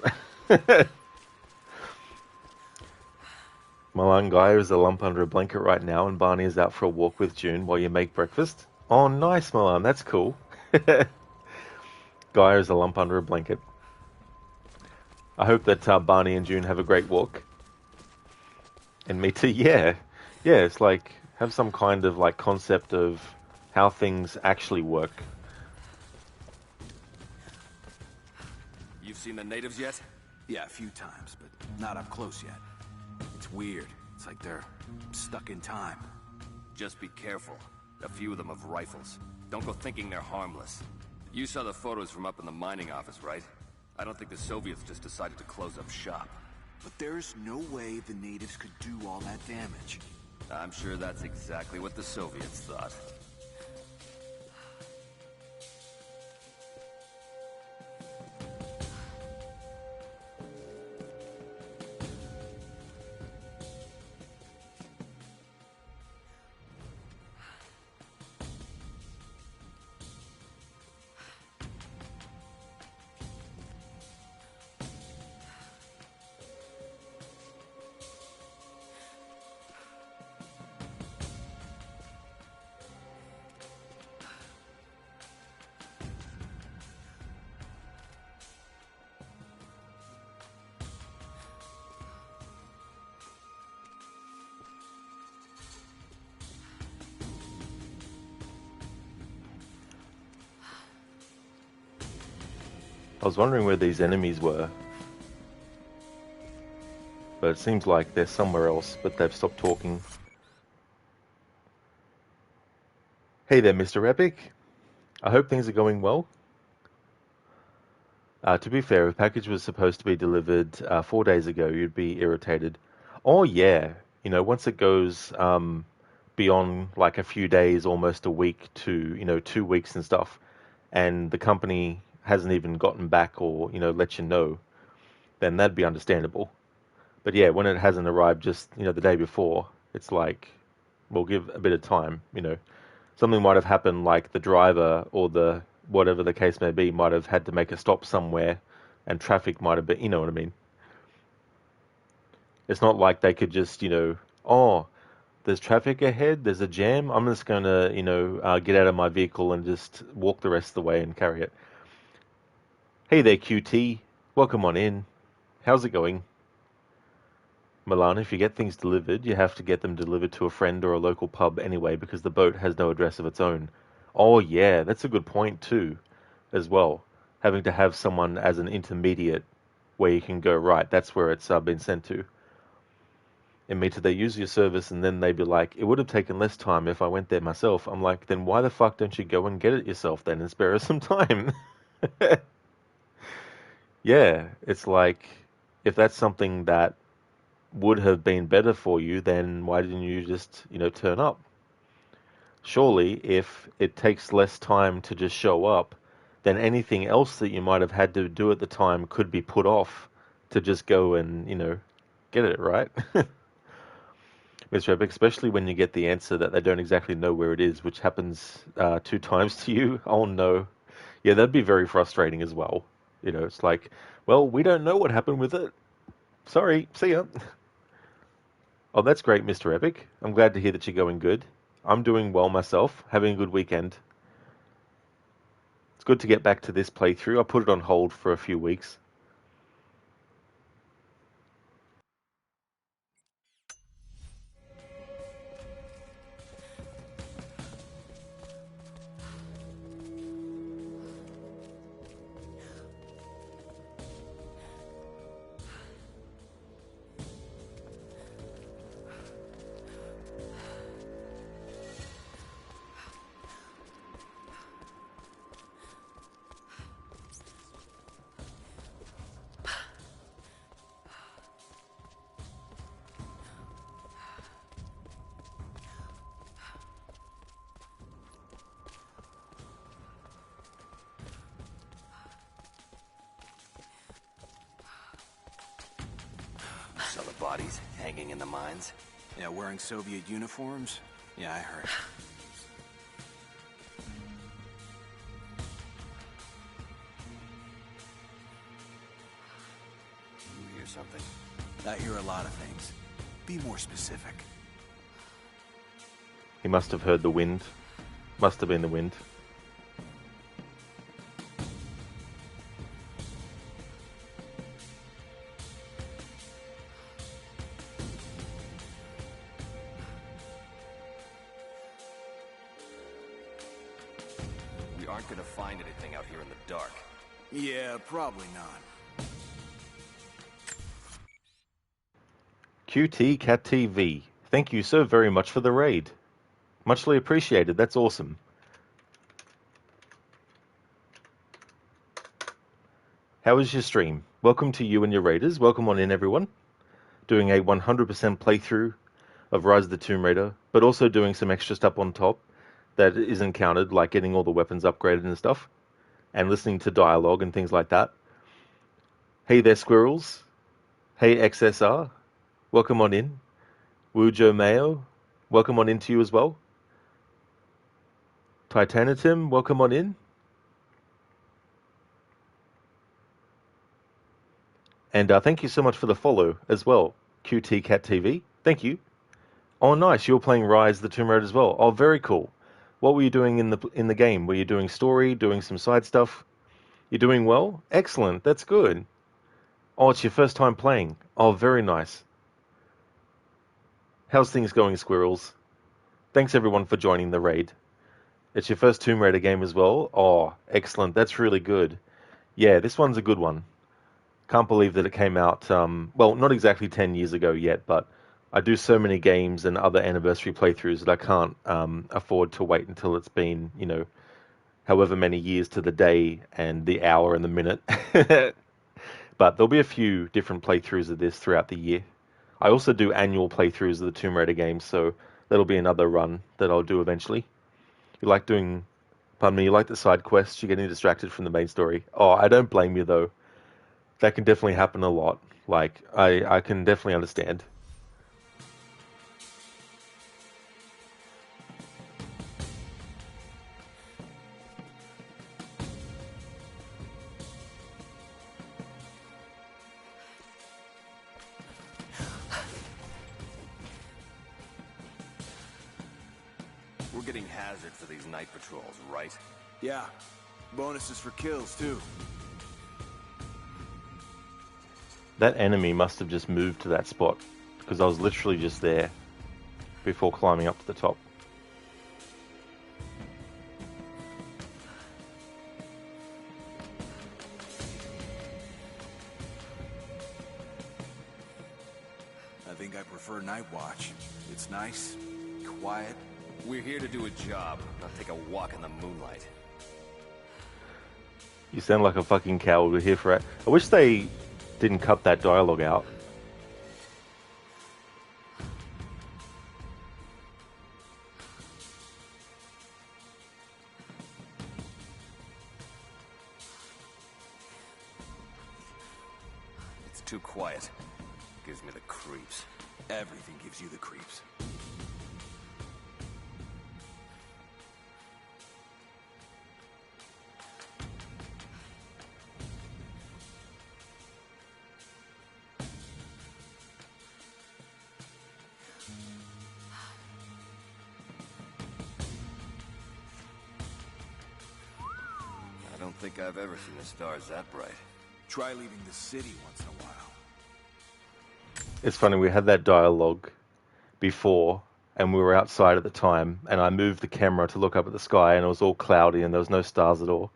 Milan Gaia is a lump under a blanket right now, and Barney is out for a walk with June while you make breakfast. Oh, nice, Milan. That's cool. Gaia is a lump under a blanket. I hope that Barney and June have a great walk. And me too. Yeah. Yeah, it's like, have some kind of like concept of how things actually work. You've seen the natives yet? Yeah, a few times, but not up close yet. It's weird. It's like they're stuck in time. Just be careful. A few of them have rifles. Don't go thinking they're harmless. You saw the photos from up in the mining office, right? I don't think the Soviets just decided to close up shop. But there's no way the natives could do all that damage. I'm sure that's exactly what the Soviets thought. I was wondering where these enemies were. But it seems like they're somewhere else, but they've stopped talking. Hey there, Mr. Epic. I hope things are going well. To be fair, if a package was supposed to be delivered 4 days ago, you'd be irritated. Oh yeah, you know, once it goes beyond like a few days, almost a week to, 2 weeks and stuff, and the company hasn't even gotten back or, let you know, then that'd be understandable. But yeah, when it hasn't arrived just, the day before, it's like, we'll give a bit of time, Something might have happened, like the driver or the whatever the case may be might have had to make a stop somewhere and traffic might have been, you know what I mean? It's not like they could just, oh, there's traffic ahead, there's a jam, I'm just going to, get out of my vehicle and just walk the rest of the way and carry it. Hey there, QT. Welcome on in. How's it going? Milan, if you get things delivered, you have to get them delivered to a friend or a local pub anyway because the boat has no address of its own. Oh yeah, that's a good point too, as well. Having to have someone as an intermediate where you can go, right, that's where it's been sent to. And me too, they use your service and then they'd be like, it would have taken less time if I went there myself. I'm like, then why the fuck don't you go and get it yourself then and spare us some time? Yeah, it's like, if that's something that would have been better for you, then why didn't you just, turn up? Surely, if it takes less time to just show up, then anything else that you might have had to do at the time could be put off to just go and, get it, right? Mr. Epic, especially when you get the answer that they don't exactly know where it is, which happens 2 times to you. Oh no. Yeah, that'd be very frustrating as well. It's like, well, we don't know what happened with it. Sorry, see ya. Oh, that's great, Mr. Epic. I'm glad to hear that you're going good. I'm doing well myself, having a good weekend. It's good to get back to this playthrough. I put it on hold for a few weeks. Saw the bodies hanging in the mines. Yeah, wearing Soviet uniforms? Yeah, I heard. You hear something? I hear a lot of things. Be more specific. He must have heard the wind. Must have been the wind. We aren't gonna find anything out here in the dark. Yeah, probably not. QT Cat TV. Thank you so very much for the raid. Muchly appreciated. That's awesome. How was your stream? Welcome to you and your raiders. Welcome on in, everyone. Doing a 100% playthrough of Rise of the Tomb Raider, but also doing some extra stuff on top that isn't counted, like getting all the weapons upgraded and stuff, and listening to dialogue and things like that. Hey there, squirrels. Hey, XSR. Welcome on in. Wujo Mayo. Welcome on in to you as well. Titanitum, welcome on in. And thank you so much for the follow as well, QT Cat TV. Thank you. Oh, nice. You're playing Rise of the Tomb Raider as well. Oh, very cool. What were you doing in the game? Were you doing story, doing some side stuff? You're doing well? Excellent. That's good. Oh, it's your first time playing. Oh, very nice. How's things going, squirrels? Thanks everyone for joining the raid. It's your first Tomb Raider game as well? Oh, excellent. That's really good. Yeah, this one's a good one. Can't believe that it came out, well, not exactly 10 years ago yet, but I do so many games and other anniversary playthroughs that I can't afford to wait until it's been, you know, however many years to the day and the hour and the minute. But there'll be a few different playthroughs of this throughout the year. I also do annual playthroughs of the Tomb Raider games, so that'll be another run that I'll do eventually. You like doing, pardon me, you like the side quests, you're getting distracted from the main story. Oh, I don't blame you though. That can definitely happen a lot. Like, I can definitely understand. We're getting hazard for these night patrols, right? Yeah. Bonuses for kills, too. That enemy must have just moved to that spot, because I was literally just there before climbing up to the top. I think I prefer Night Watch. It's nice, quiet. We're here to do a job, not take a walk in the moonlight. You sound like a fucking coward. We're here for it. I wish they didn't cut that dialogue out. It's too quiet. Gives me the creeps. Everything gives you the creeps. I don't think I've ever seen the stars that bright. Try leaving the city once in a while. It's funny, we had that dialogue before, and we were outside at the time, and I moved the camera to look up at the sky, and it was all cloudy, and there was no stars at all.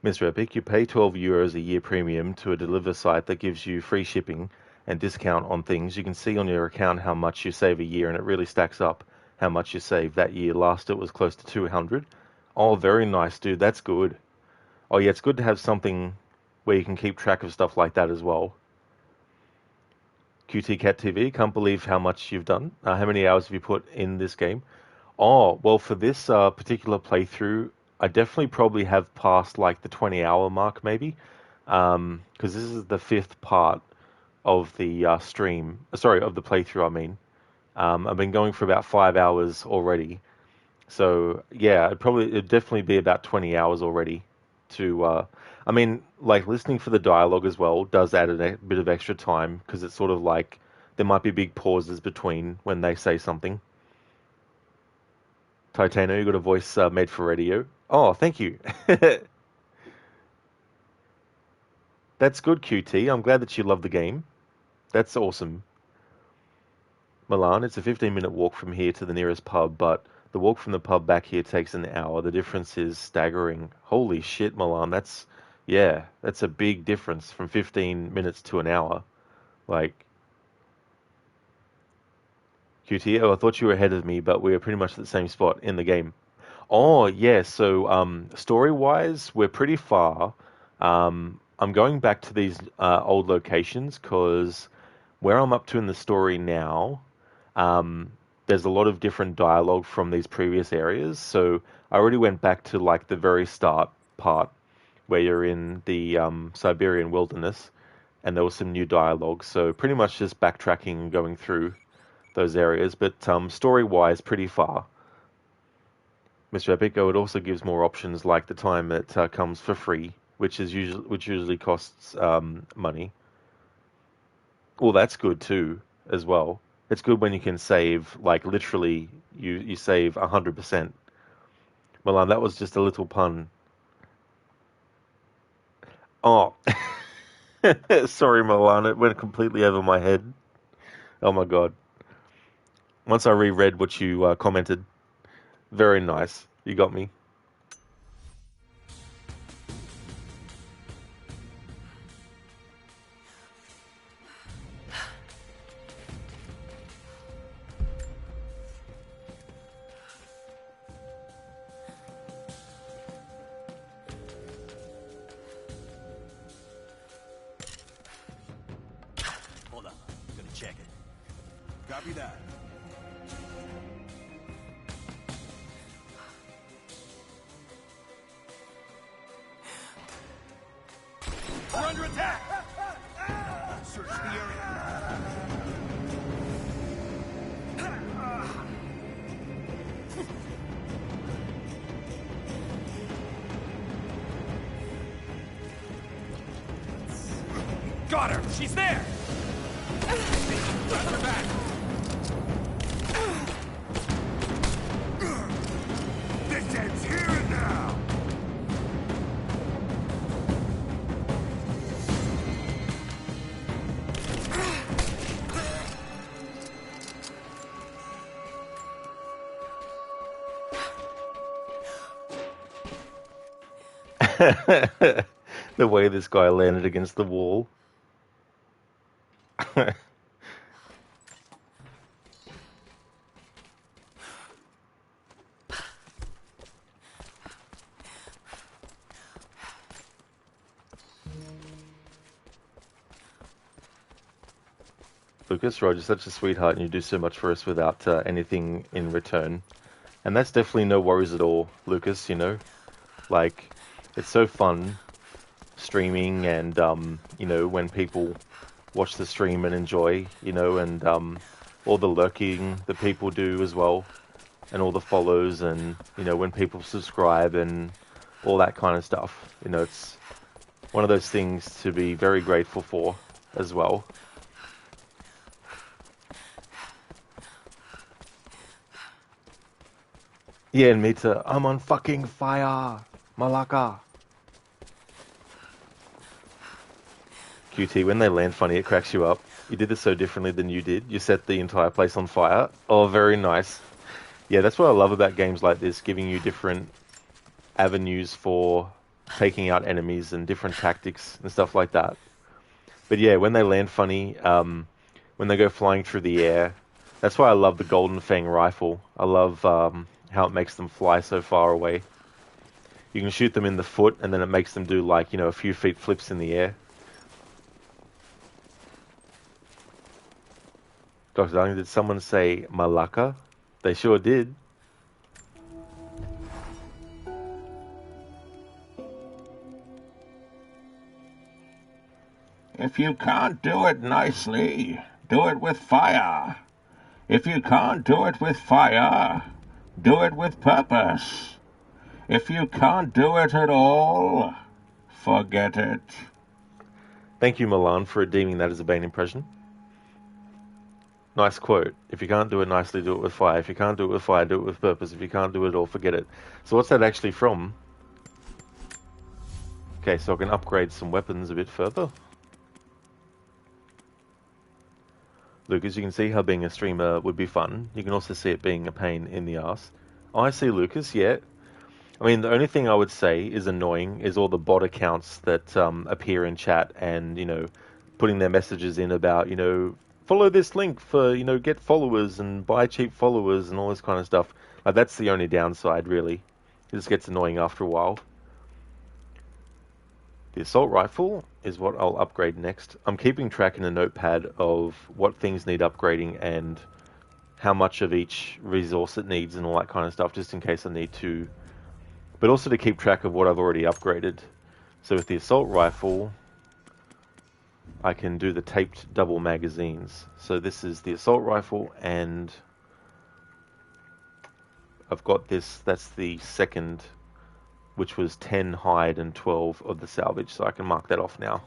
Mr. Epic, you pay €12 a year premium to a deliver site that gives you free shipping and discount on things. You can see on your account how much you save a year, and it really stacks up how much you save. That year last it was close to 200. Oh, very nice, dude. That's good. Oh, yeah, it's good to have something where you can keep track of stuff like that as well. QT Cat TV, can't believe how much you've done. How many hours have you put in this game? Oh, well, for this particular playthrough, I definitely probably have passed like the 20-hour mark, maybe, because this is the 5th part of the stream. Sorry, of the playthrough. I mean, I've been going for about 5 hours already. So yeah, it'd definitely be about 20 hours already. To I mean, like listening for the dialogue as well does add a bit of extra time because it's sort of like there might be big pauses between when they say something. Titano, you got a voice made for radio. Oh, thank you. That's good, QT. I'm glad that you love the game. That's awesome. Milan, it's a 15-minute walk from here to the nearest pub, but the walk from the pub back here takes an hour. The difference is staggering. Holy shit, Milan, that's a big difference from 15 minutes to an hour. Like, QT, oh, I thought you were ahead of me, but we were pretty much at the same spot in the game. Oh, yeah, so story-wise, we're pretty far. I'm going back to these old locations because where I'm up to in the story now, there's a lot of different dialogue from these previous areas. So I already went back to like the very start part where you're in the Siberian wilderness, and there was some new dialogue. So pretty much just backtracking and going through those areas, but story-wise, pretty far. Mr. Epico, it also gives more options like the time that comes for free, which usually costs money. Well, that's good too, as well. It's good when you can save, like literally, you save 100%. Milan, that was just a little pun. Oh, sorry, Milan, it went completely over my head. Oh my god. Once I reread what you commented, very nice. You got me. Hold up. I'm gonna check it. Copy that. We're under attack! Search the area. Got her! She's there! Got her back! This ends here and now! The way this guy landed against the wall. Lucas, Roger's such a sweetheart and you do so much for us without anything in return. And that's definitely no worries at all, Lucas, you know. Like, it's so fun streaming and, you know, when people watch the stream and enjoy, you know, and all the lurking that people do as well, and all the follows and, you know, when people subscribe and all that kind of stuff. You know, it's one of those things to be very grateful for as well. Yeah, and me too. I'm on fucking fire, Malaka. QT, when they land funny, it cracks you up. You did this so differently than you did. You set the entire place on fire. Oh, very nice. Yeah, that's what I love about games like this, giving you different avenues for taking out enemies and different tactics and stuff like that. But yeah, when they land funny, when they go flying through the air, that's why I love the Golden Fang rifle. I love how it makes them fly so far away. You can shoot them in the foot, and then it makes them do, like, you know, a few feet flips in the air. Dr. Darling, did someone say Malaka? They sure did. If you can't do it nicely, do it with fire. If you can't do it with fire, do it with purpose. If you can't do it at all, forget it. Thank you, Milan, for redeeming that as a Bane impression. Nice quote. If you can't do it nicely, do it with fire. If you can't do it with fire, do it with purpose. If you can't do it at all, forget it. So what's that actually from? Okay, so I can upgrade some weapons a bit further. Lucas, you can see how being a streamer would be fun. You can also see it being a pain in the ass. Oh, I see, Lucas, yeah. I mean, the only thing I would say is annoying is all the bot accounts that appear in chat and, you know, putting their messages in about, you know, follow this link for, you know, get followers and buy cheap followers and all this kind of stuff. Like, that's the only downside, really. It just gets annoying after a while. The assault rifle is what I'll upgrade next. I'm keeping track in a notepad of what things need upgrading and how much of each resource it needs and all that kind of stuff, just in case I need to. But also to keep track of what I've already upgraded. So with the assault rifle, I can do the taped double magazines. So this is the assault rifle, and I've got this, that's the second, which was 10 hide and 12 of the salvage, so I can mark that off now.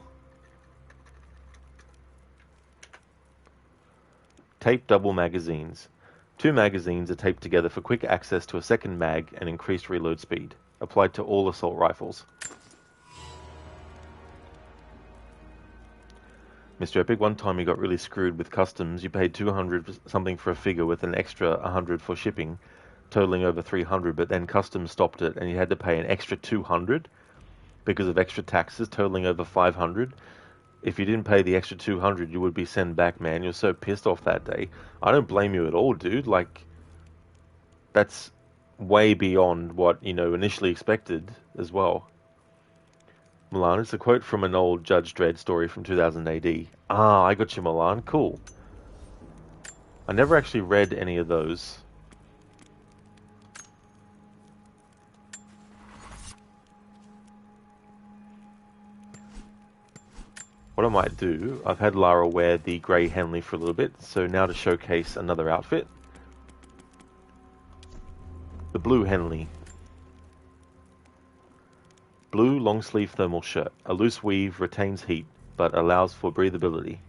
Tape double magazines. 2 magazines are taped together for quick access to a second mag and increased reload speed. Applied to all assault rifles. Mr. Epic, one time you got really screwed with customs. You paid 200 something for a figure with an extra 100 for shipping, totaling over 300, but then customs stopped it and you had to pay an extra 200 because of extra taxes, totaling over 500. If you didn't pay the extra 200, you would be sent back, man. You're so pissed off that day. I don't blame you at all, dude. Like, that's way beyond what, you know, initially expected as well. Milan, it's a quote from an old Judge Dredd story from 2000 AD. Ah, I got you, Milan. Cool. I never actually read any of those. What I might do, I've had Lara wear the grey Henley for a little bit, so now to showcase another outfit. The blue Henley. Blue long-sleeve thermal shirt. A loose weave retains heat, but allows for breathability.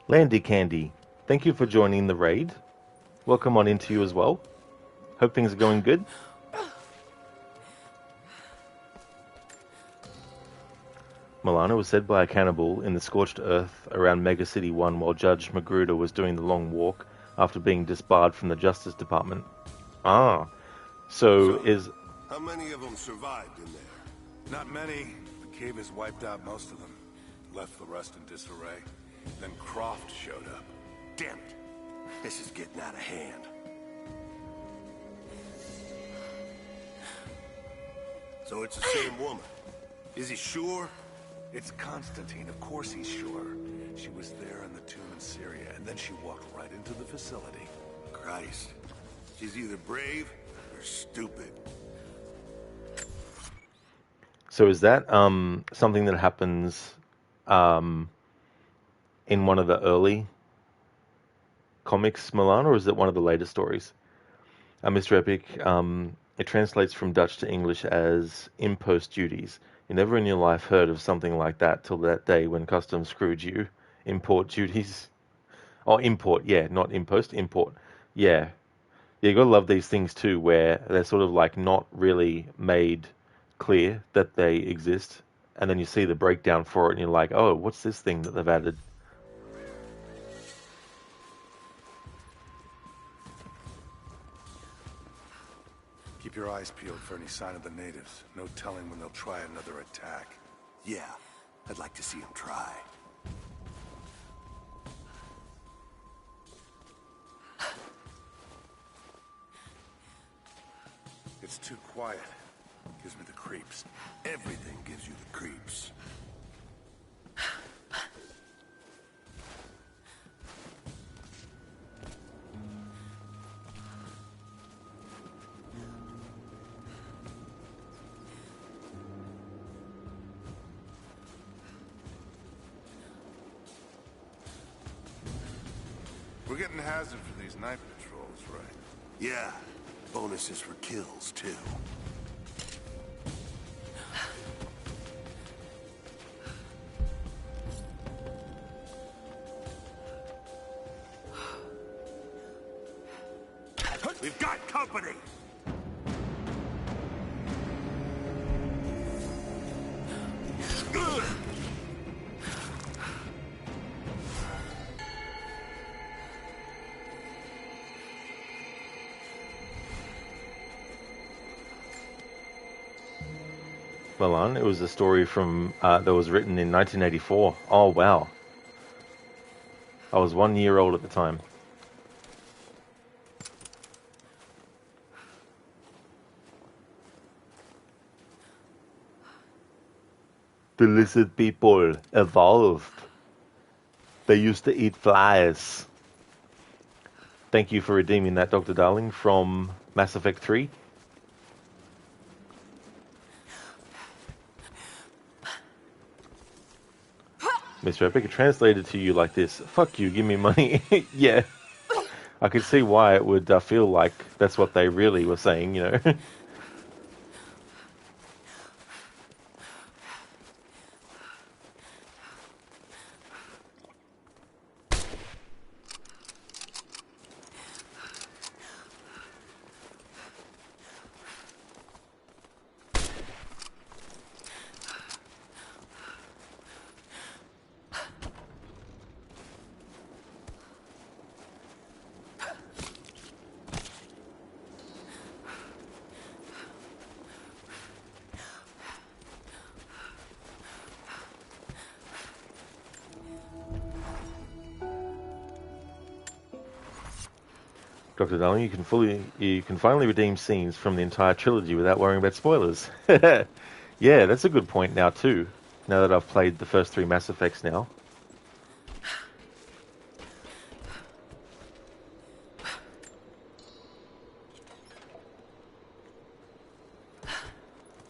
Landy Candy, thank you for joining the raid. Welcome on into you as well. Hope things are going good. Milano was said by a cannibal in the scorched earth around Mega City 1 while Judge Magruder was doing the long walk after being disbarred from the Justice Department. Ah, so is... How many of them survived in there? Not many. The cave has wiped out most of them. Left the rest in disarray. Then Croft showed up. Damn it. This is getting out of hand. So it's the same woman. Is he sure? It's Constantine, of course he's sure. She was there in the tomb in Syria, and then she walked right into the facility. Christ. She's either brave or stupid. So is that something that happens in one of the early comics, Milan, or is it one of the later stories? Mr. Epic, it translates from Dutch to English as impost duties. You never in your life heard of something like that till that day when customs screwed you. Import duties. Oh, import, yeah, not impost, import. Yeah. Yeah, you gotta love these things too, where they're sort of like not really made clear that they exist, and then you see the breakdown for it and you're like, oh, what's this thing that they've added? Keep your eyes peeled for any sign of the natives. No telling when they'll try another attack. Yeah, I'd like to see him try. It's too quiet. Gives me the creeps. Everything gives you the creeps. We're getting hazard for these night patrols, right? Yeah, bonuses for kills, too. We've got company! Milan, it was a story from that was written in 1984. Oh, wow. I was 1 year old at the time. The lizard people evolved. They used to eat flies. Thank you for redeeming that, Dr. Darling, from Mass Effect 3. Mr. Epic, it translated to you like this: fuck you, give me money. Yeah. I could see why it would feel like that's what they really were saying, you know. Dr. Darling, you can finally redeem scenes from the entire trilogy without worrying about spoilers. Yeah, that's a good point now too. Now that I've played the first 3 Mass Effects now.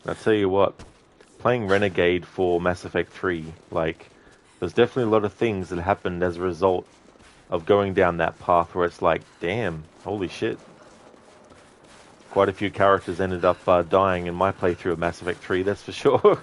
I'll tell you what, playing Renegade for Mass Effect 3, like, there's definitely a lot of things that happened as a result of going down that path where it's like, damn, holy shit. Quite a few characters ended up dying in my playthrough of Mass Effect 3, that's for sure.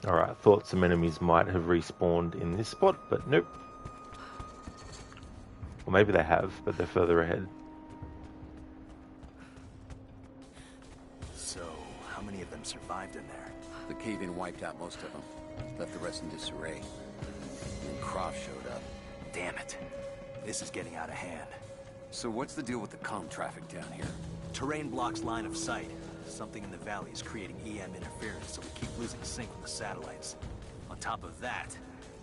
Alright, thought some enemies might have respawned in this spot, but nope. Or maybe they have, but they're further ahead. So, how many of them survived in there? The cave-in wiped out most of them. Left the rest in disarray. And Croft showed up. Damn it. This is getting out of hand. So what's the deal with the comm traffic down here? Terrain blocks line of sight. Something in the valley is creating EM interference, so we keep losing sync with the satellites. On top of that,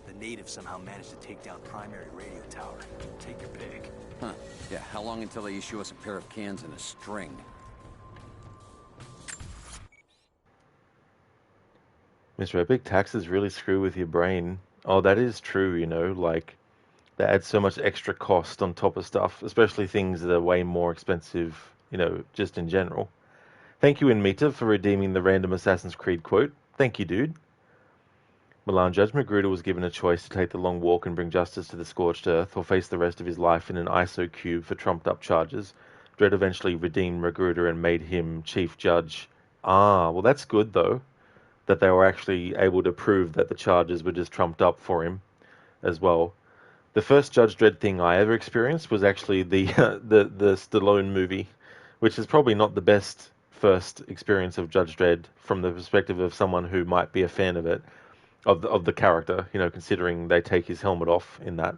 the natives somehow managed to take down primary radio tower. Take your pick. Huh. Yeah, how long until they issue us a pair of cans and a string? Mr. Epic, taxes really screw with your brain. Oh, that is true, you know, like, they add so much extra cost on top of stuff, especially things that are way more expensive, you know, just in general. Thank you, Inmita, for redeeming the random Assassin's Creed quote. Thank you, dude. Milan Judge Magruder was given a choice to take the long walk and bring justice to the scorched earth, or face the rest of his life in an ISO cube for trumped-up charges. Dredd eventually redeemed Magruder and made him chief judge. Ah, well that's good, though, that they were actually able to prove that the charges were just trumped up for him as well. The first Judge Dredd thing I ever experienced was actually the Stallone movie, which is probably not the best first experience of Judge Dredd from the perspective of someone who might be a fan of it, of the character, you know, considering they take his helmet off in that.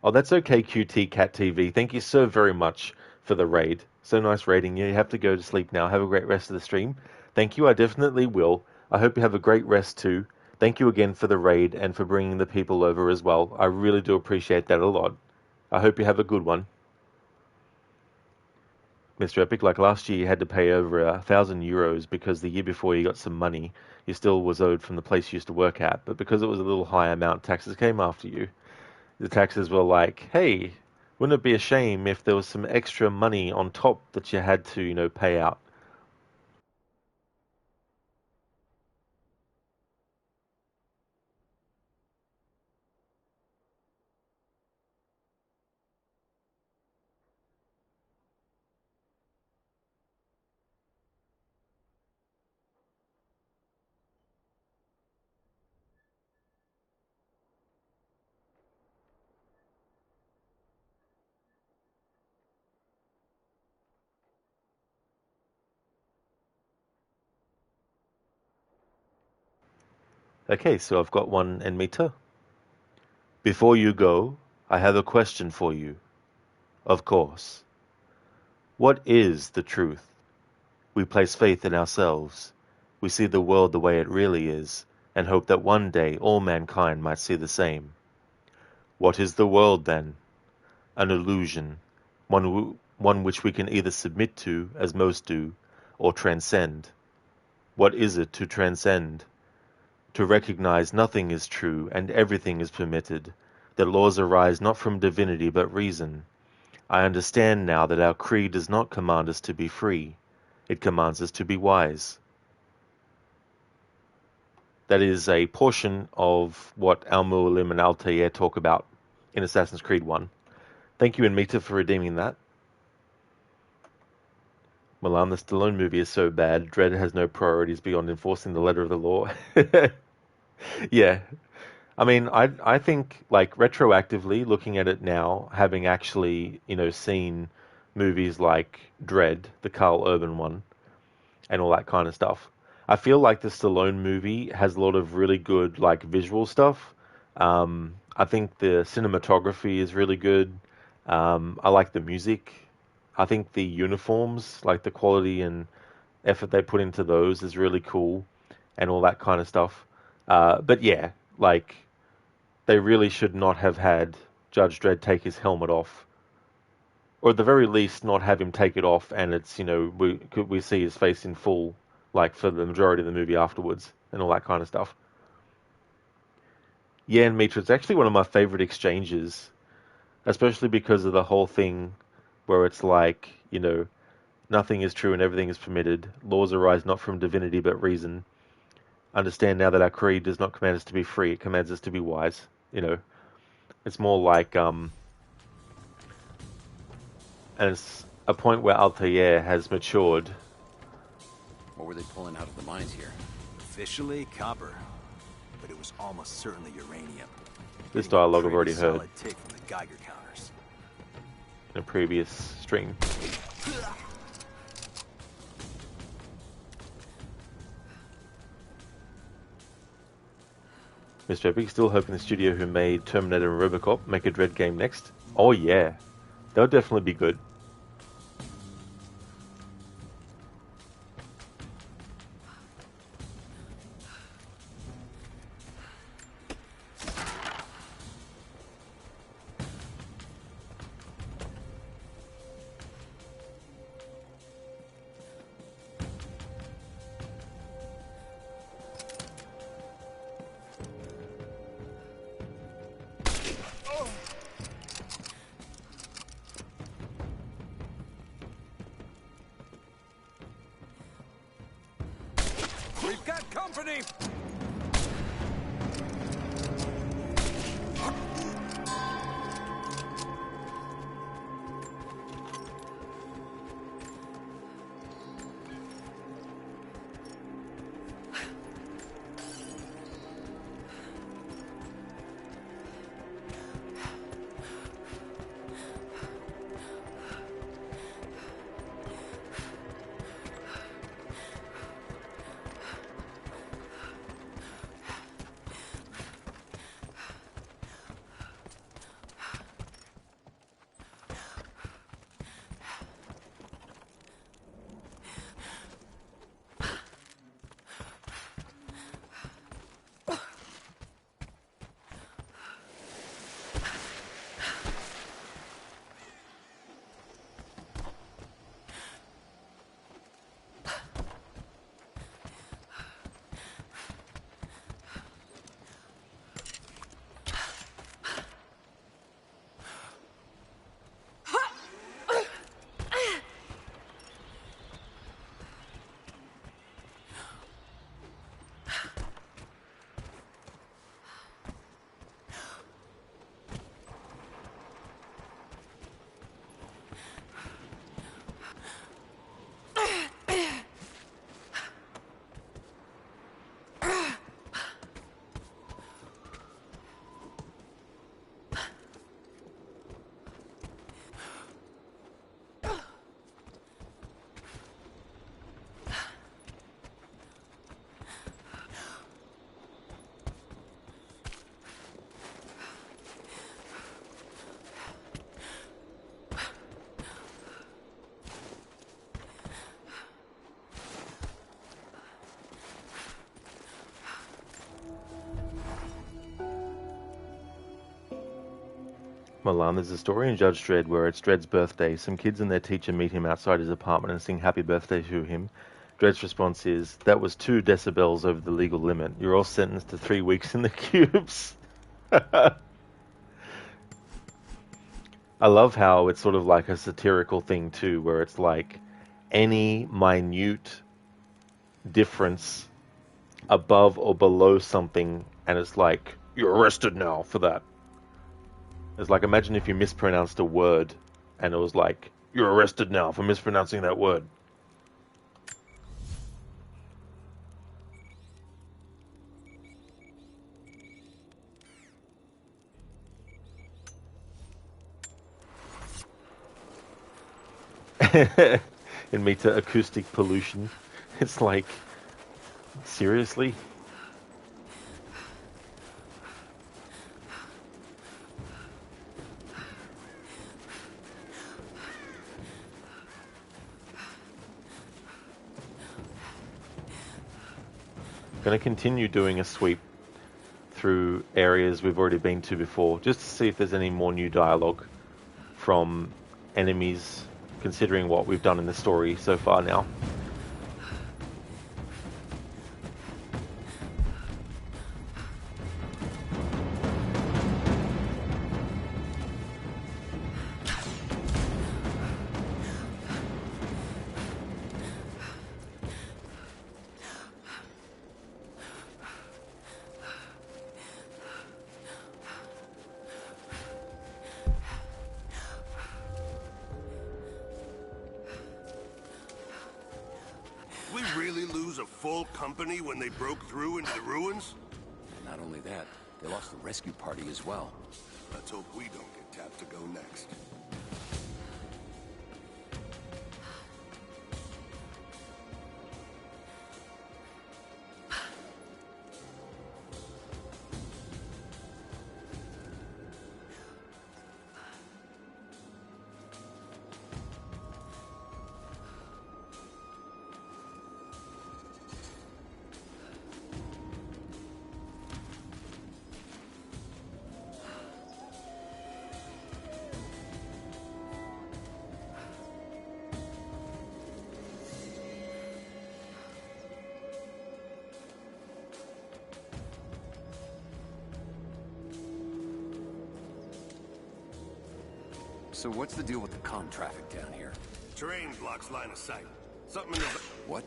Oh, that's okay, QT Cat TV. Thank you so very much for the raid. So nice raiding you. You have to go to sleep now. Have a great rest of the stream. Thank you. I definitely will. I hope you have a great rest too. Thank you again for the raid and for bringing the people over as well. I really do appreciate that a lot. I hope you have a good one. Mr. Epic, like last year you had to pay over 1,000 euros because the year before you got some money you still was owed from the place you used to work at, but because it was a little high amount, taxes came after you. The taxes were like, hey, wouldn't it be a shame if there was some extra money on top that you had to, you know, pay out? Okay, so I've got one Enmita. Before you go, I have a question for you. Of course. What is the truth? We place faith in ourselves. We see the world the way it really is, and hope that one day all mankind might see the same. What is the world, then? An illusion, one which we can either submit to, as most do, or transcend. What is it to transcend? To recognize nothing is true and everything is permitted, that laws arise not from divinity but reason. I understand now that our creed does not command us to be free. It commands us to be wise. That is a portion of what Al-Mualim and Altair talk about in Assassin's Creed 1. Thank you, Anmita, for redeeming that. Milan, the Stallone movie is so bad, Dredd has no priorities beyond enforcing the letter of the law. Yeah. I mean, I think, like, retroactively, looking at it now, having actually, seen movies like Dredd, the Carl Urban one, and all that kind of stuff, I feel like the Stallone movie has a lot of really good, like, visual stuff. I think the cinematography is really good. I like the music. I think the uniforms, like the quality and effort they put into those is really cool and all that kind of stuff. But yeah, like, they really should not have had Judge Dredd take his helmet off. Or at the very least, not have him take it off and it's, we see his face in full, like, for the majority of the movie afterwards and all that kind of stuff. Yeah, and Mitra, it's actually one of my favorite exchanges, especially because of the whole thing where it's like, nothing is true and everything is permitted. Laws arise not from divinity but reason. Understand now that our creed does not command us to be free, it commands us to be wise. It's more like, and it's a point where Altair has matured. What were they pulling out of the mines here? Officially, copper. But it was almost certainly uranium. This dialogue I've already heard Solid tick from the Geiger counters. in a previous stream. Mr. Epic still hoping the studio who made Terminator and Robocop make a Dredd game next. Oh yeah, they'll definitely be good. We've got company! Milan, there's a story in Judge Dredd where it's Dredd's birthday. Some kids and their teacher meet him outside his apartment and sing happy birthday to him. Dredd's response is, "That was 2 decibels over the legal limit. You're all sentenced to 3 weeks in the cubes." I love how it's sort of like a satirical thing too, where it's like any minute difference above or below something, and it's like, you're arrested now for that. It's like, imagine if you mispronounced a word, and it was like, you're arrested now for mispronouncing that word. In Meta acoustic pollution. It's like, seriously? Going to continue doing a sweep through areas we've already been to before, just to see if there's any more new dialogue from enemies, considering what we've done in the story so far now. We really lose a full company when they broke through into the ruins? Not only that, they lost the rescue party as well. Let's hope we don't get tapped to go next. So what's the deal with the con traffic down here? Terrain blocks line of sight. Something in the... What?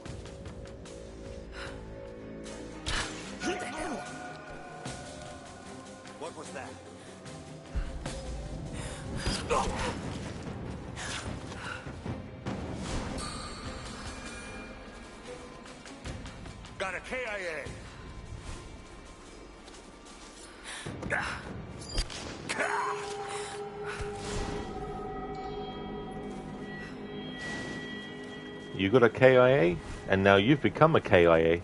What the hell? What was that? Got a KIA. You got a KIA, and now you've become a KIA.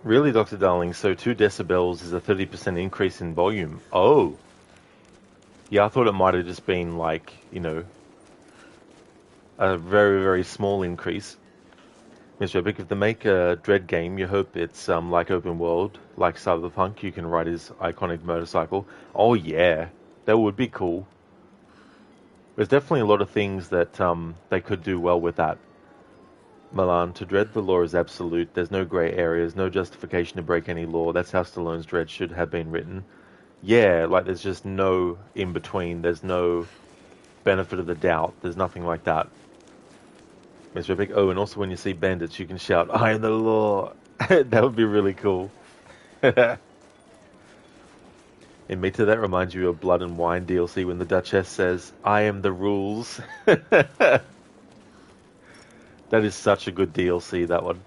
Really, Dr. Darling, so 2 decibels is a 30% increase in volume. Oh. Yeah, I thought it might have just been like, you know, a very, very small increase. Mr. Epic, if they make a Dread game, you hope it's like open world, like Cyberpunk, you can ride his iconic motorcycle. Oh yeah, that would be cool. There's definitely a lot of things that they could do well with that. Milan, to Dread the law is absolute. There's no grey areas, no justification to break any law. That's how Stallone's Dread should have been written. Yeah, like there's just no in-between. There's no benefit of the doubt. There's nothing like that. Mr. Epic, oh, and also when you see bandits, you can shout, "I am the law." That would be really cool. In Meta, that reminds you of Blood and Wine DLC when the Duchess says, "I am the rules." That is such a good DLC, that one.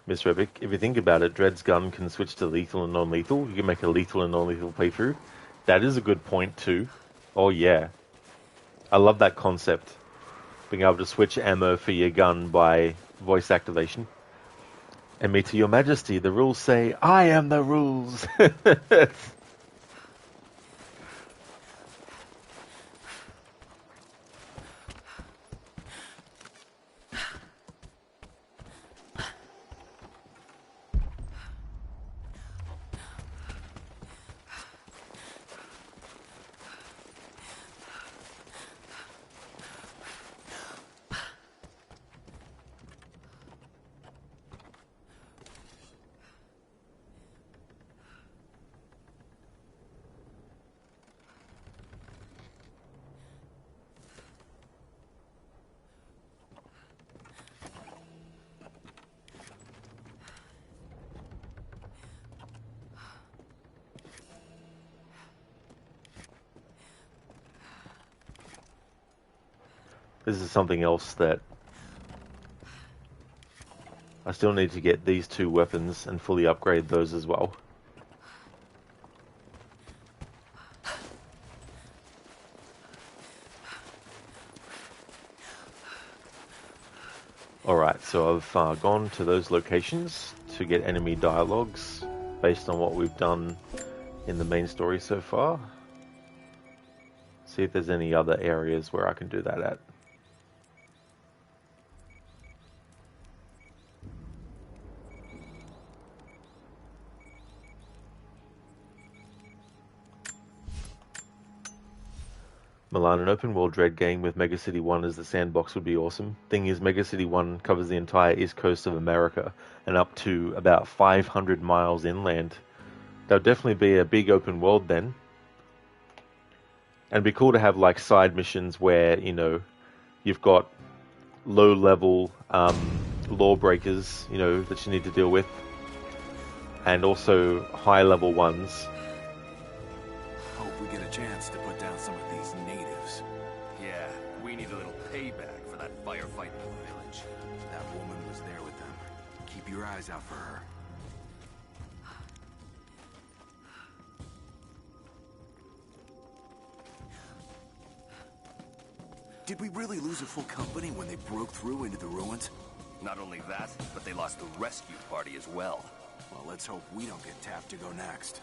Miss Rebic, if you think about it, Dread's gun can switch to lethal and non-lethal. You can make a lethal and non-lethal playthrough. That is a good point too. Oh yeah. I love that concept. Being able to switch ammo for your gun by voice activation. And me to your majesty, the rules say, I am the rules. This is something else that I still need to get these two weapons and fully upgrade those as well. Alright, so I've gone to those locations to get enemy dialogues based on what we've done in the main story so far. See if there's any other areas where I can do that at. Milan, an open world Dread game with Mega City 1 as the sandbox would be awesome. Thing is, Mega City 1 covers the entire east coast of America and up to about 500 miles inland. That would definitely be a big open world then. And it'd be cool to have like side missions where, you know, you've got low level lawbreakers, you know, that you need to deal with. And also high level ones. Hope we get a chance to put down some of these natives. Yeah, we need a little payback for that firefight in the village. That woman was there with them. Keep your eyes out for her. Did we really lose a full company when they broke through into the ruins? Not only that, but they lost the rescue party as well. Well, let's hope we don't get tapped to go next.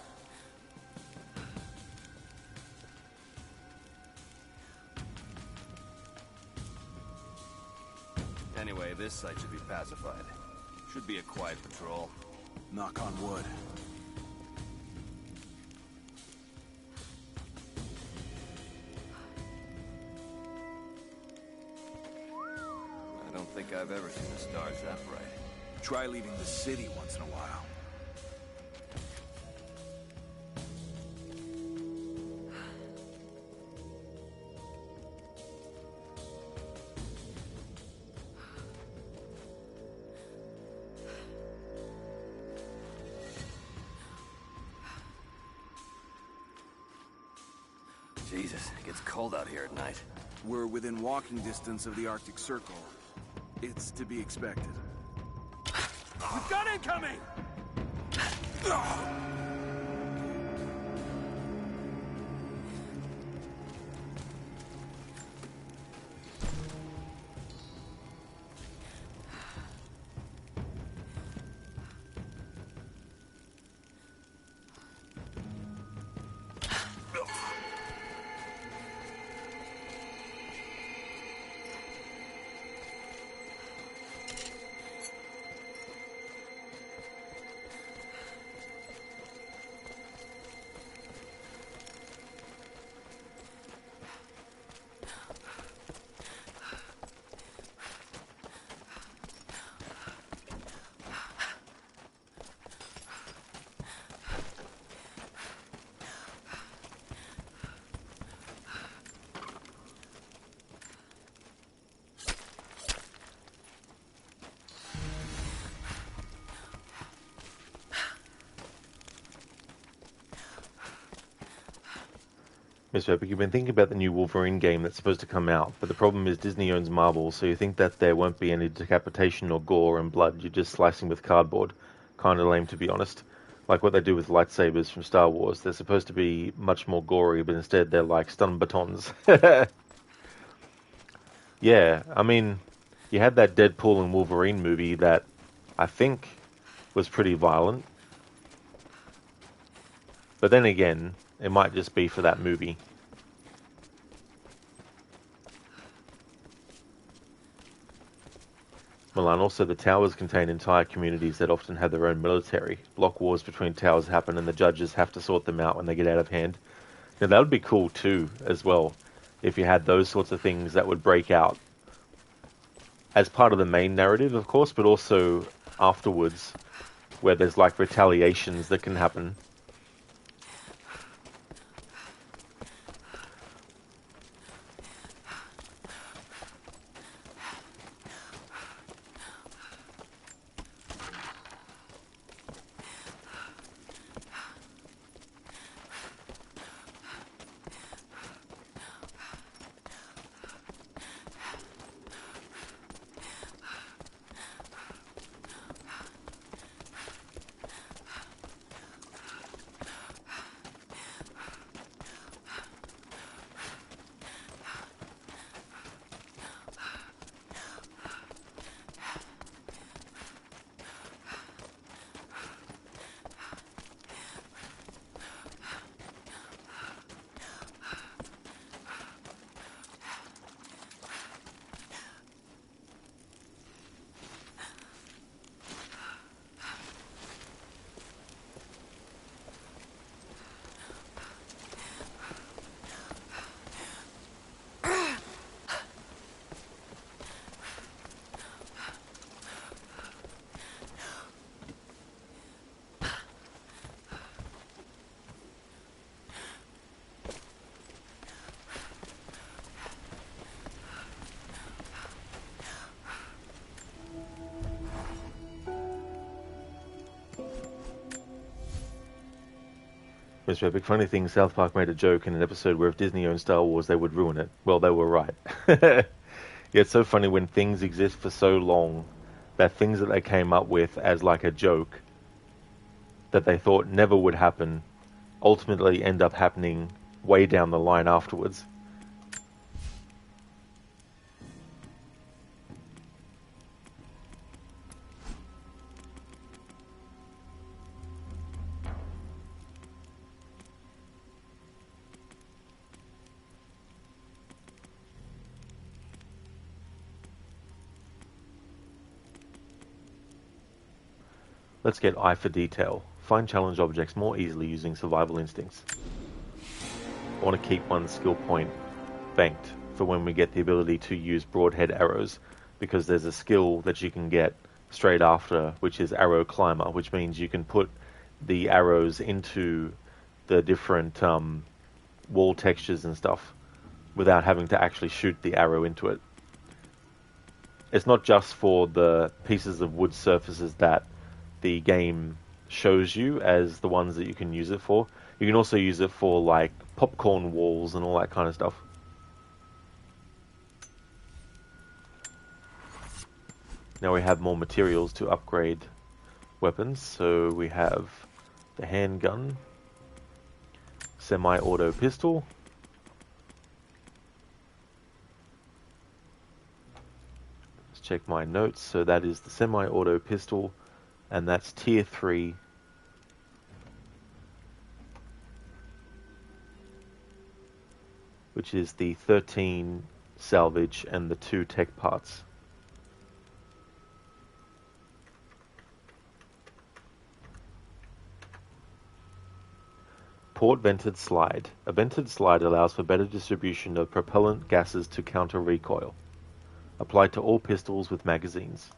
Anyway, this site should be pacified. Should be a quiet patrol. Knock on wood. I don't think I've ever seen the stars that bright. Try leaving the city once in a while. Jesus, it gets cold out here at night. We're within walking distance of the Arctic Circle. It's to be expected. We've got incoming! Mr. Epic, you've been thinking about the new Wolverine game that's supposed to come out, but the problem is Disney owns Marvel, so you think that there won't be any decapitation or gore and blood. You're just slicing with cardboard. Kind of lame, to be honest. Like what they do with lightsabers from Star Wars. They're supposed to be much more gory, but instead they're like stun batons. Yeah, I mean, you had that Deadpool and Wolverine movie that I think was pretty violent. But then again, it might just be for that movie. Milan, also the towers contain entire communities that often have their own military. Block wars between towers happen and the judges have to sort them out when they get out of hand. Now that would be cool too, as well, if you had those sorts of things that would break out. As part of the main narrative, of course, but also afterwards, where there's like retaliations that can happen. Mr. Epic, funny thing, South Park made a joke in an episode where if Disney owned Star Wars, they would ruin it. Well, they were right. Yeah, it's so funny when things exist for so long that things that they came up with as like a joke that they thought never would happen ultimately end up happening way down the line afterwards. Let's get eye for detail. Find challenge objects more easily using survival instincts. I want to keep one skill point banked for when we get the ability to use broadhead arrows, because there's a skill that you can get straight after, which is arrow climber, which means you can put the arrows into the different wall textures and stuff without having to actually shoot the arrow into it. It's not just for the pieces of wood surfaces that the game shows you as the ones that you can use it for. You can also use it for like popcorn walls and all that kind of stuff. Now we have more materials to upgrade weapons. So we have the handgun, semi-auto pistol, let's check my notes. So that is the semi-auto pistol, and that's tier 3. Which is the 13 salvage and the 2 tech parts. Port vented slide. A vented slide allows for better distribution of propellant gases to counter recoil. Applied to all pistols with magazines.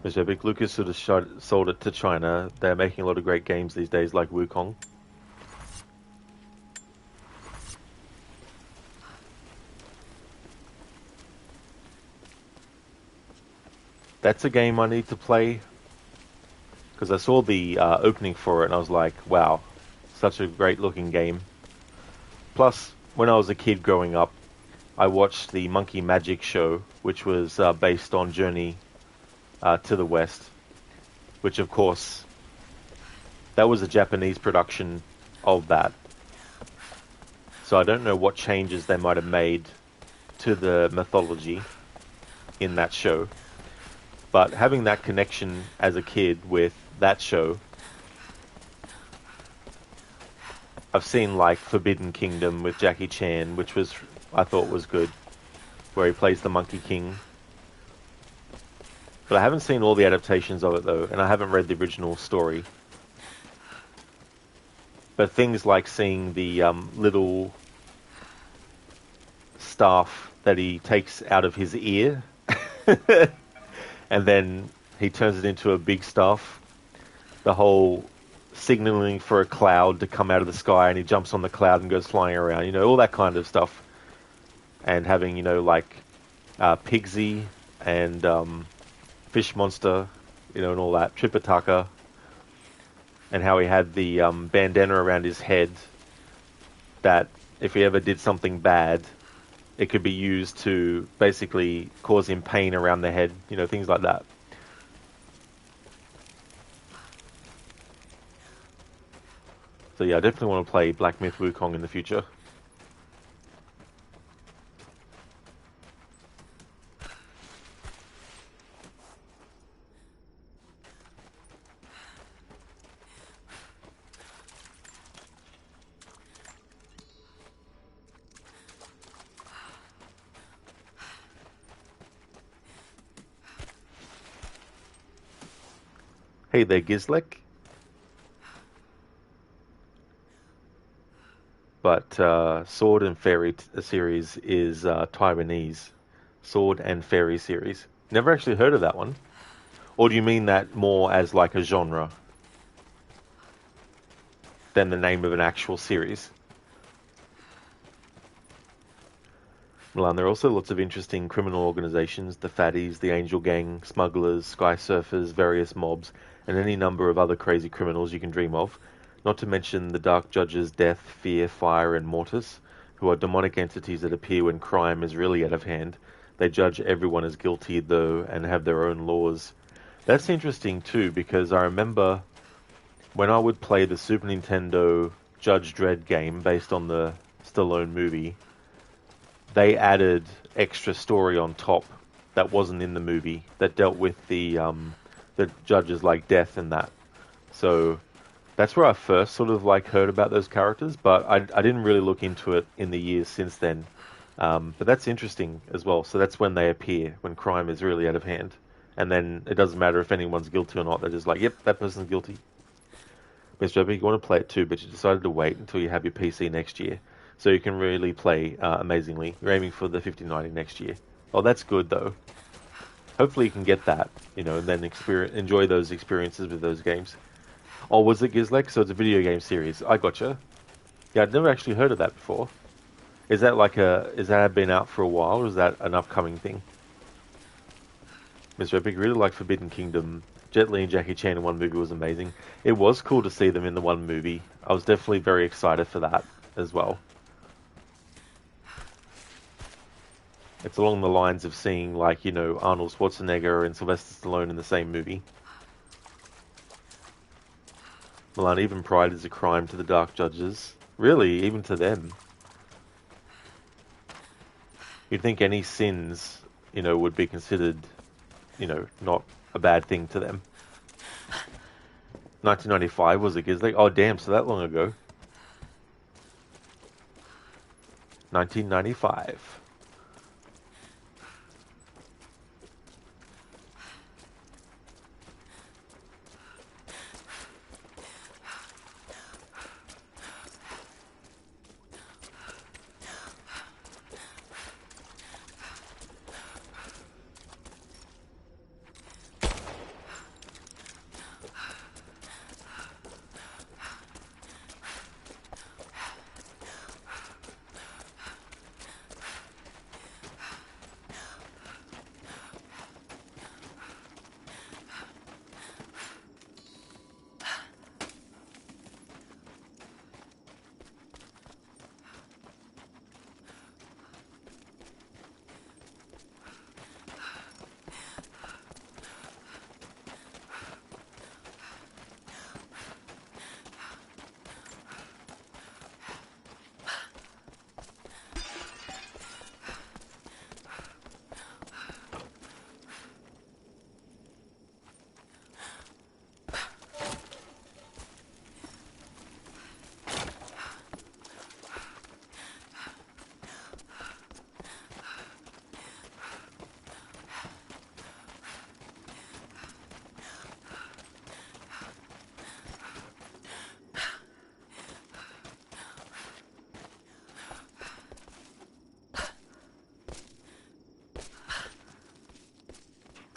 Mr. Epic, Lucas sort of sold it to China. They're making a lot of great games these days, like Wukong. that's a game I need to play. Because I saw the opening for it and I was like, wow, such a great looking game. Plus, when I was a kid growing up, I watched the Monkey Magic show, which was based on Journey to the West, which of course, that was a Japanese production of that. So I don't know what changes they might have made to the mythology in that show. But having that connection as a kid with that show, I've seen like Forbidden Kingdom with Jackie Chan, which was, I thought was good, where he plays the Monkey King. But I haven't seen all the adaptations of it though, and I haven't read the original story. But things like seeing the little staff that he takes out of his ear, and then he turns it into a big staff. The whole signaling for a cloud to come out of the sky, and he jumps on the cloud and goes flying around. You know, all that kind of stuff. And having, you know, like Pigsy and Fish Monster, you know, and all that. Tripitaka. And how he had the bandana around his head that if he ever did something bad, it could be used to basically cause him pain around the head, you know, things like that. So yeah, I definitely want to play Black Myth Wukong in the future. Hey there, Gizlek. But Sword and Fairy series is Taiwanese. Sword and Fairy series. Never actually heard of that one. Or do you mean that more as like a genre than the name of an actual series? Milan, there are also lots of interesting criminal organizations, the Fatties, the Angel Gang, smugglers, sky surfers, various mobs, and any number of other crazy criminals you can dream of. Not to mention the Dark Judges Death, Fear, Fire, and Mortis, who are demonic entities that appear when crime is really out of hand. They judge everyone as guilty, though, and have their own laws. That's interesting, too, because I remember when I would play the Super Nintendo Judge Dredd game based on the Stallone movie, they added extra story on top that wasn't in the movie that dealt with the judges like death and that. So that's where I first sort of like heard about those characters, but I didn't really look into it in the years since then. But that's interesting as well. So that's when they appear, when crime is really out of hand. And then it doesn't matter if anyone's guilty or not. They're just like, yep, that person's guilty. Mr. Epic, you want to play it too, but you decided to wait until you have your PC next year. So you can really play amazingly. You're aiming for the 5090 next year. Oh, that's good though. Hopefully you can get that, you know, and then enjoy those experiences with those games. Oh, was it Gizlek? So it's a video game series. I gotcha. Yeah, I'd never actually heard of that before. Is that like is that been out for a while, or is that an upcoming thing? Mr. Epic, really like Forbidden Kingdom. Jet Li and Jackie Chan in one movie was amazing. It was cool to see them in the one movie. I was definitely very excited for that as well. It's along the lines of seeing, like, you know, Arnold Schwarzenegger and Sylvester Stallone in the same movie. Milan, even pride is a crime to the Dark Judges. Really, even to them. You'd think any sins, you know, would be considered, you know, not a bad thing to them. 1995 was it, Gizley? Oh, damn, so that long ago. 1995.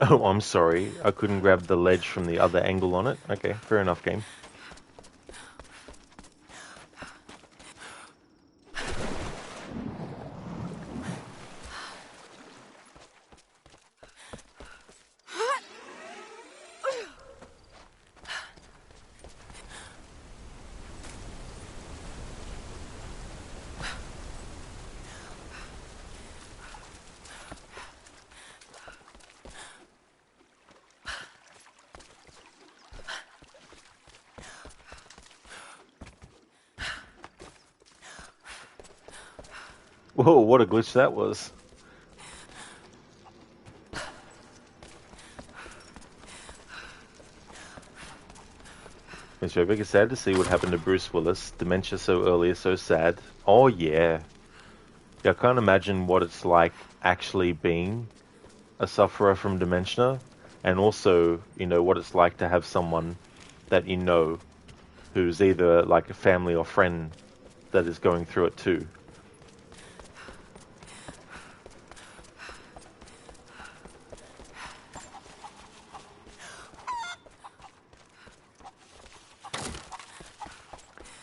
Oh, I'm sorry. I couldn't grab the ledge from the other angle on it. Okay, fair enough, game. Whoa, what a glitch that was. Mr. Epic is sad to see what happened to Bruce Willis. Dementia so early is so sad. Oh, yeah. Yeah, I can't imagine what it's like actually being a sufferer from dementia. And also, you know, what it's like to have someone that you know who's either like a family or friend that is going through it too.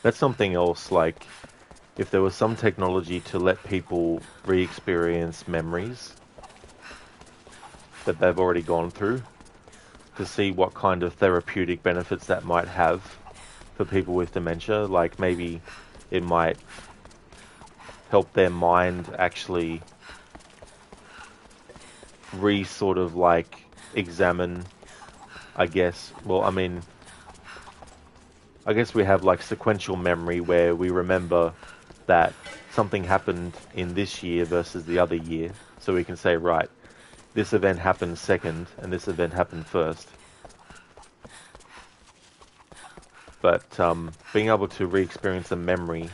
That's something else, like, if there was some technology to let people re-experience memories that they've already gone through, to see what kind of therapeutic benefits that might have for people with dementia, like maybe it might help their mind actually sort of like examine, I guess, well, I mean, I guess we have like sequential memory where we remember that something happened in this year versus the other year. So we can say, right, this event happened second and this event happened first. But being able to re-experience a memory,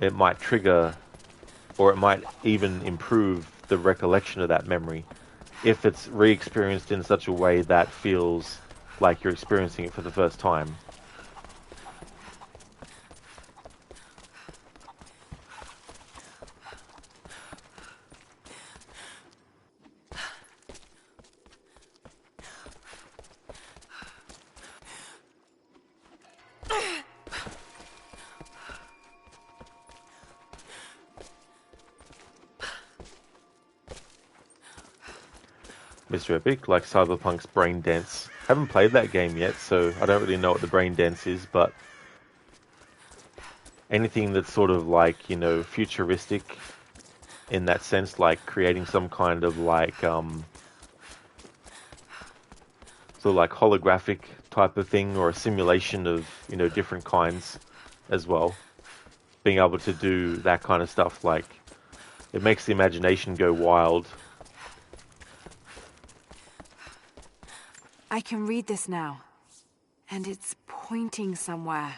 it might trigger, or it might even improve the recollection of that memory if it's re-experienced in such a way that feels like you're experiencing it for the first time. Mr. Epic, like Cyberpunk's Brain Dance. Haven't played that game yet, so I don't really know what the Brain Dance is, but anything that's sort of like, you know, futuristic in that sense, like creating some kind of like, sort of like holographic type of thing, or a simulation of, you know, different kinds as well. Being able to do that kind of stuff, like, it makes the imagination go wild. I can read this now. And it's pointing somewhere.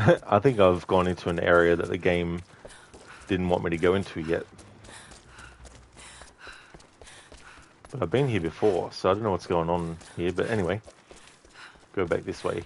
I think I've gone into an area that the game didn't want me to go into yet. But I've been here before, so I don't know what's going on here. But anyway, go back this way.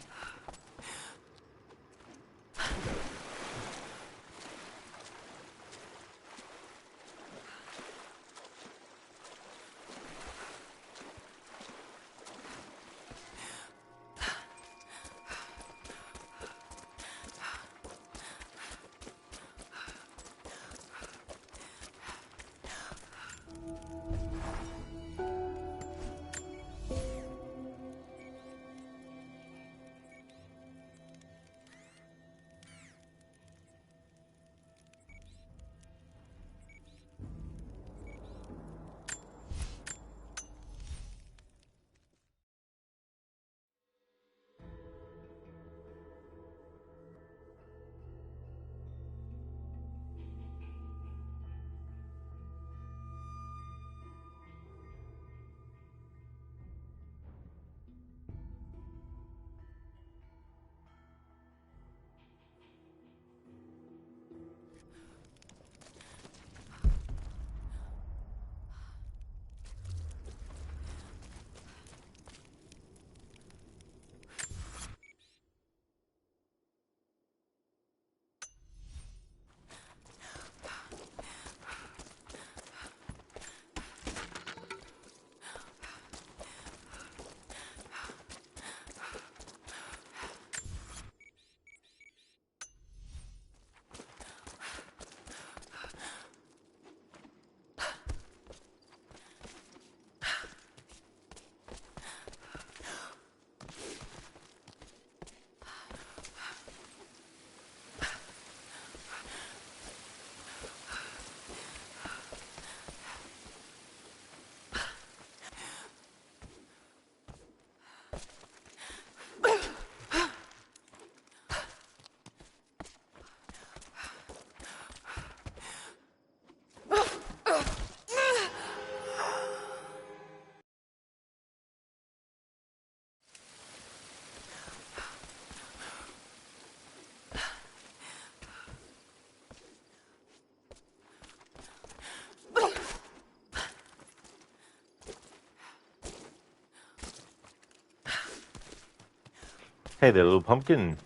Hey there, little pumpkin.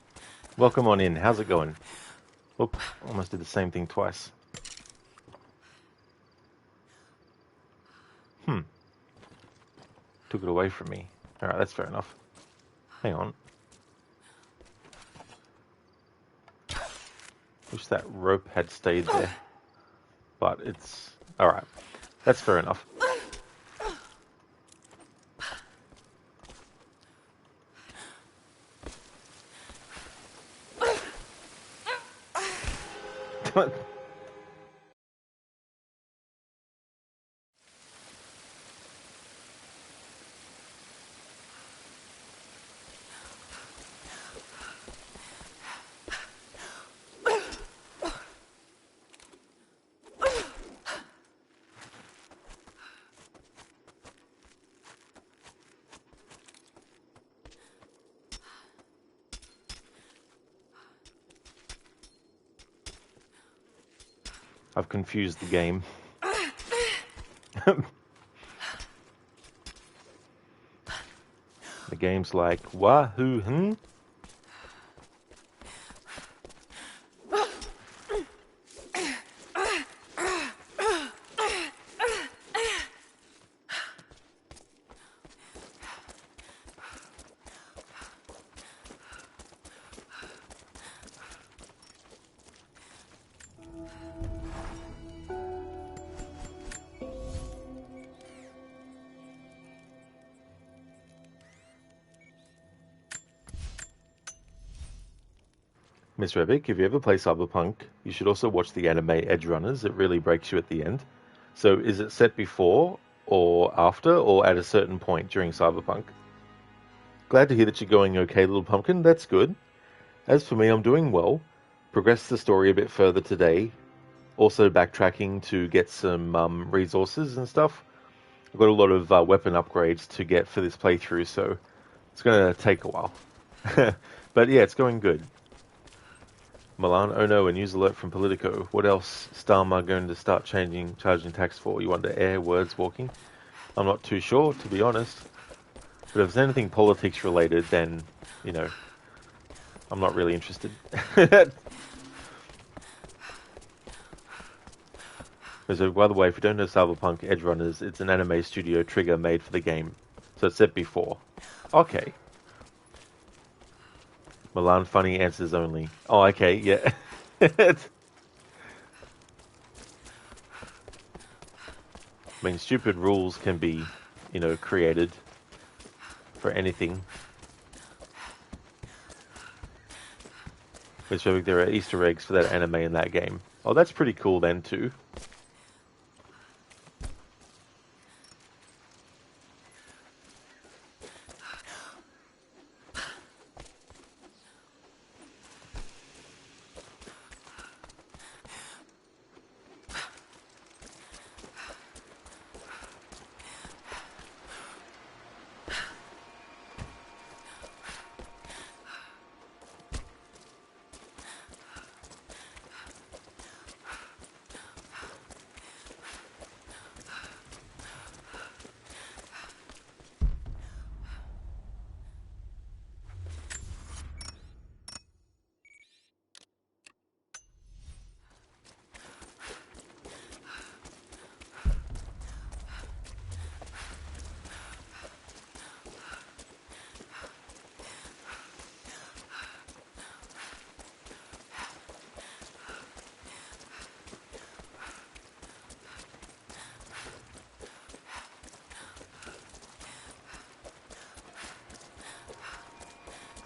Welcome on in. How's it going? Oop, almost did the same thing twice. Took it away from me. Alright, that's fair enough. Hang on. Wish that rope had stayed there. But it's... Alright. That's fair enough. I've confused the game. The game's like, wahoo, Miss Rebic, if you ever play Cyberpunk, you should also watch the anime Edge Runners. It really breaks you at the end. So is it set before or after or at a certain point during Cyberpunk? Glad to hear that you're going okay, little pumpkin. That's good. As for me, I'm doing well. Progressed the story a bit further today. Also backtracking to get some resources and stuff. I've got a lot of weapon upgrades to get for this playthrough, so it's going to take a while. But yeah, it's going good. Milan, oh no, a news alert from Politico. What else Starma going to start charging tax for? You wonder, air, words, walking? I'm not too sure, to be honest. But if it's anything politics related, then, you know, I'm not really interested. So, by the way, if you don't know Cyberpunk Edge Runners, it's an anime studio trigger made for the game. So it's said before. Okay. Milan funny answers only. Oh, okay, yeah. I mean, stupid rules can be, you know, created for anything. Which I think there are Easter eggs for that anime in that game. Oh, that's pretty cool then, too.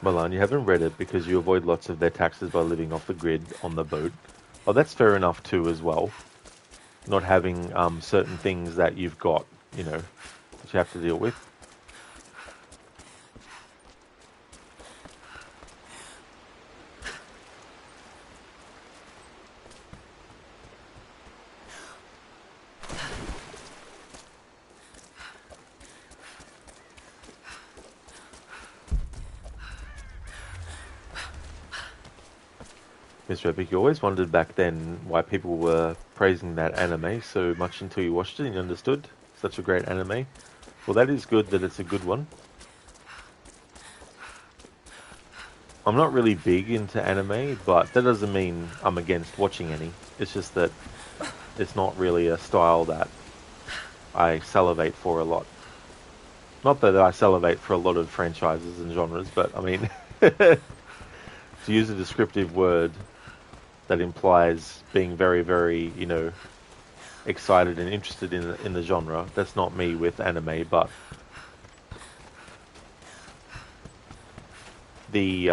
Milan, you haven't read it because you avoid lots of their taxes by living off the grid on the boat. Oh, that's fair enough too as well. Not having certain things that you've got, you know, that you have to deal with. Mr. Epic, you always wondered back then why people were praising that anime so much until you watched it and you understood. Such a great anime. Well, that is good that it's a good one. I'm not really big into anime, but that doesn't mean I'm against watching any. It's just that it's not really a style that I salivate for a lot. Not that I salivate for a lot of franchises and genres, but I mean, to use a descriptive word that implies being very, very, you know, excited and interested in the genre. That's not me with anime, but the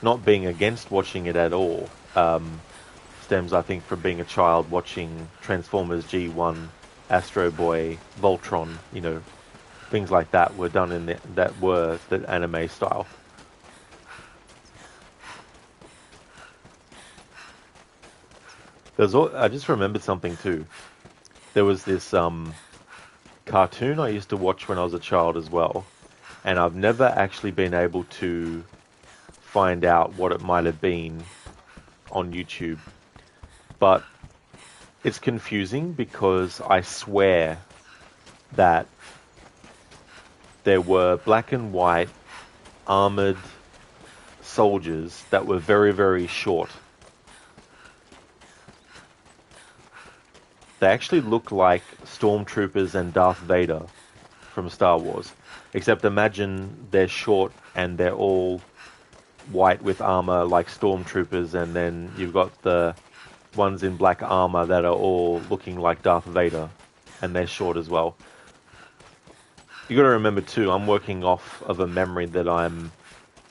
not being against watching it at all stems, I think, from being a child watching Transformers G1, Astro Boy, Voltron. You know, things like that were done in the anime style. I just remembered something too. There was this cartoon I used to watch when I was a child as well, and I've never actually been able to find out what it might have been on YouTube. But it's confusing because I swear that there were black and white armored soldiers that were very, very short. They actually look like stormtroopers and Darth Vader from Star Wars. Except imagine they're short and they're all white with armor like stormtroopers, and then you've got the ones in black armor that are all looking like Darth Vader, and they're short as well. You got to remember too, I'm working off of a memory that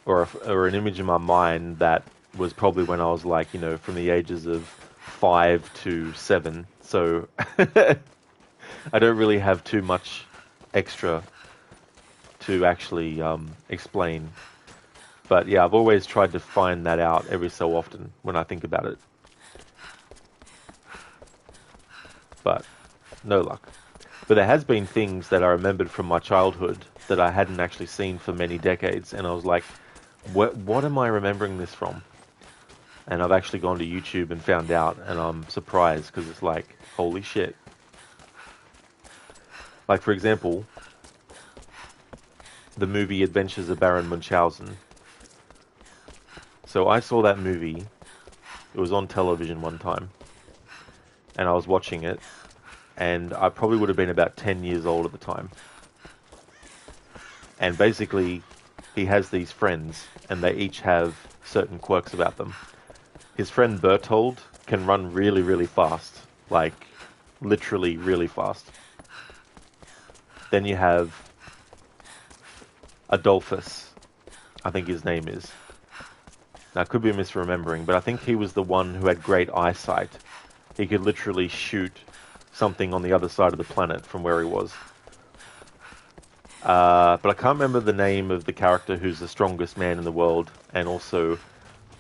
or an image in my mind that was probably when I was like, you know, from the ages of 5 to 7. So I don't really have too much extra to actually explain. But yeah, I've always tried to find that out every so often when I think about it. But no luck. But there has been things that I remembered from my childhood that I hadn't actually seen for many decades, and I was like, what am I remembering this from? And I've actually gone to YouTube and found out, and I'm surprised because it's like, holy shit. Like, for example, the movie Adventures of Baron Munchausen. So I saw that movie. It was on television one time, and I was watching it, and I probably would have been about 10 years old at the time. And basically, he has these friends, and they each have certain quirks about them. His friend Bertold can run really, really fast. Like, literally really fast. Then you have Adolphus, I think his name is. Now, I could be misremembering, but I think he was the one who had great eyesight. He could literally shoot something on the other side of the planet from where he was. But I can't remember the name of the character who's the strongest man in the world, and also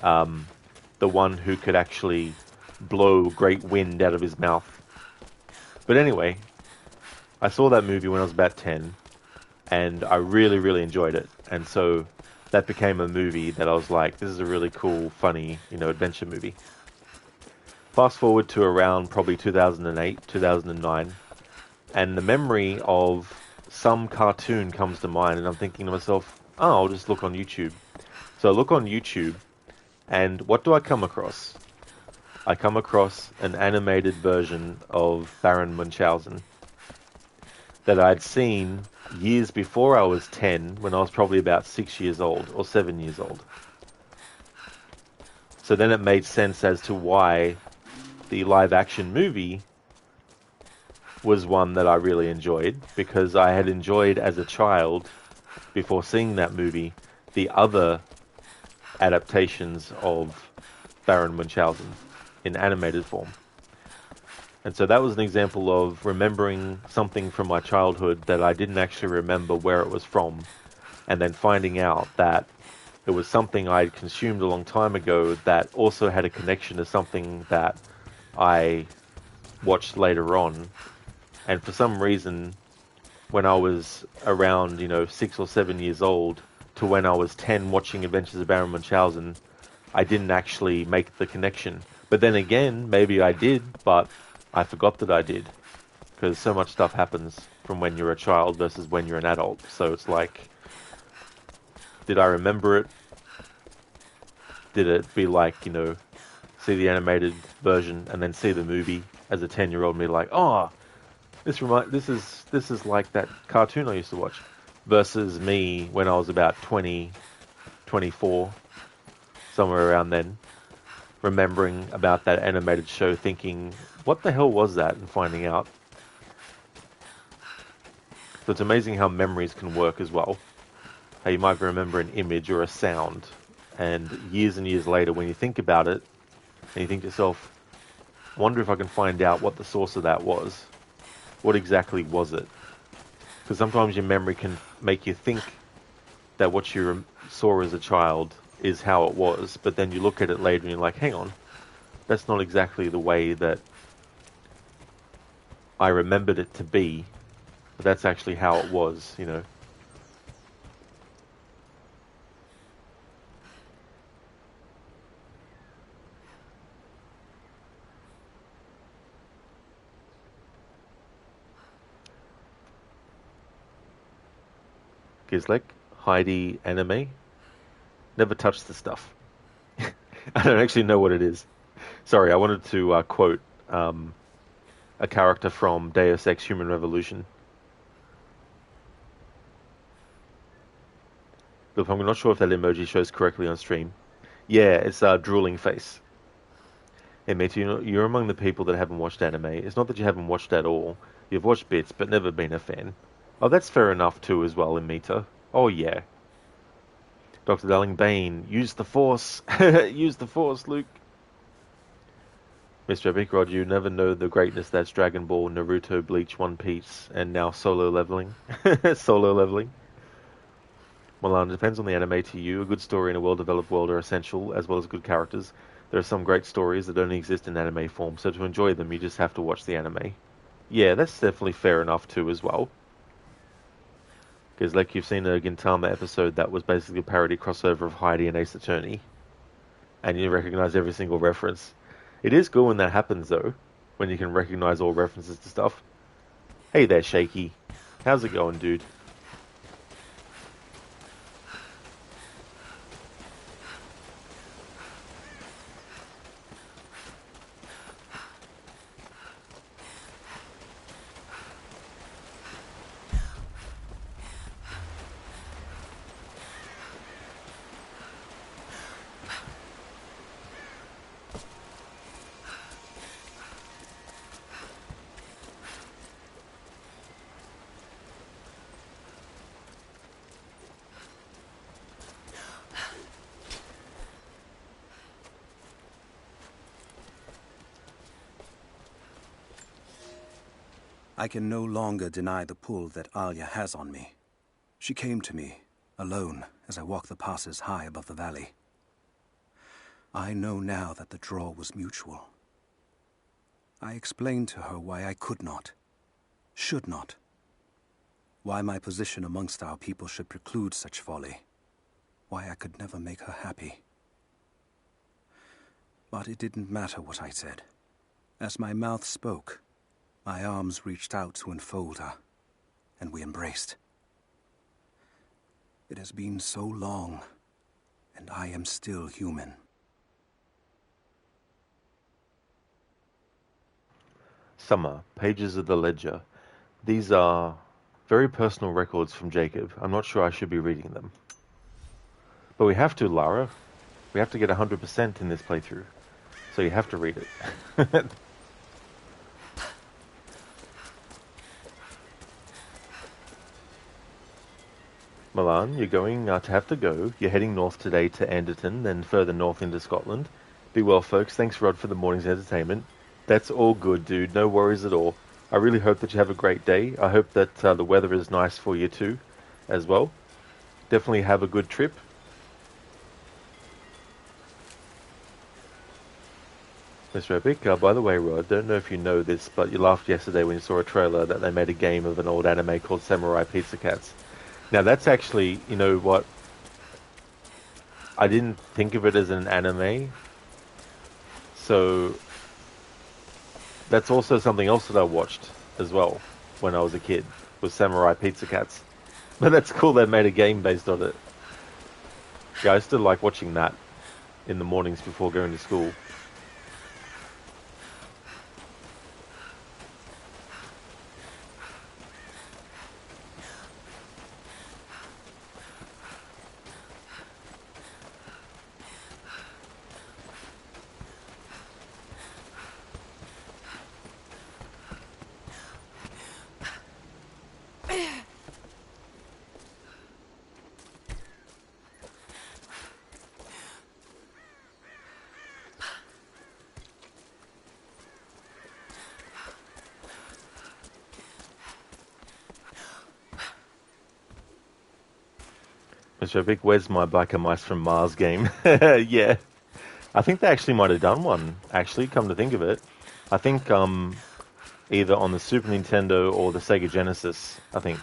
the one who could actually blow great wind out of his mouth. But anyway, I saw that movie when I was about 10, and I really, really enjoyed it. And so that became a movie that I was like, this is a really cool, funny, adventure movie. Fast forward to around probably 2008, 2009, and the memory of some cartoon comes to mind, and I'm thinking to myself, oh, I'll just look on YouTube. So I look on YouTube, and what do I come across? I come across an animated version of Baron Munchausen that I'd seen years before I was 10, when I was probably about 6 years old, or 7 years old. So then it made sense as to why the live-action movie was one that I really enjoyed, because I had enjoyed as a child, before seeing that movie, the other adaptations of Baron Munchausen in animated form. And so that was an example of remembering something from my childhood that I didn't actually remember where it was from, and then finding out that it was something I'd consumed a long time ago that also had a connection to something that I watched later on. And for some reason, when I was around, 6 or 7 years old, to when I was 10 watching Adventures of Baron Munchausen, I didn't actually make the connection. But then again, maybe I did, but I forgot that I did. Because so much stuff happens from when you're a child versus when you're an adult. So it's like, did I remember it? Did it be like, see the animated version and then see the movie as a 10-year-old and be like, oh, this is like that cartoon I used to watch, versus me when I was about 20, 24, somewhere around then, remembering about that animated show, thinking, what the hell was that, and finding out. So it's amazing how memories can work as well. How you might remember an image or a sound, and years later, when you think about it, and you think to yourself, I wonder if I can find out what the source of that was. What exactly was it? Because sometimes your memory can make you think that what you saw as a child is how it was, but then you look at it later and you're like, hang on, that's not exactly the way that I remembered it to be, but that's actually how it was, Gizlek, Heidi anime. Never touched the stuff. I don't actually know what it is. Sorry, I wanted to quote a character from Deus Ex Human Revolution. Look, I'm not sure if that emoji shows correctly on stream. Yeah, it's a drooling face. Hey mate, you're among the people that haven't watched anime. It's not that you haven't watched at all. You've watched bits, but never been a fan. Oh, that's fair enough too as well, Imita. Oh yeah. Dr. Darling Bane, use the Force. Use the Force, Luke. Mr. Epic Rod, you never know the greatness that's Dragon Ball, Naruto, Bleach, One Piece, and now solo leveling. Solo leveling. Milan, it depends on the anime to you. A good story and a well-developed world are essential, as well as good characters. There are some great stories that only exist in anime form, so to enjoy them, you just have to watch the anime. Yeah, that's definitely fair enough too as well. Because like you've seen the Gintama episode that was basically a parody crossover of Heidi and Ace Attorney. And you recognize every single reference. It is cool when that happens though. When you can recognize all references to stuff. Hey there, Shaky. How's it going, dude? I can no longer deny the pull that Alia has on me. She came to me, alone, as I walked the passes high above the valley. I know now that the draw was mutual. I explained to her why I could not, should not. Why my position amongst our people should preclude such folly. Why I could never make her happy. But it didn't matter what I said. As my mouth spoke, my arms reached out to enfold her, and we embraced. It has been so long, and I am still human. Summer, pages of the ledger. These are very personal records from Jacob. I'm not sure I should be reading them. But we have to, Lara. We have to get 100% in this playthrough. So you have to read it. Milan, you're going to have to go. You're heading north today to Anderton, then further north into Scotland. Be well, folks. Thanks, Rod, for the morning's entertainment. That's all good, dude. No worries at all. I really hope that you have a great day. I hope that the weather is nice for you too, as well. Definitely have a good trip. Mr. Epic, by the way, Rod, don't know if you know this, but you laughed yesterday when you saw a trailer that they made a game of an old anime called Samurai Pizza Cats. Now that's actually, you know what, I didn't think of it as an anime, so that's also something else that I watched as well when I was a kid, was Samurai Pizza Cats. But that's cool they made a game based on it. Yeah, I still like watching that in the mornings before going to school. Mr. Epic, where's my Black and Mice from Mars game? Yeah. I think they actually might have done one, actually, come to think of it. I think either on the Super Nintendo or the Sega Genesis, I think.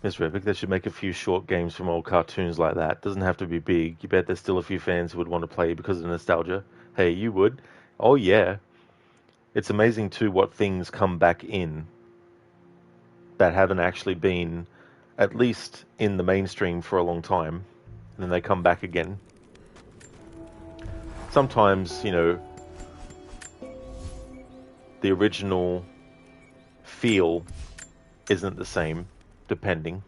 Mr. Epic, they should make a few short games from old cartoons like that. Doesn't have to be big. You bet there's still a few fans who would want to play because of nostalgia. Hey, you would? Oh yeah. It's amazing too what things come back in that haven't actually been at least in the mainstream for a long time, and then they come back again. Sometimes, you know, the original feel isn't the same, depending.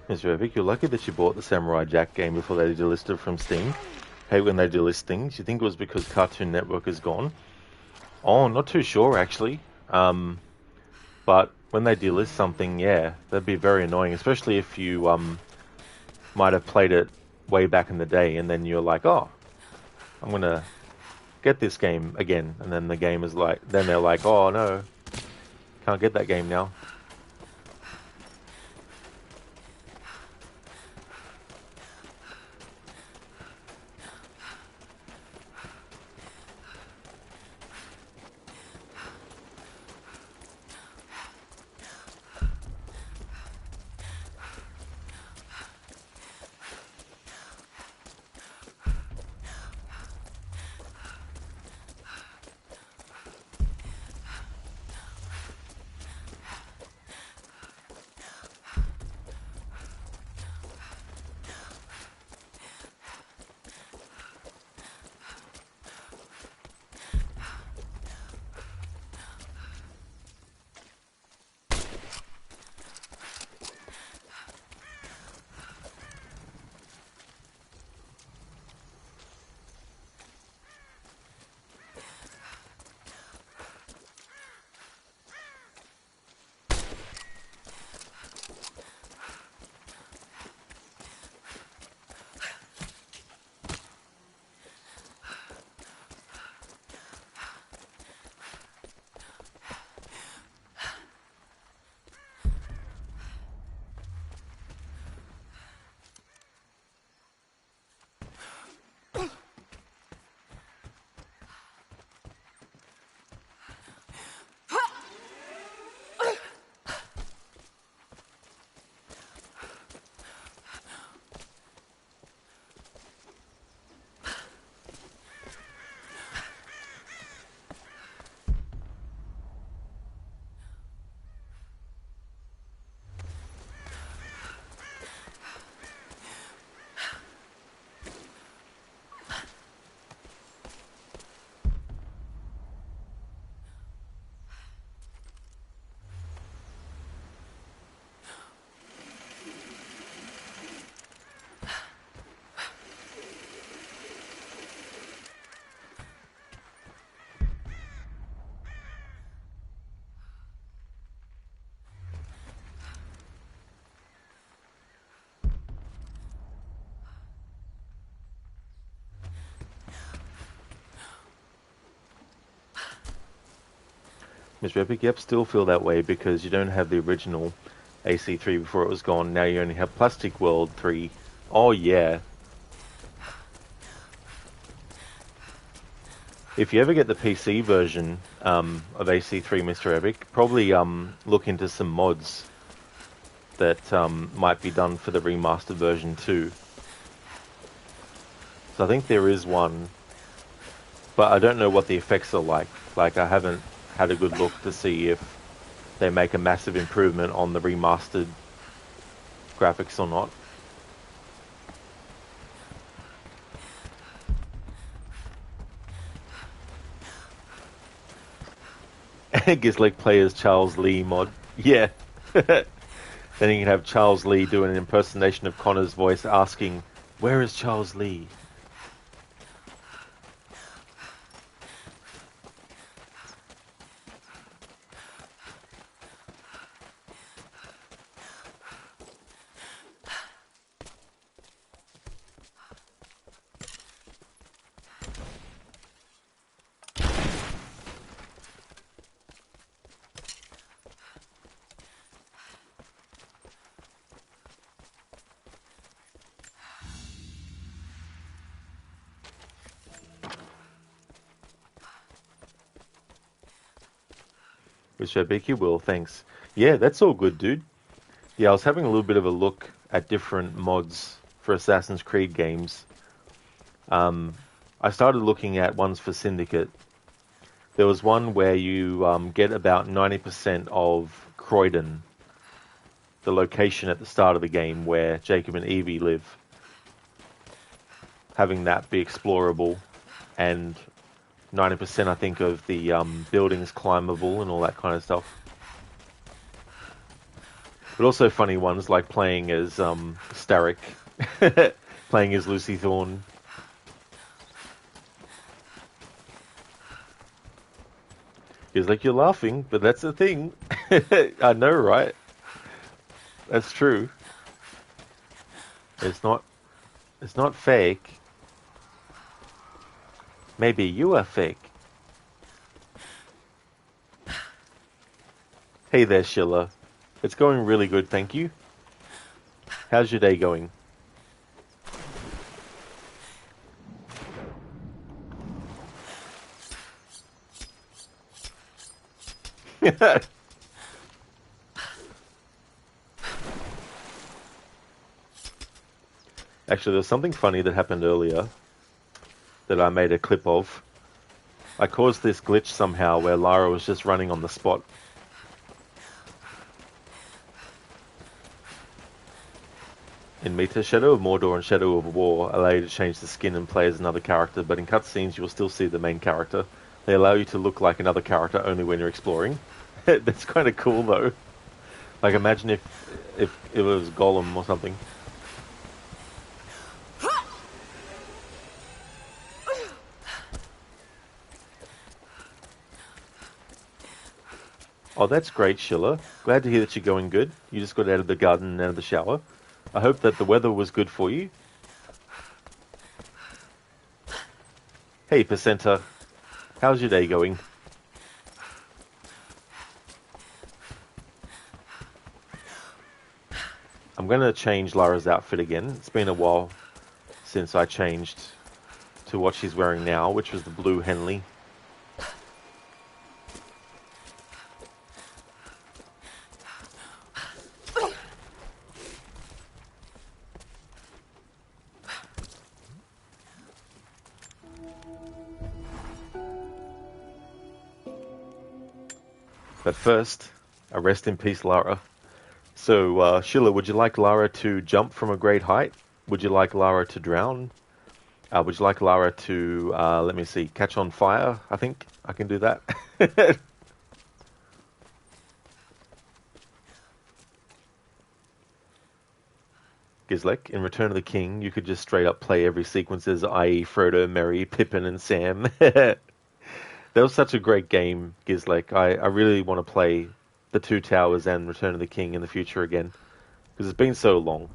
Mr. Epic, you're lucky that you bought the Samurai Jack game before they delisted from Steam. Hate when they delist things. You think it was because Cartoon Network is gone? Oh, not too sure actually. But when they delist something, yeah, that'd be very annoying, especially if you might have played it way back in the day and then you're like, oh, I'm gonna get this game again, and then the game is like, then they're like, oh no, can't get that game now. Mr. Epic, yep, still feel that way because you don't have the original AC3 before it was gone. Now you only have Plastic World 3. Oh yeah. If you ever get the PC version of AC3, Mr. Epic, probably look into some mods that might be done for the remastered version too. So I think there is one, but I don't know what the effects are like. Like, I haven't had a good look to see if they make a massive improvement on the remastered graphics or not. Gizlek play as Charles Lee mod. Yeah. Then you can have Charles Lee do an impersonation of Connor's voice asking, "Where is Charles Lee?" Which I bet you will, thanks. Yeah, that's all good, dude. Yeah, I was having a little bit of a look at different mods for Assassin's Creed games. I started looking at ones for Syndicate. There was one where you get about 90% of Croydon, the location at the start of the game where Jacob and Evie live. Having that be explorable, and 90% I think of the buildings climbable and all that kind of stuff. But also funny ones like playing as Starrick, playing as Lucy Thorne. He's like, "You're laughing, but that's the thing." I know, right? That's true. It's not fake. Maybe you are fake. Hey there, Sheila. It's going really good, thank you. How's your day going? Actually, there's something funny that happened earlier that I made a clip of. I caused this glitch somehow where Lara was just running on the spot. In Meta, Shadow of Mordor and Shadow of War allow you to change the skin and play as another character, but in cutscenes you will still see the main character. They allow you to look like another character only when you're exploring. That's kind of cool though. Like, imagine if it was Gollum or something. Oh, that's great, Sheila. Glad to hear that you're going good. You just got out of the garden and out of the shower. I hope that the weather was good for you. Hey, Placenta. How's your day going? I'm going to change Lara's outfit again. It's been a while since I changed to what she's wearing now, which was the blue Henley. But first, a rest in peace, Lara. So, Sheila, would you like Lara to jump from a great height? Would you like Lara to drown? Would you like Lara to, let me see, catch on fire? I think I can do that. Gizlek, in Return of the King, you could just straight up play every sequence as, i.e. Frodo, Merry, Pippin, and Sam. That was such a great game, Gizlek. I really want to play The Two Towers and Return of the King in the future again, because it's been so long.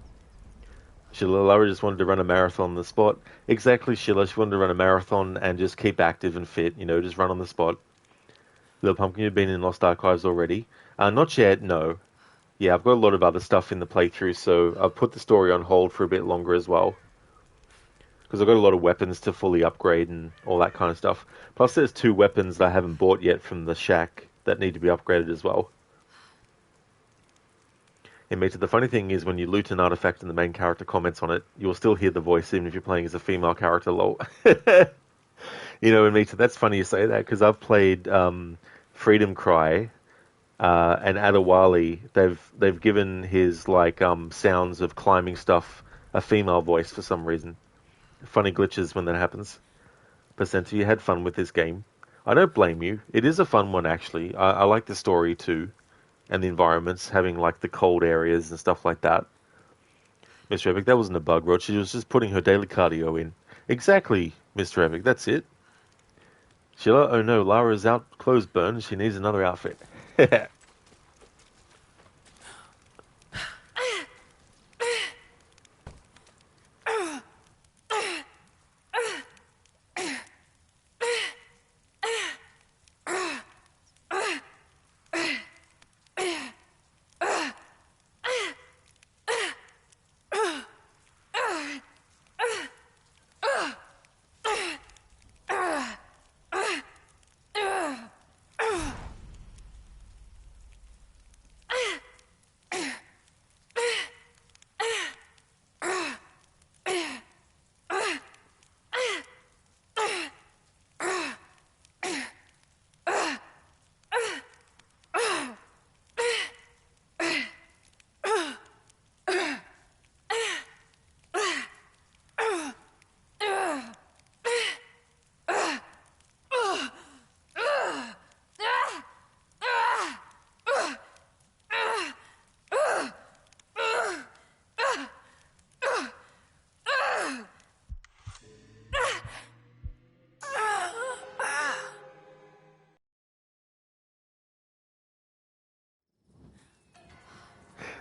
Sheila, Lara just wanted to run a marathon on the spot. Exactly, Sheila. She wanted to run a marathon and just keep active and fit, you know, just run on the spot. Little Pumpkin, you've been in Lost Archives already. Not yet, no. Yeah, I've got a lot of other stuff in the playthrough, so I've put the story on hold for a bit longer as well. Because I've got a lot of weapons to fully upgrade and all that kind of stuff. Plus there's 2 weapons that I haven't bought yet from the shack that need to be upgraded as well. And Mita, the funny thing is when you loot an artifact and the main character comments on it, you'll still hear the voice even if you're playing as a female character, lol. You know, and Mita, that's funny you say that, because I've played Freedom Cry and Adewale. They've given his like sounds of climbing stuff a female voice for some reason. Funny glitches when that happens. Percenter, you had fun with this game. I don't blame you. It is a fun one, actually. I like the story, too. And the environments, having, like, the cold areas and stuff like that. Mr. Epic, that wasn't a bug, Rod. She was just putting her daily cardio in. Exactly, Mr. Epic. That's it. Sheila, oh no, Lara's out clothes burned. She needs another outfit.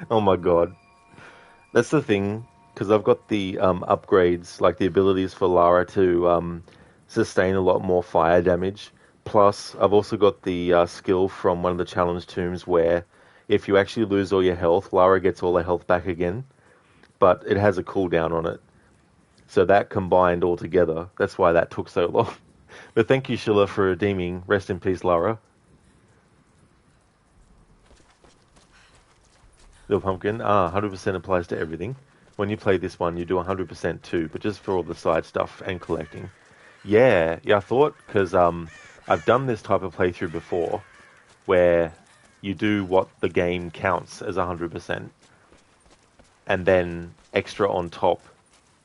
Oh my god. That's the thing, because I've got the upgrades, like the abilities for Lara to sustain a lot more fire damage. Plus, I've also got the skill from one of the challenge tombs where if you actually lose all your health, Lara gets all her health back again. But it has a cooldown on it. So that combined all together, that's why that took so long. But thank you, Sheila, for redeeming. Rest in peace, Lara. Little Pumpkin, 100% applies to everything. When you play this one, you do 100% too, but just for all the side stuff and collecting. Yeah, I thought, because I've done this type of playthrough before, where you do what the game counts as 100%, and then extra on top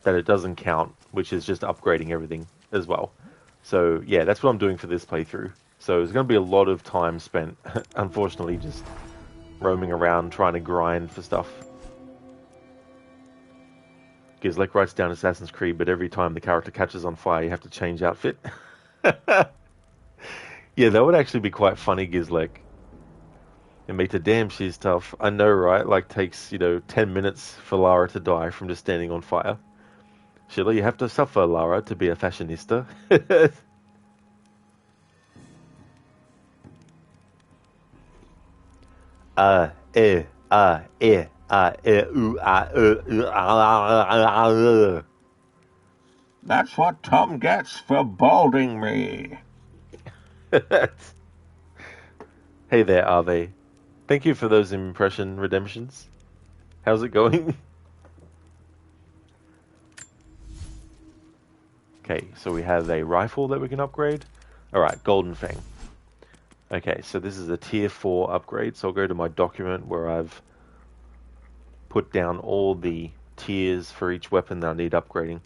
that it doesn't count, which is just upgrading everything as well. So yeah, that's what I'm doing for this playthrough. So there's going to be a lot of time spent, unfortunately, just roaming around trying to grind for stuff. Gizlek writes down Assassin's Creed, but every time the character catches on fire, you have to change outfit. Yeah, that would actually be quite funny, Gizlek. And Mita, damn, she's tough. I know, right? Like, takes, 10 minutes for Lara to die from just standing on fire. Sheila, you have to suffer, Lara, to be a fashionista. That's what Tom gets for balding me. Hey there, Ave. Thank you for those impression redemptions. How's it going? Okay, so we have a rifle that we can upgrade. Alright, Golden Fang. Okay, so this is a tier 4 upgrade, so I'll go to my document where I've put down all the tiers for each weapon that I need upgrading.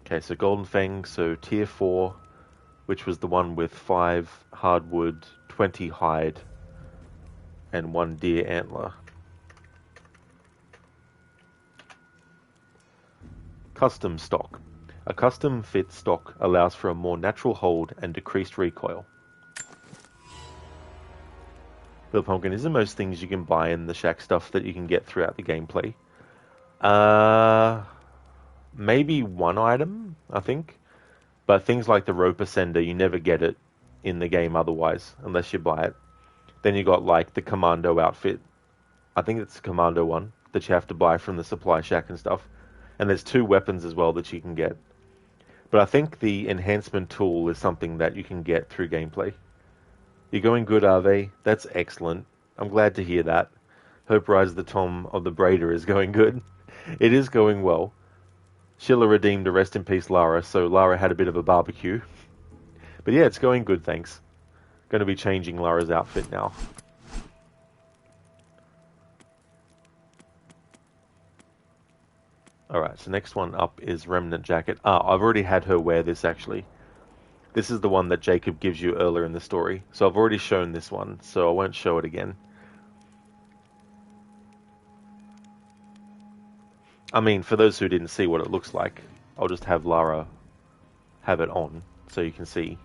Okay, so Golden Fang, so tier 4, which was the one with 5 hardwood, 20 hide, and 1 deer antler. Custom stock. A custom fit stock allows for a more natural hold and decreased recoil. Little Pumpkin, is the most things you can buy in the shack stuff that you can get throughout the gameplay? Maybe one item, I think. But things like the rope ascender, you never get it in the game otherwise, unless you buy it. Then you got like the commando outfit. I think it's the commando one that you have to buy from the supply shack and stuff. And there's 2 weapons as well that you can get. But I think the enhancement tool is something that you can get through gameplay. You're going good, Ave. That's excellent. I'm glad to hear that. Hope Rise of the Tom of the Braider is going good. It is going well. Sheila redeemed a rest in peace Lara, so Lara had a bit of a barbecue. But yeah, it's going good, thanks. Going to be changing Lara's outfit now. Alright, so next one up is Remnant Jacket. I've already had her wear this, actually. This is the one that Jacob gives you earlier in the story. So I've already shown this one, so I won't show it again. I mean, for those who didn't see what it looks like, I'll just have Lara have it on, so you can see.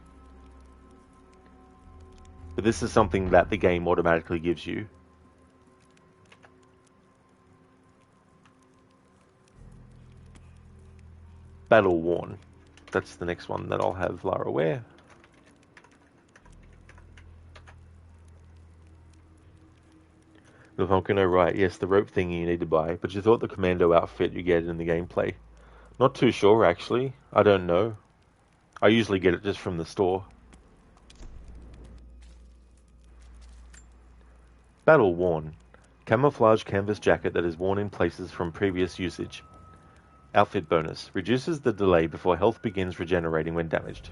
But this is something that the game automatically gives you. Battle Worn. That's the next one that I'll have Lara wear. The Volcano, right, yes, the rope thingy you need to buy, but you thought the commando outfit you get in the gameplay. Not too sure, actually. I don't know. I usually get it just from the store. Battle Worn. Camouflage canvas jacket that is worn in places from previous usage. Outfit bonus. Reduces the delay before health begins regenerating when damaged.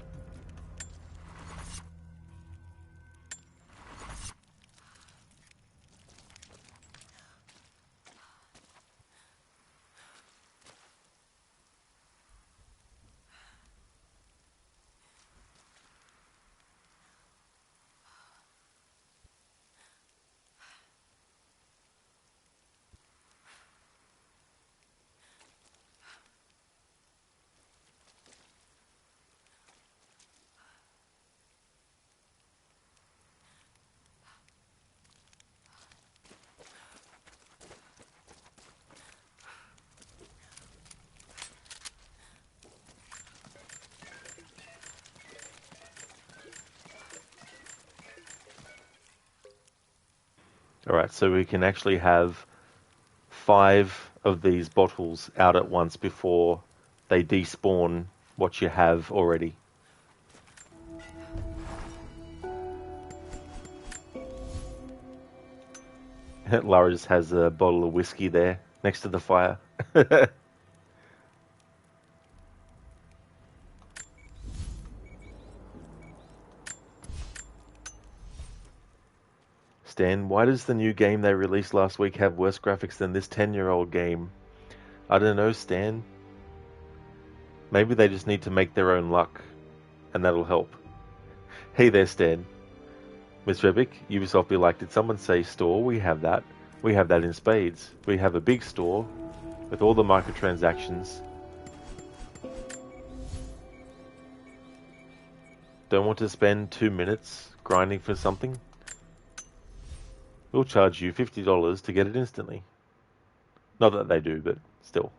Alright, so we can actually have 5 of these bottles out at once before they despawn what you have already. Lara just has a bottle of whiskey there next to the fire. Stan, why does the new game they released last week have worse graphics than this 10-year-old game? I don't know, Stan. Maybe they just need to make their own luck, and that'll help. Hey there, Stan. Miss Rebick, Ubisoft be like, did someone say store? We have that. We have that in spades. We have a big store with all the microtransactions. Don't want to spend 2 minutes grinding for something? We'll charge you $50 to get it instantly. Not that they do, but still.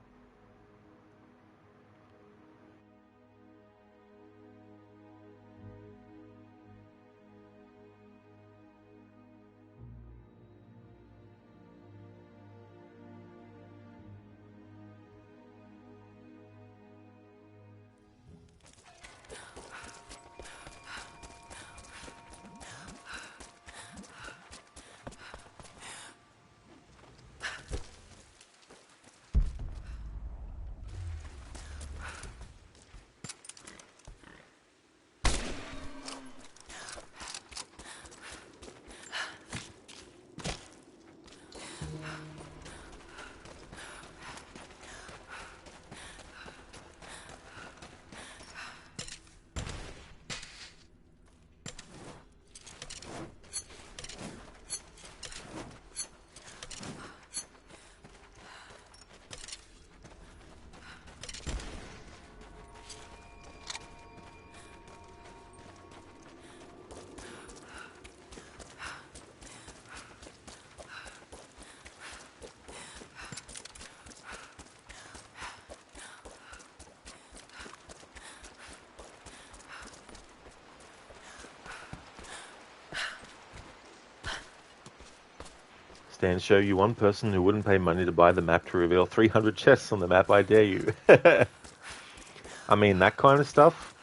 Stan, show you one person who wouldn't pay money to buy the map to reveal 300 chests on the map, I dare you. I mean, that kind of stuff,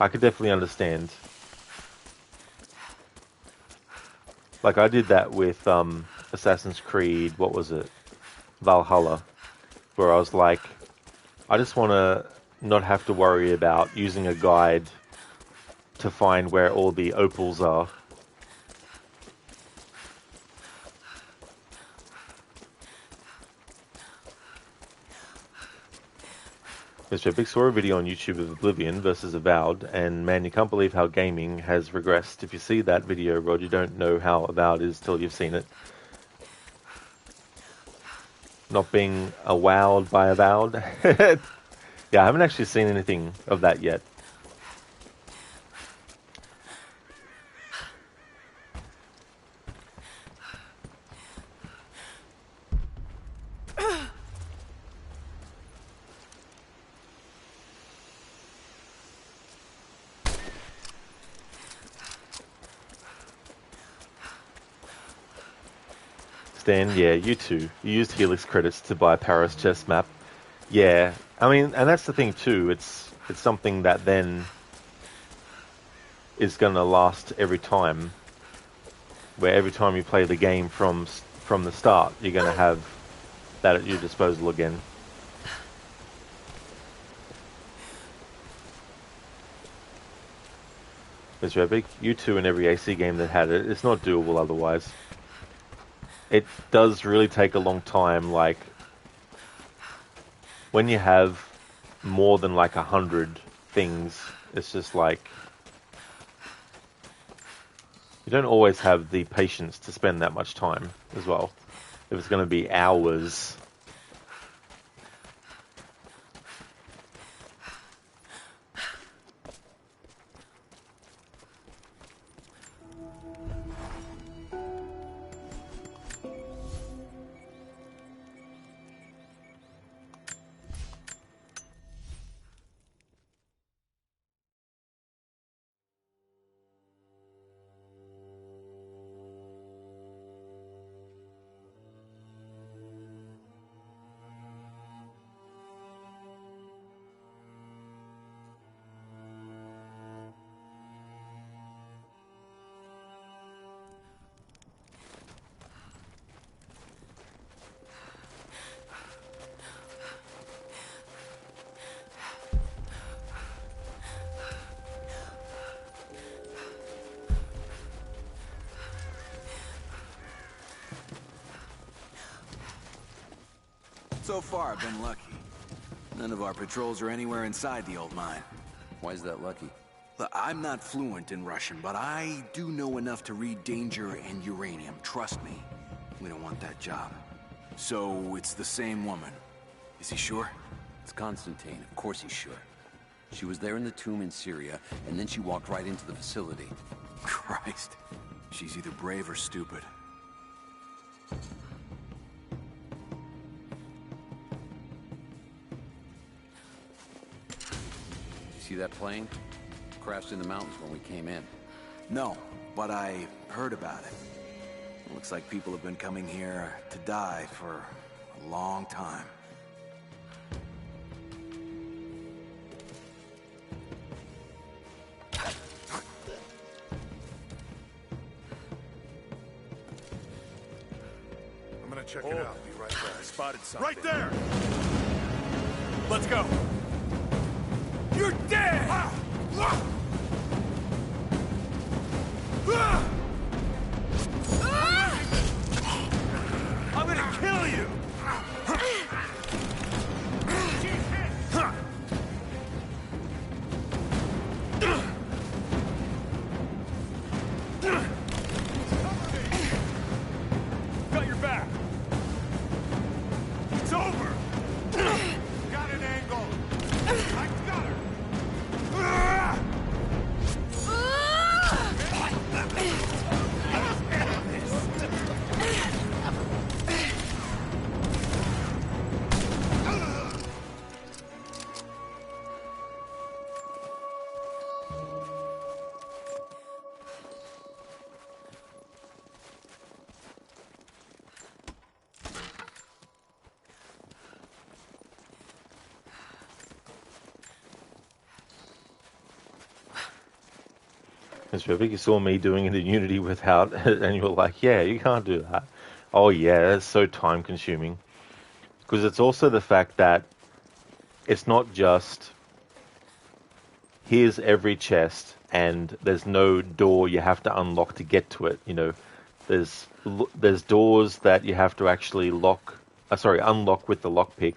I could definitely understand. Like, I did that with Assassin's Creed, what was it? Valhalla, where I was like, I just want to not have to worry about using a guide to find where all the opals are. Mr. Epic saw a video on YouTube of Oblivion versus Avowed, and man, you can't believe how gaming has regressed. If you see that video, Rod, you don't know how Avowed is till you've seen it. Not being wowed by Avowed. Yeah, I haven't actually seen anything of that yet. Stan, yeah, you too. You used Helix credits to buy Paris chess map. Yeah, I mean, and that's the thing too. It's something that then is going to last every time. Where every time you play the game from the start, you're going to have that at your disposal again. Mr. Epic, you two in every AC game that had it, it's not doable otherwise. It does really take a long time, like, when you have more than like 100 things, it's just like, you don't always have the patience to spend that much time as well. If it's going to be hours. So far, I've been lucky. None of our patrols are anywhere inside the old mine. Why is that lucky? Look, I'm not fluent in Russian, but I do know enough to read danger and uranium. Trust me. We don't want that job. So, it's the same woman. Is he sure? It's Constantine. Of course he's sure. She was there in the tomb in Syria, and then she walked right into the facility. Christ. She's either brave or stupid. See that plane? Crashed in the mountains when we came in. No, but I heard about it. It looks like people have been coming here to die for a long time. I'm gonna check it out. Be right back. I spotted something. Right there! Let's go. You're dead! I'm gonna kill you! Got your back. It's over! Got an angle! I got her! Mr. Epic, you saw me doing it in Unity without, and you were like, yeah, you can't do that. Oh yeah, that's so time consuming. Because it's also the fact that it's not just, here's every chest, and there's no door you have to unlock to get to it. You know, there's doors that you have to actually unlock with the lockpick,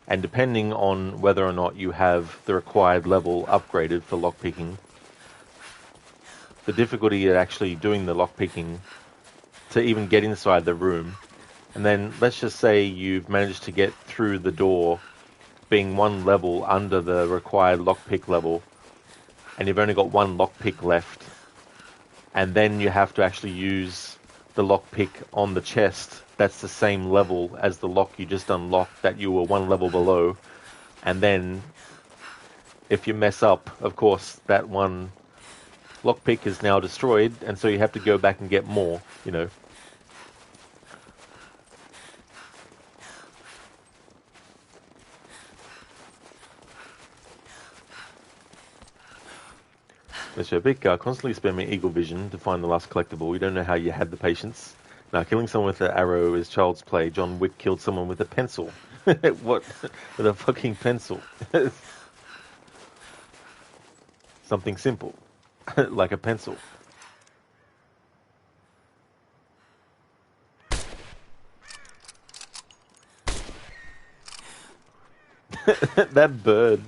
and depending on whether or not you have the required level upgraded for lockpicking, the difficulty at actually doing the lockpicking to even get inside the room, and then let's just say you've managed to get through the door being one level under the required lockpick level, and you've only got one lockpick left, and then you have to actually use the lockpick on the chest that's the same level as the lock you just unlocked that you were one level below, and then if you mess up, of course, that one lockpick is now destroyed, and so you have to go back and get more, you know. Mr. Epic, constantly spamming Eagle Vision to find the last collectible. We don't know how you had the patience. Now, killing someone with an arrow is child's play. John Wick killed someone with a pencil. What? With a fucking pencil. Something simple. Like a pencil. That bird.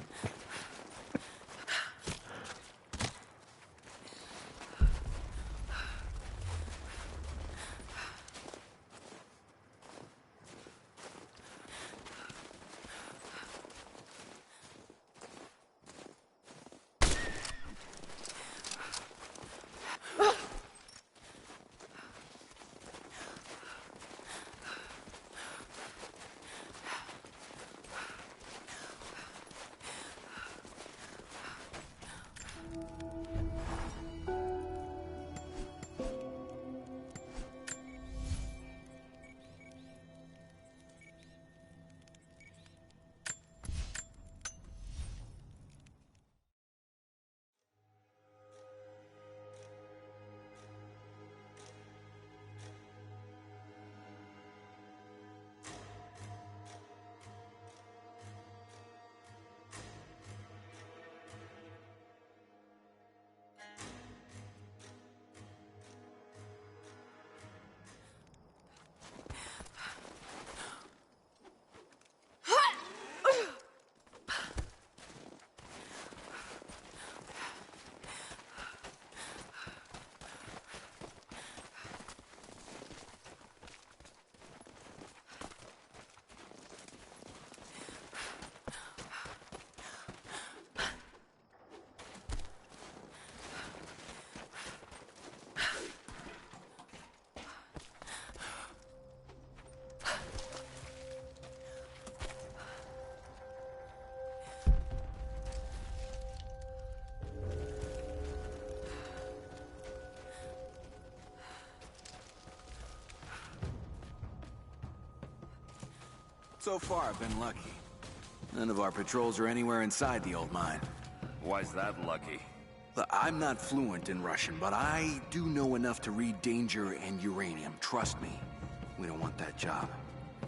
So far, I've been lucky. None of our patrols are anywhere inside the old mine. Why's that lucky? Look, I'm not fluent in Russian, but I do know enough to read danger and uranium. Trust me. We don't want that job.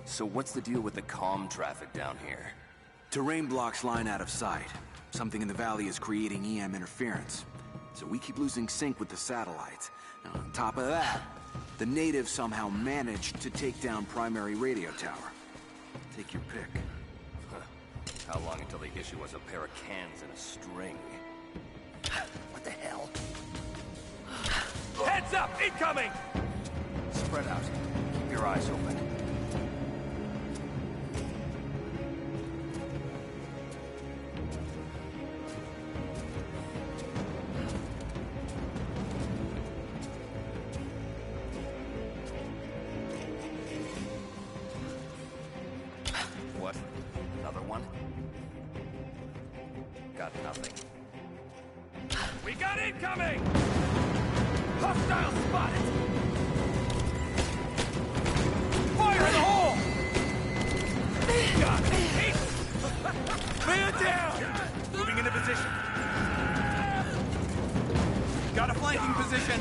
So what's the deal with the comm traffic down here? Terrain blocks line out of sight. Something in the valley is creating EM interference. So we keep losing sync with the satellites. And on top of that, the natives somehow managed to take down primary radio tower. Take your pick. How long until they issue us a pair of cans and a string? What the hell? Heads up! Incoming! Spread out. Keep your eyes open. What? Another one? Got nothing. We got incoming! Hostile spotted! Fire in the hole! Got it! Man down! Moving into position. Got Got a flanking position.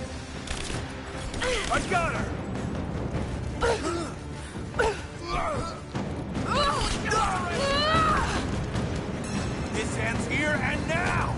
I got her! His hand's here and now!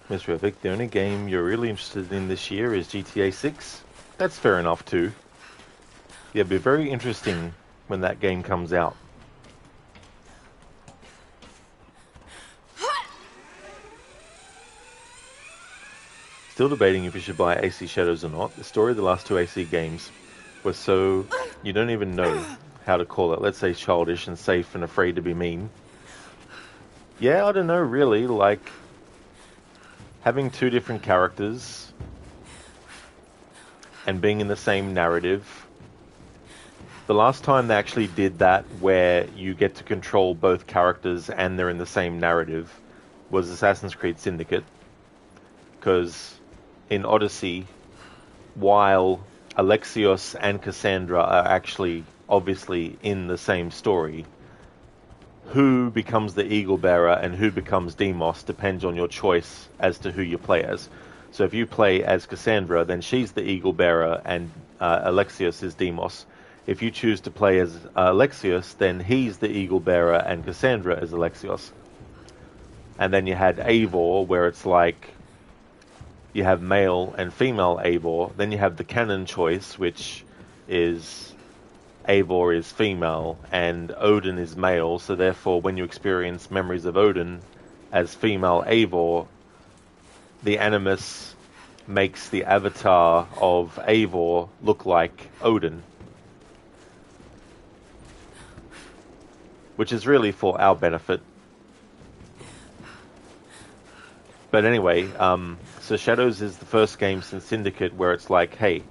Mr. Epic, the only game you're really interested in this year is GTA 6? That's fair enough too. Yeah, it'll be very interesting when that game comes out. Still debating if you should buy AC Shadows or not. The story of the last two AC games was so you don't even know how to call it. Let's say childish and safe and afraid to be mean. Yeah, I don't know really, like having two different characters and being in the same narrative. The last time they actually did that where you get to control both characters and they're in the same narrative was Assassin's Creed Syndicate. Because in Odyssey, while Alexios and Cassandra are actually obviously in the same story, who becomes the Eagle Bearer and who becomes Deimos depends on your choice as to who you play as. So if you play as Cassandra, then she's the Eagle Bearer and Alexios is Deimos. If you choose to play as Alexios, then he's the Eagle Bearer and Cassandra is Alexios. And then you had Eivor, where it's like you have male and female Eivor. Then you have the canon choice, which is Eivor is female and Odin is male, so therefore when you experience memories of Odin as female Eivor, the Animus makes the avatar of Eivor look like Odin. Which is really for our benefit. But anyway, so Shadows is the first game since Syndicate where it's like, hey,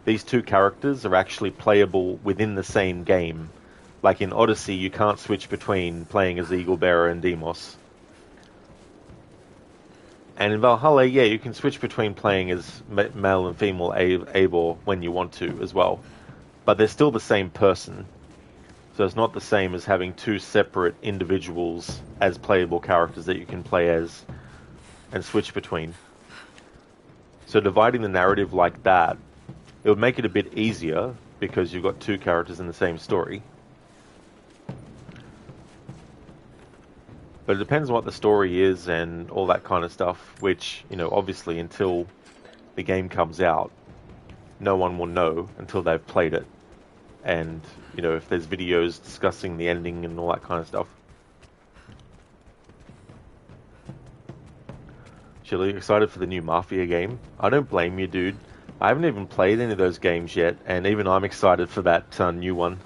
these two characters are actually playable within the same game. Like in Odyssey, you can't switch between playing as Eagle Bearer and Deimos. And in Valhalla, yeah, you can switch between playing as male and female Eivor when you want to as well. But they're still the same person. So it's not the same as having two separate individuals as playable characters that you can play as and switch between. So dividing the narrative like that, it would make it a bit easier because you've got two characters in the same story. But it depends on what the story is and all that kind of stuff, which, you know, obviously until the game comes out, no one will know until they've played it. And, you know, if there's videos discussing the ending and all that kind of stuff. Chili, excited for the new Mafia game? I don't blame you, dude. I haven't even played any of those games yet, and even I'm excited for that new one.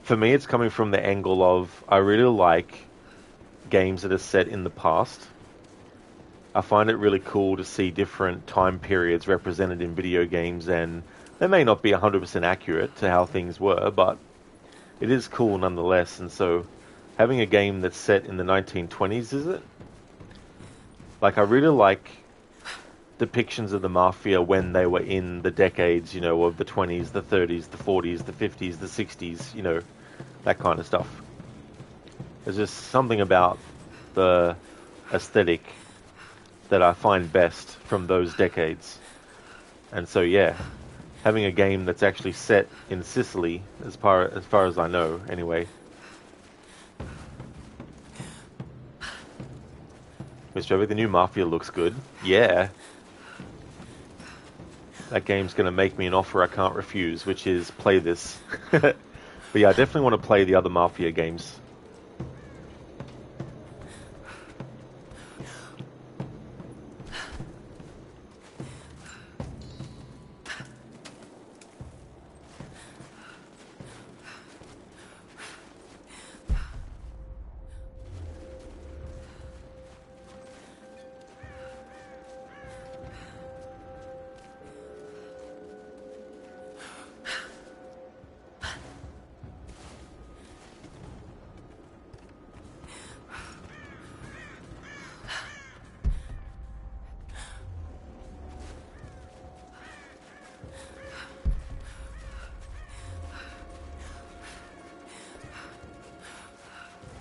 For me, it's coming from the angle of I really like games that are set in the past. I find it really cool to see different time periods represented in video games, and they may not be 100% accurate to how things were, but it is cool nonetheless. And so, having a game that's set in the 1920s, is it? Like, I really like depictions of the Mafia when they were in the decades, you know, of the 20s, the 30s, the 40s, the 50s, the 60s, you know, that kind of stuff. There's just something about the aesthetic that I find best from those decades. And so, yeah, having a game that's actually set in Sicily, as far as I know, anyway. Mr. Ovick, the new Mafia looks good. Yeah. That game's going to make me an offer I can't refuse, which is play this. But yeah, I definitely want to play the other Mafia games.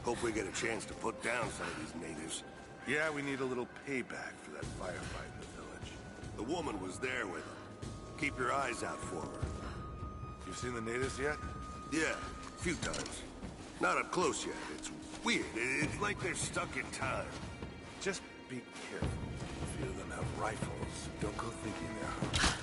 Hope we get a chance to put down some of these natives. Yeah, we need a little payback for that firefight in the village. The woman was there with them. Keep your eyes out for her. You've seen the natives yet? Yeah, a few times. Not up close yet. It's weird. It's like they're stuck in time. Just be careful. A few of them have rifles. Don't go thinking they're...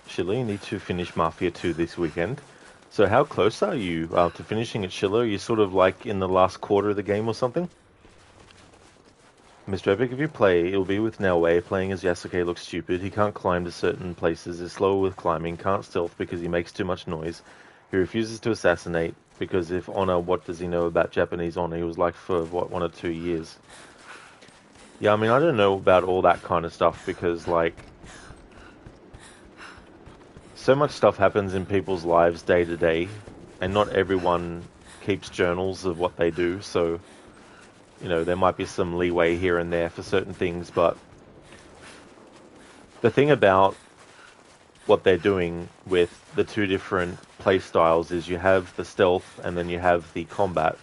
Schiller, you need to finish Mafia 2 this weekend. So how close are you to finishing it, Schiller? Are you sort of like in the last quarter of the game or something? Mr. Epic, if you play, it'll be with Naoe. Playing as Yasuke looks stupid. He can't climb to certain places, is slower with climbing, can't stealth because he makes too much noise. He refuses to assassinate because if honor, what does he know about Japanese honor? He was like for, what, 1 or 2 years. Yeah, I mean, I don't know about all that kind of stuff because, like, so much stuff happens in people's lives day to day, and not everyone keeps journals of what they do, so, you know, there might be some leeway here and there for certain things, but the thing about what they're doing with the two different play styles is you have the stealth and then you have the combat,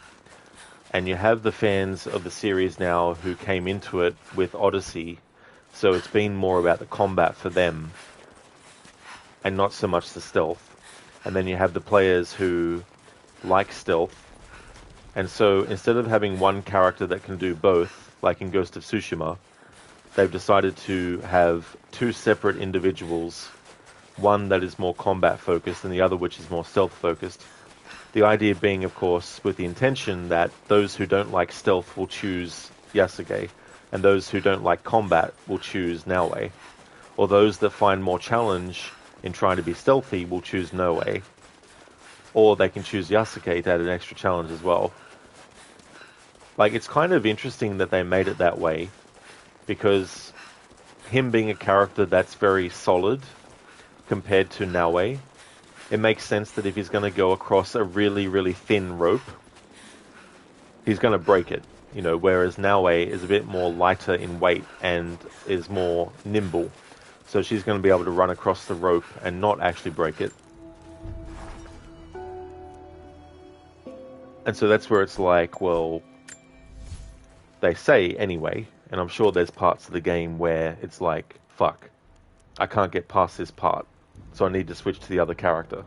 and you have the fans of the series now who came into it with Odyssey, so it's been more about the combat for them and not so much the stealth. And then you have the players who like stealth, and so instead of having one character that can do both, like in Ghost of Tsushima, they've decided to have two separate individuals one that is more combat focused and the other which is more stealth focused. The idea being, of course, with the intention that those who don't like stealth will choose Yasuke, and those who don't like combat will choose Naoe, or those that find more challenge in trying to be stealthy will choose Noe, or they can choose Yasuke to add an extra challenge as well. Like, it's kind of interesting that they made it that way, because him being a character that's very solid compared to Naoe, it makes sense that if he's going to go across a really, really thin rope, he's going to break it, you know, whereas Naoe is a bit more lighter in weight and is more nimble. So she's going to be able to run across the rope and not actually break it. And so that's where it's like, well, they say anyway, and I'm sure there's parts of the game where it's like, fuck, I can't get past this part, so I need to switch to the other character.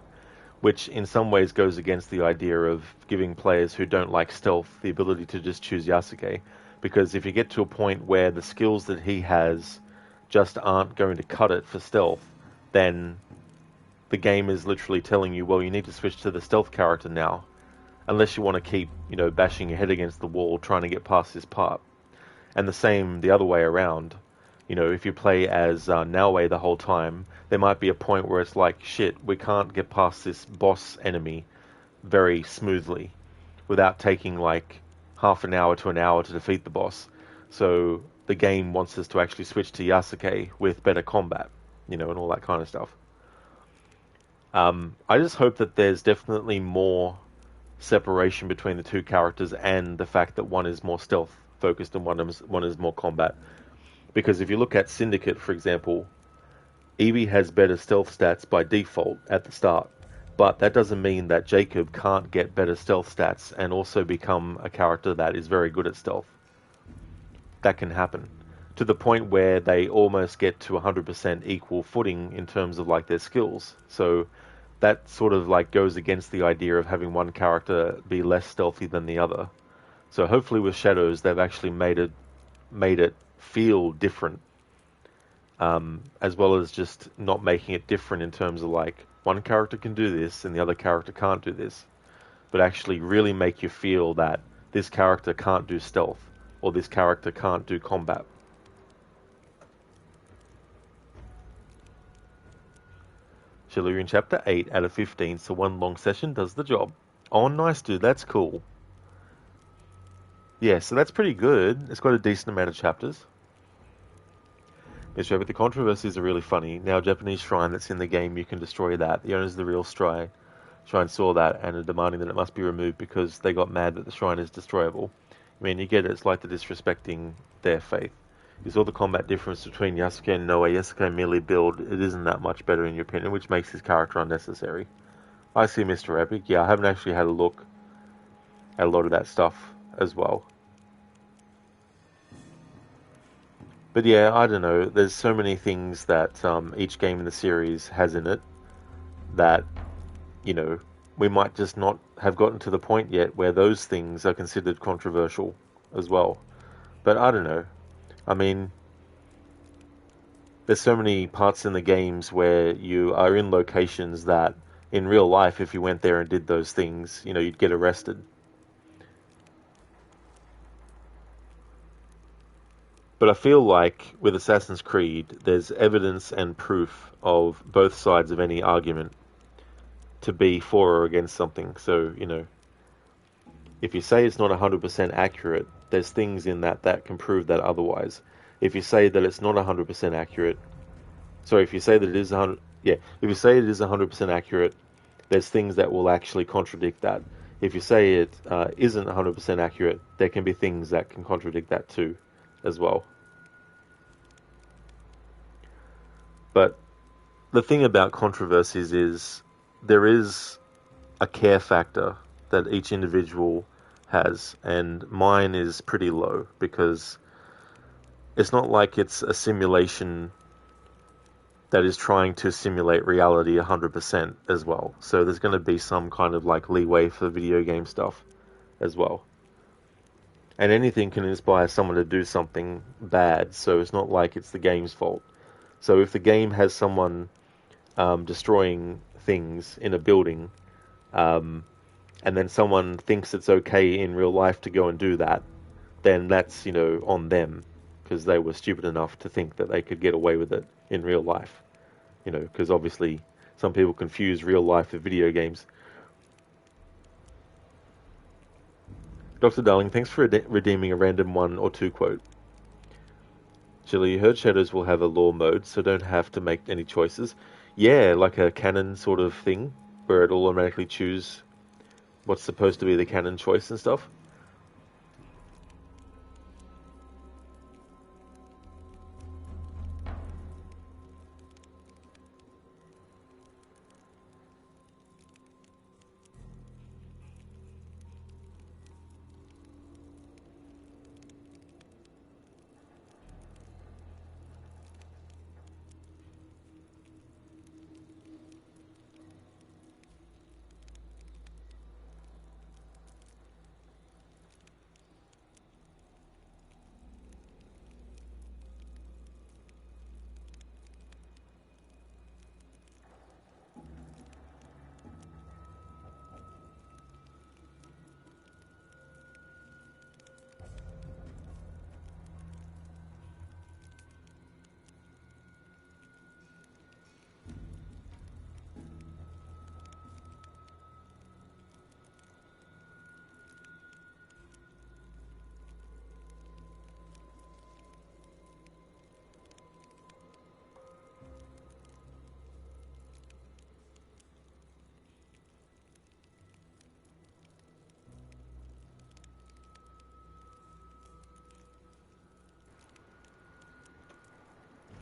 Which in some ways goes against the idea of giving players who don't like stealth the ability to just choose Yasuke. Because if you get to a point where the skills that he has just aren't going to cut it for stealth, then the game is literally telling you, well, you need to switch to the stealth character now. Unless you want to keep, you know, bashing your head against the wall trying to get past this part. And the same the other way around. You know, if you play as Naoe the whole time, there might be a point where it's like, shit, we can't get past this boss enemy very smoothly without taking like half an hour to an hour to defeat the boss. So the game wants us to actually switch to Yasuke with better combat, you know, and all that kind of stuff. I just hope that there's definitely more separation between the two characters and the fact that one is more stealth focused and one is more combat. Because if you look at Syndicate, for example, Evie has better stealth stats by default at the start, but that doesn't mean that Jacob can't get better stealth stats and also become a character that is very good at stealth. That can happen, to the point where they almost get to 100% equal footing in terms of like their skills. So that sort of like goes against the idea of having one character be less stealthy than the other. So hopefully with Shadows they've actually made it feel different, as well as just not making it different in terms of like one character can do this and the other character can't do this, but actually really make you feel that this character can't do stealth or this character can't do combat. Shilurian Chapter 8 out of 15, so one long session does the job. Oh, nice, dude, that's cool. Yeah, so that's pretty good. It's got a decent amount of chapters. Mr. Rabbit, the controversies are really funny. Now, a Japanese shrine that's in the game, you can destroy that. The owners of the real shrine saw that and are demanding that it must be removed because they got mad that the shrine is destroyable. I mean, you get it, it's like they're disrespecting their faith. You saw the combat difference between Yasuke and Noe. Yasuke merely build, it isn't that much better in your opinion, which makes his character unnecessary. I see, Mr. Epic. Yeah, I haven't actually had a look at a lot of that stuff as well. But yeah, I don't know, there's so many things that each game in the series has in it that, you know, we might just not have gotten to the point yet where those things are considered controversial as well. But I don't know. I mean, there's so many parts in the games where you are in locations that in real life, if you went there and did those things, you know, you'd get arrested. But I feel like with Assassin's Creed, there's evidence and proof of both sides of any argument to be for or against something. So, you know, if you say it's not 100% accurate, there's things in that that can prove that otherwise. If you say that it's not 100% accurate, sorry, if you say that it is 100, yeah, if you say it is 100% accurate, there's things that will actually contradict that. If you say it isn't 100% accurate, there can be things that can contradict that too, as well. But the thing about controversies is there is a care factor that each individual has, and mine is pretty low because it's not like it's a simulation that is trying to simulate reality 100% as well. So there's going to be some kind of like leeway for video game stuff as well. And anything can inspire someone to do something bad, so it's not like it's the game's fault. So if the game has someone destroying things in a building, and then someone thinks it's okay in real life to go and do that, then that's, on them, because they were stupid enough to think that they could get away with it in real life. Because obviously some people confuse real life with video games. Dr. Darling, thanks for redeeming a random 1 or 2 quote. Shirley, you heard Shadows will have a lore mode, so don't have to make any choices. Yeah, like a canon sort of thing, where it'll automatically choose what's supposed to be the canon choice and stuff.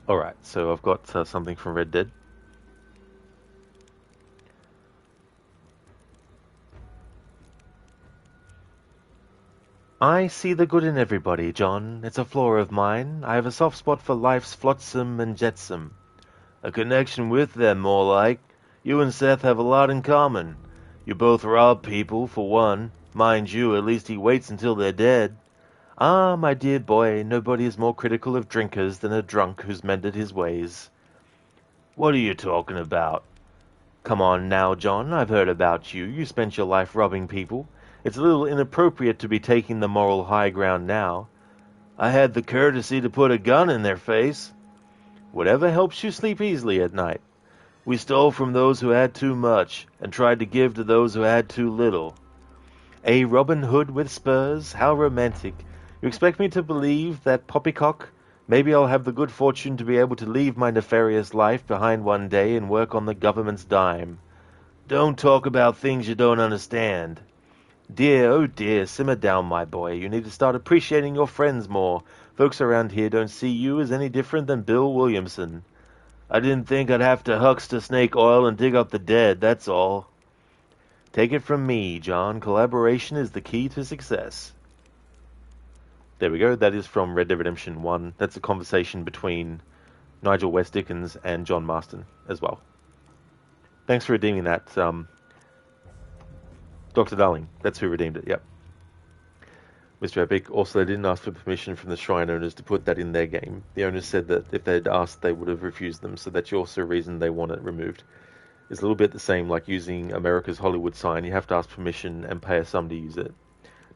Alright, so I've got something from Red Dead. I see the good in everybody, John. It's a flaw of mine. I have a soft spot for life's flotsam and jetsam. A connection with them, more like. You and Seth have a lot in common. You both rob people, for one. Mind you, at least he waits until they're dead. Ah, my dear boy, nobody is more critical of drinkers than a drunk who's mended his ways. What are you talking about? Come on now, John, I've heard about you. You spent your life robbing people. It's a little inappropriate to be taking the moral high ground now. I had the courtesy to put a gun in their face. Whatever helps you sleep easily at night. We stole from those who had too much, and tried to give to those who had too little. A Robin Hood with spurs? How romantic. You expect me to believe that, poppycock? Maybe I'll have the good fortune to be able to leave my nefarious life behind one day and work on the government's dime. Don't talk about things you don't understand. Dear, oh dear, simmer down, my boy. You need to start appreciating your friends more. Folks around here don't see you as any different than Bill Williamson. I didn't think I'd have to huckster snake oil and dig up the dead, that's all. Take it from me, John. Collaboration is the key to success. There we go. That is from Red Dead Redemption 1. That's a conversation between Nigel West Dickens and John Marston as well. Thanks for redeeming that, Dr. Darling. That's who redeemed it, yep. Mr. Epic, also they didn't ask for permission from the shrine owners to put that in their game. The owners said that if they'd asked, they would have refused them, so that's also a reason they want it removed. It's a little bit the same like using America's Hollywood sign. You have to ask permission and pay a sum to use it.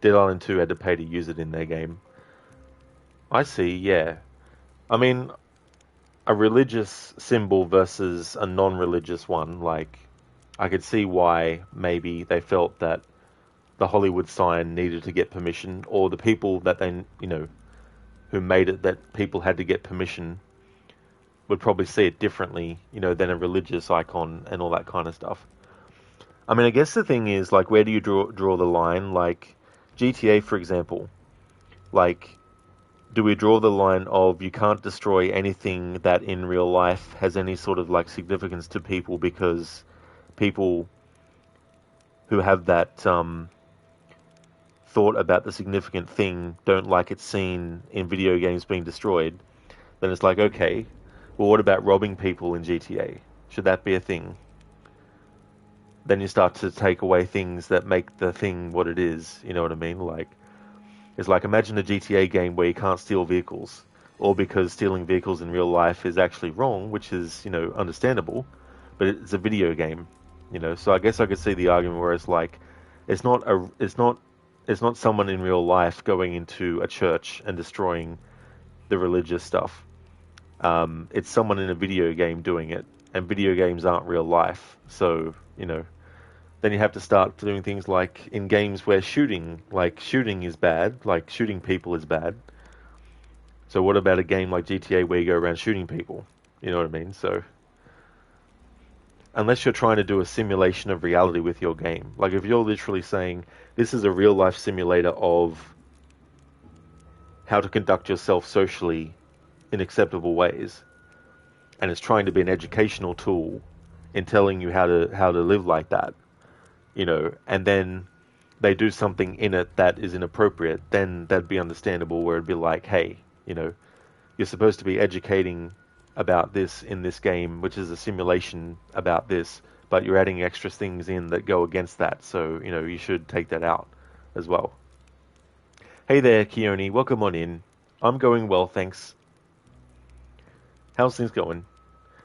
Dead Island 2 had to pay to use it in their game. I see, yeah. I mean, a religious symbol versus a non-religious one, like, I could see why maybe they felt that the Hollywood sign needed to get permission, or the people that they, who made it, that people had to get permission, would probably see it differently, than a religious icon and all that kind of stuff. I mean, I guess the thing is, like, where do you draw the line? Like, GTA, for example, like, do we draw the line of you can't destroy anything that in real life has any sort of, like, significance to people, because people who have that thought about the significant thing don't like it seen in video games being destroyed? Then it's like, okay, well, what about robbing people in GTA? Should that be a thing? Then you start to take away things that make the thing what it is, you know what I mean? Like, it's like, imagine a GTA game where you can't steal vehicles, or because stealing vehicles in real life is actually wrong, which is, understandable, but it's a video game, you know. So I guess I could see the argument where it's like, it's not someone in real life going into a church and destroying the religious stuff. It's someone in a video game doing it, and video games aren't real life. So, you know, then you have to start doing things like in games where shooting is bad, like shooting people is bad. So what about a game like GTA where you go around shooting people? You know what I mean? So unless you're trying to do a simulation of reality with your game, like if you're literally saying this is a real life simulator of how to conduct yourself socially in acceptable ways, and it's trying to be an educational tool in telling you how to live like that, you know, and then they do something in it that is inappropriate, then that'd be understandable, where it'd be like, hey, you know, you're supposed to be educating about this in this game, which is a simulation about this, but you're adding extra things in that go against that, so, you know, you should take that out as well. Hey there, Keone, welcome on in. I'm going well, thanks. How's things going?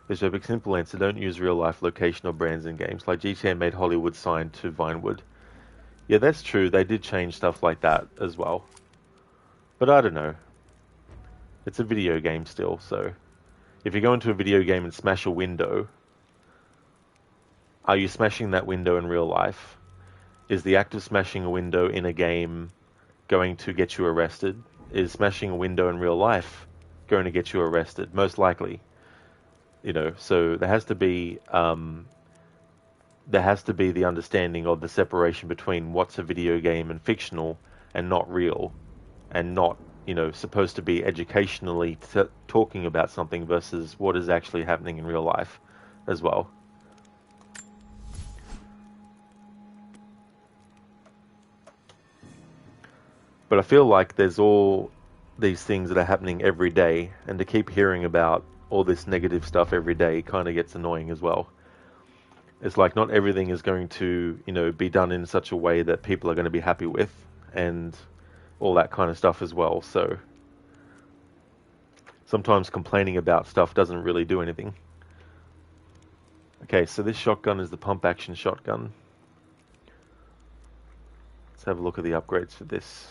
There's a big simple answer. Don't use real-life location or brands in games. Like GTA made Hollywood sign to Vinewood. Yeah, that's true. They did change stuff like that as well. But I don't know. It's a video game still, so... If you go into a video game and smash a window, are you smashing that window in real life? Is the act of smashing a window in a game going to get you arrested? Is smashing a window in real life going to get you arrested? Most likely. You know, so there has to be the understanding of the separation between what's a video game and fictional and not real, and not, you know, supposed to be educationally talking about something versus what is actually happening in real life as well. But I feel like there's all these things that are happening every day, and to keep hearing about all this negative stuff every day kind of gets annoying as well. It's like not everything is going to, you know, be done in such a way that people are going to be happy with, and all that kind of stuff as well. So sometimes complaining about stuff doesn't really do anything. Okay, so this shotgun is the pump action shotgun. Let's have a look at the upgrades for this.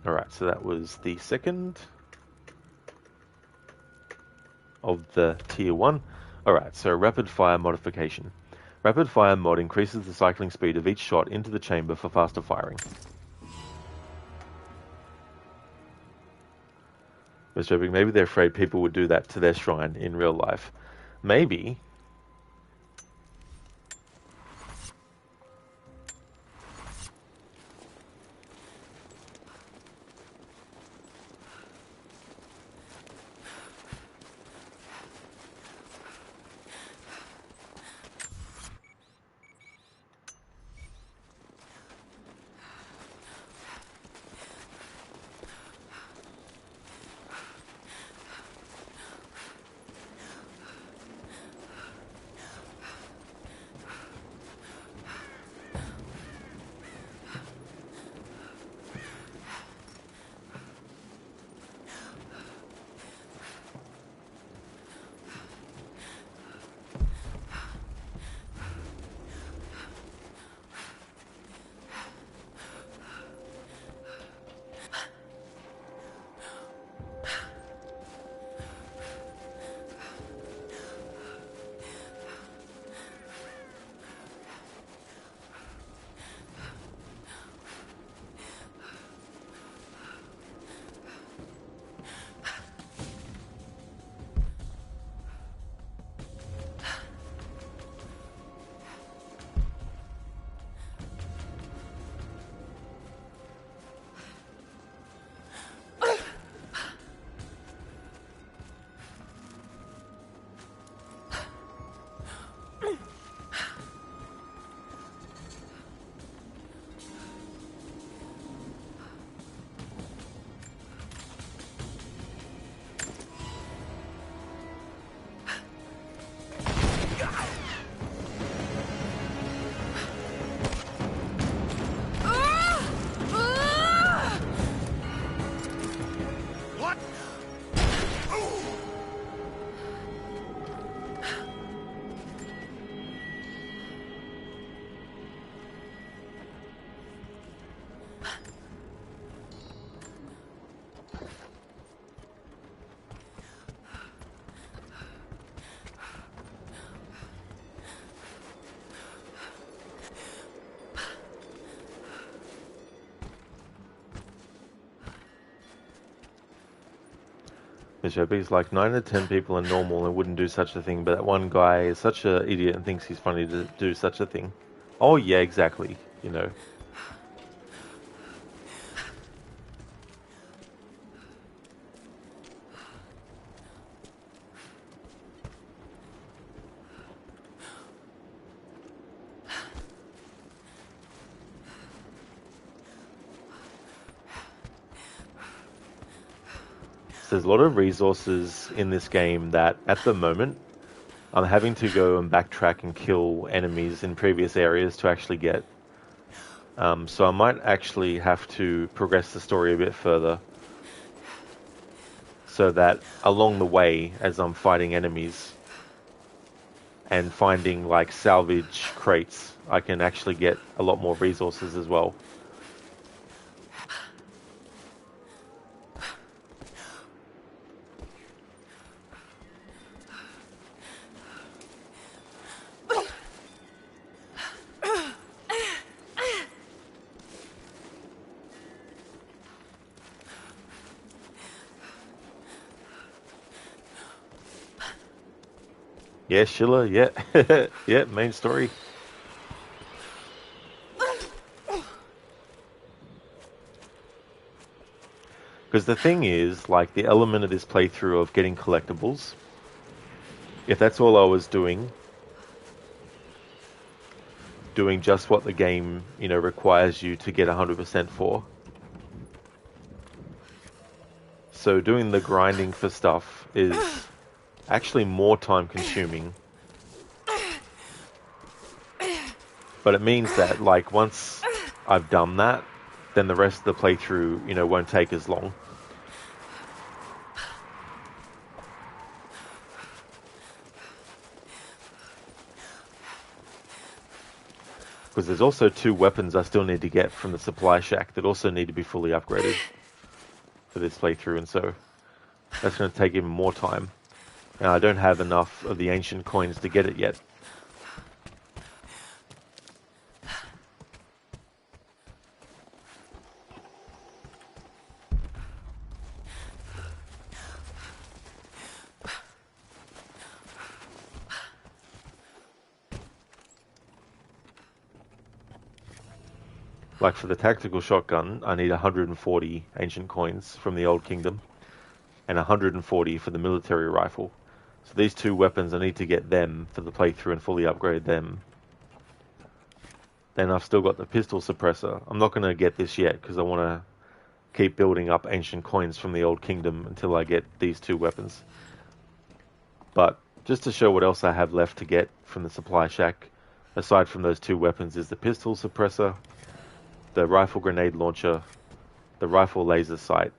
Alright, so that was the second of the tier 1. Alright, so rapid fire modification. Rapid fire mod increases the cycling speed of each shot into the chamber for faster firing. Mr. Epic, maybe they're afraid people would do that to their shrine in real life. Maybe. He's like 9 to 10 people are normal and wouldn't do such a thing, but that one guy is such an idiot and thinks he's funny to do such a thing. Oh yeah, exactly. You know. So there's a lot of resources in this game that, at the moment, I'm having to go and backtrack and kill enemies in previous areas to actually get. So I might actually have to progress the story a bit further, so that along the way, as I'm fighting enemies and finding like salvage crates, I can actually get a lot more resources as well. Yeah, Schiller, yeah. Yeah, main story. Because the thing is, like, the element of this playthrough of getting collectibles, if that's all I was doing just what the game, you know, requires you to get 100% for. So doing the grinding for stuff is actually more time consuming. But it means that, like, once I've done that, then the rest of the playthrough, you know, won't take as long. Because there's also 2 weapons I still need to get from the supply shack that also need to be fully upgraded for this playthrough, and so that's going to take even more time. And I don't have enough of the ancient coins to get it yet. Like for the tactical shotgun, I need 140 ancient coins from the Old Kingdom, and 140 for the military rifle. So these 2 weapons, I need to get them for the playthrough and fully upgrade them. Then I've still got the pistol suppressor. I'm not going to get this yet because I want to keep building up ancient coins from the Old Kingdom until I get these 2 weapons. But just to show what else I have left to get from the supply shack, aside from those 2 weapons, is the pistol suppressor, the rifle grenade launcher, the rifle laser sight.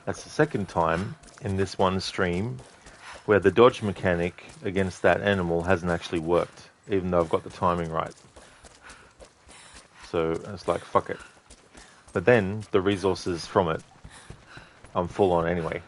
That's the second time in this one stream where the dodge mechanic against that animal hasn't actually worked, even though I've got the timing right. So it's like, fuck it. But then, the resources from it, I'm full on anyway.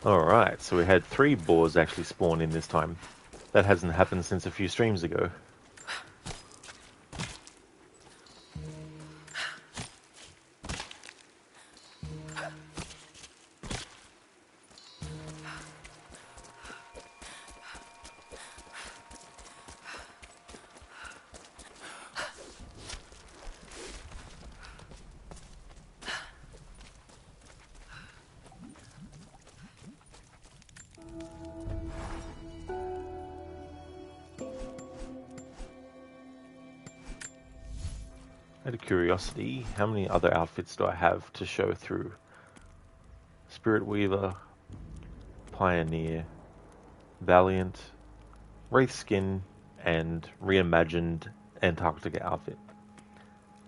Alright, so we had 3 boars actually spawn in this time. That hasn't happened since a few streams ago. Out of curiosity, how many other outfits do I have to show through? Spirit Weaver, Pioneer, Valiant, Wraith Skin, and Reimagined Antarctica outfit.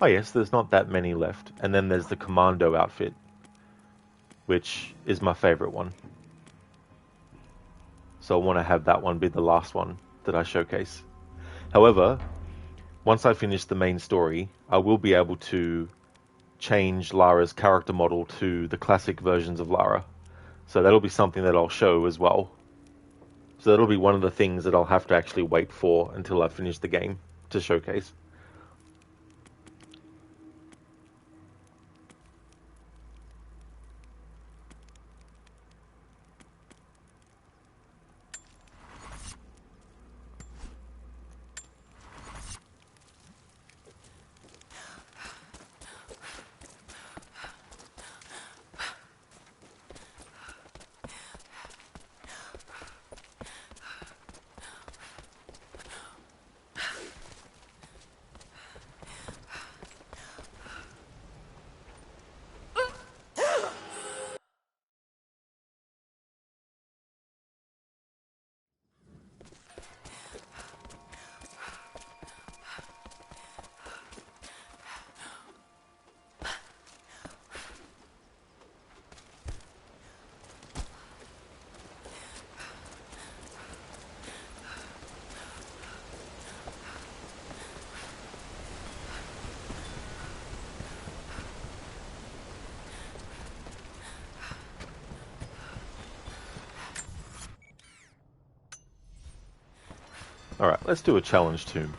Oh yes, there's not that many left. And then there's the Commando outfit, which is my favorite one. So I want to have that one be the last one that I showcase. However, once I finish the main story, I will be able to change Lara's character model to the classic versions of Lara. So that'll be something that I'll show as well. So that'll be one of the things that I'll have to actually wait for until I finish the game to showcase. Alright, let's do a challenge tomb.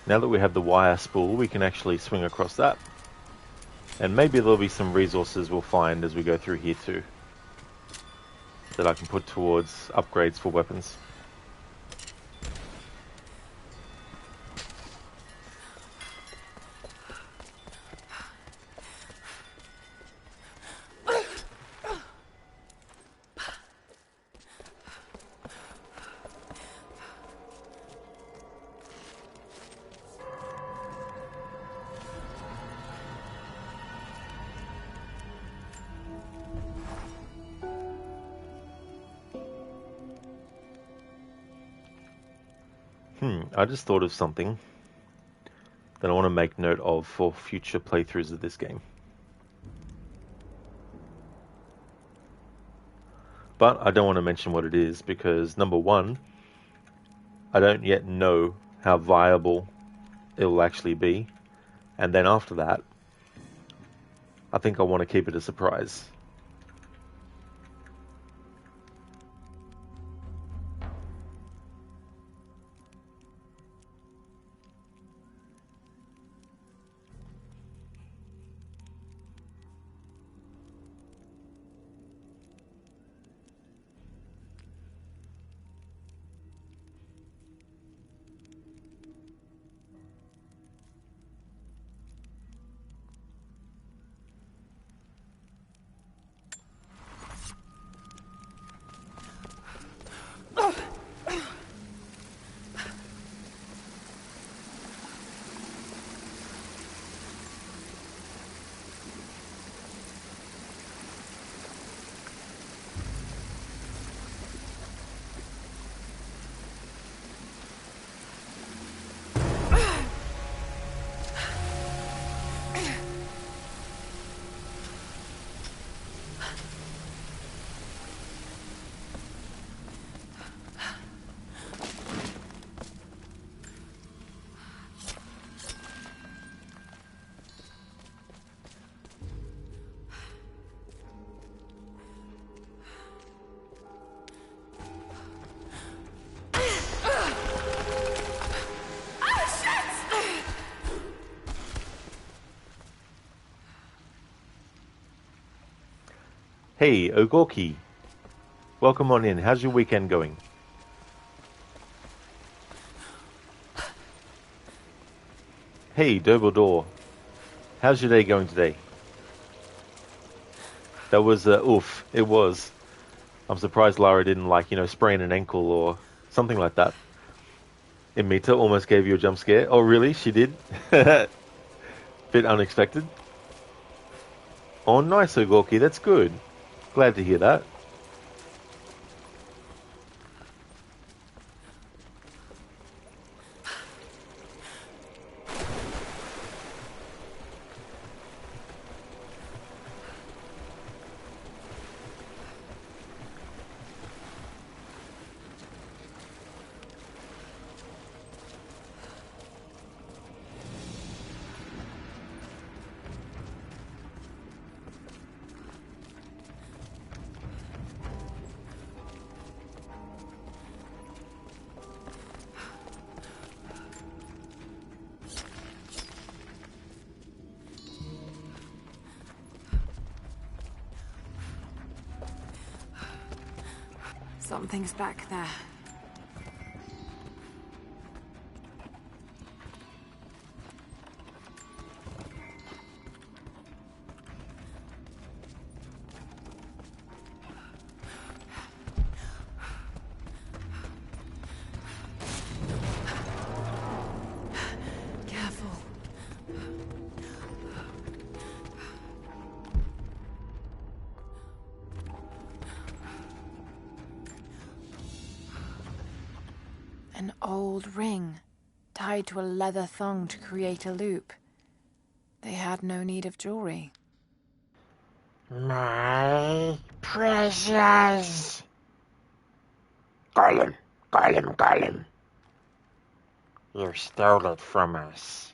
Now that we have the wire spool, we can actually swing across that. And maybe there'll be some resources we'll find as we go through here too, that I can put towards upgrades for weapons. I just thought of something that I want to make note of for future playthroughs of this game. But I don't want to mention what it is because, number one, I don't yet know how viable it will actually be. And then after that, I think I want to keep it a surprise. Hey, Ogorki. Welcome on in. How's your weekend going? Hey, Dumbledore. How's your day going today? That was, oof. It was. I'm surprised Lara didn't, like, sprain an ankle or something like that. Imita almost gave you a jump scare. Oh, really? She did? Bit unexpected. Oh, nice, Ogorki. That's good. Glad to hear that. Something's back there. Careful. An old ring, tied to a leather thong to create a loop. They had no need of jewelry. My precious. Gollum, Gollum, Gollum. You stole it from us.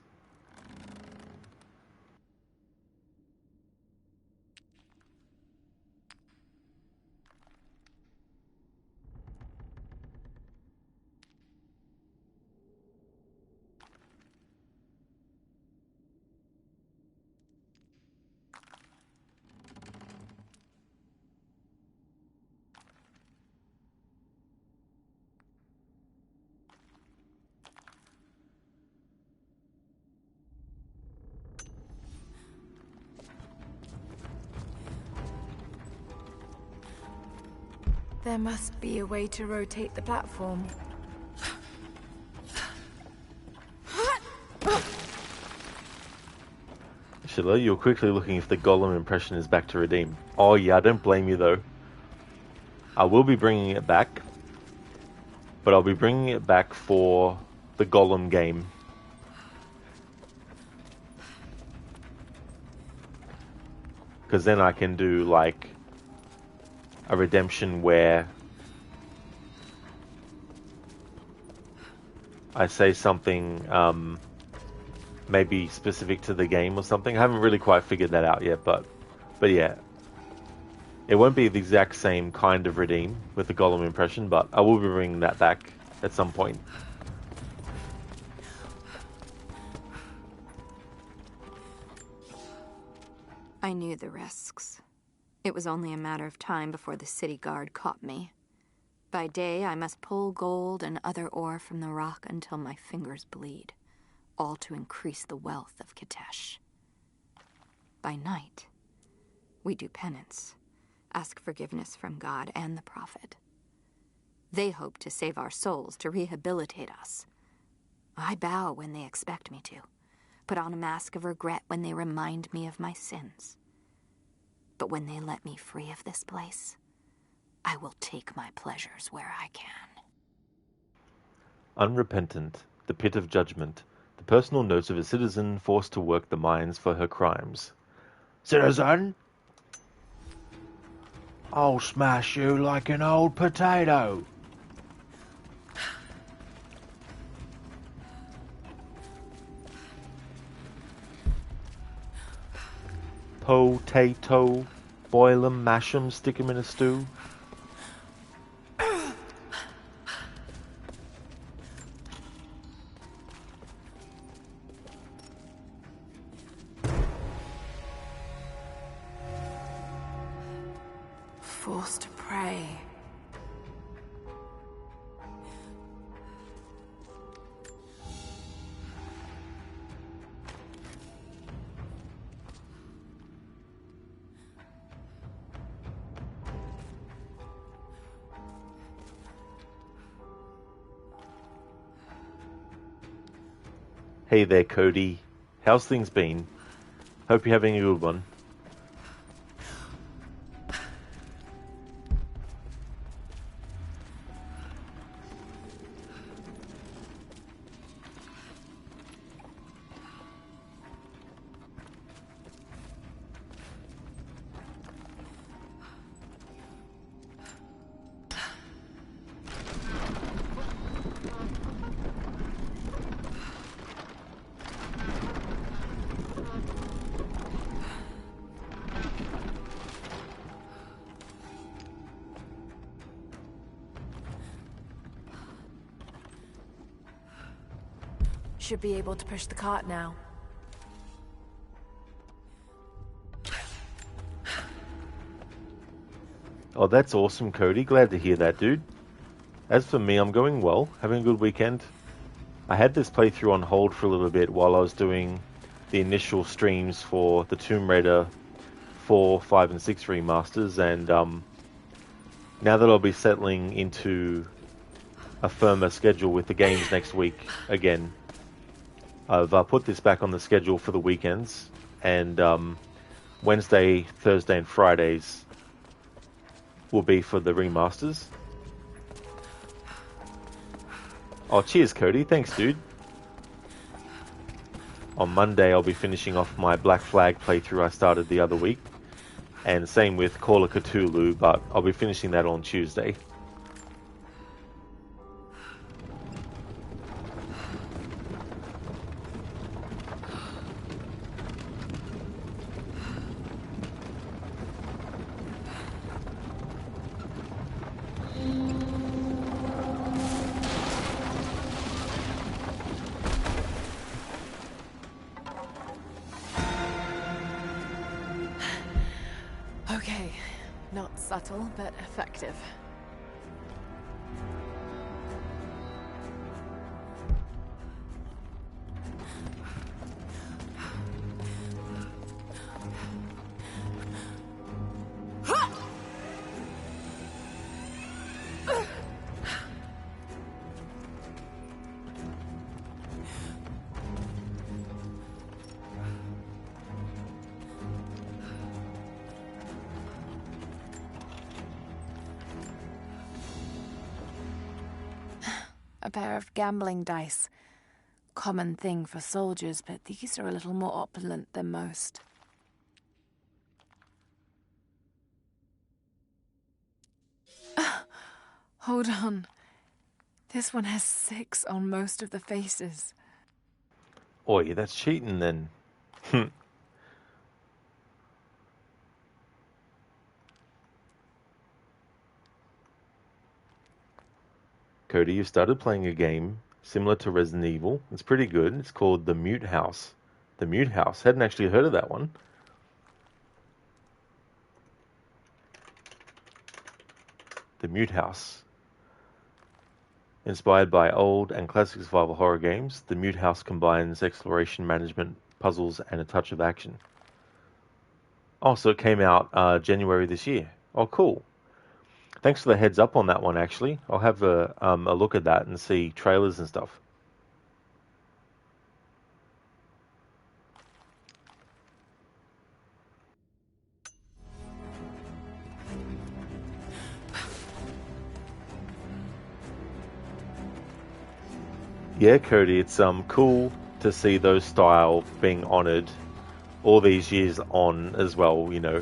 There must be a way to rotate the platform. Sheila, you're quickly looking if the Golem impression is back to redeem. Oh yeah, I don't blame you though. I will be bringing it back, but I'll be bringing it back for the Golem game. Because then I can do like a redemption where I say something maybe specific to the game or something. I haven't really quite figured that out yet, but yeah. It won't be the exact same kind of redeem with the Golem impression, but I will be bringing that back at some point. I knew the risks. It was only a matter of time before the city guard caught me. By day, I must pull gold and other ore from the rock until my fingers bleed, all to increase the wealth of Kitesh. By night, we do penance, ask forgiveness from God and the Prophet. They hope to save our souls, to rehabilitate us. I bow when they expect me to, put on a mask of regret when they remind me of my sins. But when they let me free of this place, I will take my pleasures where I can. Unrepentant, the pit of judgment, the personal notes of a citizen forced to work the mines for her crimes. Citizen? I'll smash you like an old potato. Potato, boil 'em, mash 'em, stick 'em in a stew. Forced to pray. Hey there, Cody. How's things been? Hope you're having a good one. Should be able to push the cart now. Oh, that's awesome, Cody. Glad to hear that, dude. As for me, I'm going well. Having a good weekend. I had this playthrough on hold for a little bit while I was doing the initial streams for the Tomb Raider 4, 5, and 6 remasters, and now that I'll be settling into a firmer schedule with the games next week again, I've put this back on the schedule for the weekends, and Wednesday, Thursday, and Fridays will be for the remasters. Oh, cheers, Cody. Thanks, dude. On Monday, I'll be finishing off my Black Flag playthrough I started the other week, and same with Call of Cthulhu, but I'll be finishing that on Tuesday. Okay, not subtle, but effective. A pair of gambling dice. Common thing for soldiers, but these are a little more opulent than most. Hold on. This one has 6 on most of the faces. Oi, that's cheating then. Cody, you started playing a game similar to Resident Evil. It's pretty good. It's called The Mute House. The Mute House. Hadn't actually heard of that one. The Mute House. Inspired by old and classic survival horror games, The Mute House combines exploration, management, puzzles, and a touch of action. Also, it came out January this year. Oh, cool. Thanks for the heads up on that one, actually. I'll have a look at that and see trailers and stuff. Yeah, Cody, it's cool to see those style being honoured all these years on as well, you know.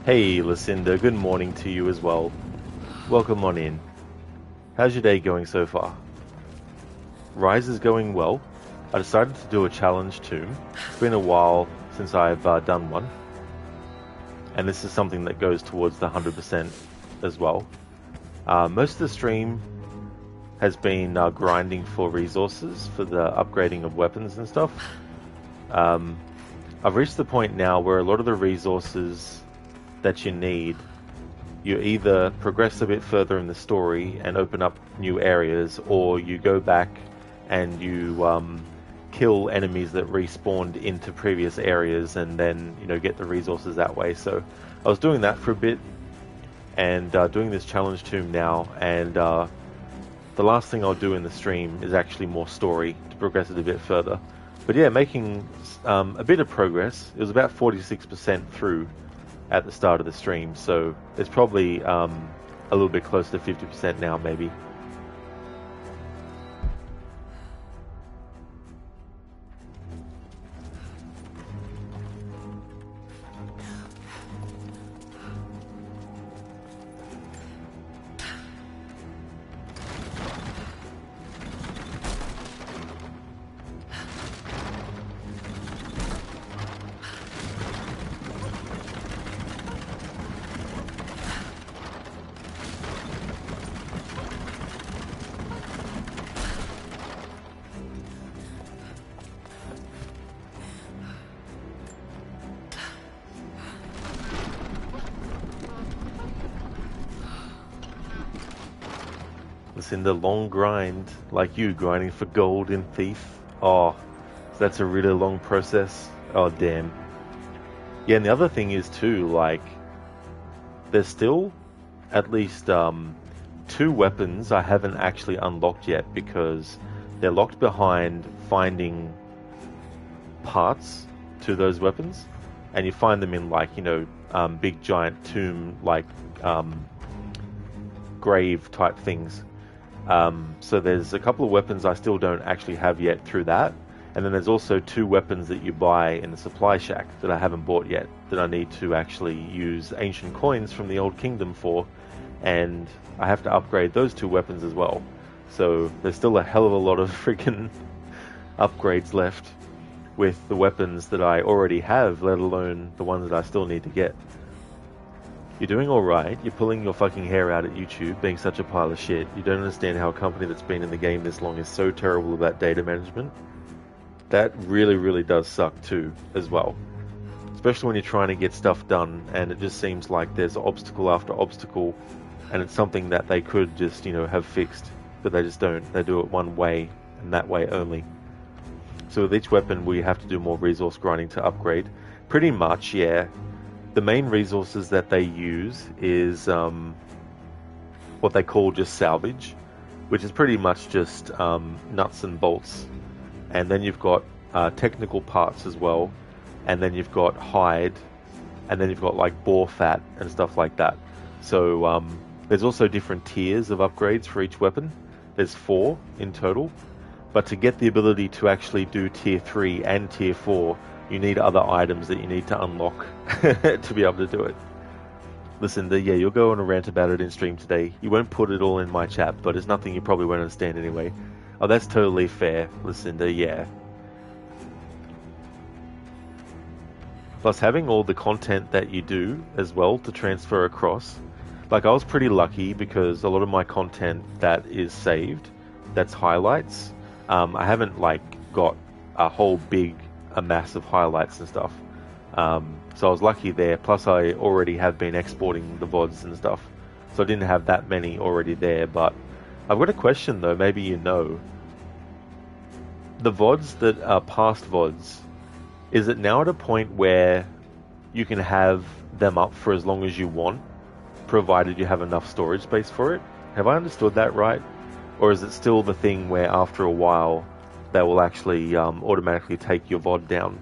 Hey Lucinda, good morning to you as well. Welcome on in. How's your day going so far? Rise is going well. I decided to do a challenge tomb. It's been a while since I've done one. And this is something that goes towards the 100% as well. Most of the stream has been grinding for resources for the upgrading of weapons and stuff. I've reached the point now where a lot of the resources that you need, you either progress a bit further in the story and open up new areas, or you go back and you kill enemies that respawned into previous areas and then, you know, get the resources that way. So I was doing that for a bit and doing this challenge tomb now, and the last thing I'll do in the stream is actually more story to progress it a bit further. But yeah, making a bit of progress. It was about 46% through at the start of the stream, so it's probably a little bit close to 50% now, maybe. In the long grind, like you grinding for gold in Thief. Oh, that's a really long process. Oh damn. Yeah, and the other thing is too, like, there's still at least 2 weapons I haven't actually unlocked yet because they're locked behind finding parts to those weapons, and you find them in, like, you know, big giant tomb like grave type things. So there's a couple of weapons I still don't actually have yet through that, and then there's also 2 weapons that you buy in the supply shack that I haven't bought yet, that I need to actually use ancient coins from the Old Kingdom for, and I have to upgrade those 2 weapons as well. So there's still a hell of a lot of freaking upgrades left with the weapons that I already have, let alone the ones that I still need to get. You're doing alright, you're pulling your fucking hair out at YouTube, being such a pile of shit. You don't understand how a company that's been in the game this long is so terrible about data management. That really, really does suck too, as well. Especially when you're trying to get stuff done, and it just seems like there's obstacle after obstacle, and it's something that they could just, you know, have fixed, but they just don't. They do it one way, and that way only. So with each weapon, we have to do more resource grinding to upgrade. Pretty much, yeah. The main resources that they use is what they call just salvage, which is pretty much just nuts and bolts. And then you've got technical parts as well, and then you've got hide, and then you've got like boar fat and stuff like that. So there's also different tiers of upgrades for each weapon. There's 4 in total, but to get the ability to actually do tier 3 and tier 4, you need other items that you need to unlock to be able to do it. Listen, yeah, you'll go on a rant about it in stream today. You won't put it all in my chat, but it's nothing you probably won't understand anyway. Oh, that's totally fair, Lucinda, yeah. Plus having all the content that you do as well to transfer across. Like I was pretty lucky because a lot of my content that is saved, that's highlights. I haven't like got a mass of highlights and stuff. So I was lucky there. Plus I already have been exporting the VODs and stuff. So I didn't have that many already there. But I've got a question though, maybe you know. The VODs that are past VODs, is it now at a point where you can have them up for as long as you want, provided you have enough storage space for it? Have I understood that right? Or is it still the thing where after a while they will actually automatically take your VOD down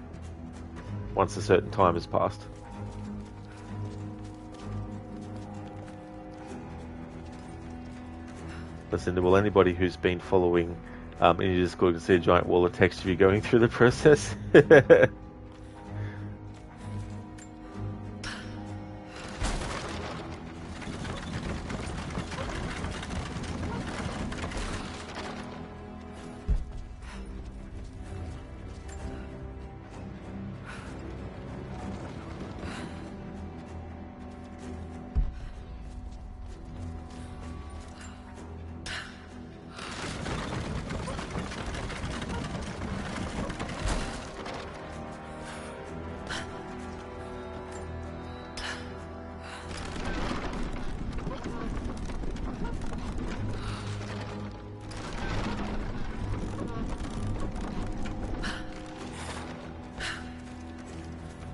once a certain time has passed? Listen, will anybody who's been following in your Discord can see a giant wall of text of you going through the process?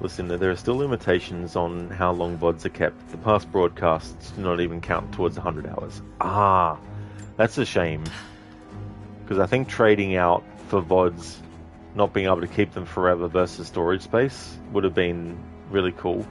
Listen, there are still limitations on how long VODs are kept. The past broadcasts do not even count towards 100 hours. Ah, that's a shame. Because I think trading out for VODs, not being able to keep them forever versus storage space, would have been really cool.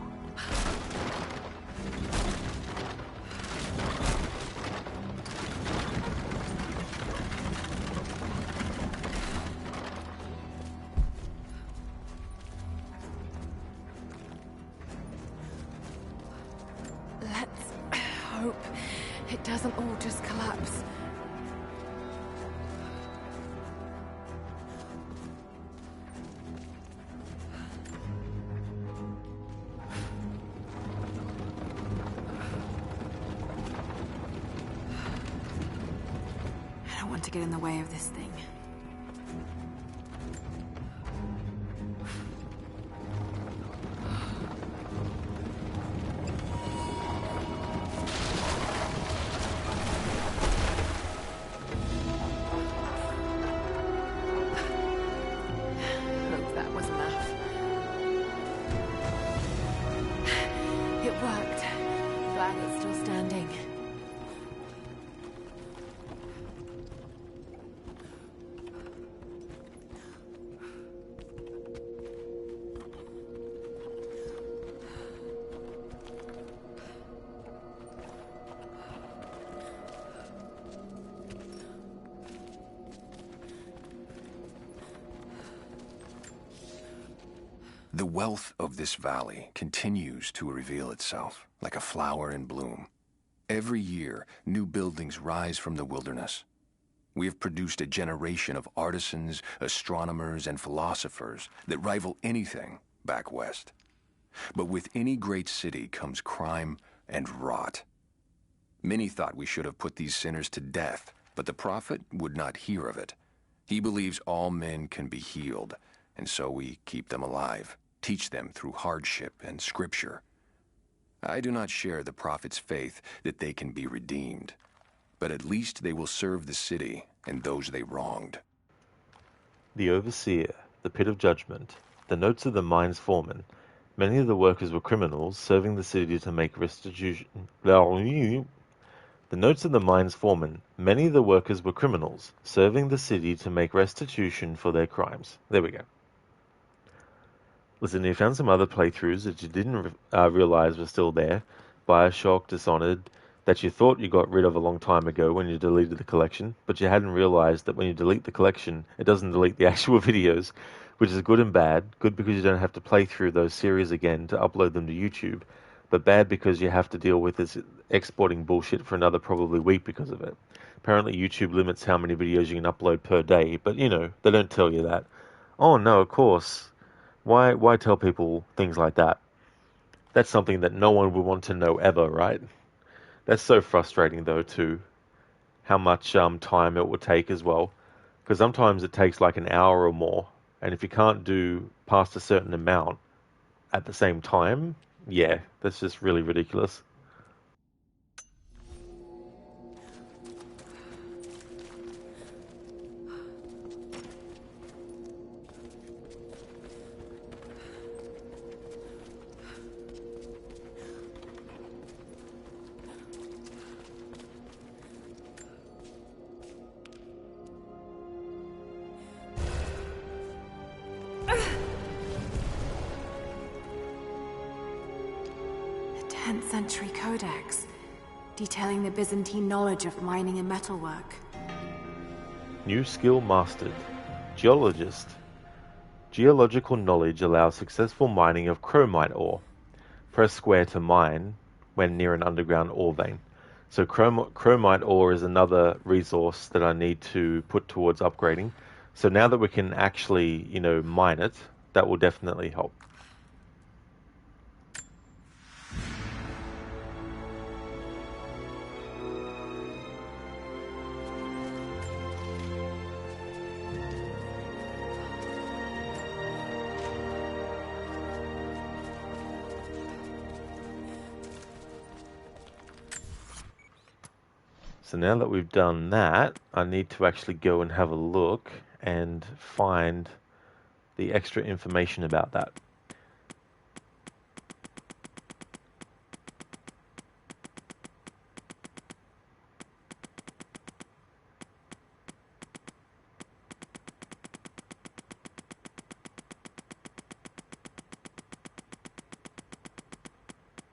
To get in the way of this thing. Hope that was enough. It worked. Glad it's still standing. The wealth of this valley continues to reveal itself like a flower in bloom. Every year, new buildings rise from the wilderness. We have produced a generation of artisans, astronomers, and philosophers that rival anything back west. But with any great city comes crime and rot. Many thought we should have put these sinners to death, but the prophet would not hear of it. He believes all men can be healed, and so we keep them alive, teach them through hardship and scripture. I do not share the prophet's faith that they can be redeemed, but at least they will serve the city and those they wronged. The overseer, the pit of judgment, the notes of the mine's foreman. Many of the workers were criminals, serving the city to make restitution. The notes of the mine's foreman. Many of the workers were criminals, serving the city to make restitution for their crimes. There we go. Listen, you found some other playthroughs that you didn't realize were still there. Bioshock, Dishonored, that you thought you got rid of a long time ago when you deleted the collection, but you hadn't realized that when you delete the collection, it doesn't delete the actual videos, which is good and bad. Good because you don't have to play through those series again to upload them to YouTube, but bad because you have to deal with this exporting bullshit for another probably week because of it. Apparently YouTube limits how many videos you can upload per day, but you know, they don't tell you that. Oh no, of course. Why tell people things like that? That's something that no one would want to know ever, right? That's so frustrating, though, too. How much time it will take as well. Because sometimes it takes like an hour or more. And if you can't do past a certain amount at the same time, yeah, that's just really ridiculous. The 10th century codex, detailing the Byzantine knowledge of mining and metalwork. New skill mastered. Geologist. Geological knowledge allows successful mining of chromite ore. Press square to mine when near an underground ore vein. So chromite ore is another resource that I need to put towards upgrading. So now that we can actually, mine it, that will definitely help. So now that we've done that, I need to actually go and have a look and find the extra information about that.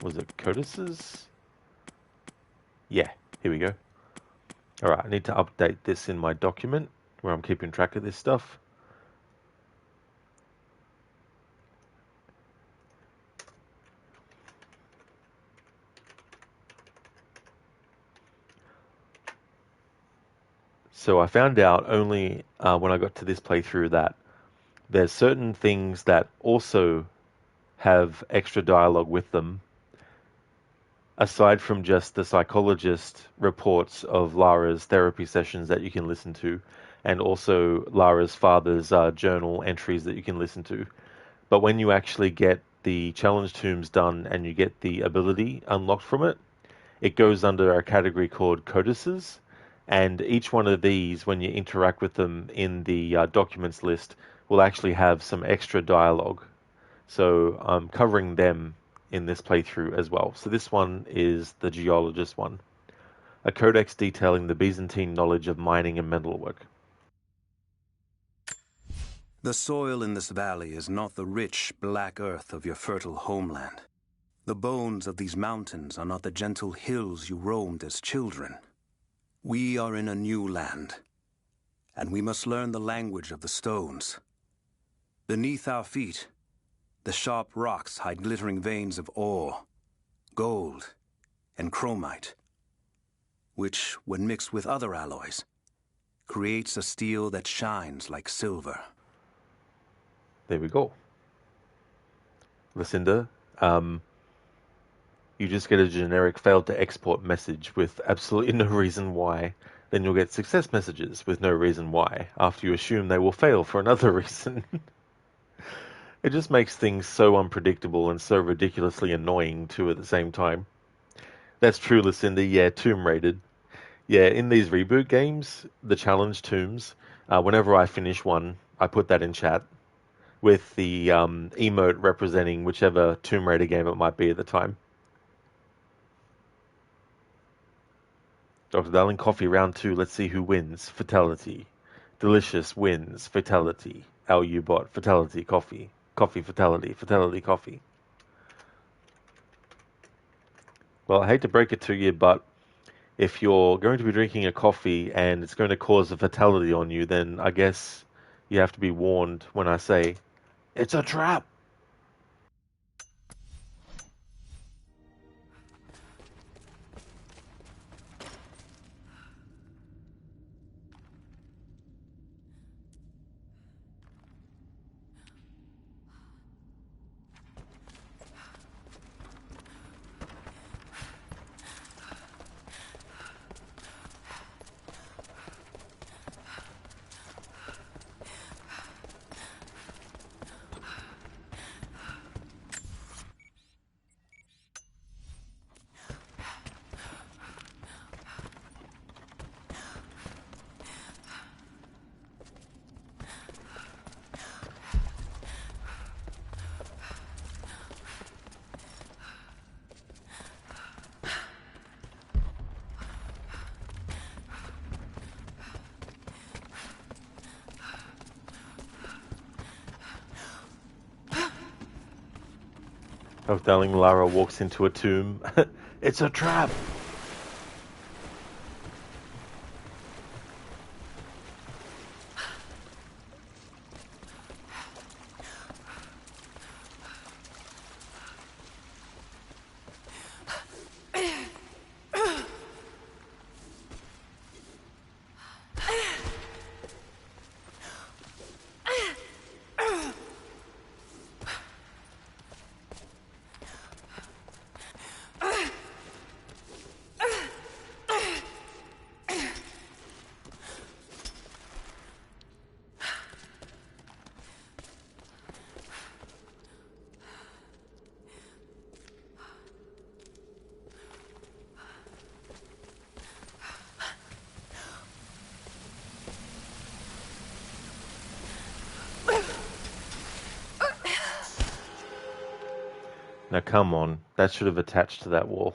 Was it codices? Yeah, here we go. Alright, I need to update this in my document where I'm keeping track of this stuff. So I found out only when I got to this playthrough that there's certain things that also have extra dialogue with them, aside from just the psychologist reports of Lara's therapy sessions that you can listen to, and also Lara's father's journal entries that you can listen to. But when you actually get the challenge tombs done and you get the ability unlocked from it, it goes under a category called codices. And each one of these, when you interact with them in the documents list, will actually have some extra dialogue. So I'm covering them in this playthrough as well. So this one is the geologist one. A codex detailing the Byzantine knowledge of mining and metalwork. The soil in this valley is not the rich, black earth of your fertile homeland. The bones of these mountains are not the gentle hills you roamed as children. We are in a new land, and we must learn the language of the stones. Beneath our feet, the sharp rocks hide glittering veins of ore, gold, and chromite, which, when mixed with other alloys, creates a steel that shines like silver. There we go. Lucinda, you just get a generic failed to export message with absolutely no reason why. Then you'll get success messages with no reason why, after you assume they will fail for another reason. It just makes things so unpredictable and so ridiculously annoying too at the same time. That's true, Lucinda. Yeah, tomb rated. Yeah, in these reboot games, the challenge tombs, whenever I finish one, I put that in chat with the emote representing whichever Tomb Raider game it might be at the time. Dr. Darling, coffee round 2. Let's see who wins. Fatality. Delicious wins. Fatality. LU bot. Fatality. Coffee. Coffee. Fatality. Fatality. Coffee. Well, I hate to break it to you, but if you're going to be drinking a coffee and it's going to cause a fatality on you, then I guess you have to be warned when I say, it's a trap. Oh, darling, Lara walks into a tomb. It's a trap! Now come on, that should have attached to that wall.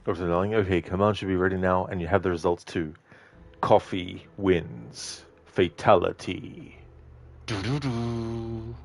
Dr. Darling, okay, command should be ready now, and you have the results too. Coffee wins. Fatality. Doo-doo-doo.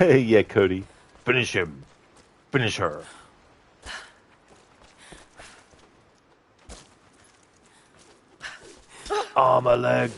Yeah, Cody. Finish him. Finish her. Arm a leg.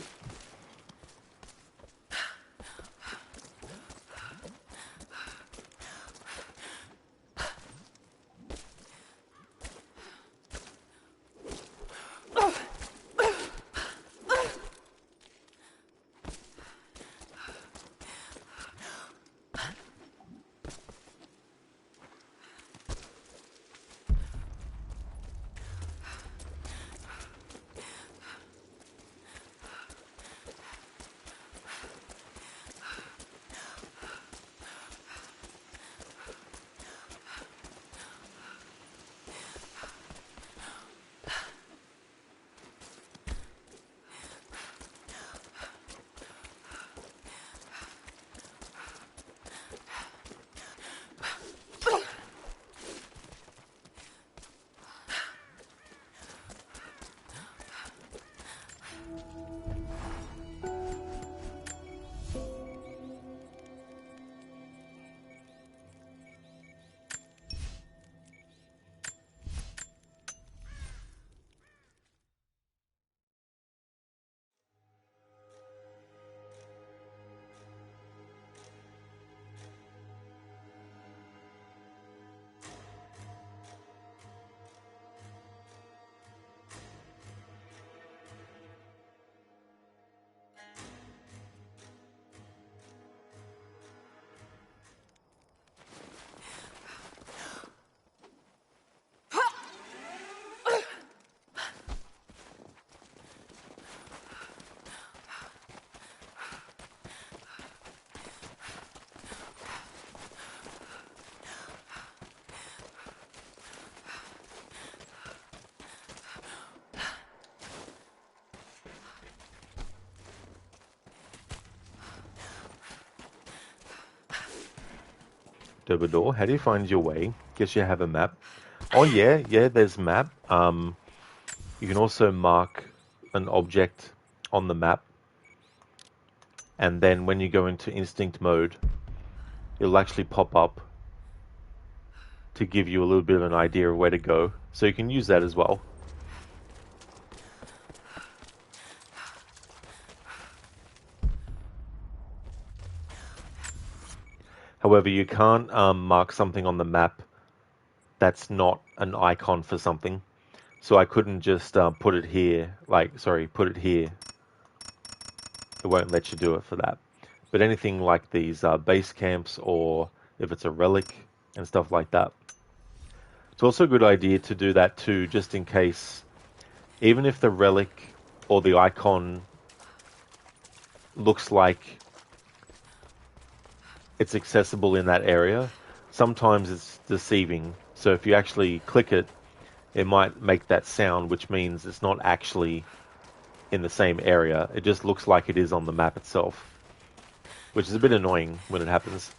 Dobador, how do you find your way? Guess you have a map. Oh yeah, there's map. You can also mark an object on the map, and then when you go into instinct mode, it'll actually pop up to give you a little bit of an idea of where to go. So you can use that as well. However, you can't mark something on the map that's not an icon for something. So I couldn't just put it here, put it here. It won't let you do it for that. But anything like these base camps, or if it's a relic and stuff like that. It's also a good idea to do that too, just in case, even if the relic or the icon looks like it's accessible in that area, sometimes it's deceiving. So if you actually click it, it might make that sound, which means it's not actually in the same area. It just looks like it is on the map itself, which is a bit annoying when it happens.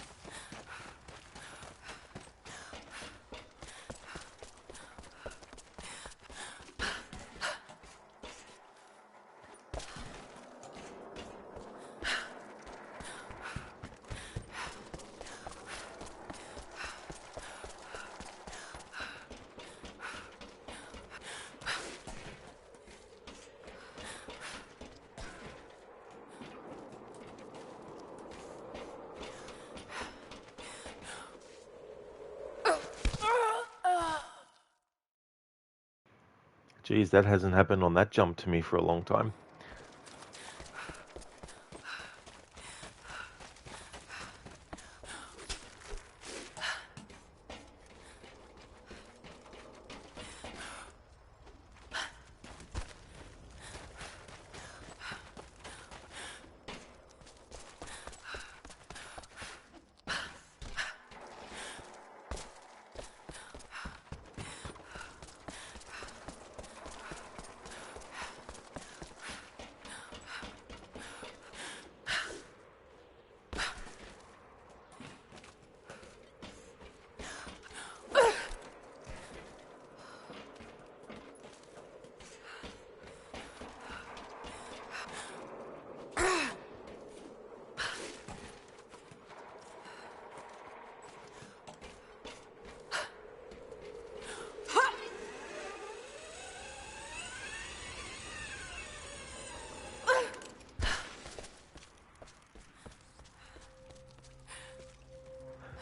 Geez, that hasn't happened on that jump to me for a long time.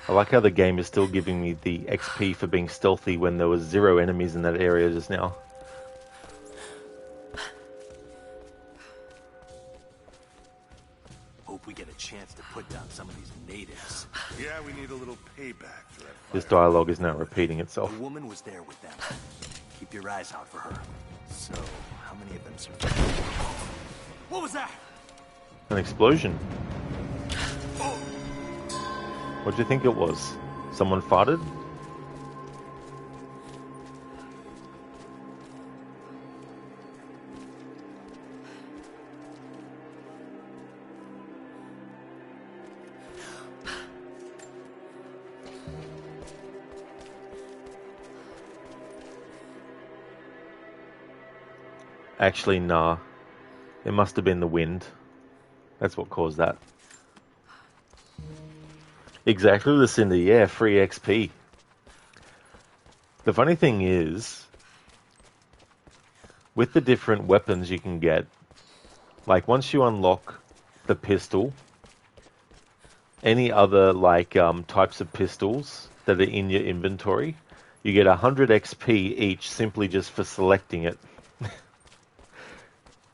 I like how the game is still giving me the XP for being stealthy when there was 0 enemies in that area just now. Hope we get a chance to put down some of these natives. Yeah, we need a little payback for that. This dialogue is now repeating itself. The woman was there with them. Keep your eyes out for her. So, how many of them survived? What was that? An explosion. What do you think it was? Someone farted? Actually, nah. It must have been the wind. That's what caused that. Exactly, Lucinda. Yeah, free XP. The funny thing is, with the different weapons you can get, like once you unlock the pistol, any other types of pistols that are in your inventory, you get 100 XP each simply just for selecting it.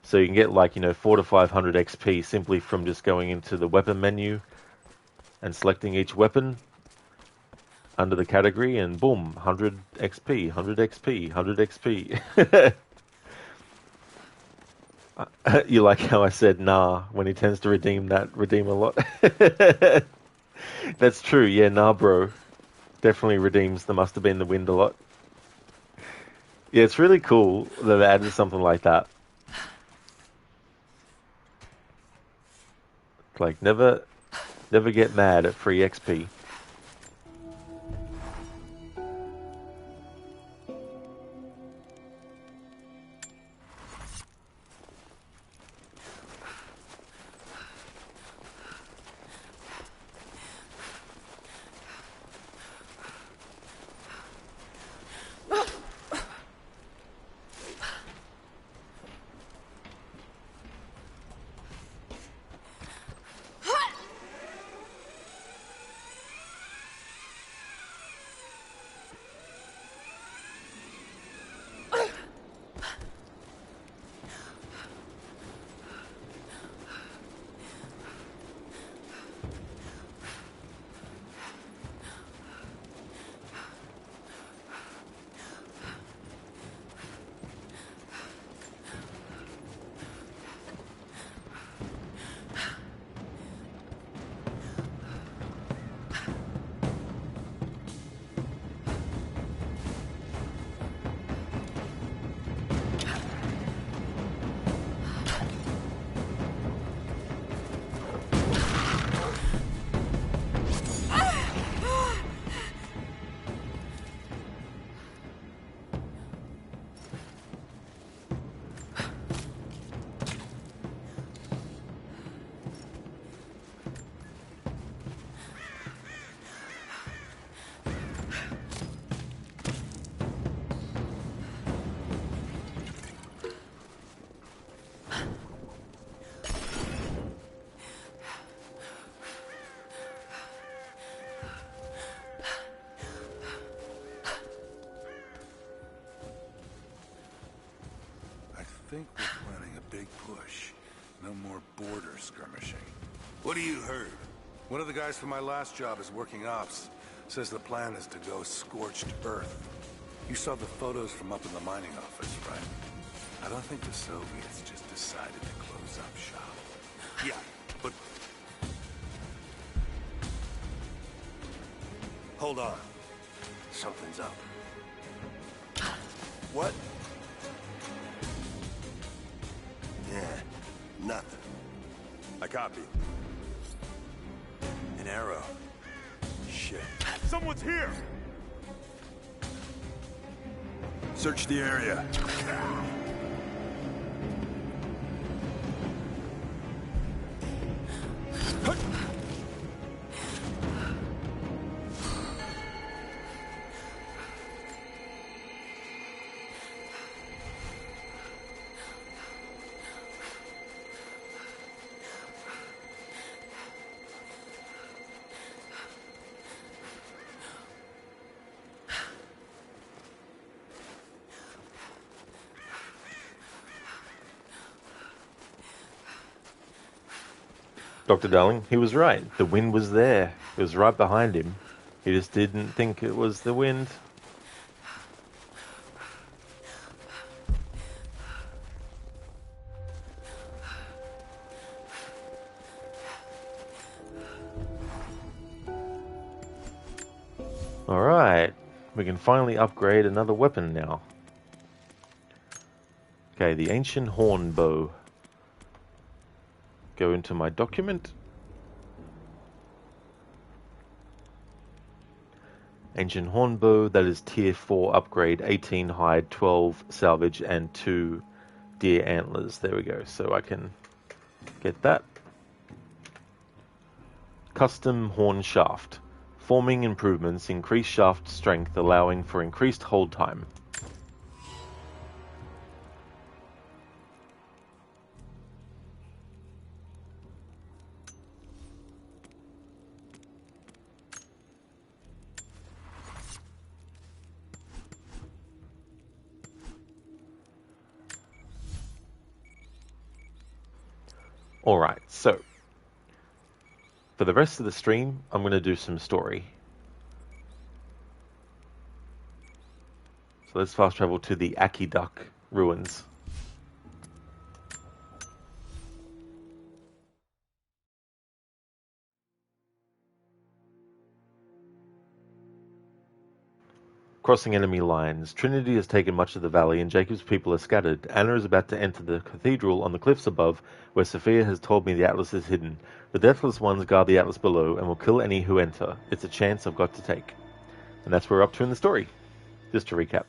So you can get 400 to 500 XP simply from just going into the weapon menu and selecting each weapon under the category, and boom, 100 XP, 100 XP, 100 XP. You like how I said nah when he tends to redeem a lot? That's true, yeah, nah bro. Definitely redeems the must have been the wind a lot. Yeah, it's really cool that they added something like that. Like, never get mad at free XP. think we're planning a big push. No more border skirmishing. What have you heard? One of the guys from my last job is working ops. Says the plan is to go scorched earth. You saw the photos from up in the mining office, right? I don't think the Soviets just decided to close up shop. Yeah, but... Hold on. Something's up. What? Yeah, nothing. I copy. An arrow. Shit. Someone's here! Search the area. Dr. Darling, he was right. The wind was there. It was right behind him. He just didn't think it was the wind. Alright, we can finally upgrade another weapon now. Okay, the ancient horn bow. Go into my document. Ancient horn bow, that is tier 4 upgrade, 18 hide, 12 salvage, and 2 deer antlers. There we go, so I can get that. Custom horn shaft. Forming improvements increase shaft strength, allowing for increased hold time. Alright, so for the rest of the stream, I'm going to do some story. So let's fast travel to the Aqueduct ruins. Crossing enemy lines. Trinity has taken much of the valley and Jacob's people are scattered. Anna is about to enter the cathedral on the cliffs above, where Sophia has told me the Atlas is hidden. The Deathless Ones guard the Atlas below and will kill any who enter. It's a chance I've got to take. And that's where we're up to in the story. Just to recap.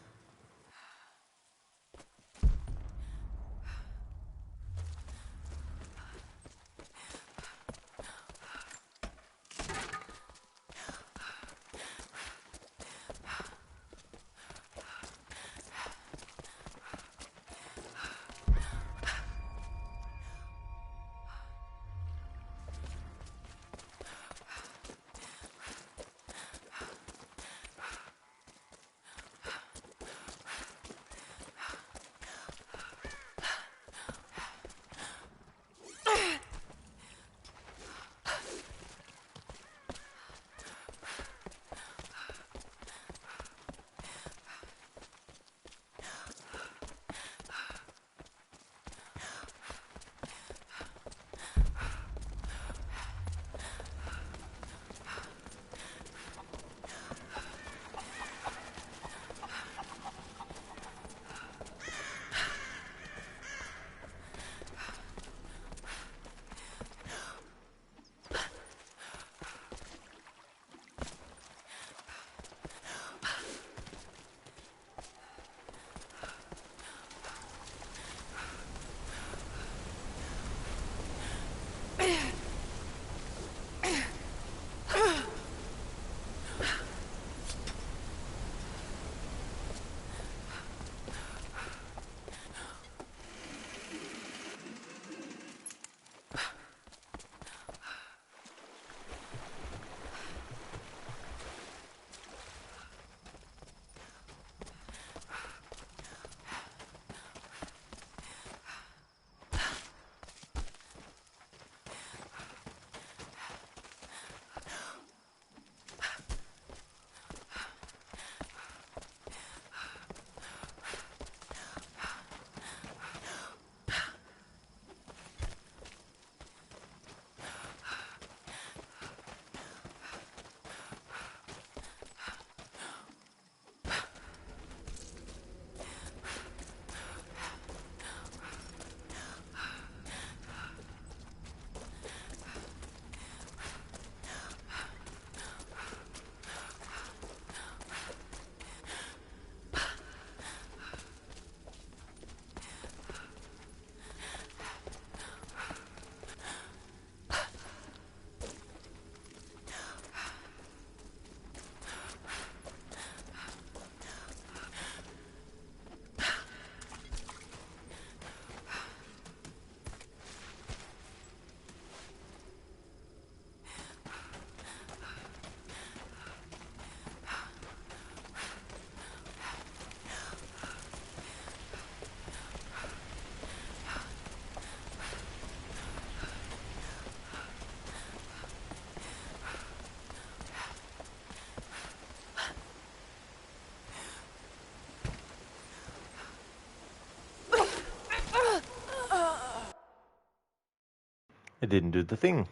It didn't do the thing.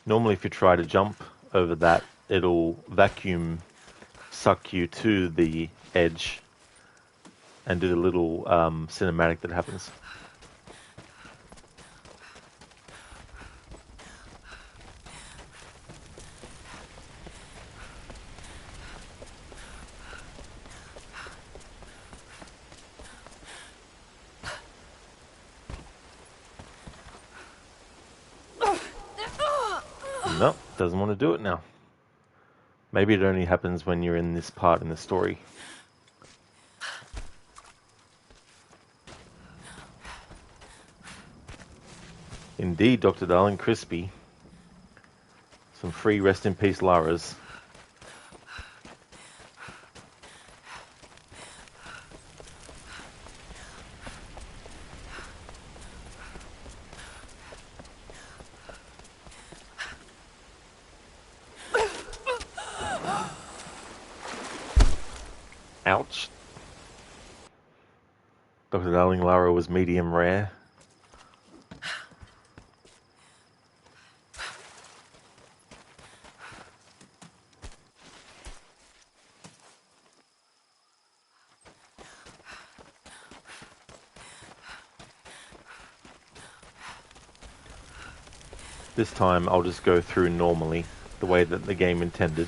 Normally if you try to jump over that, it'll vacuum suck you to the edge and do the little cinematic that happens. Nope, doesn't want to do it now. Maybe it only happens when you're in this part in the story. Indeed, Dr. Darling Crispy. Some free rest in peace Laras. Ouch. Dr. Darling Lara was medium rare. This time I'll just go through normally, the way that the game intended.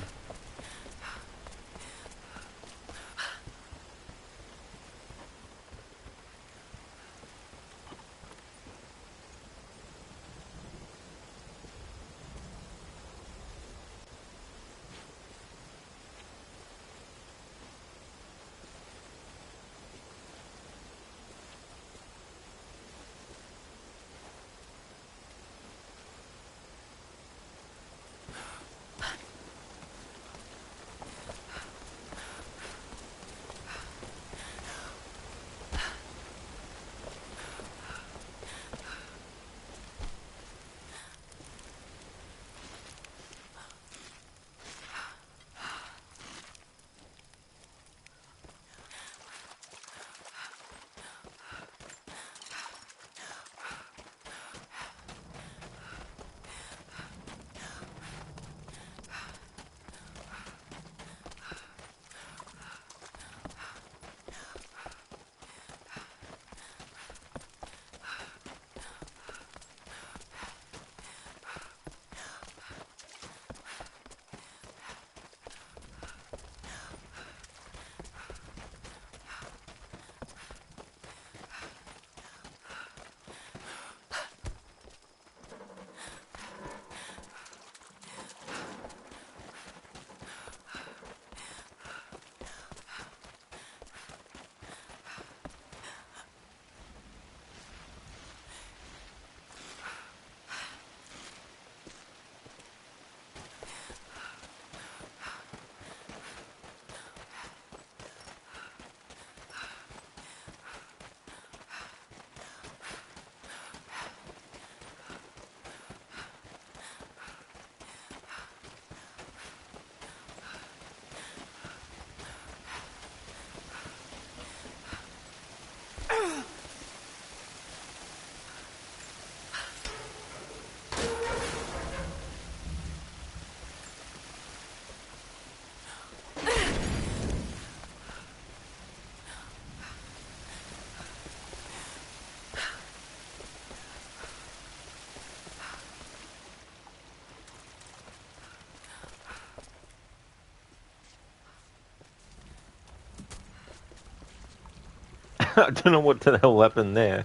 I don't know what the hell happened there.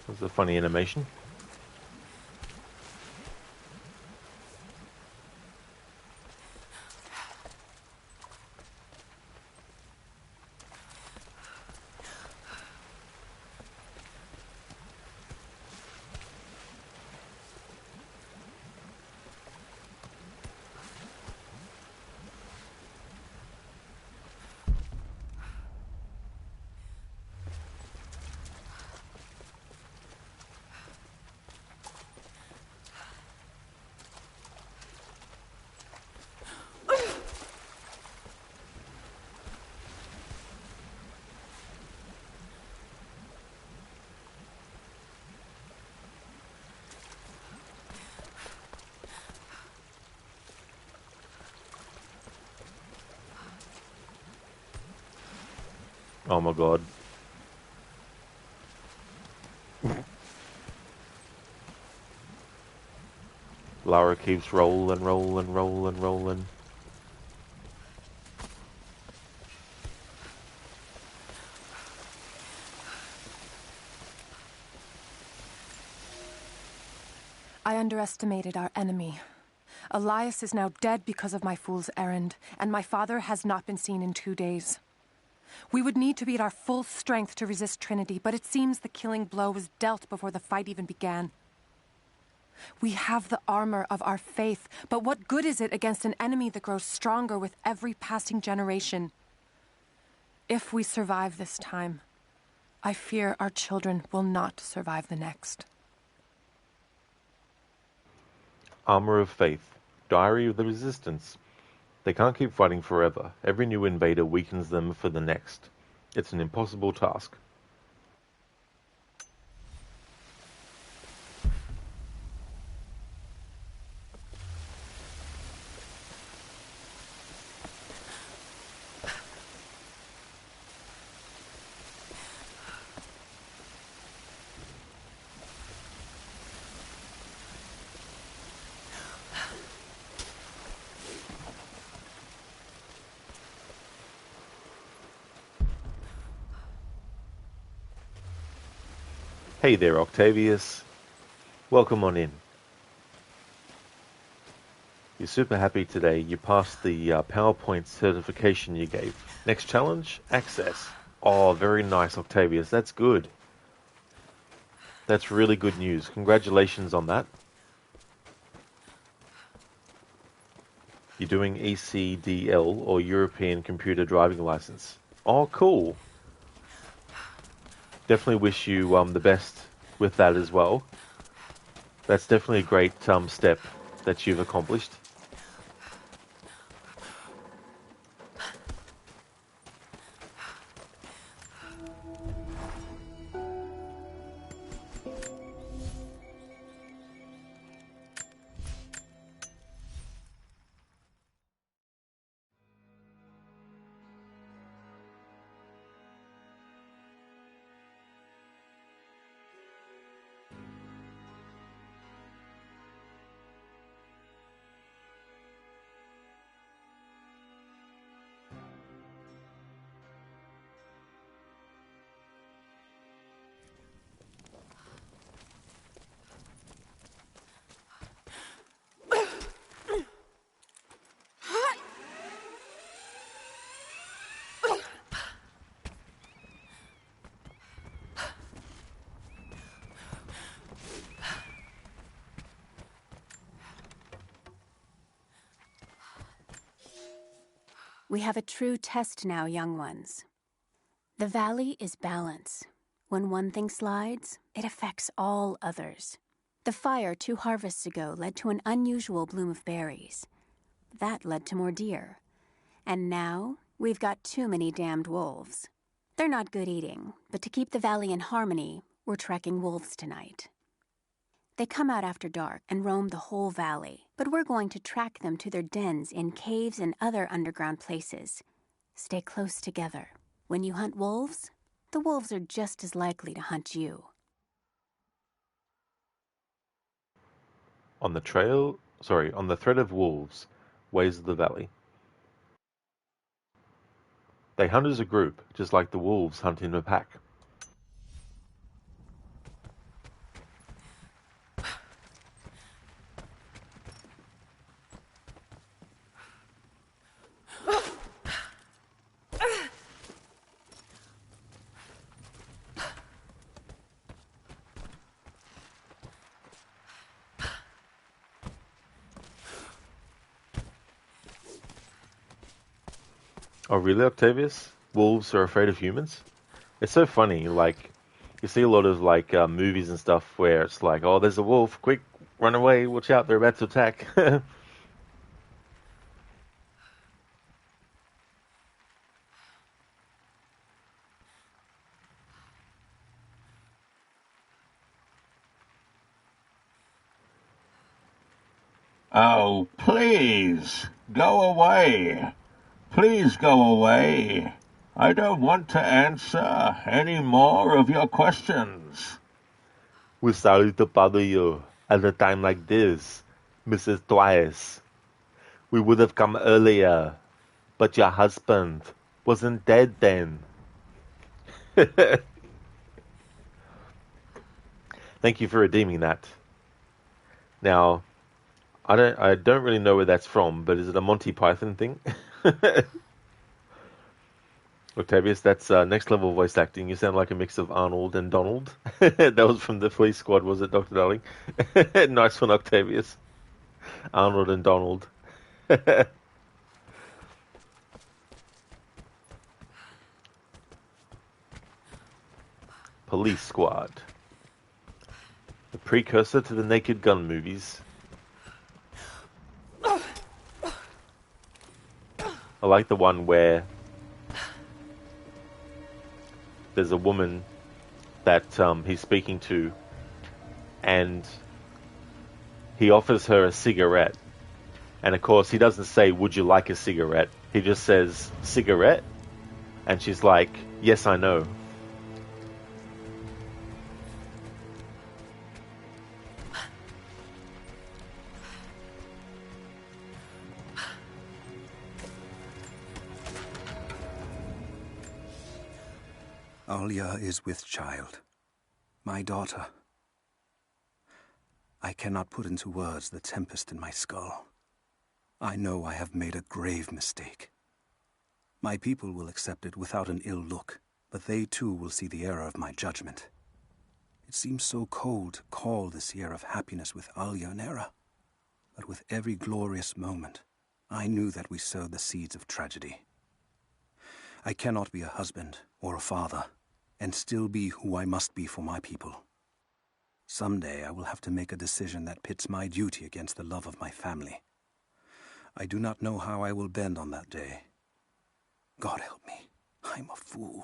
That was a funny animation. Oh my god. Lara keeps rolling. I underestimated our enemy. Elias is now dead because of my fool's errand, and my father has not been seen in 2 days. We would need to be at our full strength to resist Trinity, but it seems the killing blow was dealt before the fight even began. We have the armor of our faith, but what good is it against an enemy that grows stronger with every passing generation? If we survive this time, I fear our children will not survive the next. Armor of Faith. Diary of the Resistance. They can't keep fighting forever. Every new invader weakens them for the next. It's an impossible task. Hey there, Octavius. Welcome on in. You're super happy today. You passed the PowerPoint certification you gave. Next challenge, access. Oh, very nice, Octavius. That's good. That's really good news. Congratulations on that. You're doing ECDL, or European Computer Driving License. Oh, cool. Definitely wish you the best with that as well. That's definitely a great step that you've accomplished. We have a true test now, young ones. The valley is balance. When one thing slides, it affects all others. The fire 2 harvests ago led to an unusual bloom of berries. That led to more deer. And now, we've got too many damned wolves. They're not good eating, but to keep the valley in harmony, we're tracking wolves tonight. They come out after dark and roam the whole valley, but we're going to track them to their dens in caves and other underground places. Stay close together. When you hunt wolves, the wolves are just as likely to hunt you. On the thread of wolves, ways of the valley. They hunt as a group, just like the wolves hunt in a pack. Oh, really, Octavius? Wolves are afraid of humans? It's so funny, like, you see a lot of, like, movies and stuff where it's like, oh, there's a wolf, quick, run away, watch out, they're about to attack. Oh, please, go away. Please go away. I don't want to answer any more of your questions. We're sorry to bother you at a time like this, Mrs. Twice. We would have come earlier, but your husband wasn't dead then. Thank you for redeeming that. Now, I don't really know where that's from, but is it a Monty Python thing? Octavius, that's next level voice acting. You sound like a mix of Arnold and Donald. That was from the Police Squad, was it, Dr. Darling? Nice one, Octavius. Arnold and Donald. Police Squad. The precursor to the Naked Gun movies. I like the one where there's a woman that he's speaking to, and he offers her a cigarette. And of course, he doesn't say, "Would you like a cigarette?" He just says, "Cigarette?" And she's like, "Yes, I know." Alia is with child, my daughter. I cannot put into words the tempest in my skull. I know I have made a grave mistake. My people will accept it without an ill look, but they too will see the error of my judgment. It seems so cold to call this year of happiness with Alia an era, but with every glorious moment, I knew that we sowed the seeds of tragedy. I cannot be a husband or a father, and still be who I must be for my people. Someday I will have to make a decision that pits my duty against the love of my family. I do not know how I will bend on that day. God help me, I'm a fool.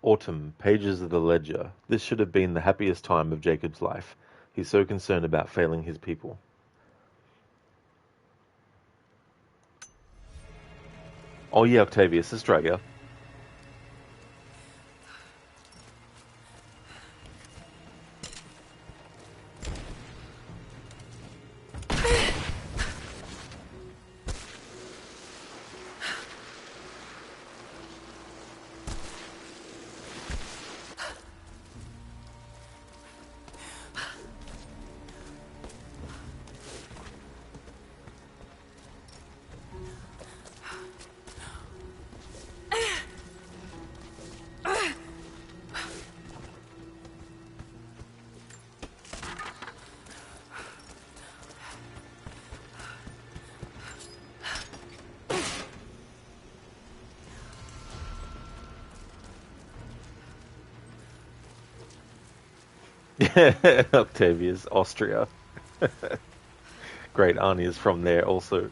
Autumn, pages of the ledger. This should have been the happiest time of Jacob's life. He's so concerned about failing his people. Oh yeah, Octavius, Australia. Octavius, Austria. Great, Arnie is from there also.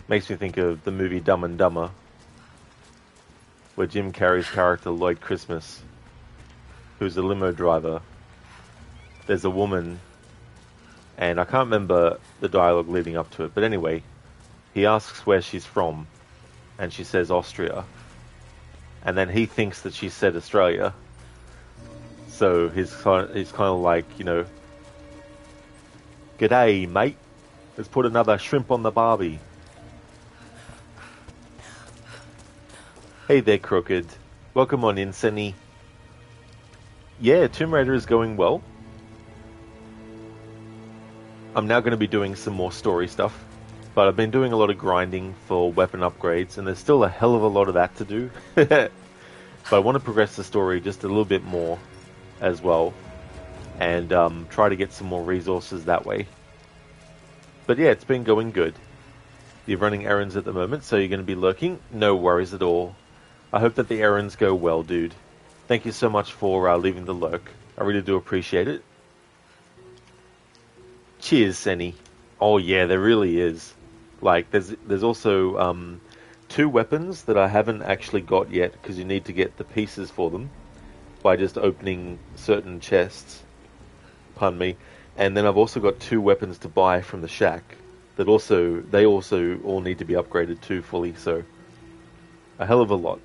Makes me think of the movie Dumb and Dumber, where Jim Carrey's character Lloyd Christmas, who's a limo driver, there's a woman, and I can't remember the dialogue leading up to it, but anyway, he asks where she's from, and she says Austria. And then he thinks that she said Australia. So he's kind of like, you know, "G'day, mate. Let's put another shrimp on the barbie." Hey there, Crooked. Welcome on in, Senny. Yeah, Tomb Raider is going well. I'm now going to be doing some more story stuff. But I've been doing a lot of grinding for weapon upgrades, and there's still a hell of a lot of that to do. But I want to progress the story just a little bit more as well, and try to get some more resources that way. But yeah, it's been going good. You're running errands at the moment, so you're going to be lurking. No worries at all. I hope that the errands go well, dude. Thank you so much for leaving the lurk. I really do appreciate it. Cheers, Senny. Oh yeah, there really is. Like, there's also 2 weapons that I haven't actually got yet, because you need to get the pieces for them by just opening certain chests. Pardon me. And then I've also got 2 weapons to buy from the shack that they also all need to be upgraded too fully, so a hell of a lot.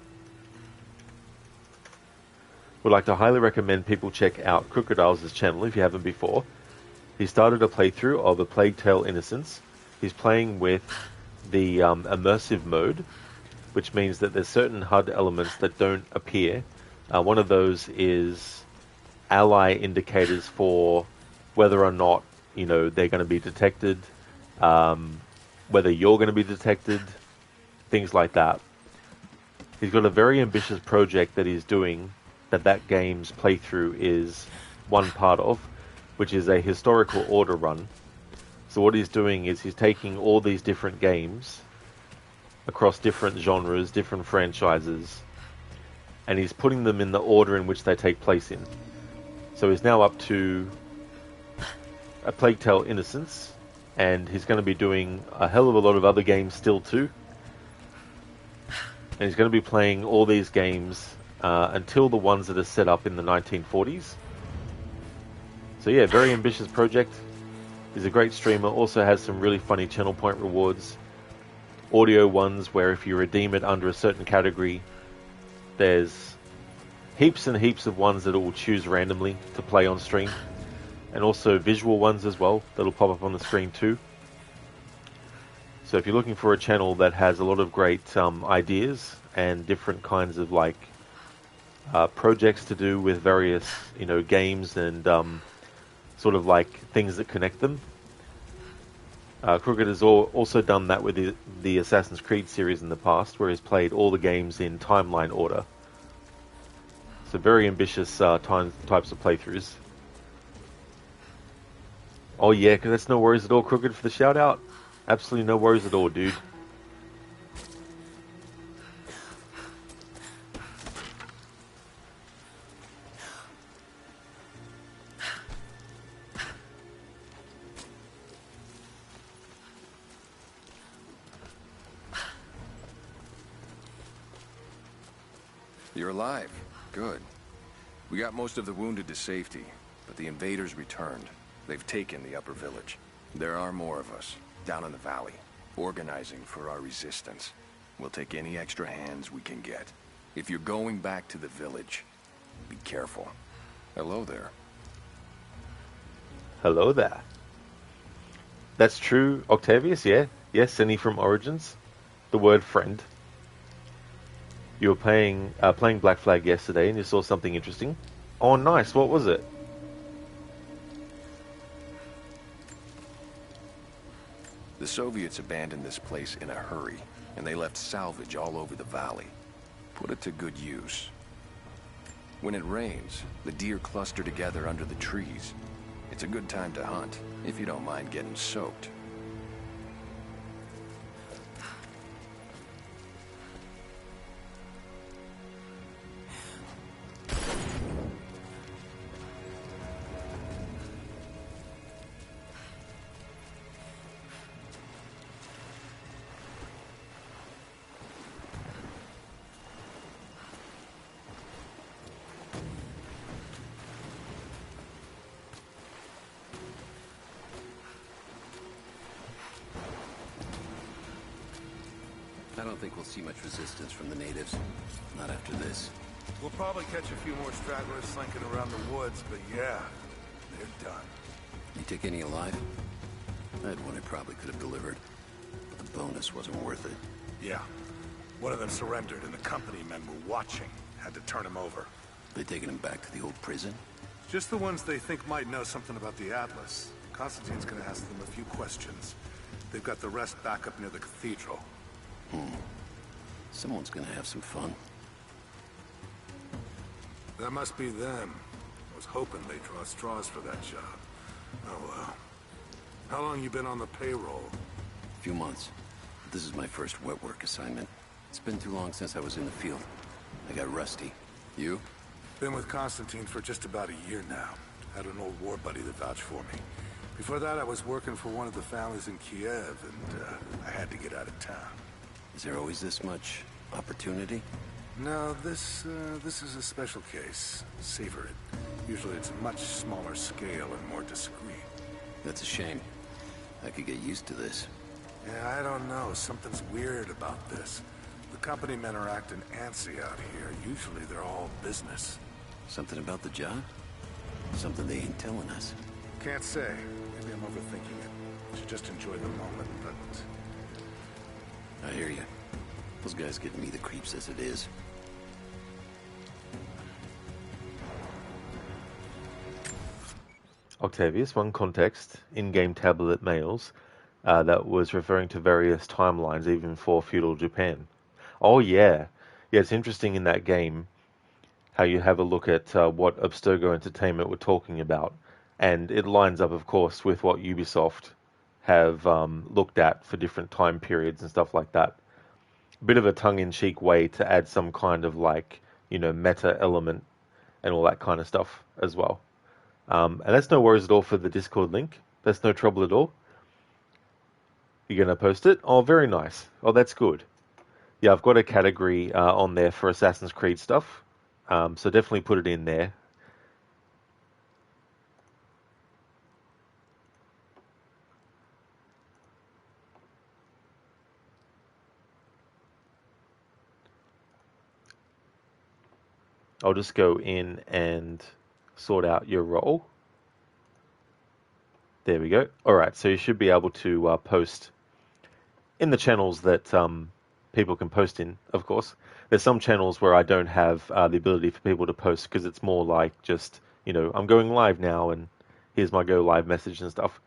Would like to highly recommend people check out Crocodile's channel if you haven't before. He started a playthrough of A Plague Tale Innocence. He's playing with the immersive mode, which means that there's certain HUD elements that don't appear. One of those is ally indicators for whether or not, you know, they're going to be detected, whether you're going to be detected, things like that. He's got a very ambitious project that he's doing that game's playthrough is one part of, which is a historical order run. So what he's doing is he's taking all these different games across different genres, different franchises, and he's putting them in the order in which they take place in. So he's now up to A Plague Tale Innocence, and he's going to be doing a hell of a lot of other games still too. And he's going to be playing all these games until the ones that are set up in the 1940s. So yeah, very ambitious project. He's a great streamer, also has some really funny channel point rewards. Audio ones where if you redeem it under a certain category, there's heaps and heaps of ones that it will choose randomly to play on stream. And also visual ones as well, that'll pop up on the screen too. So if you're looking for a channel that has a lot of great ideas and different kinds of like projects to do with various, you know, games and sort of like things that connect them. Crooked has also done that with the Assassin's Creed series in the past, where he's played all the games in timeline order. So very ambitious types of playthroughs. Oh yeah, because that's no worries at all, Crooked, for the shout out. Absolutely no worries at all, dude. You're alive. Good. We got most of the wounded to safety, but the invaders returned. They've taken the upper village. There are more of us, down in the valley, organizing for our resistance. We'll take any extra hands we can get. If you're going back to the village, be careful. Hello there. Hello there. That's true, Octavius, yeah? Yes, Cindy from Origins. The word friend. You were playing Black Flag yesterday and you saw something interesting. Oh, nice. What was it? The Soviets abandoned this place in a hurry, and they left salvage all over the valley. Put it to good use. When it rains, the deer cluster together under the trees. It's a good time to hunt, if you don't mind getting soaked. I don't think we'll see much resistance from the natives. Not after this. We'll probably catch a few more stragglers slinking around the woods, but yeah, they're done. You take any alive? I had one I probably could have delivered, but the bonus wasn't worth it. Yeah. One of them surrendered, and the company men were watching. Had to turn him over. They taking him back to the old prison? Just the ones they think might know something about the Atlas. Constantine's gonna ask them a few questions. They've got the rest back up near the cathedral. Someone's gonna have some fun. That must be them. I was hoping they'd draw straws for that job. Oh well. How long you been on the payroll? A few months. This is my first wet work assignment. It's been too long since I was in the field. I got rusty. You? Been with Constantine for just about a year now. Had an old war buddy that vouched for me. Before that, I was working for one of the families in Kiev, and I had to get out of town. Is there always this much opportunity? No, this is a special case. Savor it. Usually it's a much smaller scale and more discreet. That's a shame. I could get used to this. Yeah, I don't know. Something's weird about this. The company men are acting antsy out here. Usually they're all business. Something about the job? Something they ain't telling us. Can't say. Maybe I'm overthinking it. Should just enjoy the moment, but... I hear you. Those guys give me the creeps as it is. Octavius, one context, in-game tablet mails, that was referring to various timelines, even for feudal Japan. Oh yeah. Yeah, it's interesting in that game how you have a look at what Abstergo Entertainment were talking about. And it lines up, of course, with what Ubisoft have looked at for different time periods and stuff like that. Bit of a tongue-in-cheek way to add some kind of, like, you know, meta element and all that kind of stuff as well. And that's no worries at all for the Discord link. That's no trouble at all. You're going to post it? Oh, very nice. Oh, that's good. Yeah, I've got a category on there for Assassin's Creed stuff. So definitely put it in there. I'll just go in and sort out your role. There we go. All right, so you should be able to post in the channels that people can post in, of course. There's some channels where I don't have the ability for people to post because it's more like just, you know, I'm going live now and here's my go live message and stuff.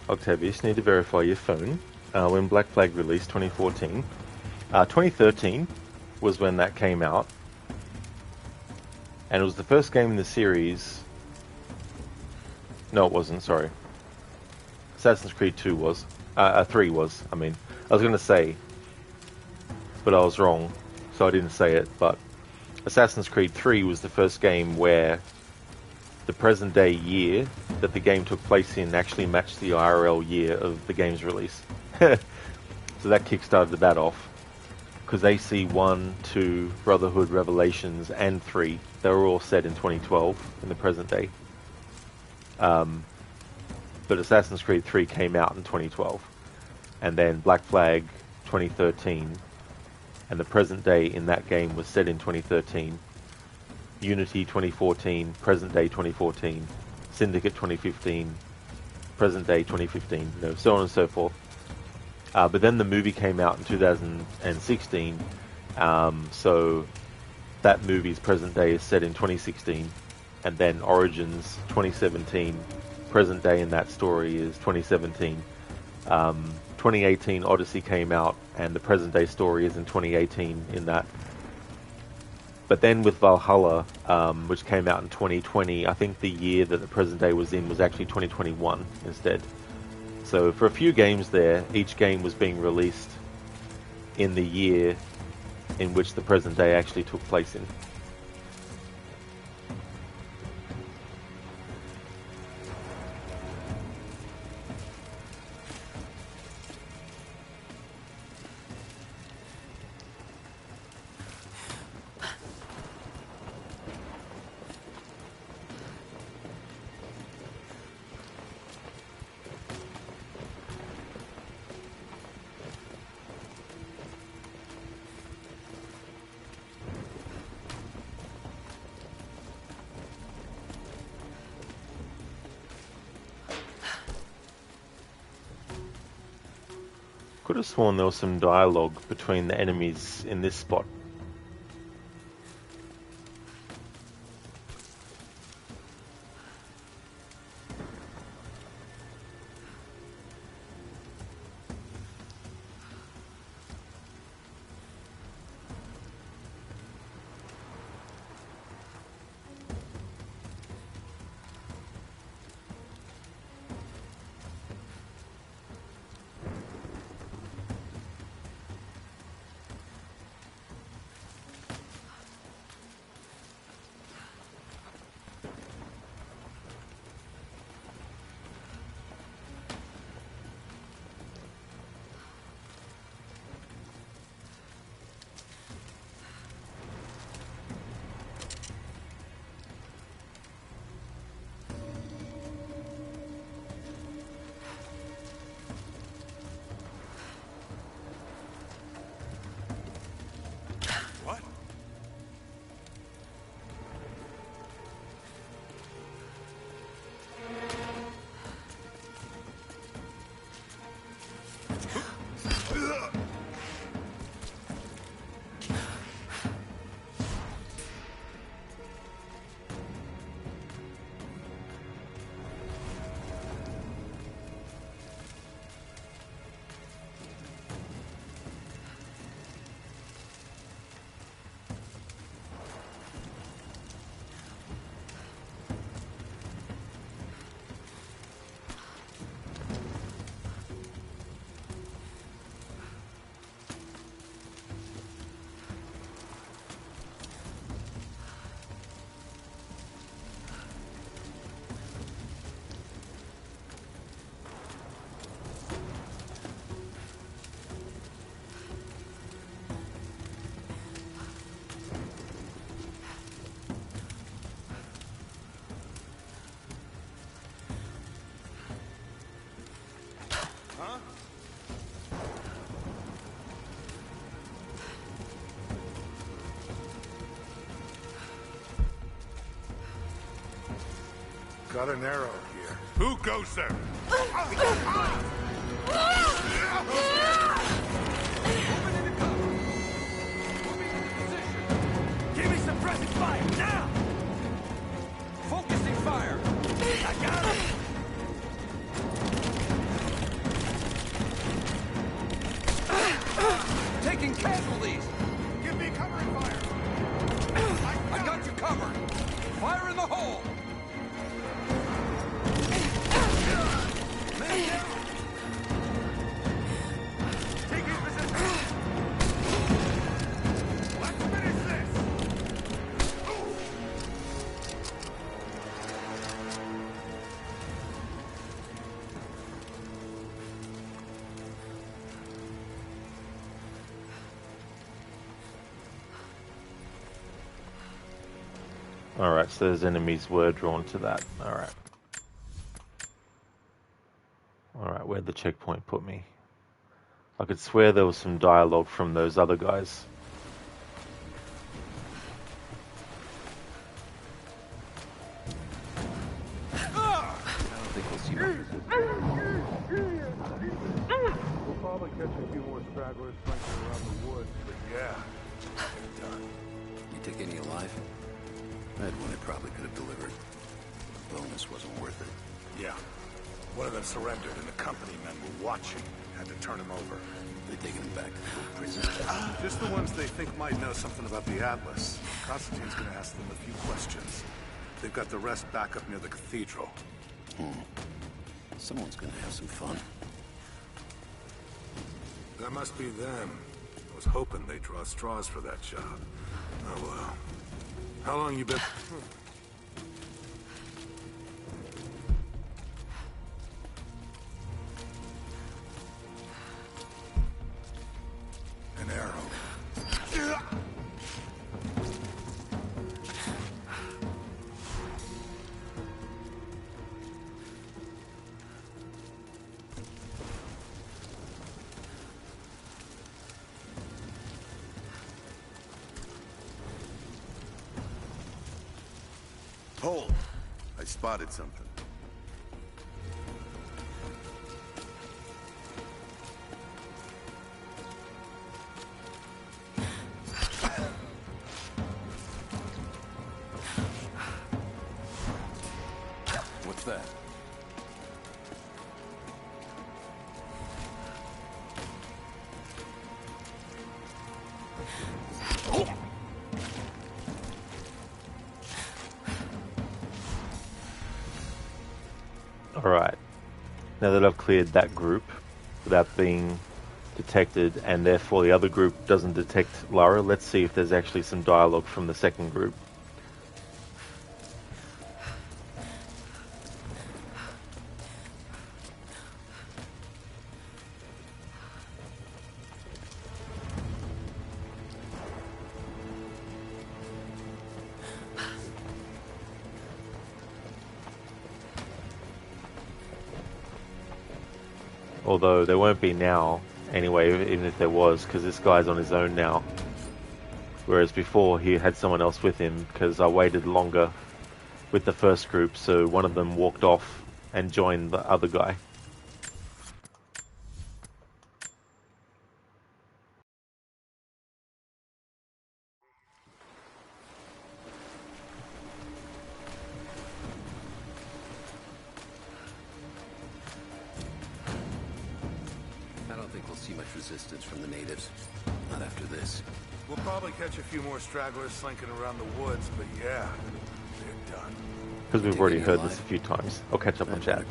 Octavius, need to verify your phone. When Black Flag released 2014. 2013 was when that came out. And it was the first game in the series... No, it wasn't, sorry. Assassin's Creed 2 was. 3 was, I mean. I was going to say, but I was wrong, so I didn't say it, but Assassin's Creed 3 was the first game where the present day year that the game took place in actually matched the IRL year of the game's release. So that kickstarted that off. Because AC 1, 2, Brotherhood, Revelations, and 3, they were all set in 2012, in the present day. But Assassin's Creed 3 came out in 2012. And then Black Flag 2013, and the present day in that game was set in 2013. Unity 2014, present day 2014, Syndicate 2015, present day 2015, so on and so forth. But then the movie came out in 2016, so that movie's present day is set in 2016, and then Origins 2017, present day in that story is 2017. 2018 Odyssey came out, and the present day story is in 2018 in that. But then with Valhalla, which came out in 2020, I think the year that the present day was in was actually 2021 instead. So for a few games there, each game was being released in the year in which the present day actually took place in. Could have sworn there was some dialogue between the enemies in this spot. Got an arrow here. Who goes there? Give me suppressing fire, now! Focusing fire! I got it! Taking casualties! Give me covering fire! I got you covered! Fire in the hole! Man down! Taking position! Let's finish this! Alright, so those enemies were drawn to that. Alright. Alright, where'd the checkpoint put me? I could swear there was some dialogue from those other guys. catch a few more stragglers flanking around the woods, but yeah, they're done. You take any alive? I had one I probably could have delivered. The bonus wasn't worth it. Yeah. One of them surrendered, and the company men were watching. Had to turn him over. They taking him back to the old prison? Just the ones they think might know something about the Atlas. Constantine's gonna ask them a few questions. They've got the rest back up near the cathedral. Someone's gonna have some fun. That must be them. I was hoping they'd draw straws for that job. Oh well. How long you been... An arrow. Hold! I spotted something. What's that? Alright, now that I've cleared that group without being detected, and therefore the other group doesn't detect Lara, let's see if there's actually some dialogue from the second group. Although there won't be now, anyway, even if there was, because this guy's on his own now. Whereas before he had someone else with him, because I waited longer with the first group, so one of them walked off and joined the other guy. Resistance from the natives. Not after this. We'll probably catch a few more stragglers slinking around the woods, but yeah, they're done. Because we've already heard this a few times. I'll catch up on chat.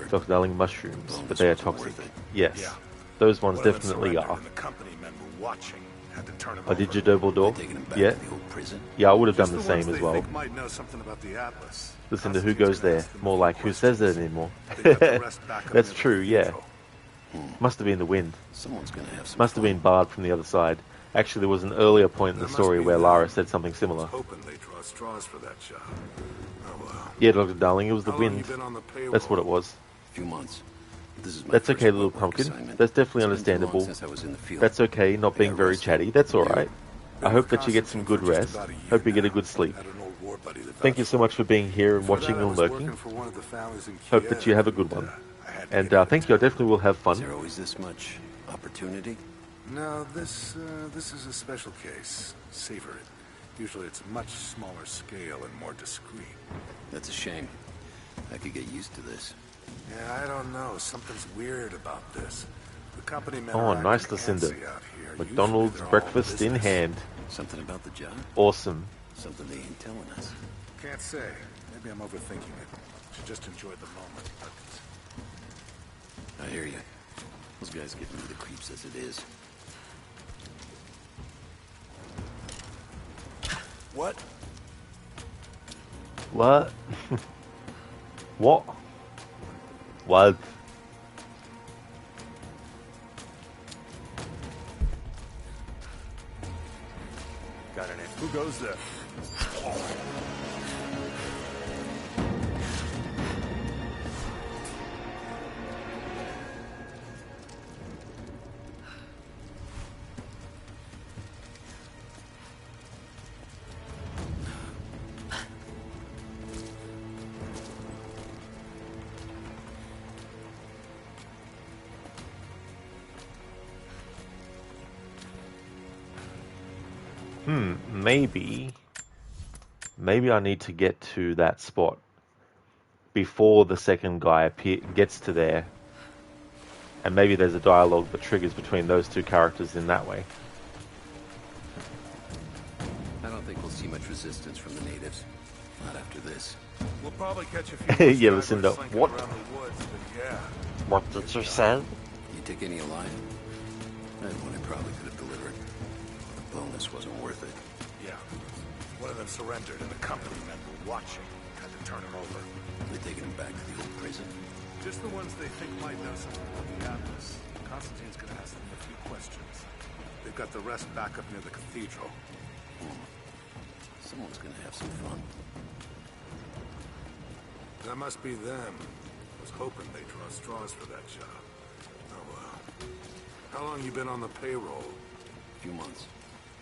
Dr. Darling, mushrooms, but they are toxic. Yes, yeah. Those ones definitely are. The company men were watching. Had to turn them I did your double door? Yeah. Yeah, I would have done the same as well. Might know something about the Atlas. Listen to who goes there. More like who says it anymore. That's true, yeah. Must have been the wind. Someone's gonna have some Must have been barred from the other side. Actually, there was an earlier point in the story where Lara said something similar. Hoping they draw straws for that job. Oh well. Yeah, Dr. Darling, it was the wind. That's what it was. A few months. This is my That's okay, little pumpkin. That's definitely understandable. That's okay, not being very chatty. That's alright. I hope that you get some good rest. Hope you get a good sleep. Thank you so much for being here and watching and lurking. Hope that you have a good one. And thank you, I definitely will have fun. Is there always this much opportunity? No, this is a special case. Savor it. Usually it's much smaller scale and more discreet. That's a shame. I could get used to this. Yeah, I don't know. Something's weird about this. The company men oh, nice, Lucinda. McDonald's breakfast in hand. Something about the job? Awesome. Something they ain't telling us. Can't say. Maybe I'm overthinking it. Should just enjoy the moment. But... I hear you. Those guys give me the creeps as it is. What? What? What? What? Got an Who goes there? Maybe I need to get to that spot before the second guy gets to there. And maybe there's a dialogue that triggers between those two characters in that way. I don't think we'll see much resistance from the natives. Not after this. We'll probably catch a few Yeah, more Lucinda. stragglers slinking What? around the woods, but yeah. What did you say? You take any alive? I had one I probably could have delivered. The bonus wasn't worth it. Yeah. One of them surrendered and the company men were watching. Had to turn him over. They taking him back to the old prison? Just the ones they think might know something about the Atlas. Constantine's gonna ask them a few questions. They've got the rest back up near the cathedral. Someone's gonna have some fun. That must be them. I was hoping they'd draw straws for that job. Oh well. How long you been on the payroll? A few months.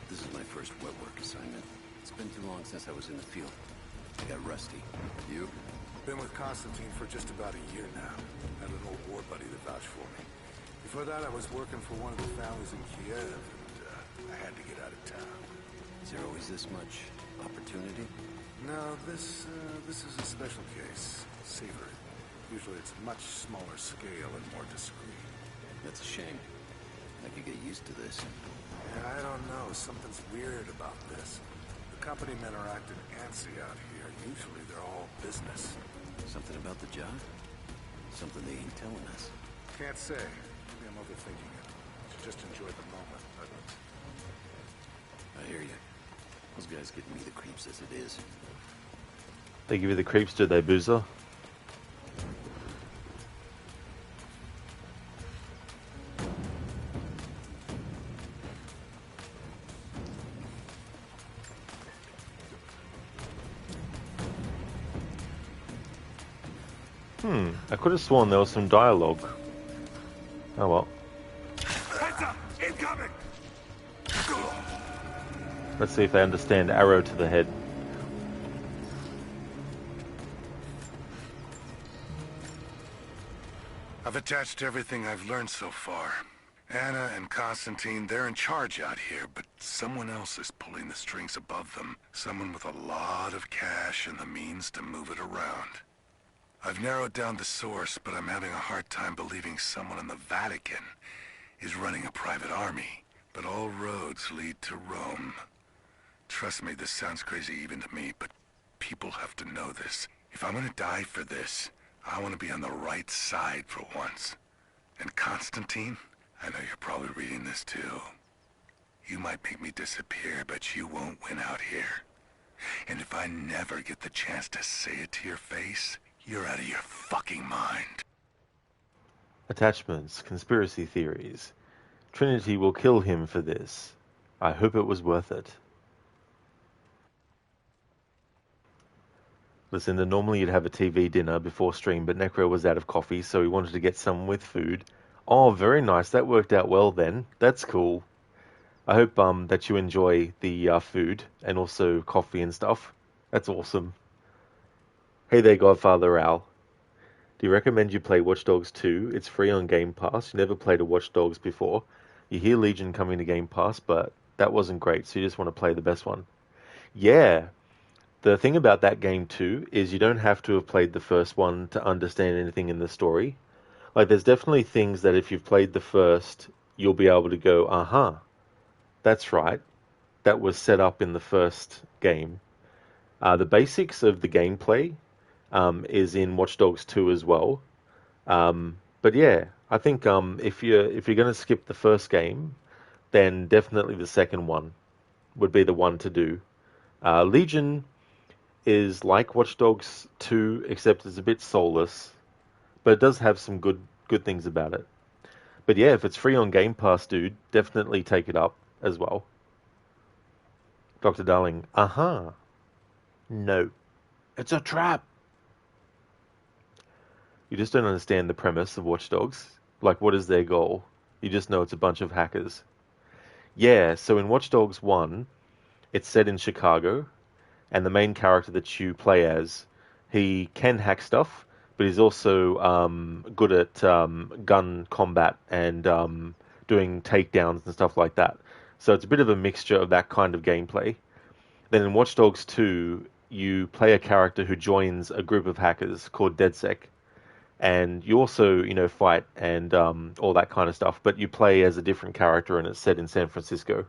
This is my first wet work assignment. It's been too long since I was in the field. I got rusty. You? Been with Constantine for just about a year now. Had an old war buddy to vouch for me. Before that, I was working for one of the families in Kiev, and I had to get out of town. Is there always this much opportunity? No, this is a special case. Savor it. Usually it's much smaller scale and more discreet. That's a shame. I could get used to this. Yeah, I don't know. Something's weird about this. The company men are acting antsy out here. Usually they're all business. Something about the job? Something they ain't telling us. Can't say. Maybe I'm overthinking it. Should just enjoy the moment. I hear you. Those guys give me the creeps as it is. They give you the creeps, do they, Boozer? I could have sworn there was some dialogue. Oh well. Heads up! Incoming! Let's see if they understand arrow to the head. I've attached everything I've learned so far. Anna and Constantine, they're in charge out here, but someone else is pulling the strings above them. Someone with a lot of cash and the means to move it around. I've narrowed down the source, but I'm having a hard time believing someone in the Vatican is running a private army. But all roads lead to Rome. Trust me, this sounds crazy even to me, but people have to know this. If I'm gonna die for this, I want to be on the right side for once. And Constantine, I know you're probably reading this too. You might make me disappear, but you won't win out here. And if I never get the chance to say it to your face, you're out of your fucking mind. Attachments, conspiracy theories. Trinity will kill him for this. I hope it was worth it. Listen, normally you'd have a TV dinner before stream, but Necro was out of coffee, so he wanted to get some with food. Oh, very nice. That worked out well then. That's cool. I hope that you enjoy the food and also coffee and stuff. That's awesome. Hey there, Godfather Al. Do you recommend you play Watch Dogs 2? It's free on Game Pass. You never played a Watch Dogs before. You hear Legion coming to Game Pass, but that wasn't great, so you just want to play the best one. Yeah. The thing about that game too is you don't have to have played the first one to understand anything in the story. Like, there's definitely things that if you've played the first, you'll be able to go, uh-huh, that's right. That was set up in the first game. The basics of the gameplay is in Watch Dogs 2 as well. But yeah, I think if you're going to skip the first game, then definitely the second one would be the one to do. Legion is like Watch Dogs 2, except it's a bit soulless, but it does have some good things about it. But yeah, if it's free on Game Pass, dude, definitely take it up as well. Dr. Darling, uh-huh. No. It's a trap. You just don't understand the premise of Watch Dogs. Like, what is their goal? You just know it's a bunch of hackers. Yeah, so in Watch Dogs 1, it's set in Chicago, and the main character that you play as, he can hack stuff, but he's also good at gun combat and doing takedowns and stuff like that. So it's a bit of a mixture of that kind of gameplay. Then in Watch Dogs 2, you play a character who joins a group of hackers called DedSec. And you also, fight and all that kind of stuff, but you play as a different character and it's set in San Francisco.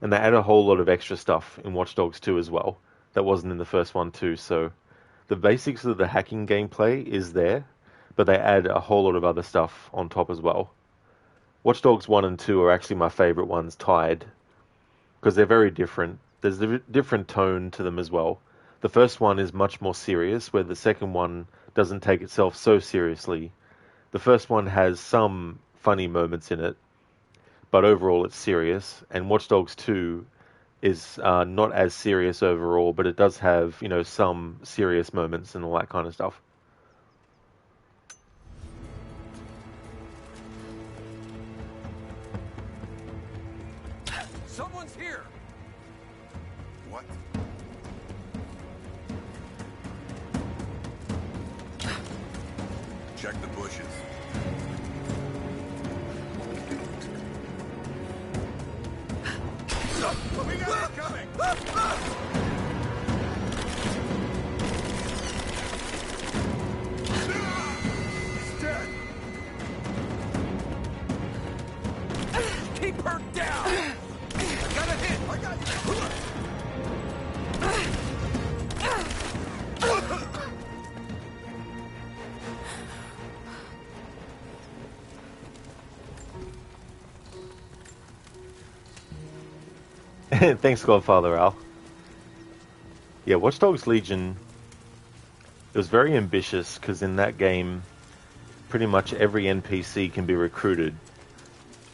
And they add a whole lot of extra stuff in Watch Dogs 2 as well that wasn't in the first one too. So the basics of the hacking gameplay is there, but they add a whole lot of other stuff on top as well. Watch Dogs 1 and 2 are actually my favorite ones tied because they're very different. There's a different tone to them as well. The first one is much more serious, where the second one doesn't take itself so seriously. The first one has some funny moments in it, but overall it's serious. And Watch Dogs 2 is not as serious overall, but it does have, some serious moments and all that kind of stuff. Someone's here! What? Check the bushes. We got it coming! He's dead! Keep her down! I got a hit! I got you! Thanks, Godfather Al. Yeah, Watch Dogs Legion, it was very ambitious because in that game, pretty much every NPC can be recruited.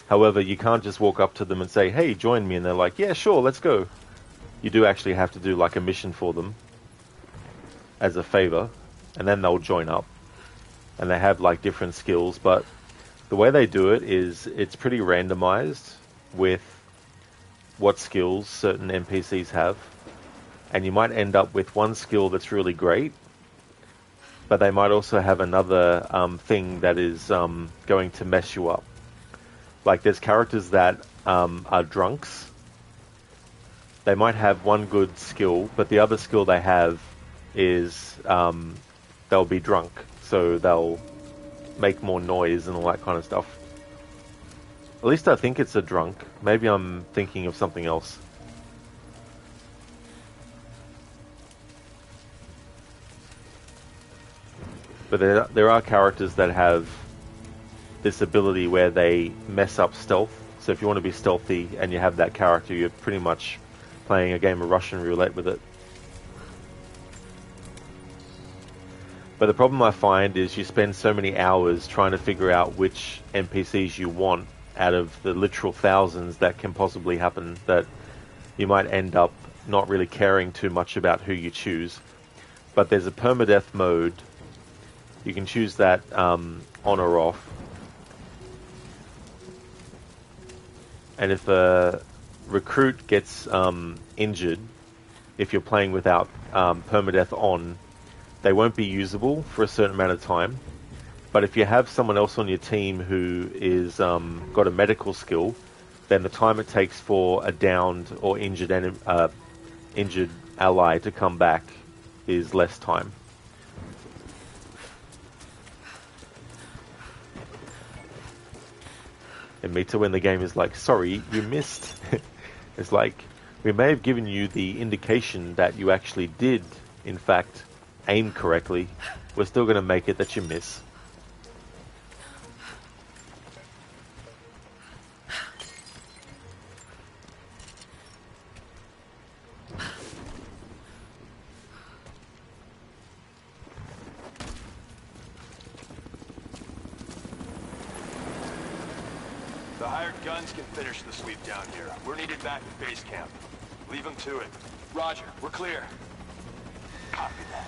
However, you can't just walk up to them and say, hey, join me, and they're like, yeah, sure, let's go. You do actually have to do like a mission for them as a favor, and then they'll join up. And they have like different skills, but the way they do it is it's pretty randomized with what skills certain NPCs have. And you might end up with one skill that's really great, but they might also have another thing that is going to mess you up. Like there's characters that are drunks. They might have one good skill, but the other skill they have is they'll be drunk, so they'll make more noise and all that kind of stuff. At least I think it's a drunk. Maybe I'm thinking of something else. But there are characters that have this ability where they mess up stealth. So if you want to be stealthy and you have that character, you're pretty much playing a game of Russian roulette with it. But the problem I find is you spend so many hours trying to figure out which NPCs you want out of the literal thousands that can possibly happen that you might end up not really caring too much about who you choose. But there's a permadeath mode. You can choose that on or off. And if a recruit gets injured, if you're playing without permadeath on, they won't be usable for a certain amount of time. But if you have someone else on your team who is got a medical skill, then the time it takes for a downed or injured ally to come back is less time. And Mita, when the game is like, sorry, you missed. It's like, we may have given you the indication that you actually did, in fact, aim correctly. We're still going to make it that you miss. The hired guns can finish the sweep down here. We're needed back at base camp. Leave them to it. Roger, we're clear. Copy that.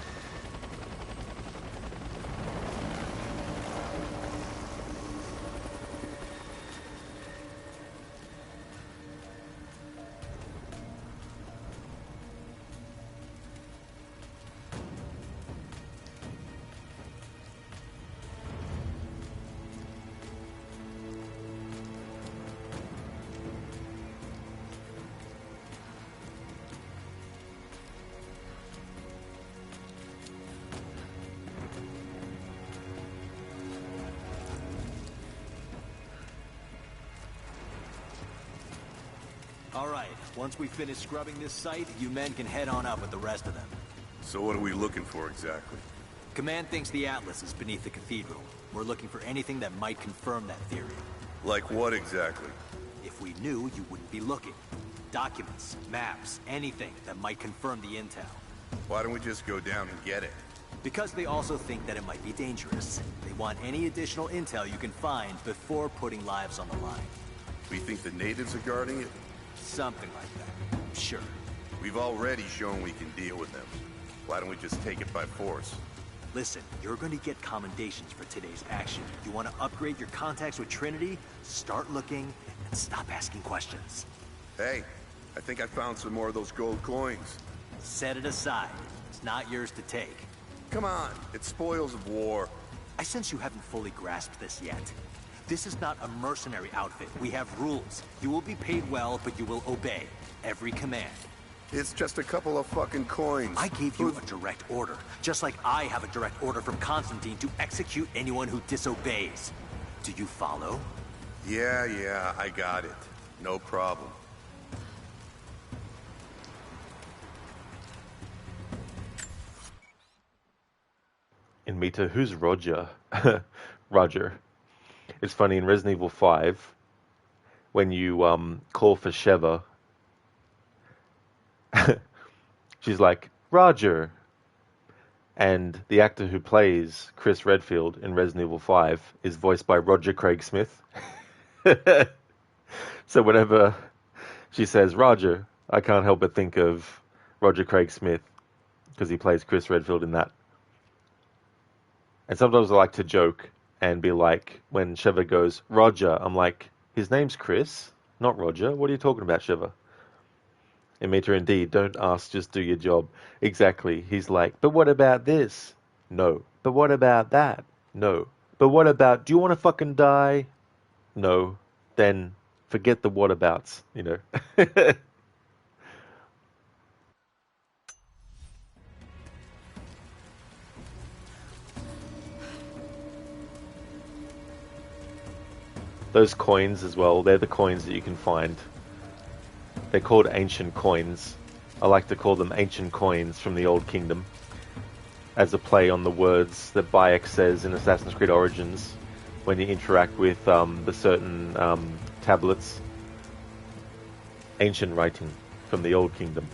Alright, once we finish scrubbing this site, you men can head on up with the rest of them. So what are we looking for exactly? Command thinks the Atlas is beneath the cathedral. We're looking for anything that might confirm that theory. Like what exactly? If we knew, you wouldn't be looking. Documents, maps, anything that might confirm the intel. Why don't we just go down and get it? Because they also think that it might be dangerous. They want any additional intel you can find before putting lives on the line. We think the natives are guarding it? Something like that. Sure. We've already shown we can deal with them. Why don't we just take it by force? Listen, you're going to get commendations for today's action. You want to upgrade your contacts with Trinity? Start looking and stop asking questions. Hey, I think I found some more of those gold coins. Set it aside. It's not yours to take. Come on, it's spoils of war. I sense you haven't fully grasped this yet. This is not a mercenary outfit. We have rules. You will be paid well, but you will obey every command. It's just a couple of fucking coins. I gave you a direct order, just like I have a direct order from Constantine to execute anyone who disobeys. Do you follow? Yeah, I got it. No problem. In Meta, who's Roger? Roger. It's funny, in Resident Evil 5, when you call for Sheva, she's like, Roger! And the actor who plays Chris Redfield in Resident Evil 5 is voiced by Roger Craig Smith. So whenever she says Roger, I can't help but think of Roger Craig Smith, because he plays Chris Redfield in that. And sometimes I like to joke and be like, when Sheva goes, Roger, I'm like, his name's Chris, not Roger. What are you talking about, Sheva? Amita, indeed, don't ask, just do your job. Exactly. He's like, but what about this? No. But what about that? No. But what about, do you want to fucking die? No. Then forget the whatabouts, you know. Those coins as well, they're the coins that you can find. They're called ancient coins. I like to call them ancient coins from the Old Kingdom, as a play on the words that Bayek says in Assassin's Creed Origins when you interact with the certain tablets. Ancient writing from the Old Kingdom.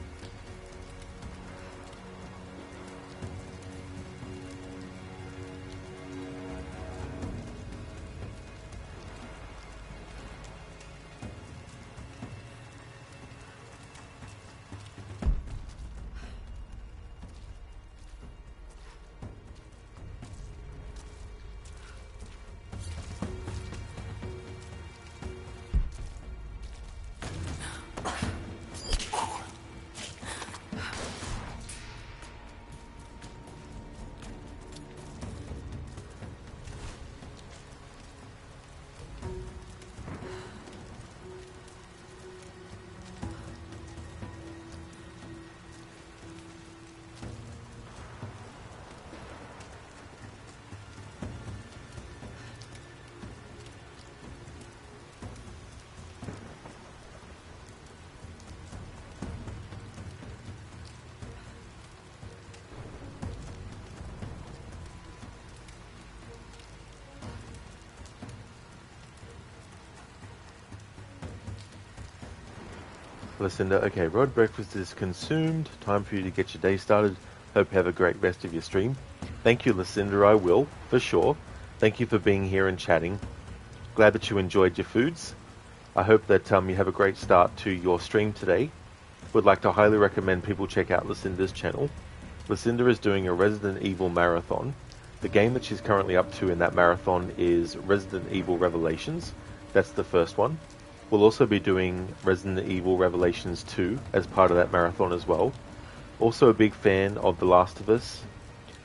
Lucinda, okay, Rod, breakfast is consumed. Time for you to get your day started. Hope you have a great rest of your stream. Thank you, Lucinda, I will, for sure. Thank you for being here and chatting. Glad that you enjoyed your foods. I hope that you have a great start to your stream today. Would like to highly recommend people check out Lucinda's channel. Lucinda is doing a Resident Evil marathon. The game that she's currently up to in that marathon is Resident Evil Revelations. That's the first one. We'll also be doing Resident Evil Revelations 2 as part of that marathon as well. Also a big fan of The Last of Us.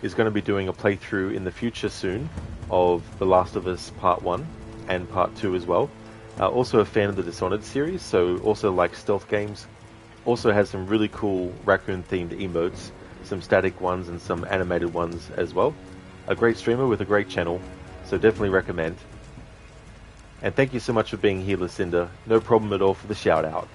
Is going to be doing a playthrough in the future soon of The Last of Us Part 1 and Part 2 as well. Also a fan of the Dishonored series, so also likes stealth games. Also has some really cool raccoon-themed emotes, some static ones and some animated ones as well. A great streamer with a great channel, so definitely recommend. And thank you so much for being here, Lucinda. No problem at all for the shout out.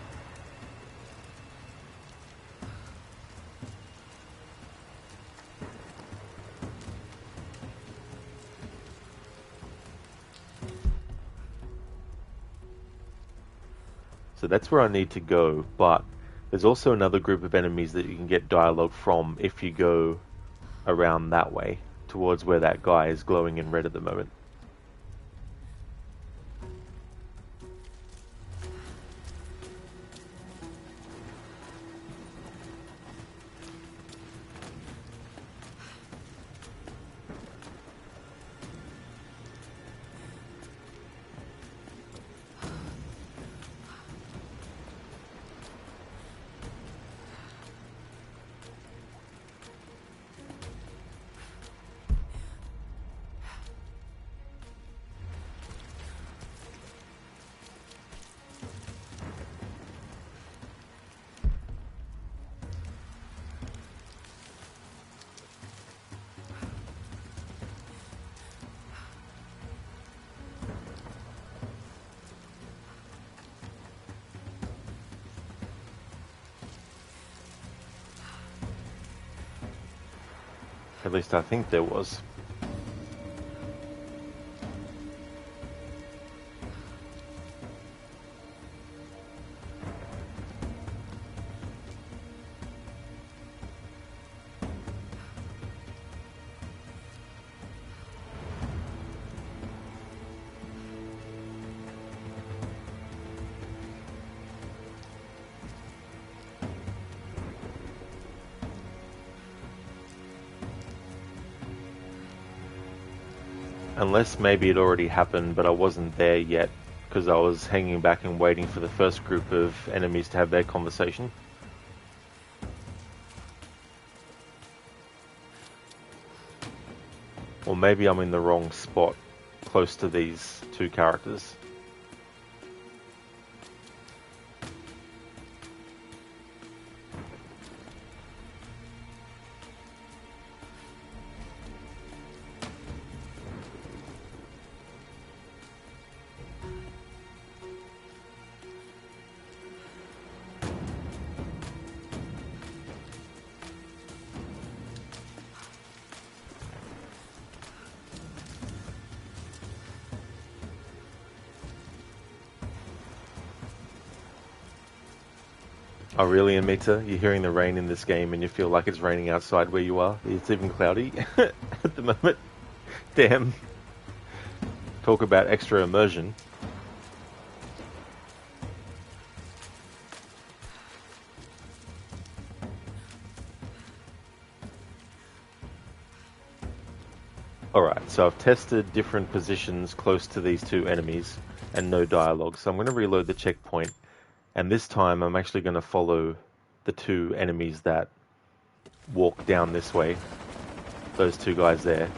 So that's where I need to go, but there's also another group of enemies that you can get dialogue from if you go around that way, towards where that guy is glowing in red at the moment. At least I think there was. Unless maybe it already happened, but I wasn't there yet, because I was hanging back and waiting for the first group of enemies to have their conversation. Or maybe I'm in the wrong spot, close to these two characters. Oh really, Amita? You're hearing the rain in this game and you feel like it's raining outside where you are? It's even cloudy at the moment. Damn. Talk about extra immersion. Alright, so I've tested different positions close to these two enemies and no dialogue. So I'm going to reload the checkpoint. And this time I'm actually going to follow the two enemies that walk down this way. Those two guys there.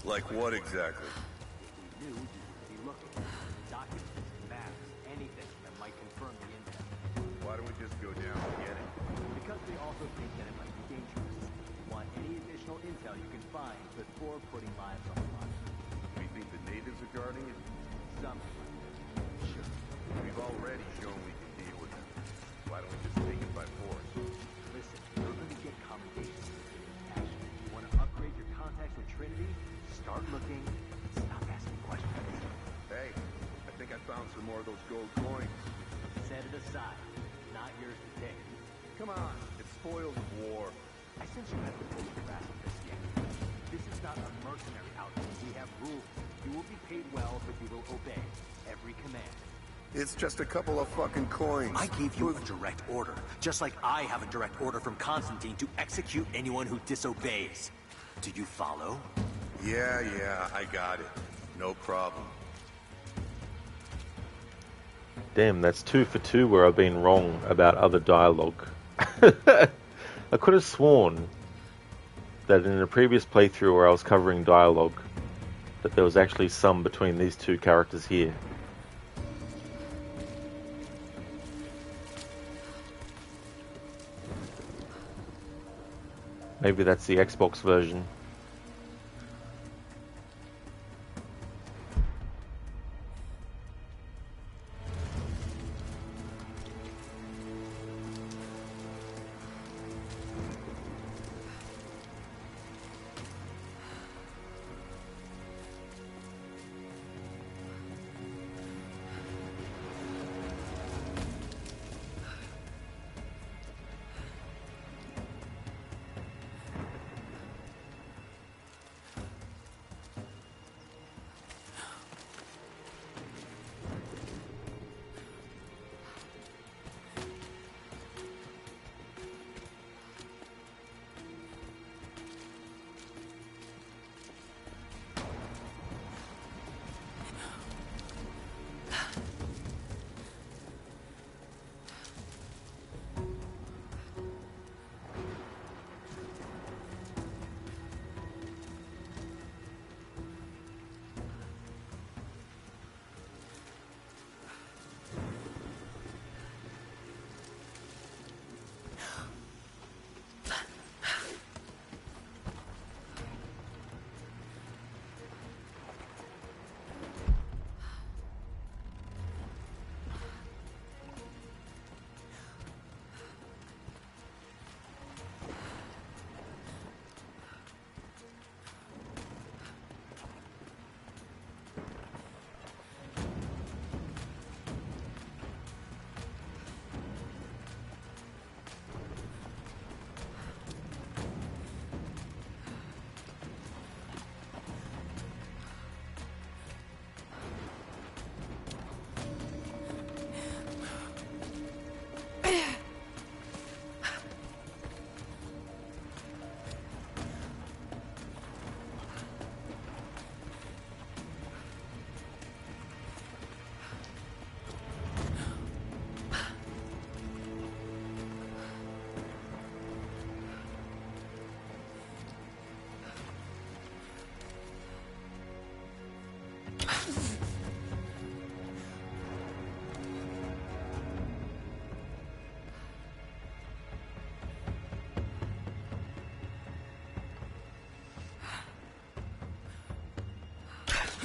Like what exactly? If we knew, we'd be looking. Documents, maps, anything that might confirm the intel. Why don't we just go down and get it? Because they also think that it might be dangerous. We want any additional intel you can find before putting lives on the line. We think the natives are guarding it? Something like that. Sure. We've already shown we can deal with them. Why don't we just take it by force? Listen, you're going to get commendations for getting action. You want to upgrade your contacts with Trinity? Start looking, stop asking questions. Hey, I think I found some more of those gold coins. Set it aside. Not yours to take. Come on, it's spoils of war. I sense you haven't fully grasped this yet. This is not a mercenary outfit. We have rules. You will be paid well, but you will obey every command. It's just a couple of fucking coins. I gave you a direct order, just like I have a direct order from Constantine to execute anyone who disobeys. Do you follow? Yeah, I got it. No problem. Damn, that's 2 for 2 where I've been wrong about other dialogue. I could have sworn that in a previous playthrough where I was covering dialogue, that there was actually some between these two characters here. Maybe that's the Xbox version.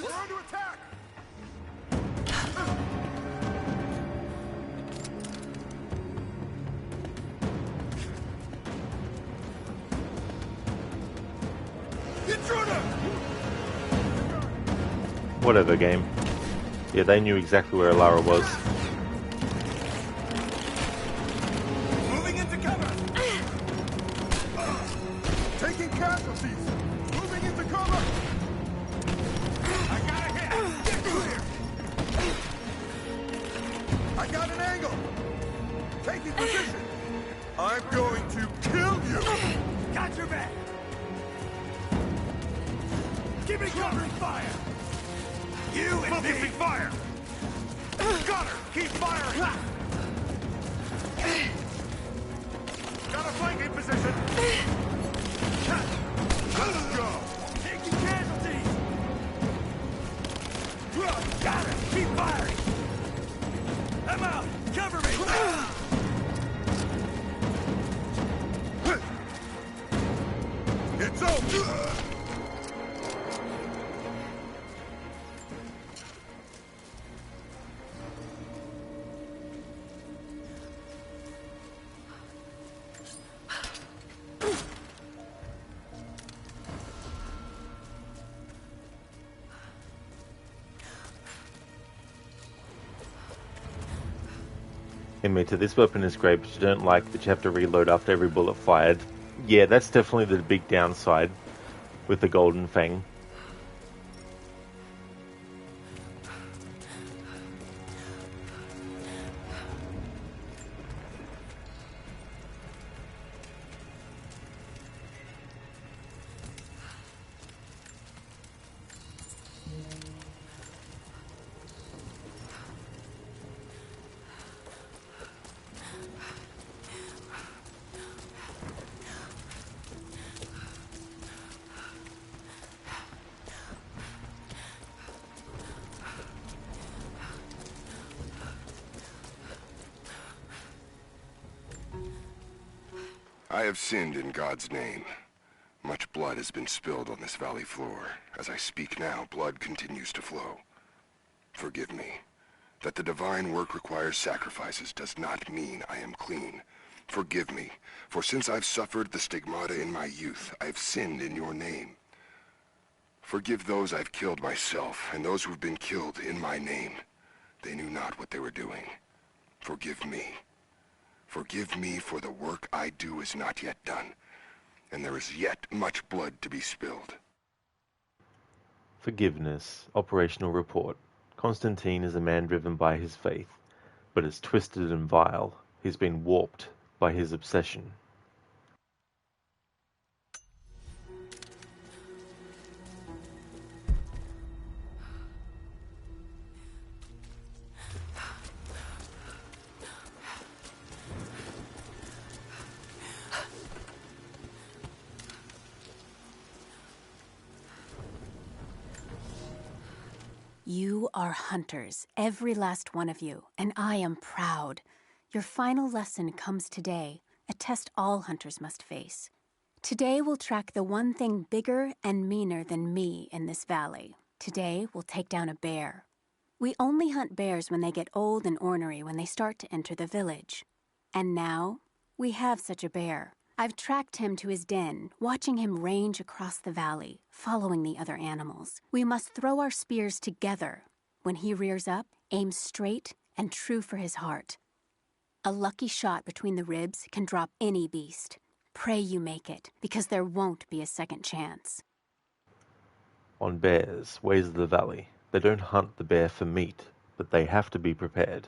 We're under attack! Intruder! Whatever, game. Yeah, they knew exactly where Lara was. Moving into cover! Taking casualties! Moving into cover! I got a hit! Get clear! I got an angle! Taking position! I'm going to kill you! Got your back! Give me covering fire! You and focusing me! Fire! Got her! Keep firing! Got a flanking position! Let's go! Taking casualties! Got it! Keep firing! I'm out! Cover me! It's over! Admit this weapon is great, but you don't like that you have to reload after every bullet fired. Yeah, that's definitely the big downside with the Golden Fang. I have sinned in God's name. Much blood has been spilled on this valley floor. As I speak now, blood continues to flow. Forgive me. That the divine work requires sacrifices does not mean I am clean. Forgive me, for since I've suffered the stigmata in my youth, I've sinned in your name. Forgive those I've killed myself, and those who've been killed in my name. They knew not what they were doing. Forgive me. Forgive me, for the work I do is not yet done, and there is yet much blood to be spilled. Forgiveness. Operational report. Constantine is a man driven by his faith, but is twisted and vile. He's been warped by his obsession. You are hunters, every last one of you, and I am proud. Your final lesson comes today, a test all hunters must face. Today we'll track the one thing bigger and meaner than me in this valley. Today we'll take down a bear. We only hunt bears when they get old and ornery when they start to enter the village. And now, we have such a bear. I've tracked him to his den, watching him range across the valley, following the other animals. We must throw our spears together. When he rears up, aim straight and true for his heart. A lucky shot between the ribs can drop any beast. Pray you make it, because there won't be a second chance. On bears, ways of the valley. They don't hunt the bear for meat, but they have to be prepared.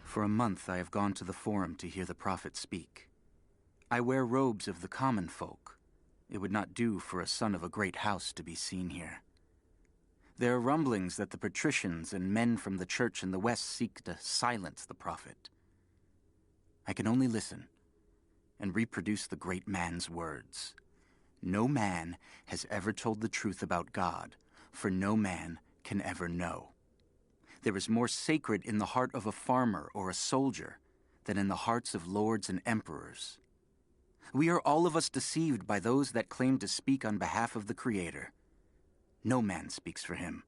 For a month I have gone to the Forum to hear the prophet speak. I wear robes of the common folk. It would not do for a son of a great house to be seen here. There are rumblings that the patricians and men from the church in the west seek to silence the prophet. I can only listen and reproduce the great man's words. No man has ever told the truth about God, for no man can ever know. There is more sacred in the heart of a farmer or a soldier than in the hearts of lords and emperors. We are all of us deceived by those that claim to speak on behalf of the Creator. No man speaks for him,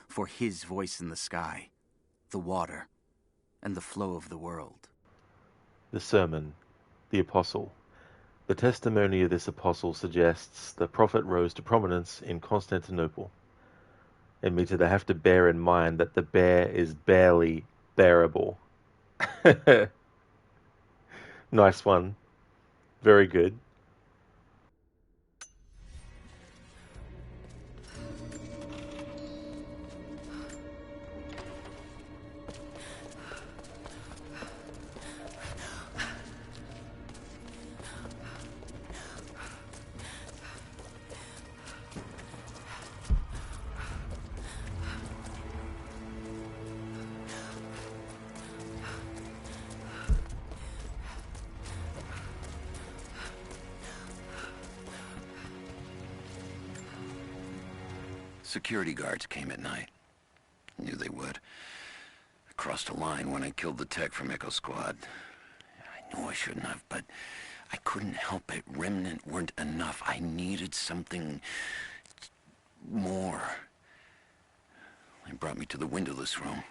for his voice in the sky, the water, and the flow of the world. The sermon, the apostle. The testimony of this apostle suggests the prophet rose to prominence in Constantinople. It means that they have to bear in mind that the bear is barely bearable. Nice one. Very good. Security guards came at night. Knew they would. I crossed a line when I killed the tech from Echo Squad. I knew I shouldn't have, but I couldn't help it. Remnant weren't enough. I needed something more. They brought me to the windowless room.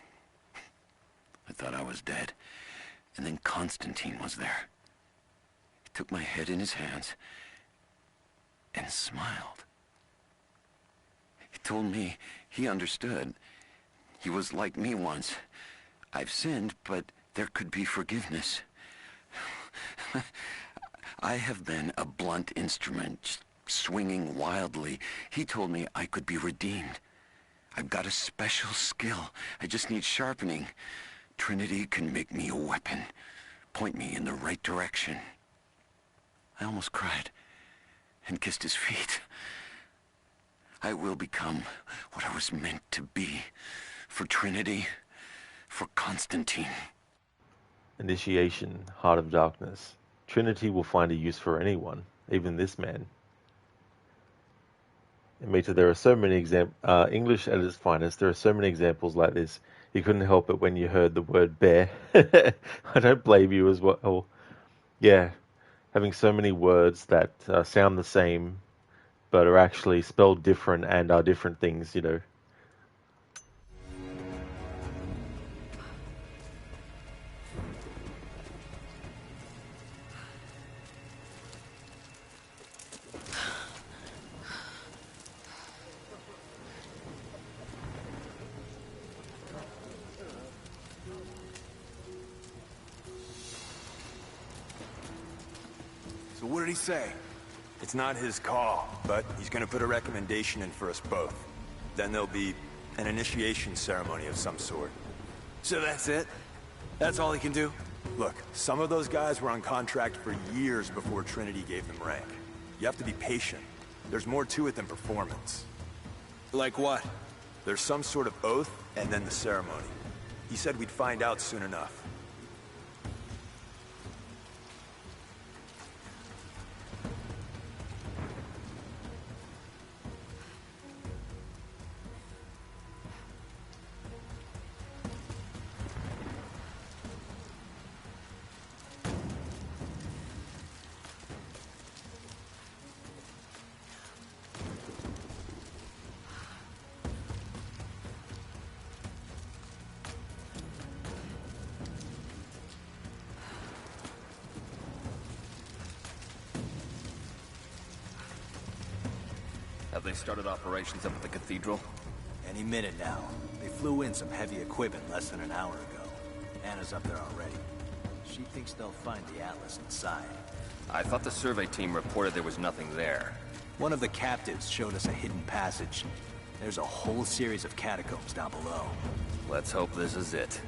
I thought I was dead. And then Constantine was there. He took my head in his hands and smiled. He told me he understood. He was like me once. I've sinned, but there could be forgiveness. I have been a blunt instrument, swinging wildly. He told me I could be redeemed. I've got a special skill. I just need sharpening. Trinity can make me a weapon. point me in the right direction. I almost cried and kissed his feet. I will become what I was meant to be. For Trinity, for Constantine. Initiation, Heart of Darkness. Trinity will find a use for anyone, even this man. And Mita, there are so many English at its finest. There are so many examples like this. You couldn't help it when you heard the word bear. I don't blame you as well. Yeah, having so many words that sound the same, but are actually spelled different and are different things, you know. So what did he say? It's not his call, but he's gonna put a recommendation in for us both. Then there'll be an initiation ceremony of some sort. So that's it? That's all he can do? Look, some of those guys were on contract for years before Trinity gave them rank. You have to be patient. There's more to it than performance. Like what? There's some sort of oath, and then the ceremony. He said we'd find out soon enough. Have they started operations up at the cathedral? Any minute now. They flew in some heavy equipment less than an hour ago. Anna's up there already. She thinks they'll find the Atlas inside. I thought the survey team reported there was nothing there. One of the captives showed us a hidden passage. There's a whole series of catacombs down below. Let's hope this is it.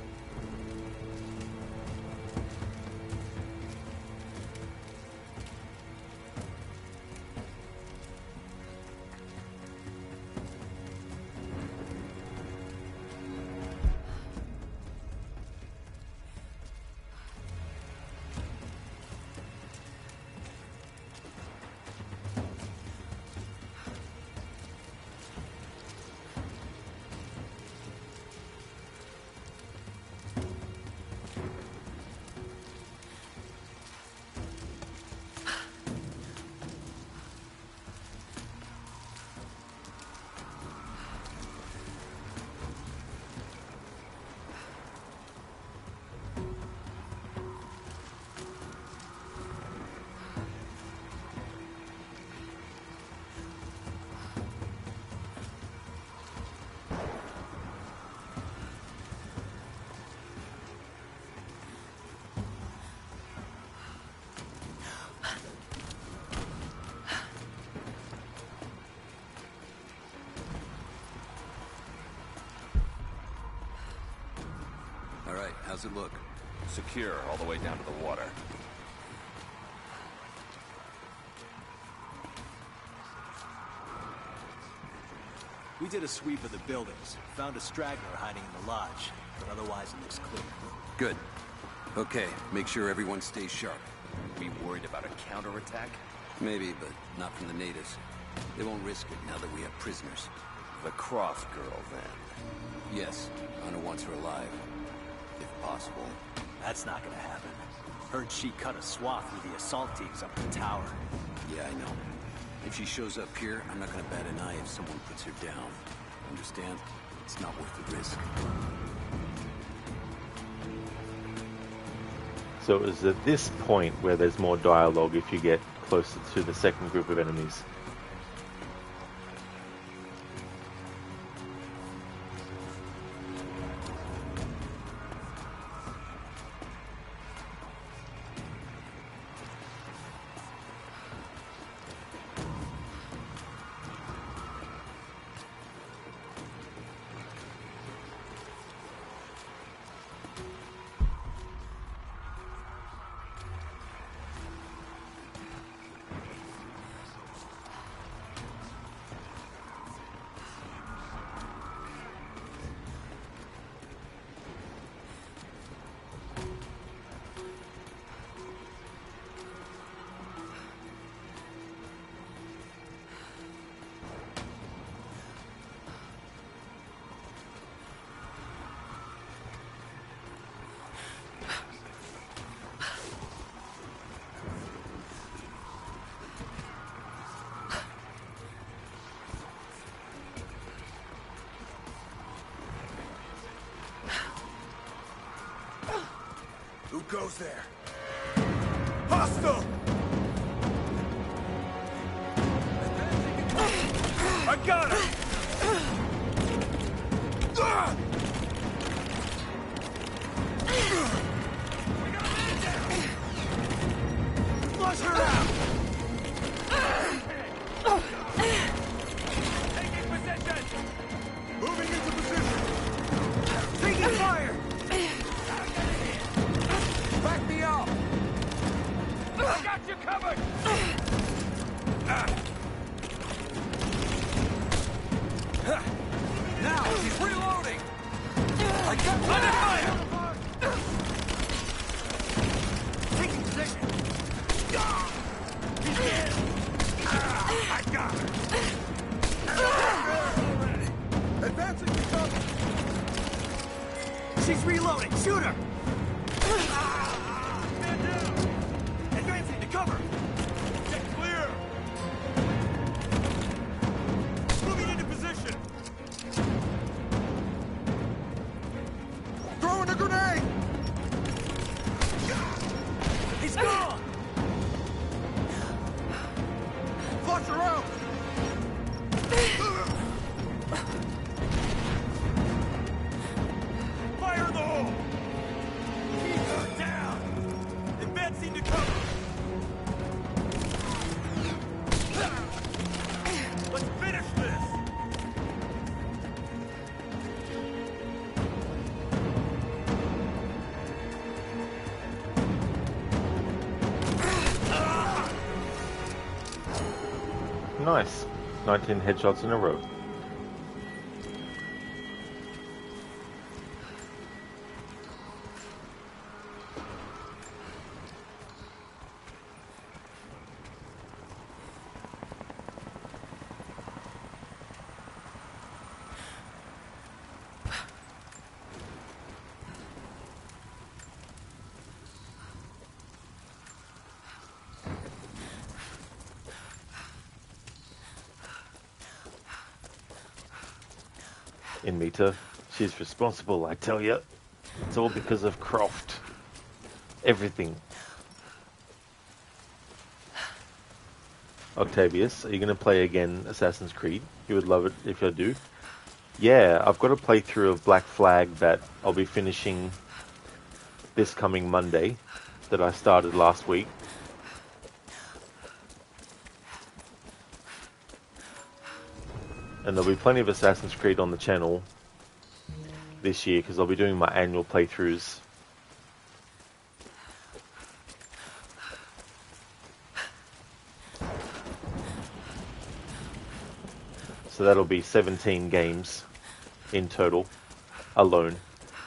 How's it look? Secure all the way down to the water. We did a sweep of the buildings. Found a straggler hiding in the lodge, but otherwise it looks clear. Good. Okay, make sure everyone stays sharp. We worried about a counterattack? Maybe, but not from the natives. They won't risk it now that we have prisoners. The Croft girl, then? Yes. Anna wants her alive. If possible. That's not gonna happen. Heard she cut a swath through the assault teams up at the tower. Yeah, I know. If she shows up here, I'm not gonna bat an eye if someone puts her down. Understand? It's not worth the risk. So it's at this point where there's more dialogue if you get closer to the second group of enemies. goes there? Hostile! I got him! We got a man down! Flush her out! Taking position! Moving into position! Taking fire! Back me up! I got you covered! Now he's reloading! I got under fire! Taking position! He's dead! I got her! Advancing to cover! She's reloading! Shoot her! Man down! Advancing to cover! Get clear! Moving into position! Throwing a grenade! He's gone! Flush her out! Fire in the hole! Keep her down! Advancing to cover! Let's finish this! Nice. 19 headshots in a row. In Mita, she's responsible, I tell you. It's all because of Croft. Everything. Octavius, are you going to play again Assassin's Creed? You would love it if I do. Yeah, I've got a playthrough of Black Flag that I'll be finishing this coming Monday that I started last week. And there'll be plenty of Assassin's Creed on the channel this year because I'll be doing my annual playthroughs. So that'll be 17 games in total, alone.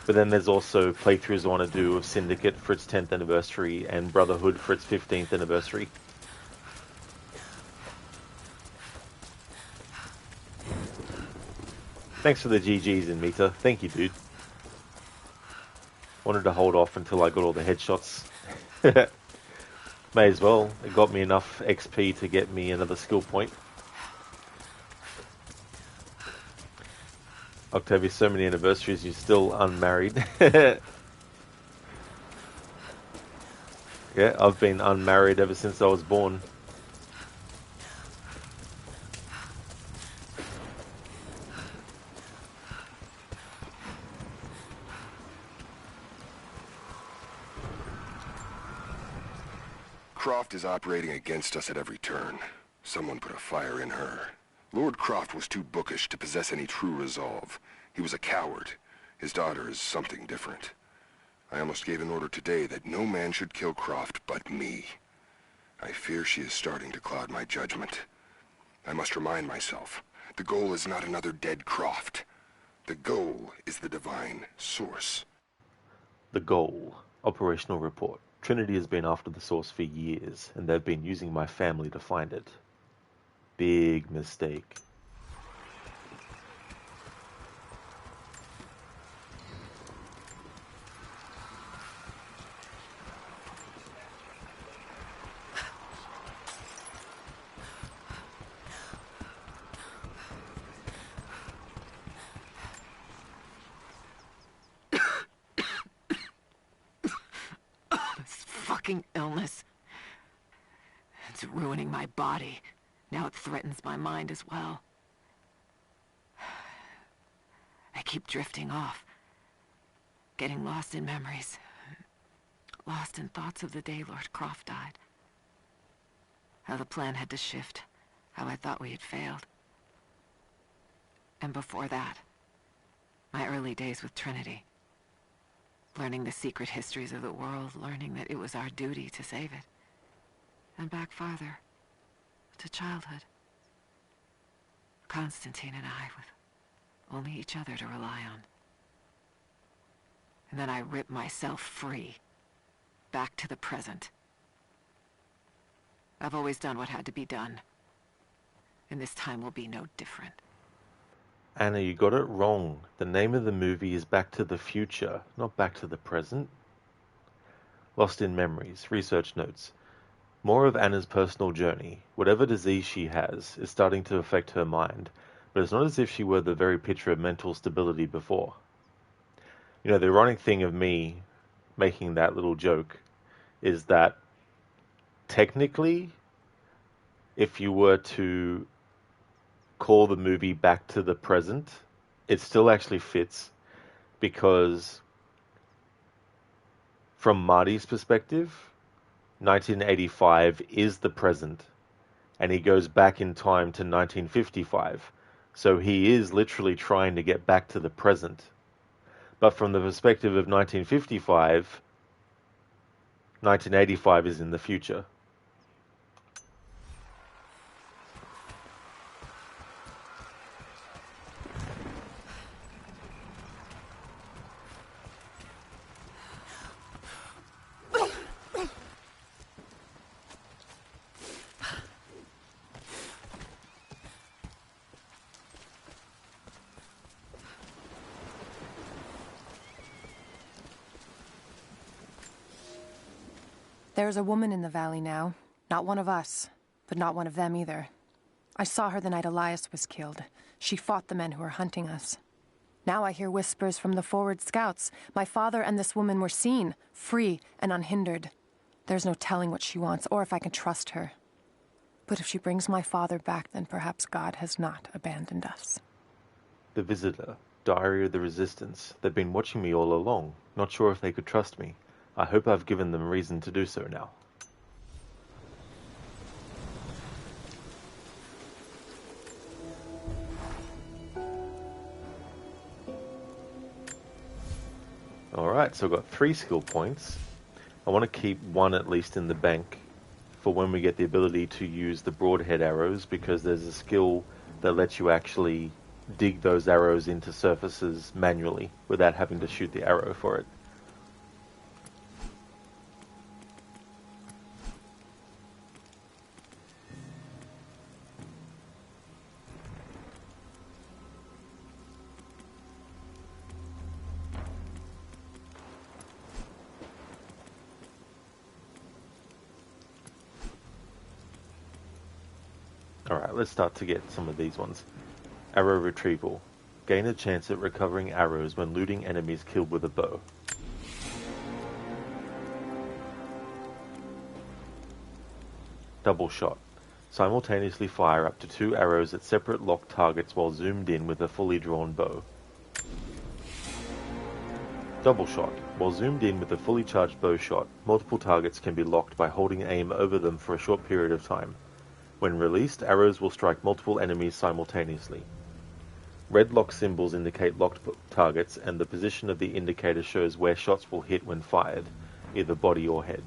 But then there's also playthroughs I want to do of Syndicate for its 10th anniversary and Brotherhood for its 15th anniversary. Thanks for the GGs in Mita. Thank you, dude. Wanted to hold off until I got all the headshots. May as well. It got me enough XP to get me another skill point. Octavius, so many anniversaries, you're still unmarried. Yeah, I've been unmarried ever since I was born. Croft is operating against us at every turn. Someone put a fire in her. Lord Croft was too bookish to possess any true resolve. He was a coward. His daughter is something different. I almost gave an order today that no man should kill Croft but me. I fear she is starting to cloud my judgment. I must remind myself, the goal is not another dead Croft. The goal is the divine source. The goal. Operational report. Trinity has been after the source for years, and they've been using my family to find it. Big mistake. fucking illness. It's ruining my body. Now it threatens my mind as well. I keep drifting off. Getting lost in memories. Lost in thoughts of the day Lord Croft died. How the plan had to shift. How I thought we had failed. And before that, my early days with Trinity. Learning the secret histories of the world, learning that it was our duty to save it. And back farther, to childhood. Constantine and I, with only each other to rely on. And then I ripped myself free, back to the present. I've always done what had to be done, and this time will be no different. Anna, you got it wrong. The name of the movie is Back to the Future, not Back to the Present. Lost in Memories. Research notes. More of Anna's personal journey. Whatever disease she has is starting to affect her mind, but it's not as if she were the very picture of mental stability before. You know, the ironic thing of me making that little joke is that technically, if you were to call the movie Back to the Present, it still actually fits, because from Marty's perspective, 1985 is the present, and he goes back in time to 1955. So he is literally trying to get back to the present. But from the perspective of 1955, 1985 is in the future. There's a woman in the valley now. Not one of us, but not one of them either. I saw her the night Elias was killed. She fought the men who were hunting us. Now I hear whispers from the forward scouts. My father and this woman were seen, free and unhindered. There's no telling what she wants, or if I can trust her. But if she brings my father back, then perhaps God has not abandoned us. The Visitor, Diary of the Resistance. They've been watching me all along. Not sure if they could trust me. I hope I've given them reason to do so now. Alright, so I've got 3 skill points. I want to keep 1 at least in the bank for when we get the ability to use the broadhead arrows, because there's a skill that lets you actually dig those arrows into surfaces manually without having to shoot the arrow for it. Alright, let's start to get some of these ones. Arrow retrieval. Gain a chance at recovering arrows when looting enemies killed with a bow. Double shot. Simultaneously fire up to 2 arrows at separate locked targets while zoomed in with a fully drawn bow. Double shot. While zoomed in with a fully charged bow shot, multiple targets can be locked by holding aim over them for a short period of time. When released, arrows will strike multiple enemies simultaneously. Red lock symbols indicate locked targets, and the position of the indicator shows where shots will hit when fired, either body or head.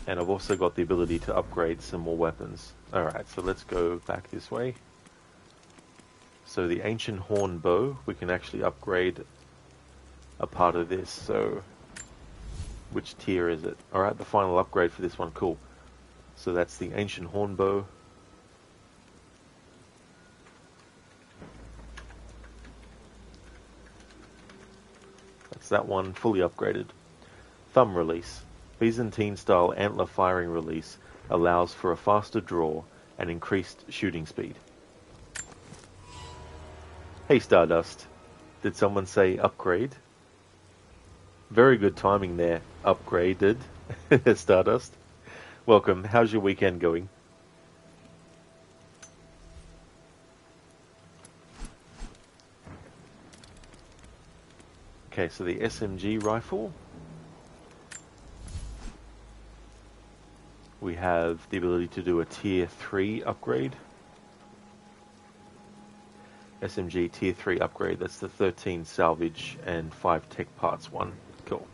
And I've also got the ability to upgrade some more weapons. Alright, so let's go back this way. So the Ancient Horn Bow, we can actually upgrade a part of this, so which tier is it? Alright, the final upgrade for this one, cool. So that's the Ancient Horn Bow. That's that one, fully upgraded. Thumb Release. Byzantine-style antler firing release allows for a faster draw and increased shooting speed. Hey Stardust, did someone say upgrade? Very good timing there. Upgraded. Stardust. Welcome. How's your weekend going? Okay, so the SMG rifle. We have the ability to do a tier 3 upgrade. SMG tier 3 upgrade. That's the 13 salvage and 5 tech parts one. Cool.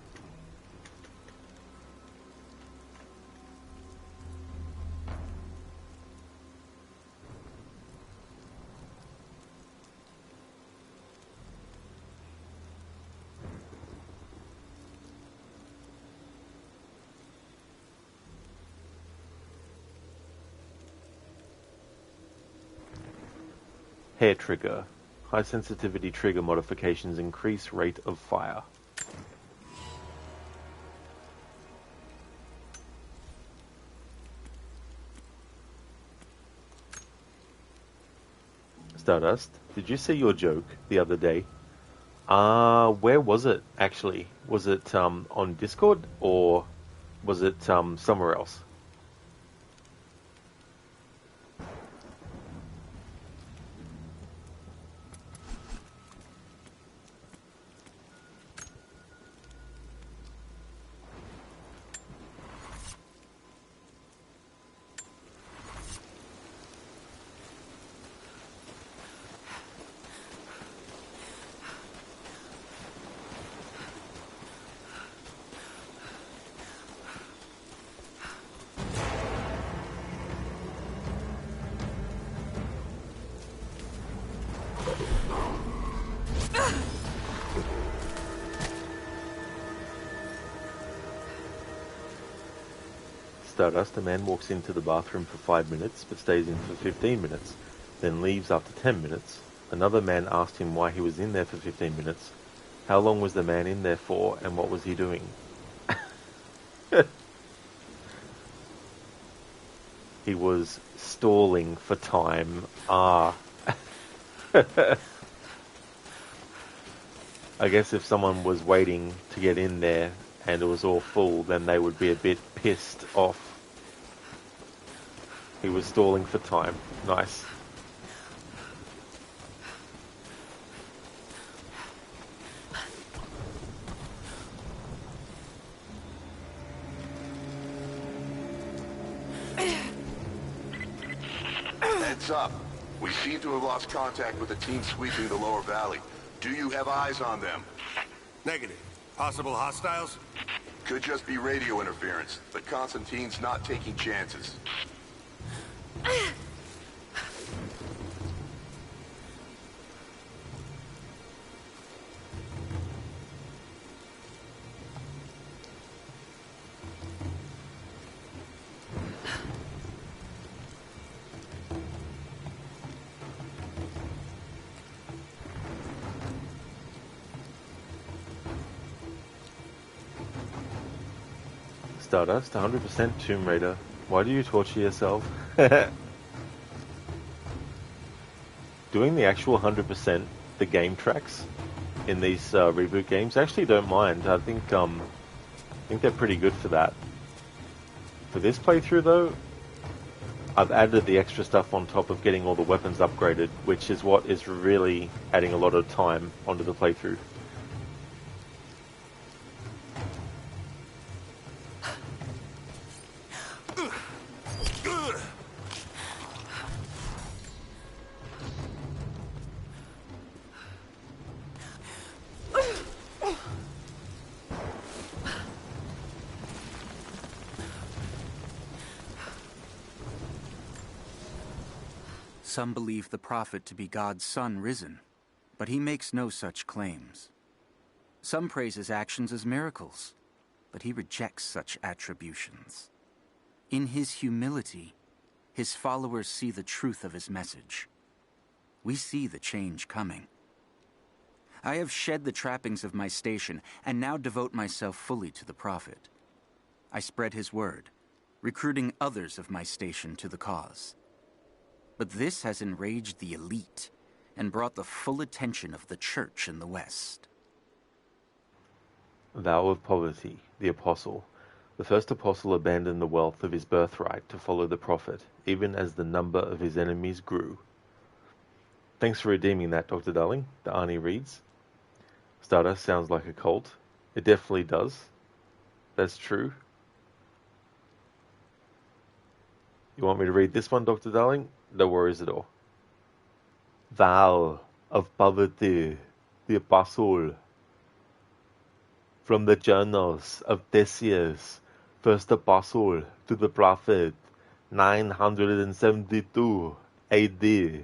Hair trigger. High sensitivity trigger modifications increase rate of fire. Stardust, did you see your joke the other day? Where was it actually? Was it on Discord or was it somewhere else? Stardust, a man walks into the bathroom for 5 minutes, but stays in for 15 minutes, then leaves after 10 minutes. Another man asked him why he was in there for 15 minutes. How long was the man in there for, and what was he doing? He was stalling for time. Ah. I guess if someone was waiting to get in there and it was all full, then they would be a bit pissed off. He was stalling for time. Nice. Heads up. We seem to have lost contact with the team sweeping the lower valley. Do you have eyes on them? Negative. Possible hostiles? Could just be radio interference, but Constantine's not taking chances. Stardust, 100% Tomb Raider. Why do you torture yourself? Doing the actual 100%, the game tracks in these reboot games, I actually don't mind. I think they're pretty good for that. For this playthrough though, I've added the extra stuff on top of getting all the weapons upgraded, which is what is really adding a lot of time onto the playthrough. Some believe the prophet to be God's son risen, but he makes no such claims. Some praise his actions as miracles, but he rejects such attributions. In his humility, his followers see the truth of his message. We see the change coming. I have shed the trappings of my station and now devote myself fully to the prophet. I spread his word, recruiting others of my station to the cause. But this has enraged the elite and brought the full attention of the church in the West. Vow of poverty, the apostle. The first apostle abandoned the wealth of his birthright to follow the prophet, even as the number of his enemies grew. Thanks for redeeming that, Dr. Darling, the Arnie reads. Stardust sounds like a cult. It definitely does. That's true. You want me to read this one, Dr. Darling? No worries at all. Vow of poverty, the apostle. From the journals of Theseus, first apostle to the prophet, 972 AD.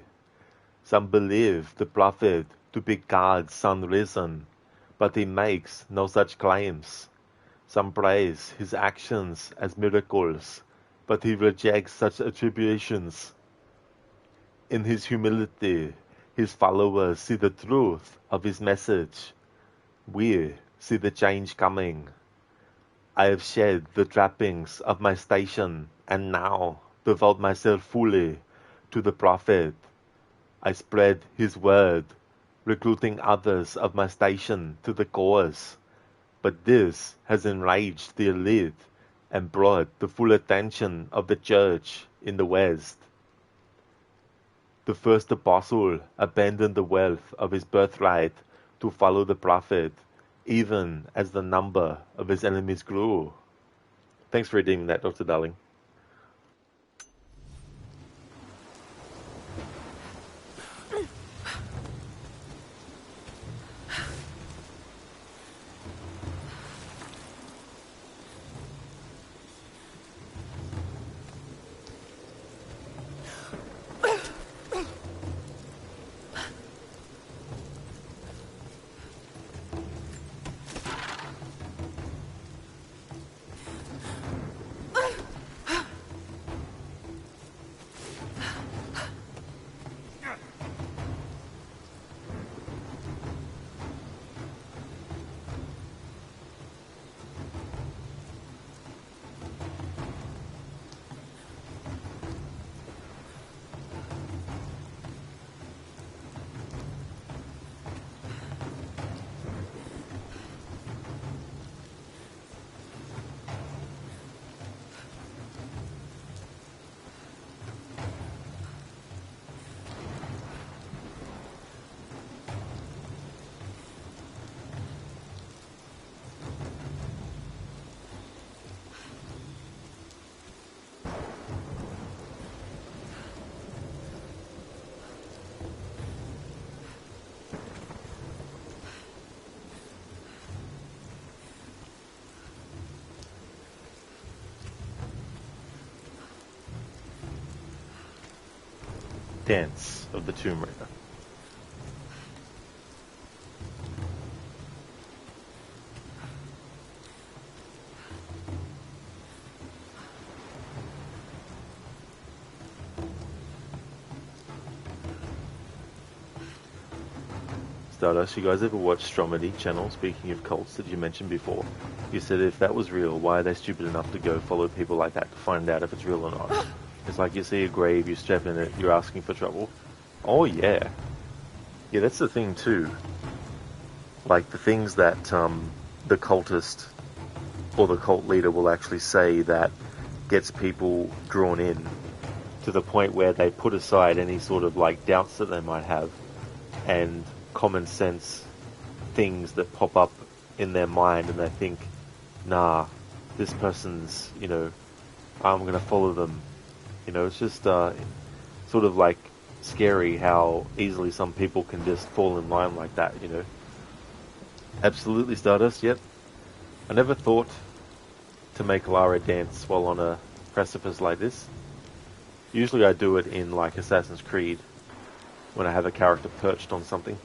Some believe the prophet to be God's son risen, but he makes no such claims. Some praise his actions as miracles, but he rejects such attributions. In his humility, his followers see the truth of his message. We see the change coming. I have shed the trappings of my station and now devote myself fully to the prophet. I spread his word, recruiting others of my station to the cause. But this has enraged the elite and brought the full attention of the church in the West. The first apostle abandoned the wealth of his birthright to follow the prophet, even as the number of his enemies grew. Thanks for redeeming that, Dr. Darling. Dance of the Tomb Raider. Stardust, you guys ever watch Stromedy channel? Speaking of cults that you mentioned before, you said if that was real, why are they stupid enough to go follow people like that to find out if it's real or not? It's like you see a grave, you step in it, you're asking for trouble. Oh yeah. Yeah, that's the thing too. Like the things that the cultist or the cult leader will actually say that gets people drawn in to the point where they put aside any sort of like doubts that they might have and common sense things that pop up in their mind and they think, nah, this person's, I'm going to follow them. It's just sort of like scary how easily some people can just fall in line like that, Absolutely, Stardust, yep. I never thought to make Lara dance while on a precipice like this. Usually I do it in like Assassin's Creed when I have a character perched on something.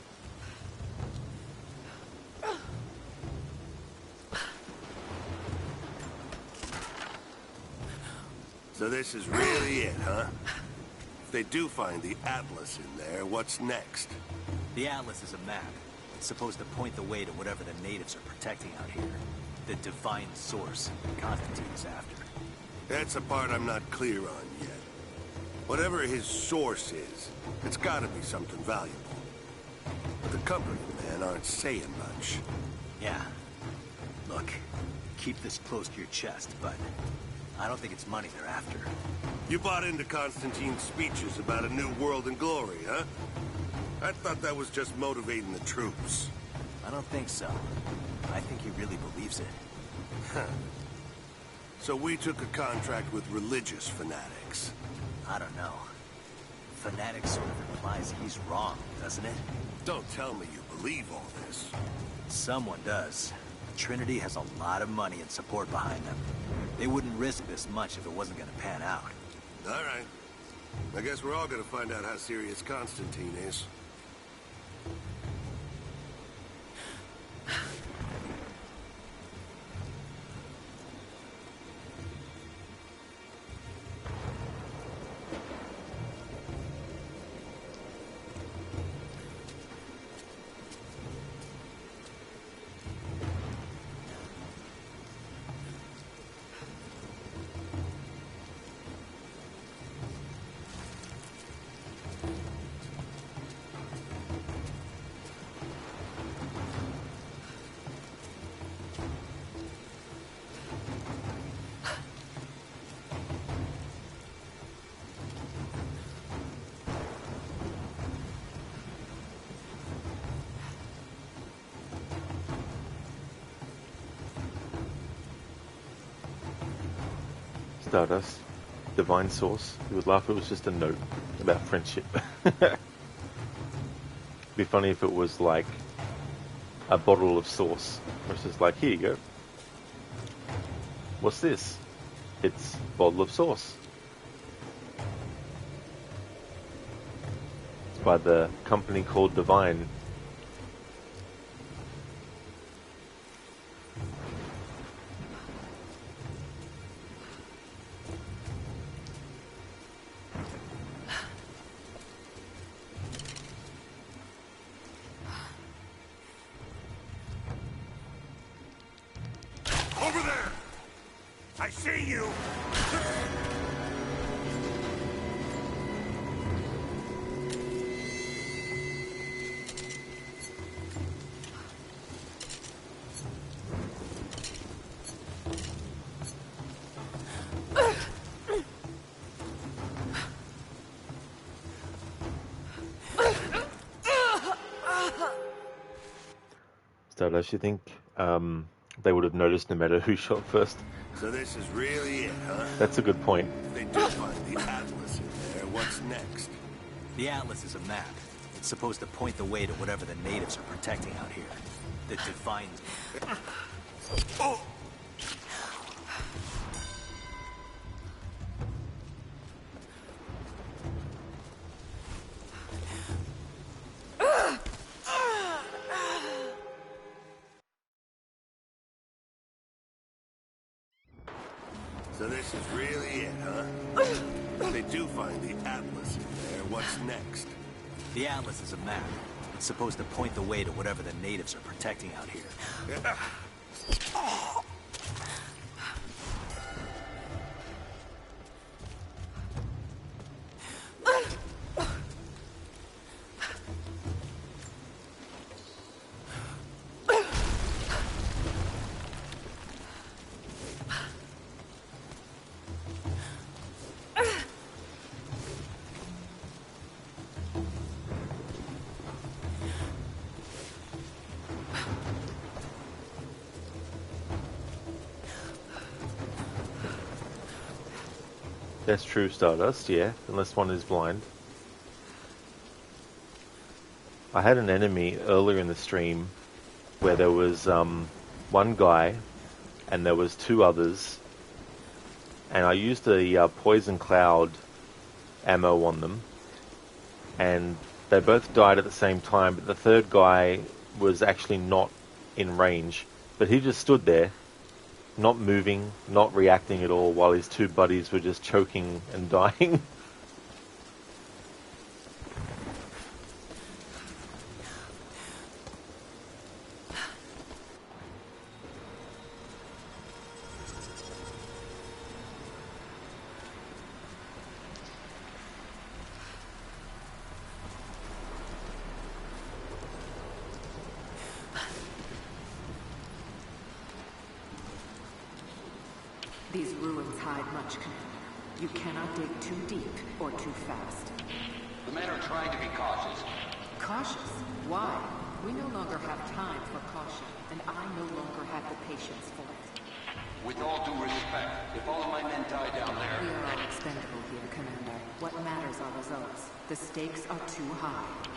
So this is really it, huh? If they do find the Atlas in there, what's next? The Atlas is a map. It's supposed to point the way to whatever the natives are protecting out here. The divine source Constantine is after. That's the part I'm not clear on yet. Whatever his source is, it's gotta be something valuable. But the company men aren't saying much. Yeah. Look, keep this close to your chest, but I don't think it's money they're after. You bought into Constantine's speeches about a new world and glory, huh? I thought that was just motivating the troops. I don't think so. I think he really believes it. So we took a contract with religious fanatics. I don't know. Fanatic sort of implies he's wrong, doesn't it? Don't tell me you believe all this. Someone does. Trinity has a lot of money and support behind them. They wouldn't risk this much if it wasn't gonna pan out. All right. I guess we're all gonna find out how serious Constantine is. Stardust, divine source. You would laugh if it was just a note about friendship. Be funny if it was like a bottle of sauce. It's just like, here you go. What's this? It's a bottle of sauce. It's by the company called Divine. Over there! I see you! Stardust, you think they would have noticed no matter who shot first? So this is really it, huh? That's a good point. If they do find the Atlas in there, what's next? The Atlas is a map. It's supposed to point the way to whatever the natives are protecting out here. That defines... Oh! So this is really it, huh? If they do find the Atlas in there, what's next? The Atlas is a map. It's supposed to point the way to whatever the natives are protecting out here. That's true, Stardust, yeah, unless one is blind. I had an enemy earlier in the stream where there was one guy and there was two others, and I used a poison cloud ammo on them, and they both died at the same time, but the third guy was actually not in range, but he just stood there, not moving, not reacting at all, while his two buddies were just choking and dying. These ruins hide much, Commander. You cannot dig too deep or too fast. The men are trying to be cautious. Cautious? Why? We no longer have time for caution, and I no longer have the patience for it. With all due respect, if all of my men die down there... We are all expendable here, Commander. What matters are results. The stakes are too high.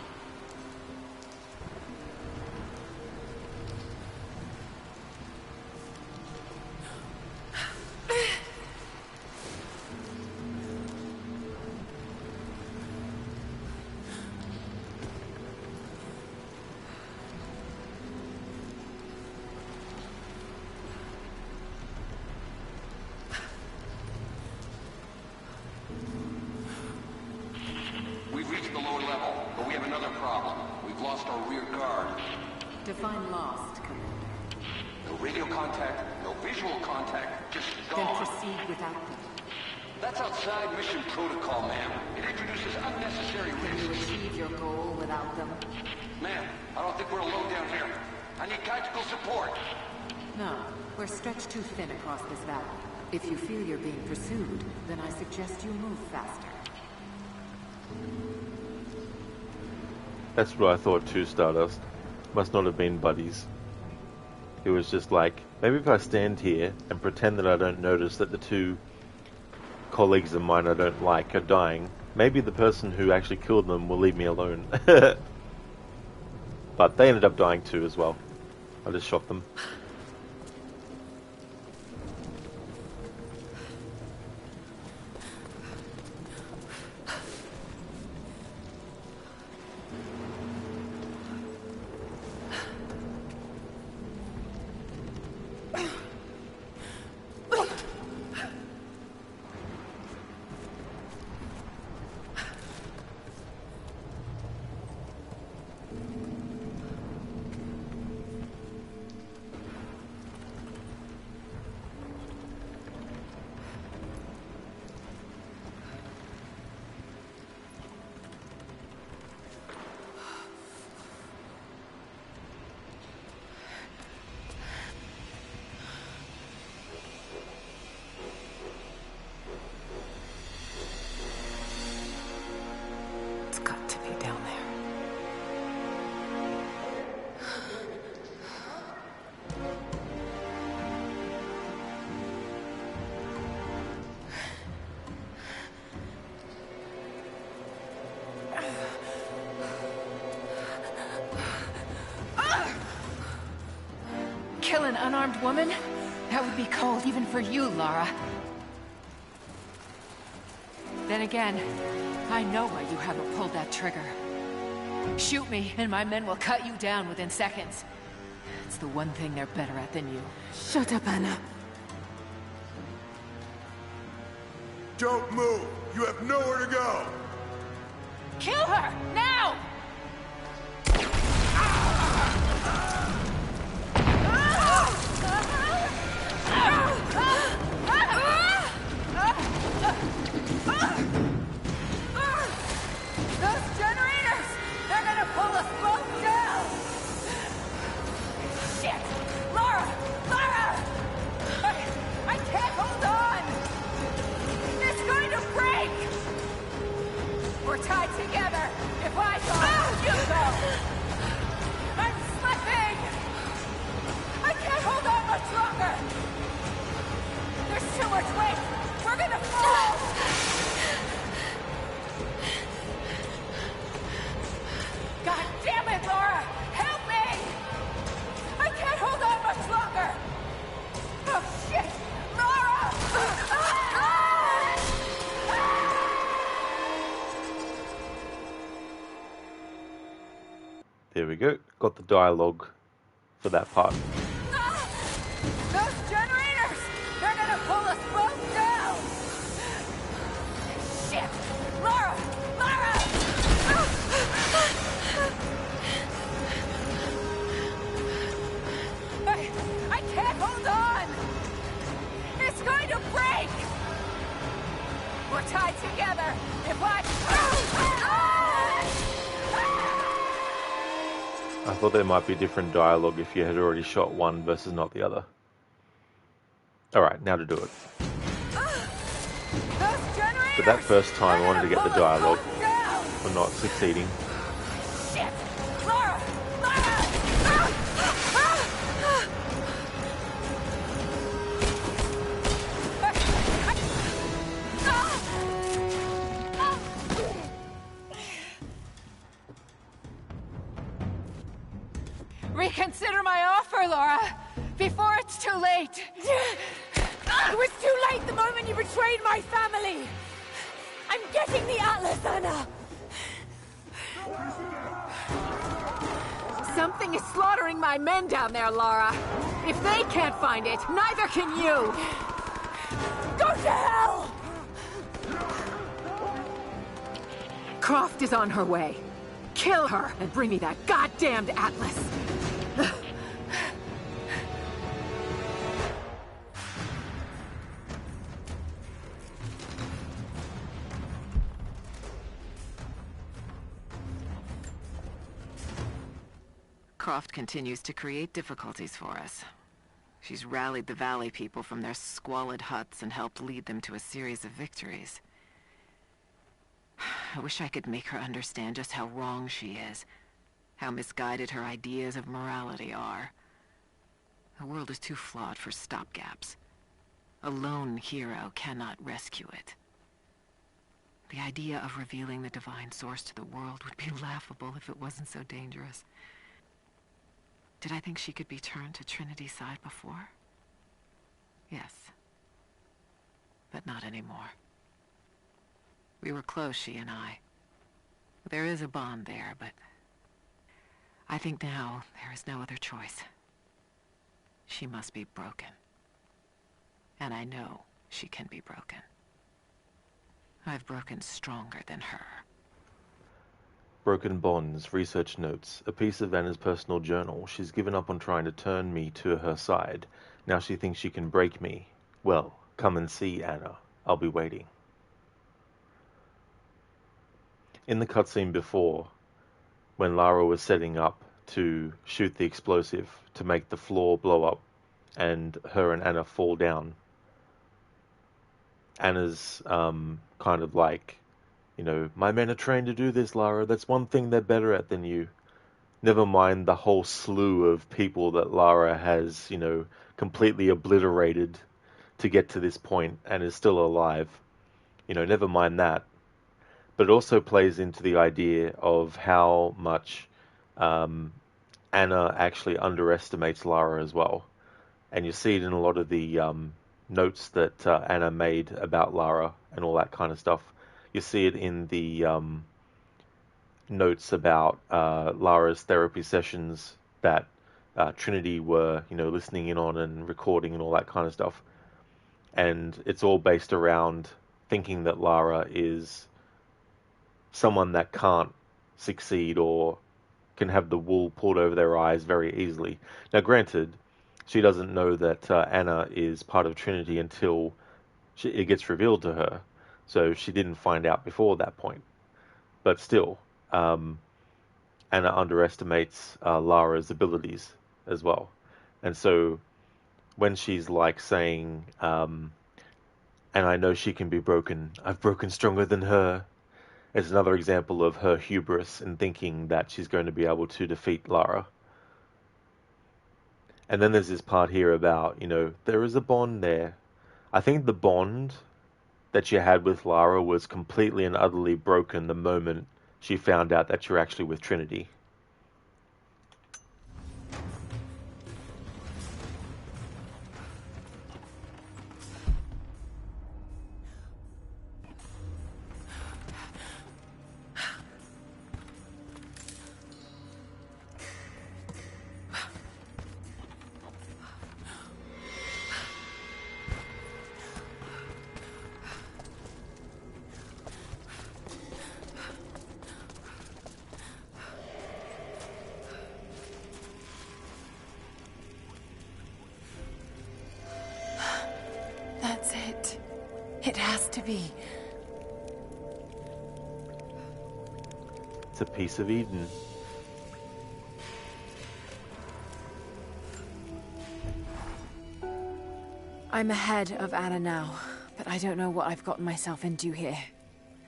We've reached the lower level, but we have another problem. We've lost our rear guard. Define lost, Commander. No radio contact, no visual contact, just Then gone. proceed without them. That's outside mission protocol, ma'am. It introduces unnecessary Can you risks. achieve your goal without them? Ma'am, I don't think we're alone down here. I need tactical support. No. We're stretched too thin across this valley. If you feel you're being pursued, then I suggest you move faster. That's what I thought too, Stardust. Must not have been buddies. It was just like, maybe if I stand here and pretend that I don't notice that the two colleagues of mine I don't like are dying, maybe the person who actually killed them will leave me alone. But they ended up dying too as well. I just shot them. It's got to be down there. Kill an unarmed woman? That would be cold even for you, Lara. Then again, I know why you haven't pulled that trigger. Shoot me, and my men will cut you down within seconds. It's the one thing they're better at than you. Shut up, Anna. Don't move! You have nowhere to go! Kill her! Now! Those generators! They're gonna pull us both down! Shit! Lara! Lara! I can't hold on! It's going to break! We're tied together! If I go, you go! I'm slipping! I can't hold on much longer! There's too much weight! We're gonna fall! God damn it, Lara! Help me! I can't hold on much longer! Oh, shit! Lara! There we go. Got the dialogue for that part. Those generators! They're gonna pull us both down! Shit! Lara! Lara! I can't hold on! It's going to break! We're tied together! If I thought there might be different dialogue if you had already shot one versus not the other. Alright, now to do it. But that first time I wanted to get the dialogue for not succeeding. Shit! Lara! Lara! Reconsider my offer, Lara, before it's too late. It was too late the moment you betrayed my family! I'm getting the Atlas, Anna! Something is slaughtering my men down there, Lara. If they can't find it, neither can you. Go to hell! Croft is on her way. Kill her and bring me that goddamned Atlas. Croft continues to create difficulties for us. She's rallied the Valley people from their squalid huts and helped lead them to a series of victories. I wish I could make her understand just how wrong she is, how misguided her ideas of morality are. The world is too flawed for stopgaps. A lone hero cannot rescue it. The idea of revealing the divine source to the world would be laughable if it wasn't so dangerous. Did I think she could be turned to Trinity's side before? Yes. But not anymore. We were close, she and I. There is a bond there, but I think now there is no other choice. She must be broken. And I know she can be broken. I've broken stronger than her. Broken bonds, research notes, a piece of Anna's personal journal. She's given up on trying to turn me to her side. Now she thinks she can break me. Well, come and see, Anna. I'll be waiting. In the cutscene before, when Lara was setting up to shoot the explosive to make the floor blow up and her and Anna fall down, Anna's kind of like, you know, my men are trained to do this, Lara. That's one thing they're better at than you. Never mind the whole slew of people that Lara has, you know, completely obliterated to get to this point and is still alive. You know, never mind that. But it also plays into the idea of how much Anna actually underestimates Lara as well. And you see it in a lot of the notes that Anna made about Lara and all that kind of stuff. You see it in the notes about Lara's therapy sessions that Trinity were, you know, listening in on and recording and all that kind of stuff. And it's all based around thinking that Lara is someone that can't succeed or can have the wool pulled over their eyes very easily. Now, granted, she doesn't know that Anna is part of Trinity until it gets revealed to her. So she didn't find out before that point. But still, Anna underestimates Lara's abilities as well. And so when she's like saying, and I know she can be broken, I've broken stronger than her, it's another example of her hubris in thinking that she's going to be able to defeat Lara. And then there's this part here about, you know, there is a bond there. I think the bond that you had with Lara was completely and utterly broken the moment she found out that you're actually with Trinity. That's it. It has to be. It's a piece of Eden. I'm ahead of Anna now, But I don't know what I've gotten myself into here.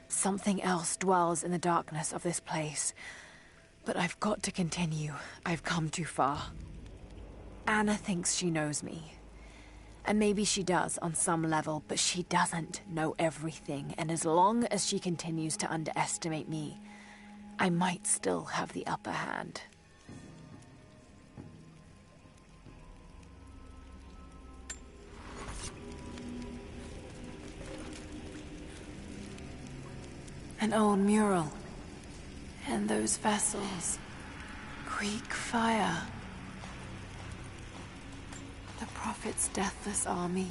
Something else dwells in the darkness of this place. But I've got to continue. I've come too far. Anna thinks she knows me. And maybe she does on some level, but she doesn't know everything. And as long as she continues to underestimate me, I might still have the upper hand. An old mural. And those vessels. Greek fire. The Prophet's deathless army,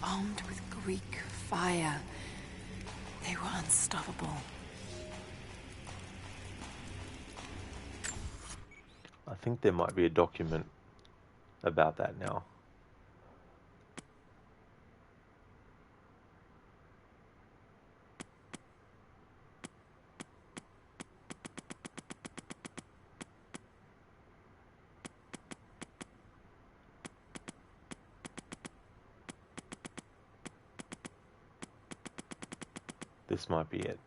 armed with Greek fire. They were unstoppable. I think there might be a document about that now. This might be it.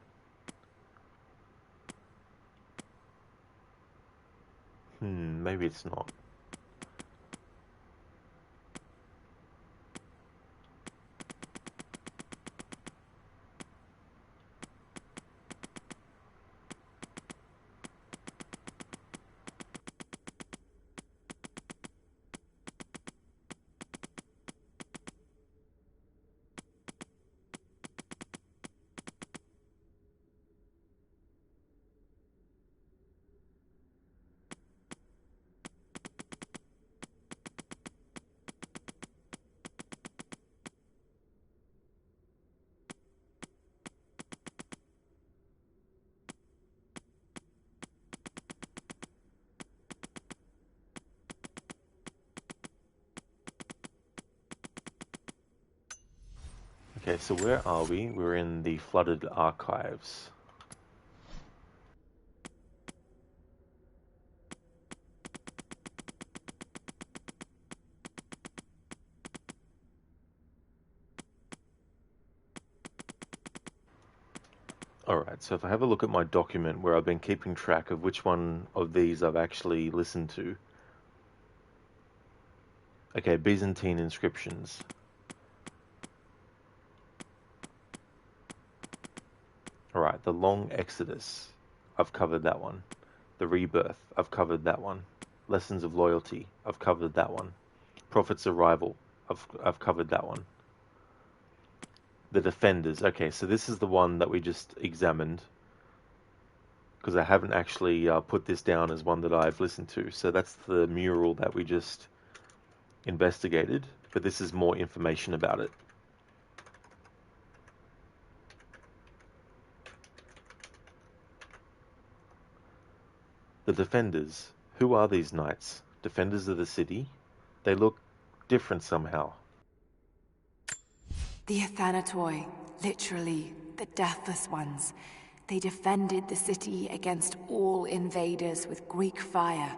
Maybe it's not. Okay, so where are we? We're in the flooded archives. Alright, so if I have a look at my document where I've been keeping track of which one of these I've actually listened to. Okay, Byzantine inscriptions. Alright, the Long Exodus. I've covered that one. The Rebirth. I've covered that one. Lessons of Loyalty. I've covered that one. Prophet's Arrival. I've covered that one. The Defenders. Okay, so this is the one that we just examined. Because I haven't actually put this down as one that I've listened to. So that's the mural that we just investigated. But this is more information about it. The Defenders. Who are these knights? Defenders of the city? They look different somehow. The Athanatoi, literally, the Deathless Ones. They defended the city against all invaders with Greek fire,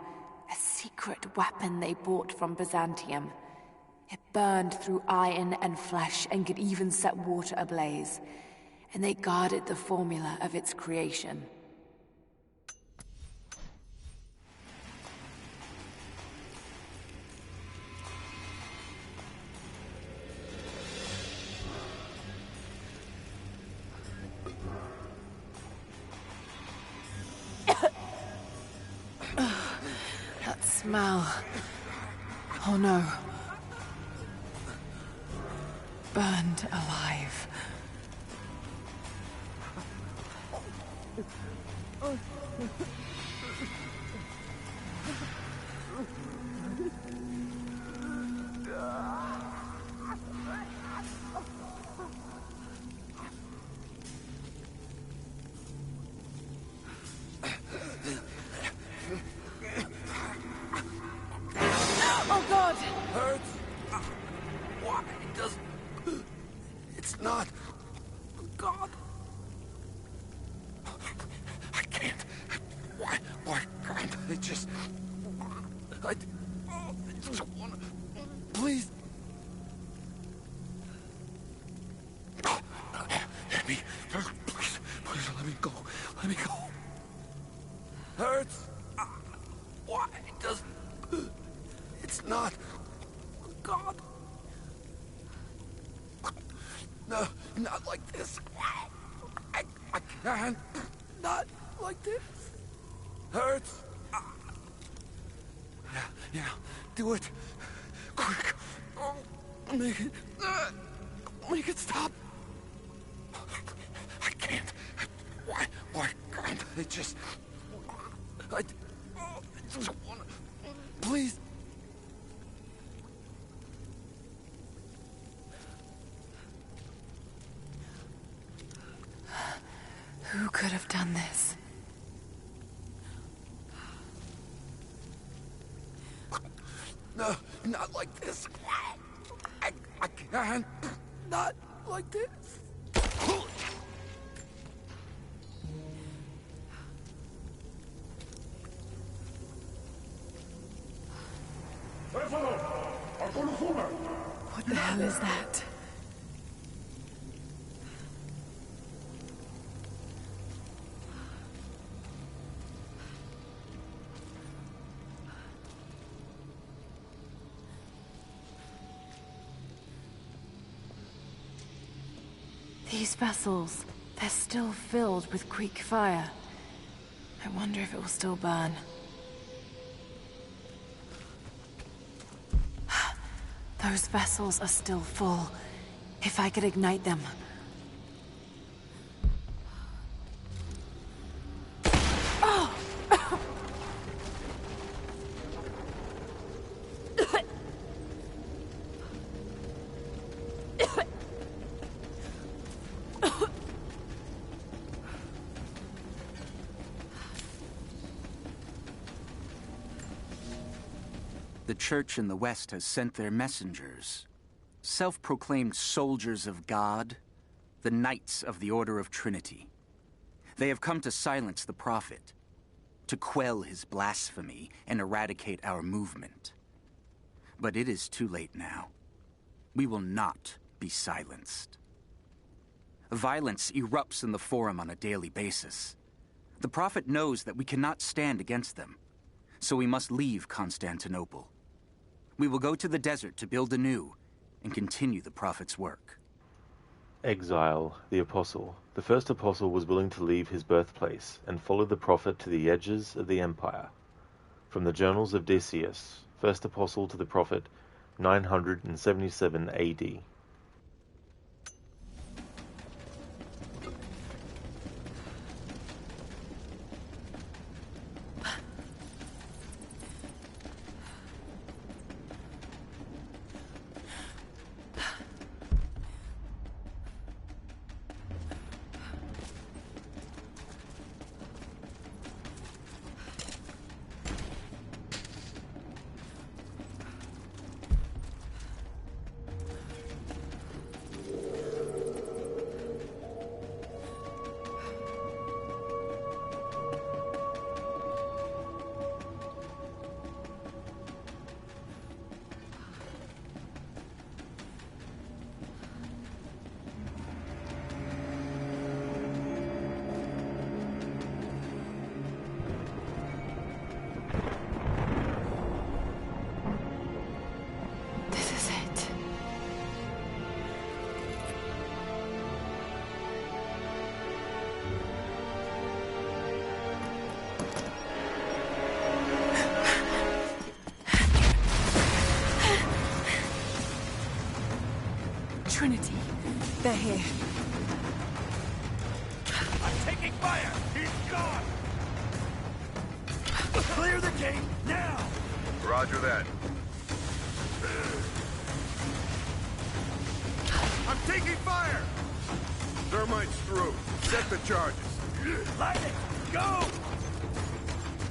a secret weapon they bought from Byzantium. It burned through iron and flesh and could even set water ablaze. And they guarded the formula of its creation. That smell. Oh no. Burned alive. Oh God! Hurts? Why does... It's not... God... I can't... Why can't I just... I just wanna... Please... No, not like this. I can't. Not like this. Hurts. Yeah, do it. Quick. Oh, make it stop. I can't. Why can't I just... I just wanna... Please. Who could have done this? No, not like this. I can't. Not like this. What the hell is that? These vessels, they're still filled with Greek fire. I wonder if it will still burn. Those vessels are still full. If I could ignite them. Oh! The Church in the West has sent their messengers, self-proclaimed soldiers of God, the Knights of the Order of Trinity. They have come to silence the Prophet, to quell his blasphemy and eradicate our movement. But it is too late now. We will not be silenced. Violence erupts in the Forum on a daily basis. The Prophet knows that we cannot stand against them, so we must leave Constantinople. We will go to the desert to build anew and continue the Prophet's work. Exile, the Apostle. The first Apostle was willing to leave his birthplace and follow the Prophet to the edges of the Empire. From the Journals of Decius, first Apostle to the Prophet, 977 AD. Trinity, they're here. I'm taking fire! He's gone! Clear the gate, now! Roger that. I'm taking fire! Thermite's through. Set the charges. Light it! Go!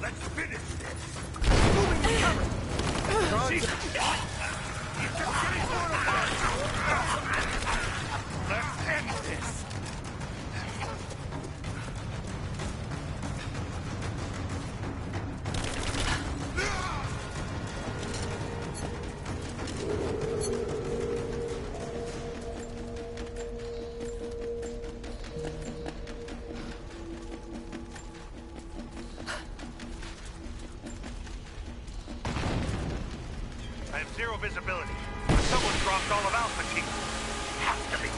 Let's finish this! Moving to cover! Jesus! Let's end this! I have zero visibility. Someone dropped all of Alpha Team. Has to be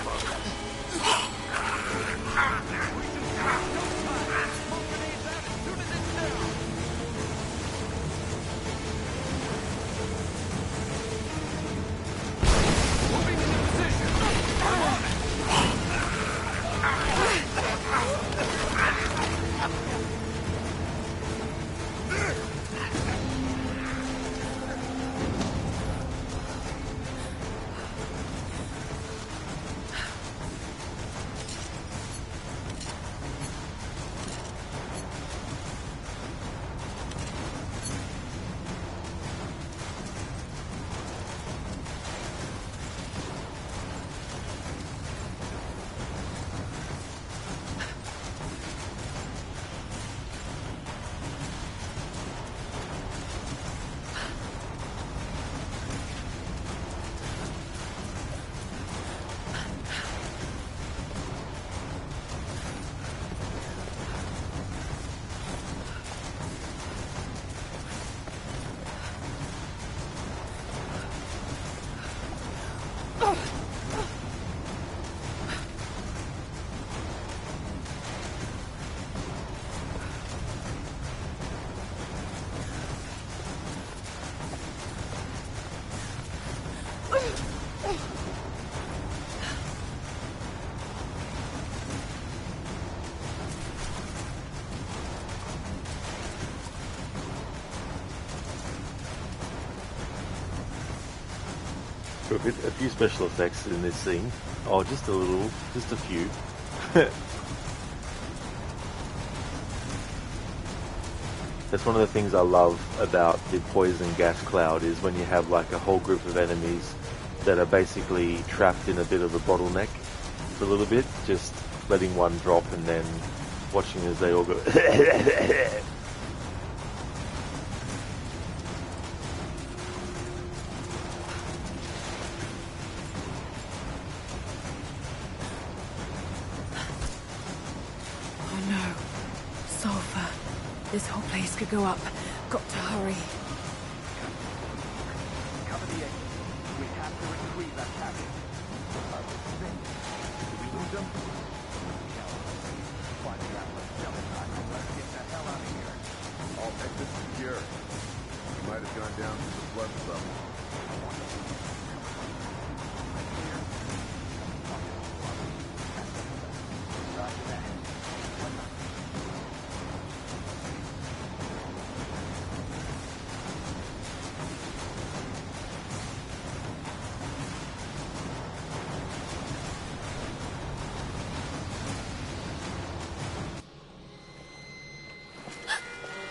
A few special effects in this scene. Oh, just a few. That's one of the things I love about the poison gas cloud is when you have like a whole group of enemies that are basically trapped in a bit of a bottleneck for a little bit, just letting one drop and then watching as they all go This whole place could go up. Got to hurry. Cover the edge. We have to retrieve that package. Did we lose them? Find the outlet, jump inside, and let's get the hell out of here. All exits secure. We might have gone down to the flood level.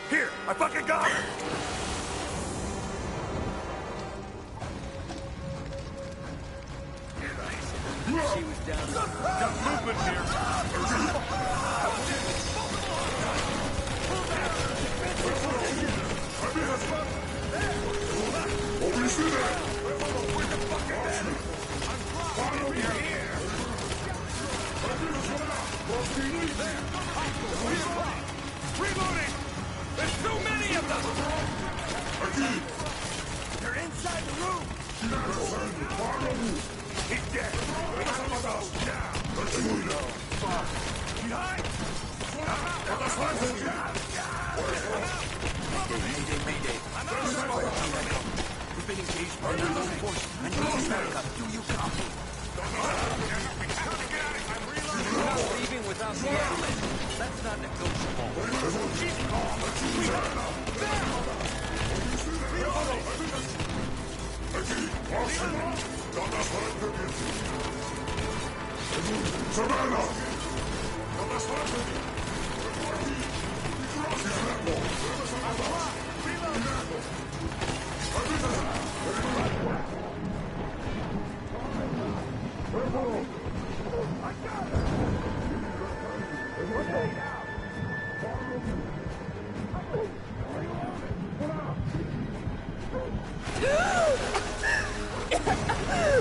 Here, I fucking got her! She was down. Got movement here. Reloading! There's too many of them! They're inside the room! He's dead! Behind! Mayday! We've been engaged by their own force. I need to back up. Do you copy? We're not leaving without the outlet. That's not negotiable. Keep calm.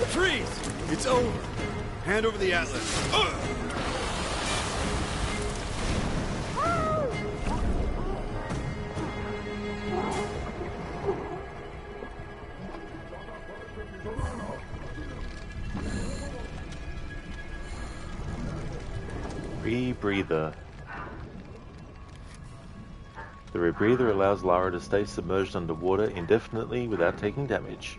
Freeze! It's over. Hand over the atlas. Rebreather. The rebreather allows Lara to stay submerged underwater indefinitely without taking damage.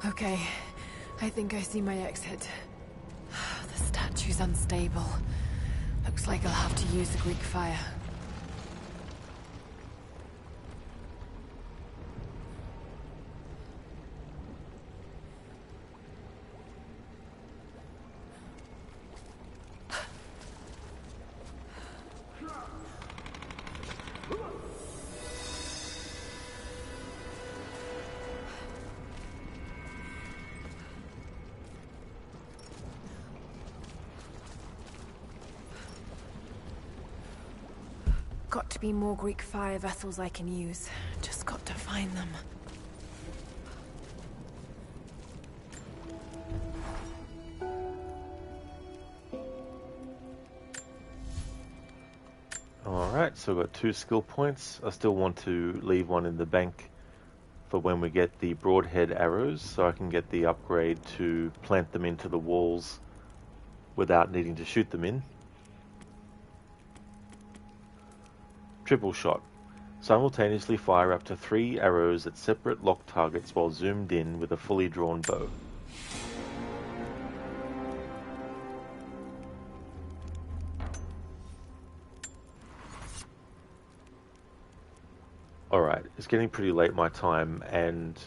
Okay, I think I see my exit. The statue's unstable. Looks like I'll have to use the Greek fire. Got to be more Greek fire vessels I can use. Just got to find them. Alright, so I've got 2 skill points. I still want to leave one in the bank for when we get the broadhead arrows, so I can get the upgrade to plant them into the walls without needing to shoot them in. Triple shot. Simultaneously fire up to 3 arrows at separate locked targets while zoomed in with a fully drawn bow. Alright, it's getting pretty late my time and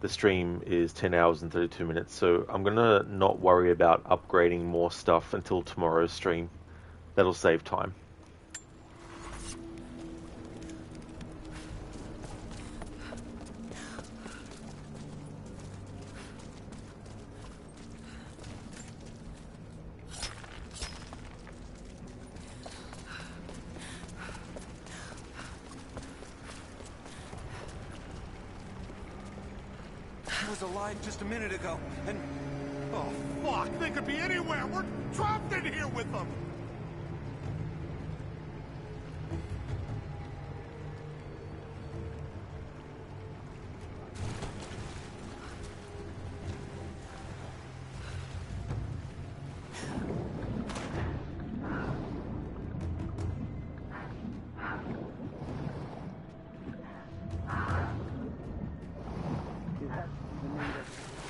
the stream is 10 hours and 32 minutes, so I'm gonna not worry about upgrading more stuff until tomorrow's stream. That'll save time. He was alive just a minute ago, and... Oh, fuck! They could be anywhere! We're trapped in here with them!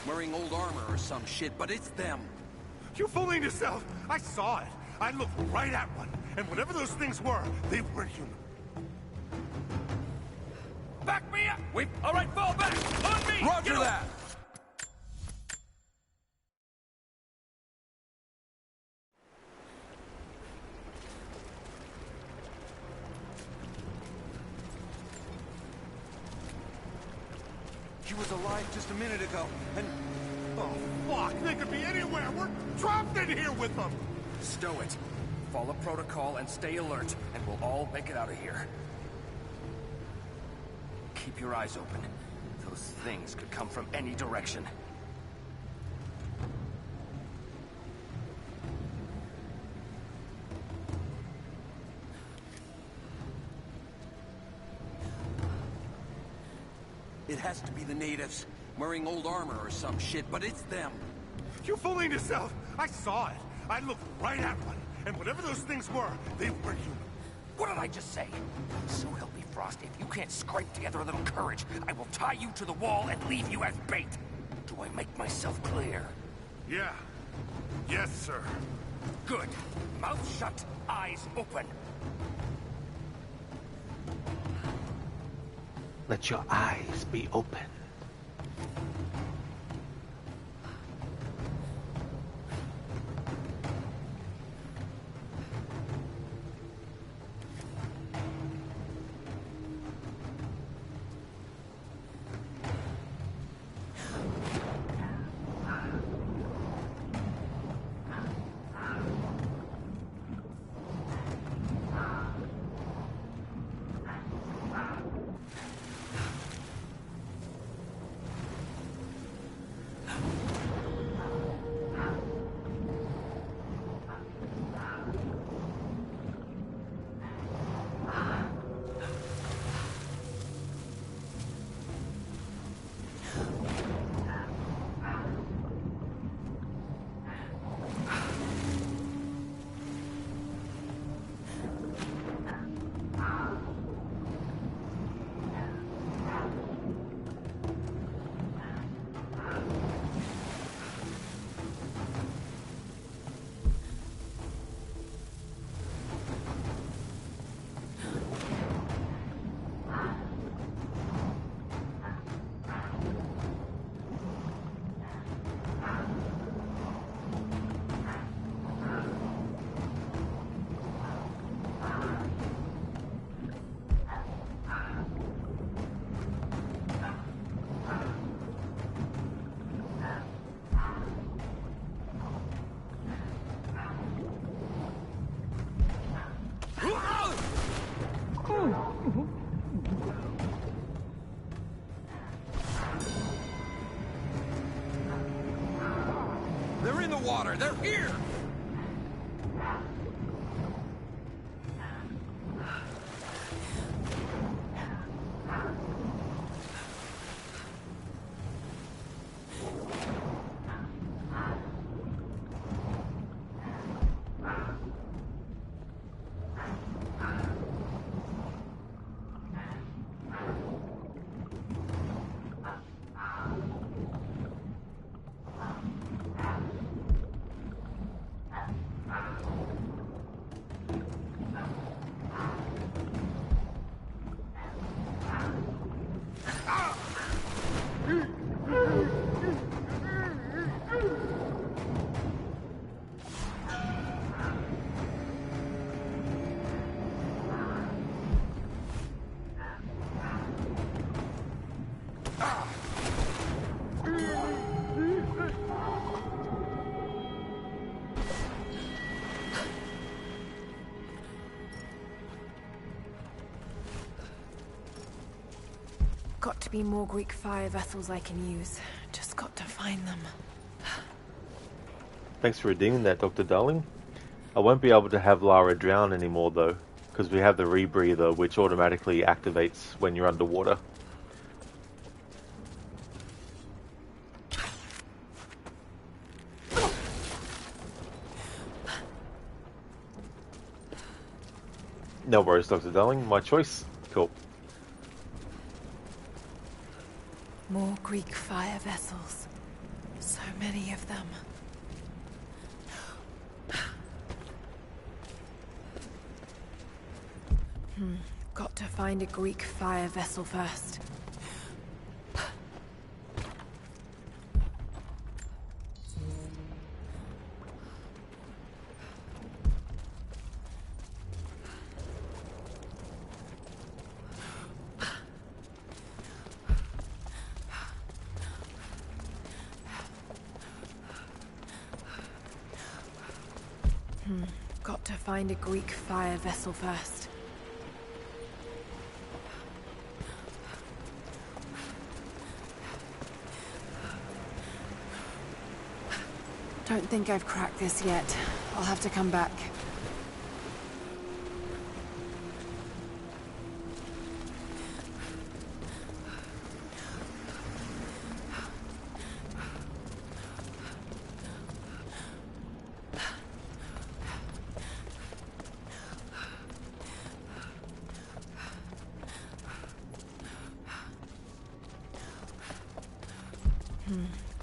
Wearing old armor or some shit, but it's them. You fooling yourself! I saw it! I looked right at one, and whatever those things were, they weren't human. Back me up! All right, fall back! On me! Roger that! He was alive just a minute ago, and... Oh, fuck! They could be anywhere! We're trapped in here with them! Stow it. Follow protocol and stay alert, and we'll all make it out of here. Keep your eyes open. Those things could come from any direction. It has to be the natives. Wearing old armor or some shit, but it's them. You fooling yourself! I saw it! I looked right at one, and whatever those things were, they weren't human. What did I just say? So help me, Frost, if you can't scrape together a little courage, I will tie you to the wall and leave you as bait. Do I make myself clear? Yeah. Yes, sir. Good. Mouth shut, eyes open. Let your eyes be open. They're in the water! They're here! Got to be more Greek fire vessels I can use. Just got to find them. Thanks for redeeming that, Dr. Darling. I won't be able to have Lara drown anymore though, because we have the rebreather which automatically activates when you're underwater. No worries, Dr. Darling. My choice. Cool. More Greek fire vessels. So many of them. Got to find a Greek fire vessel first. Got to find a Greek fire vessel first. Don't think I've cracked this yet. I'll have to come back.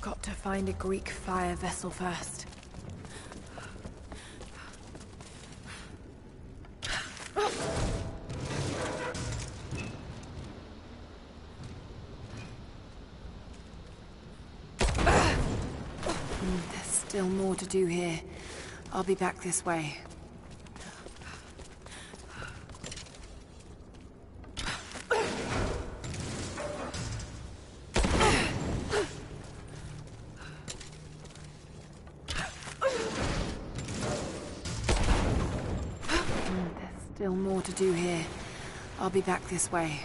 Got to find a Greek fire vessel first. still more to do here. I'll be back this way. Still more to do here. I'll be back this way.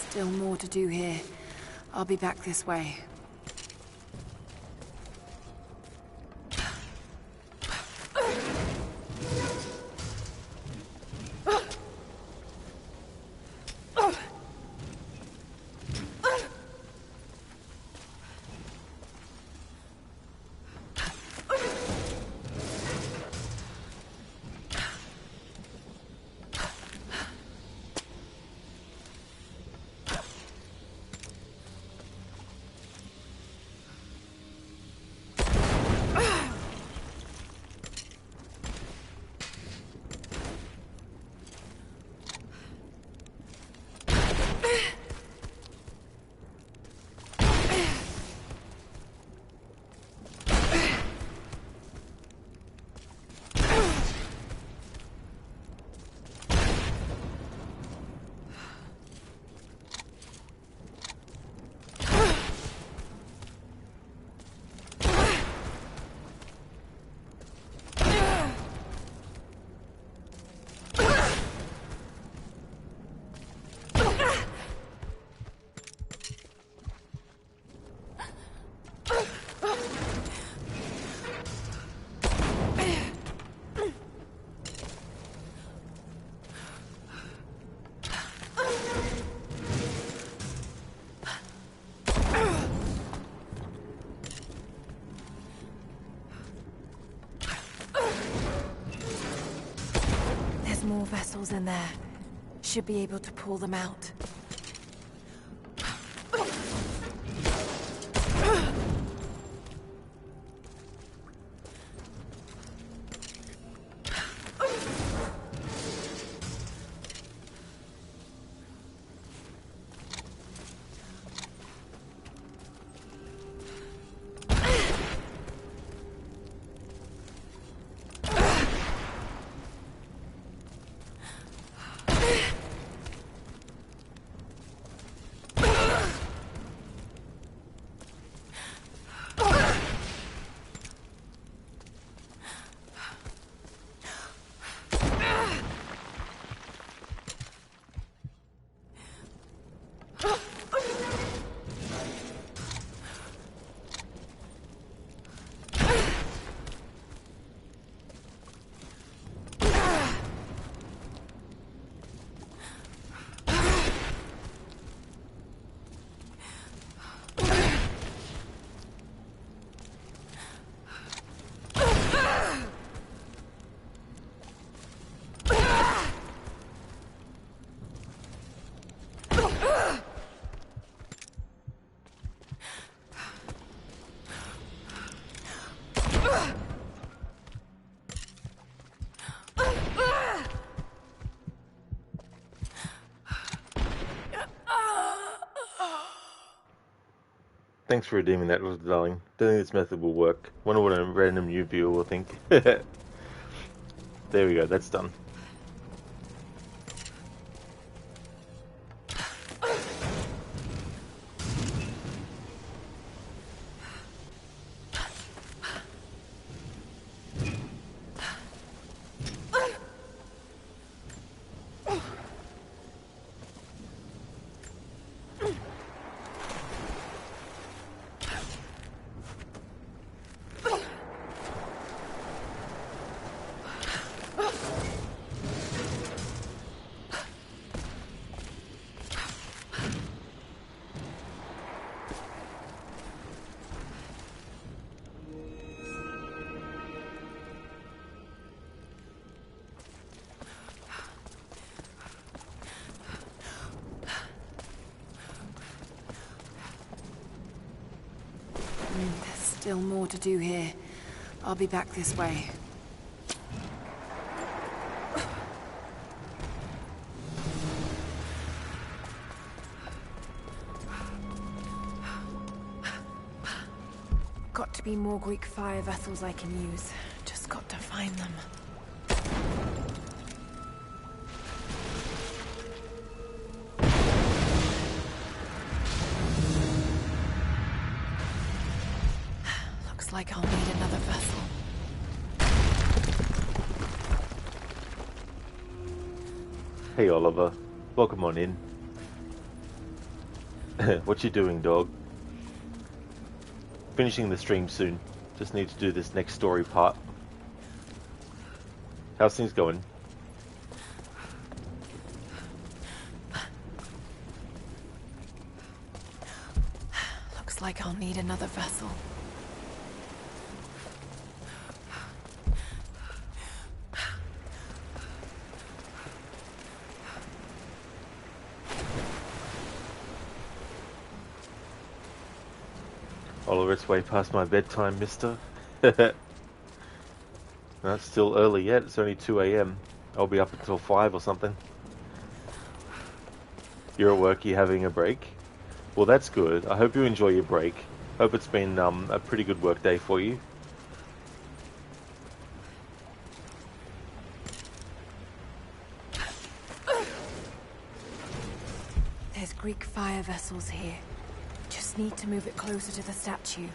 Still more to do here. I'll be back this way. More vessels in there. Should be able to pull them out. Thanks for redeeming that, darling. Don't think this method will work. Wonder what a random new viewer will think. There we go, that's done. Still more to do here. I'll be back this way. Got to be more Greek fire vessels I can use. Just got to find them. Looks like I'll need another vessel. Hey Oliver, welcome on in. What you doing, dog? Finishing the stream soon. Just need to do this next story part. How's things going? Looks like I'll need another vessel. Oliver, it's way past my bedtime, mister. No, it's still early yet. It's only 2 a.m. I'll be up until 5 or something. You're at work, you having a break? Well, that's good. I hope you enjoy your break. Hope it's been a pretty good work day for you. There's Greek fire vessels here. Just need to move it closer to the statue.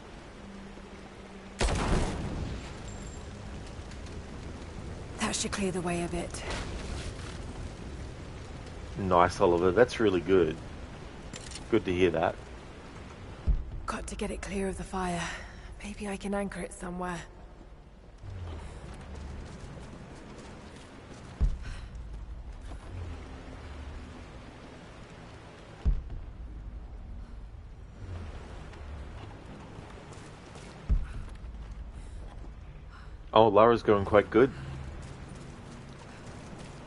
That should clear the way a bit. Nice, Oliver. That's really good. Good to hear that. Got to get it clear of the fire. Maybe I can anchor it somewhere. Oh, Lara's going quite good.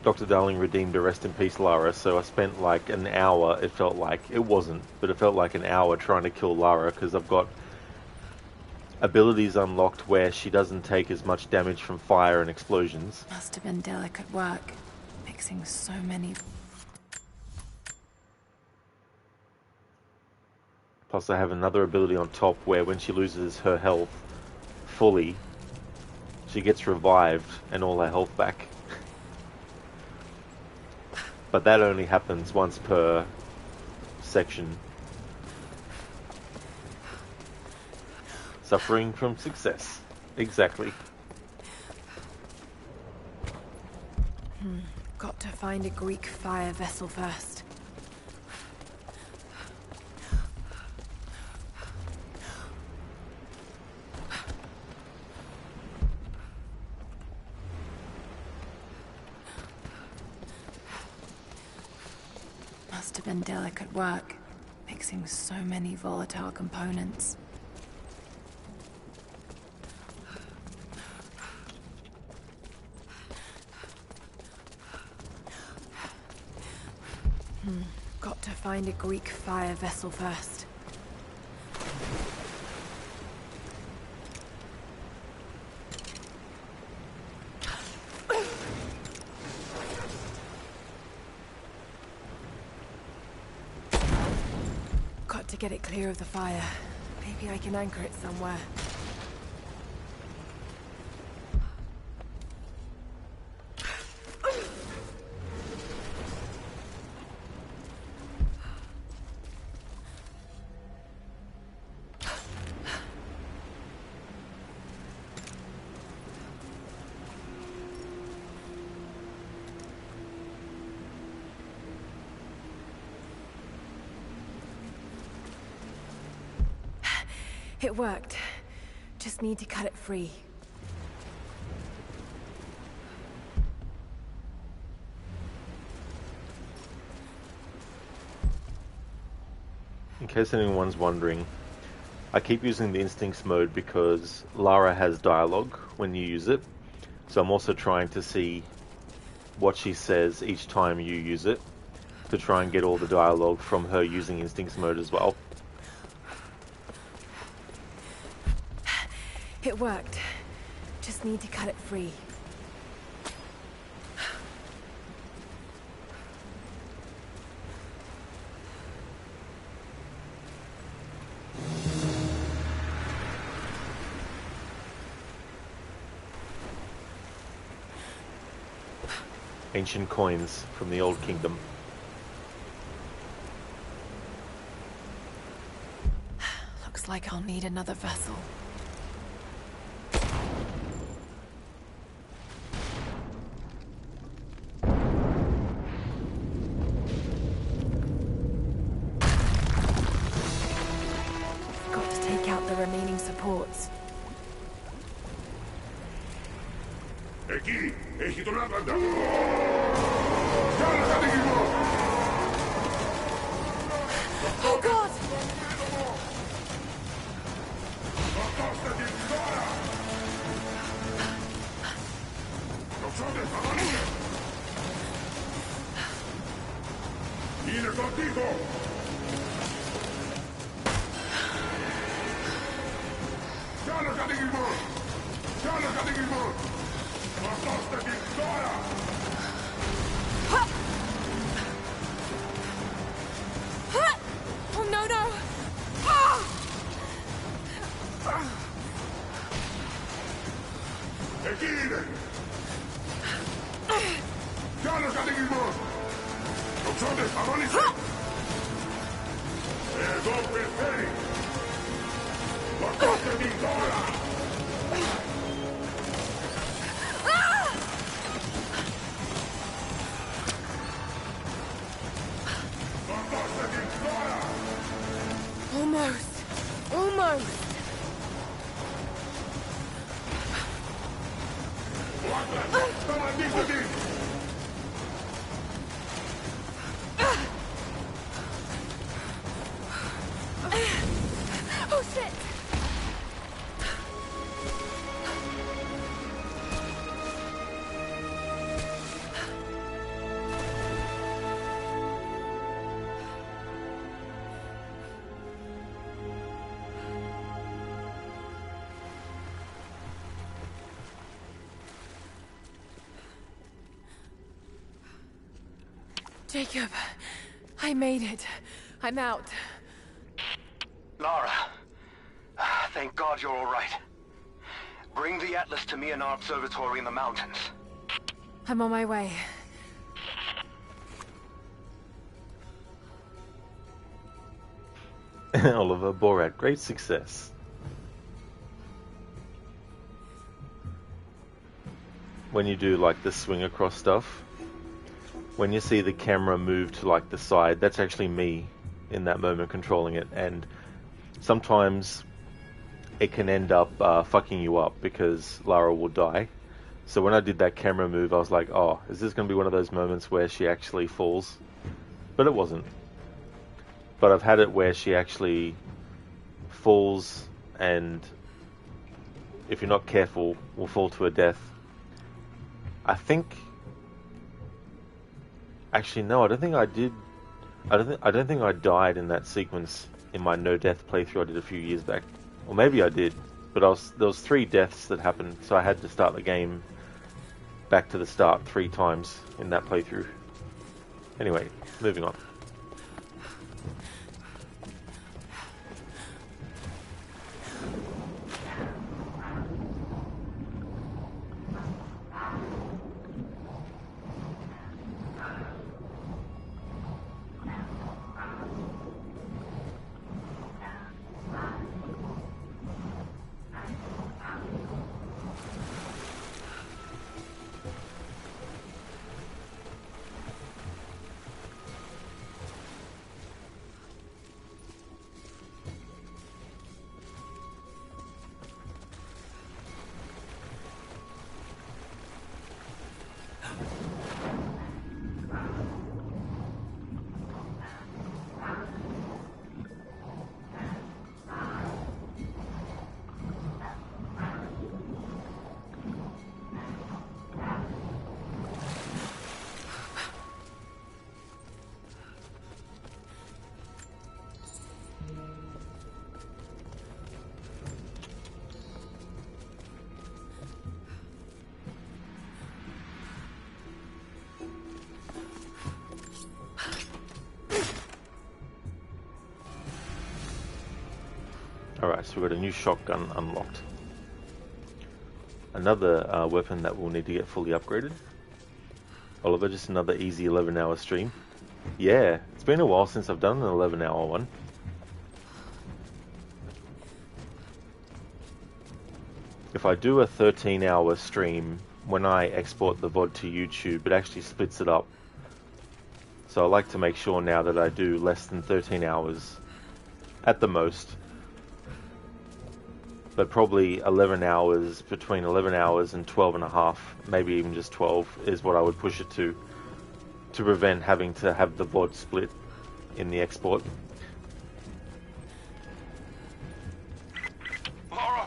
Dr. Darling redeemed a rest in peace Lara, so I spent like an hour, it felt like, it wasn't, but it felt like an hour trying to kill Lara because I've got abilities unlocked where she doesn't take as much damage from fire and explosions. Must have been delicate work, mixing so many. Plus I have another ability on top where when she loses her health fully, she gets revived and all her health back. But that only happens once per section. Suffering from success. Exactly. Got to find a Greek fire vessel first. Must have been delicate work, mixing so many volatile components. Got to find a Greek fire vessel first. Got to get it clear of the fire. Maybe I can anchor it somewhere. It worked. Just need to cut it free. In case anyone's wondering, I keep using the instincts mode because Lara has dialogue when you use it. So I'm also trying to see what she says each time you use it to try and get all the dialogue from her using instincts mode as well. It worked. Just need to cut it free. Ancient coins from the Old Kingdom. Looks like I'll need another vessel. Got to take out the remaining supports. Εκεί! Έχει τον άπαντα! Oh God! Είναι κοντικό! Κι άλλος κατοικισμός! Κι άλλος κατοικισμός! Σκοτώστε την τώρα! Oh no, no! Εκεί είναι! Κι άλλος κατοικισμός! Τοξότες, αγωνίστε! Εδώ πεθαίνει! Σκοτώστε την τώρα! Σκοτώστε την τώρα! Almost. Almost. Σταματήστε την! Oh shit! Jacob, I made it. I'm out. Lara, thank God you're all right. Bring the Atlas to me in our observatory in the mountains. I'm on my way. Oliver Borat, great success. When you do like the swing across stuff, when you see the camera move to like the side, that's actually me in that moment controlling it, and sometimes it can end up fucking you up because Lara will die. So when I did that camera move, I was like, oh, is this going to be one of those moments where she actually falls? But it wasn't. But I've had it where she actually falls and, if you're not careful, will fall to her death. I think... Actually, no, I don't think I did. I don't think I died in that sequence in my no death playthrough I did a few years back. Or maybe I did, but there was 3 deaths that happened, so I had to start the game back to the start 3 times in that playthrough. Anyway, moving on. Alright, so we've got a new shotgun unlocked. Another weapon that we'll need to get fully upgraded. Oliver, just another easy 11-hour stream. Yeah, it's been a while since I've done an 11-hour one. If I do a 13-hour stream, when I export the VOD to YouTube, it actually splits it up. So I like to make sure now that I do less than 13 hours at the most. But probably 11 hours, between 11 hours and 12 and a half, maybe even just 12, is what I would push it to prevent having to have the VOD split in the export. Lara!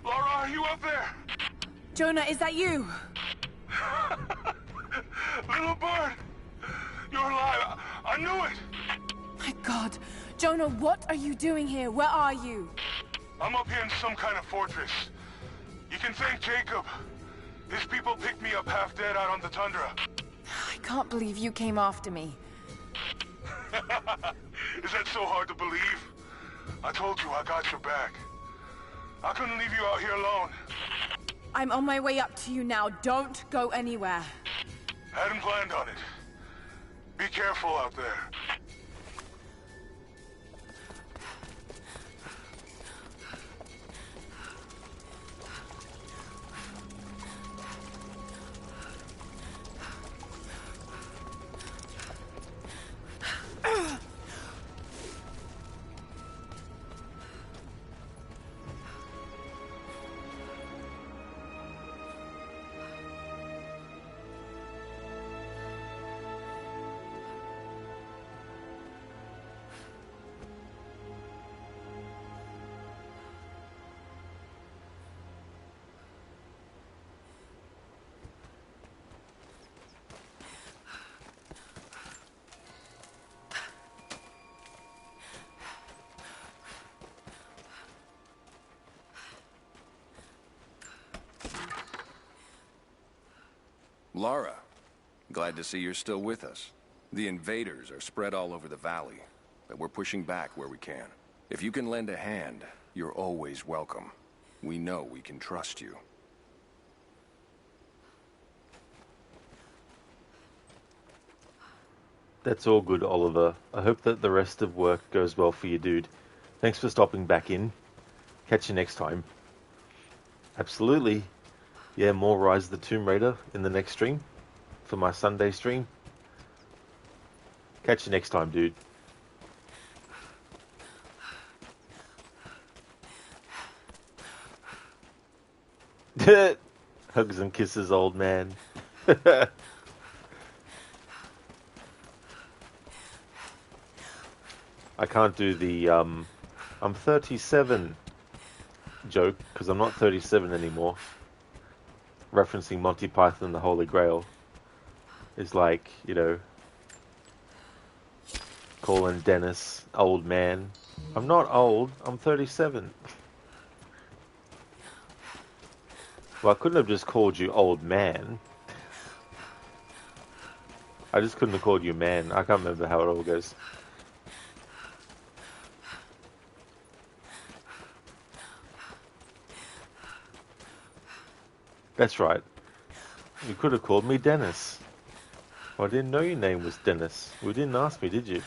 Lara, are you up there? Jonah, is that you? Little bird! You're alive! I knew it! My God. Jonah, what are you doing here? Where are you? I'm up here in some kind of fortress. You can thank Jacob. His people picked me up half dead out on the tundra. I can't believe you came after me. Is that so hard to believe? I told you I got your back. I couldn't leave you out here alone. I'm on my way up to you now. Don't go anywhere. Hadn't planned on it. Be careful out there. Lara, glad to see you're still with us. The invaders are spread all over the valley, but we're pushing back where we can. If you can lend a hand, you're always welcome. We know we can trust you. That's all good, Oliver. I hope that the rest of work goes well for you, dude. Thanks for stopping back in. Catch you next time. Absolutely. Yeah, more Rise of the Tomb Raider in the next stream. For my Sunday stream. Catch you next time, dude. Hugs and kisses, old man. I can't do the I'm 37 joke because I'm not 37 anymore. Referencing Monty Python and the Holy Grail is like, you know, calling Dennis old man. I'm not old, I'm 37. Well, I couldn't have just called you old man. I just couldn't have called you man. I can't remember how it all goes. That's right. You could have called me Dennis. I didn't know your name was Dennis. You didn't ask me, did you?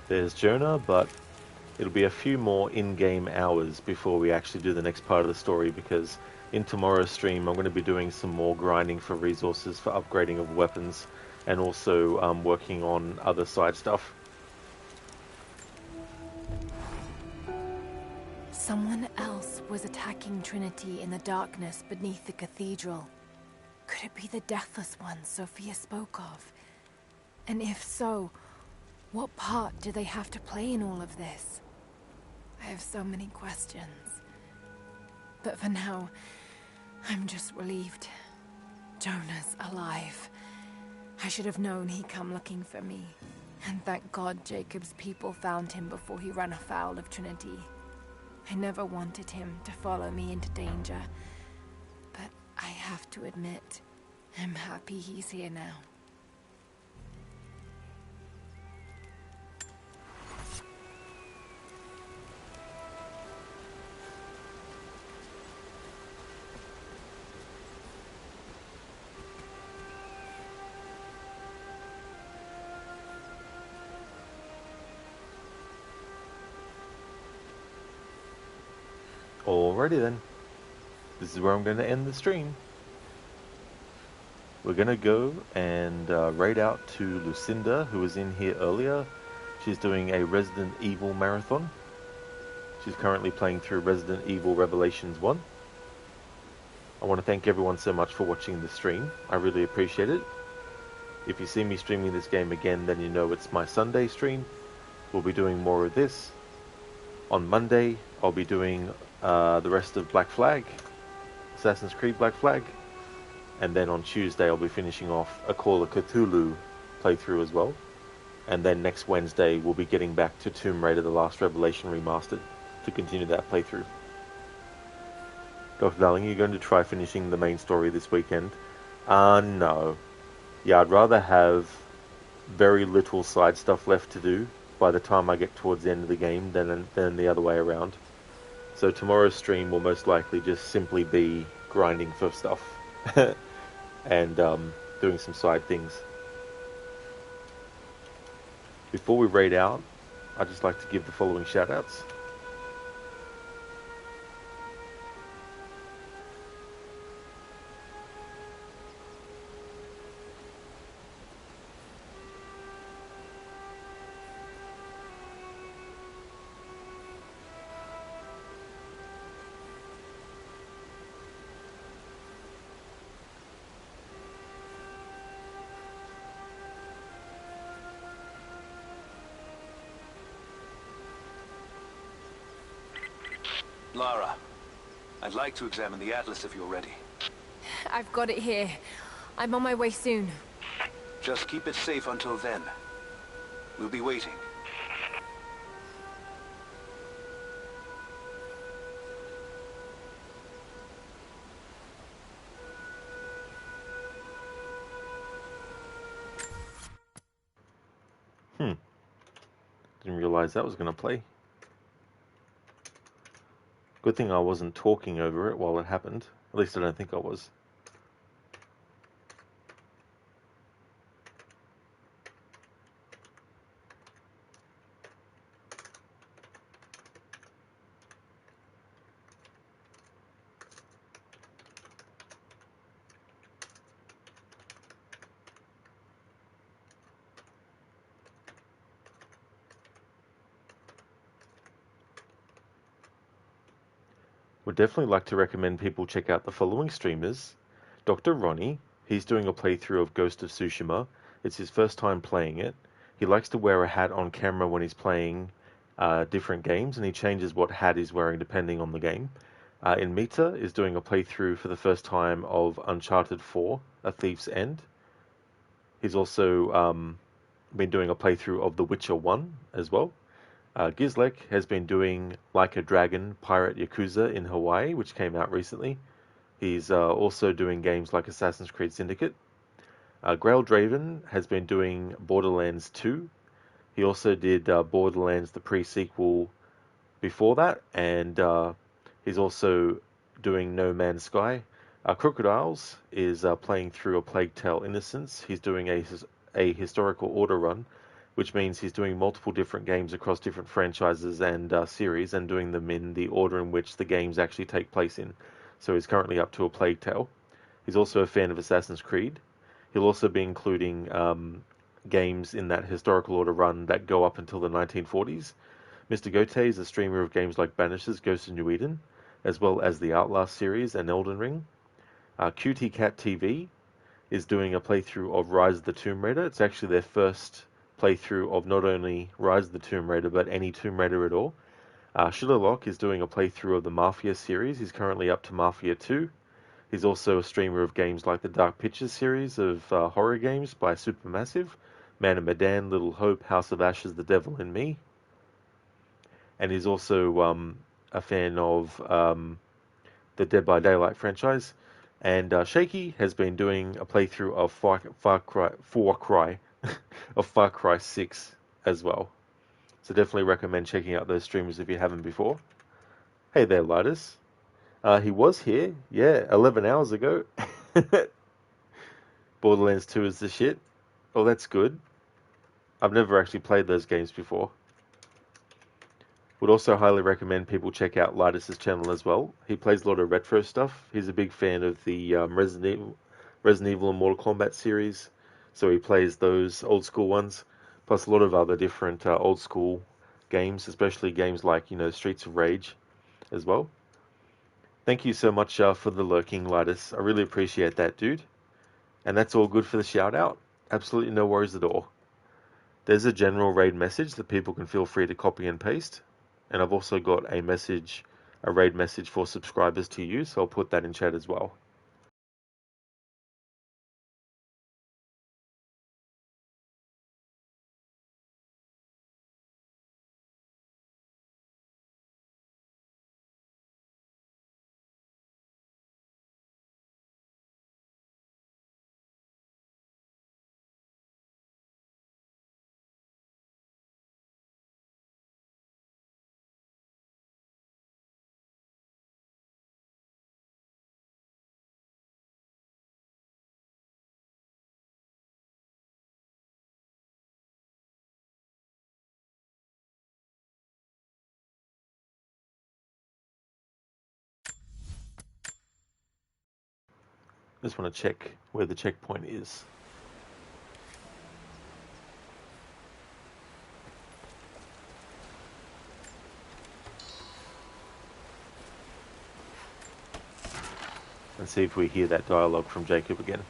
There's Jonah, but it'll be a few more in-game hours before we actually do the next part of the story, because in tomorrow's stream I'm going to be doing some more grinding for resources for upgrading of weapons, and also working on other side stuff. Someone else was attacking Trinity in the darkness beneath the cathedral. Could it be the Deathless Ones Sophia spoke of? And if so, what part do they have to play in all of this? I have so many questions. But for now, I'm just relieved. Jonah's alive. I should have known he'd come looking for me. And thank God Jacob's people found him before he ran afoul of Trinity. I never wanted him to follow me into danger. But I have to admit, I'm happy he's here now. Alrighty then. This is where I'm going to end the stream. We're going to go and raid out to Lucinda, who was in here earlier. She's doing a Resident Evil marathon. She's currently playing through Resident Evil Revelations 1. I want to thank everyone so much for watching the stream. I really appreciate it. If you see me streaming this game again, then you know it's my Sunday stream. We'll be doing more of this. On Monday, I'll be doing the rest of Black Flag, Assassin's Creed Black Flag, and then on Tuesday I'll be finishing off a Call of Cthulhu playthrough as well, and then next Wednesday we'll be getting back to Tomb Raider: The Last Revelation Remastered to continue that playthrough. Dr. Darling, you're going to try finishing the main story this weekend? No. Yeah, I'd rather have very little side stuff left to do by the time I get towards the end of the game than the other way around. So tomorrow's stream will most likely just simply be grinding for stuff and doing some side things. Before we raid out, I'd just like to give the following shoutouts. Lara, I'd like to examine the Atlas if you're ready. I've got it here. I'm on my way soon. Just keep it safe until then. We'll be waiting. Didn't realize that was going to play. Good thing I wasn't talking over it while it happened. At least I don't think I was. Would definitely like to recommend people check out the following streamers. Dr. Ronnie, he's doing a playthrough of Ghost of Tsushima. It's his first time playing it. He likes to wear a hat on camera when he's playing different games, and he changes what hat he's wearing depending on the game. Inmita is doing a playthrough for the first time of Uncharted 4, A Thief's End. He's also been doing a playthrough of The Witcher 1 as well. Gizlek has been doing Like a Dragon Pirate Yakuza in Hawaii, which came out recently. He's also doing games like Assassin's Creed Syndicate. Grail Draven has been doing Borderlands 2. He also did Borderlands, the pre-sequel before that, and he's also doing No Man's Sky. Crocodiles is playing through A Plague Tale Innocence. He's doing a historical order run, which means he's doing multiple different games across different franchises and series, and doing them in the order in which the games actually take place in. So he's currently up to A Plague Tale. He's also a fan of Assassin's Creed. He'll also be including games in that historical order run that go up until the 1940s, Mr. Gote is a streamer of games like Banishers, Ghosts of New Eden, as well as the Outlast series and Elden Ring. QT Cat TV is doing a playthrough of Rise of the Tomb Raider. It's actually their first playthrough of not only Rise of the Tomb Raider, but any Tomb Raider at all. Shillerlock is doing a playthrough of the Mafia series. He's currently up to Mafia 2. He's also a streamer of games like the Dark Pictures series of horror games by Supermassive, Man of Medan, Little Hope, House of Ashes, The Devil in Me. And he's also a fan of the Dead by Daylight franchise. And Shaky has been doing a playthrough of Far Cry 6 as well. So definitely recommend checking out those streamers if you haven't before. Hey there, Lidus. He was here, 11 hours ago. Borderlands 2 is the shit. Oh, that's good. I've never actually played those games before. Would also highly recommend people check out Lidus' channel as well. He plays a lot of retro stuff. He's a big fan of the Resident Evil and Mortal Kombat series, so he plays those old school ones, plus a lot of other different old school games, especially games like, Streets of Rage as well. Thank you so much for the lurking, Lidus. I really appreciate that, dude. And that's all good for the shout out. Absolutely no worries at all. There's a general raid message that people can feel free to copy and paste. And I've also got a raid message for subscribers to use, so I'll put that in chat as well. Just want to check where the checkpoint is. And see if we hear that dialogue from Jacob again.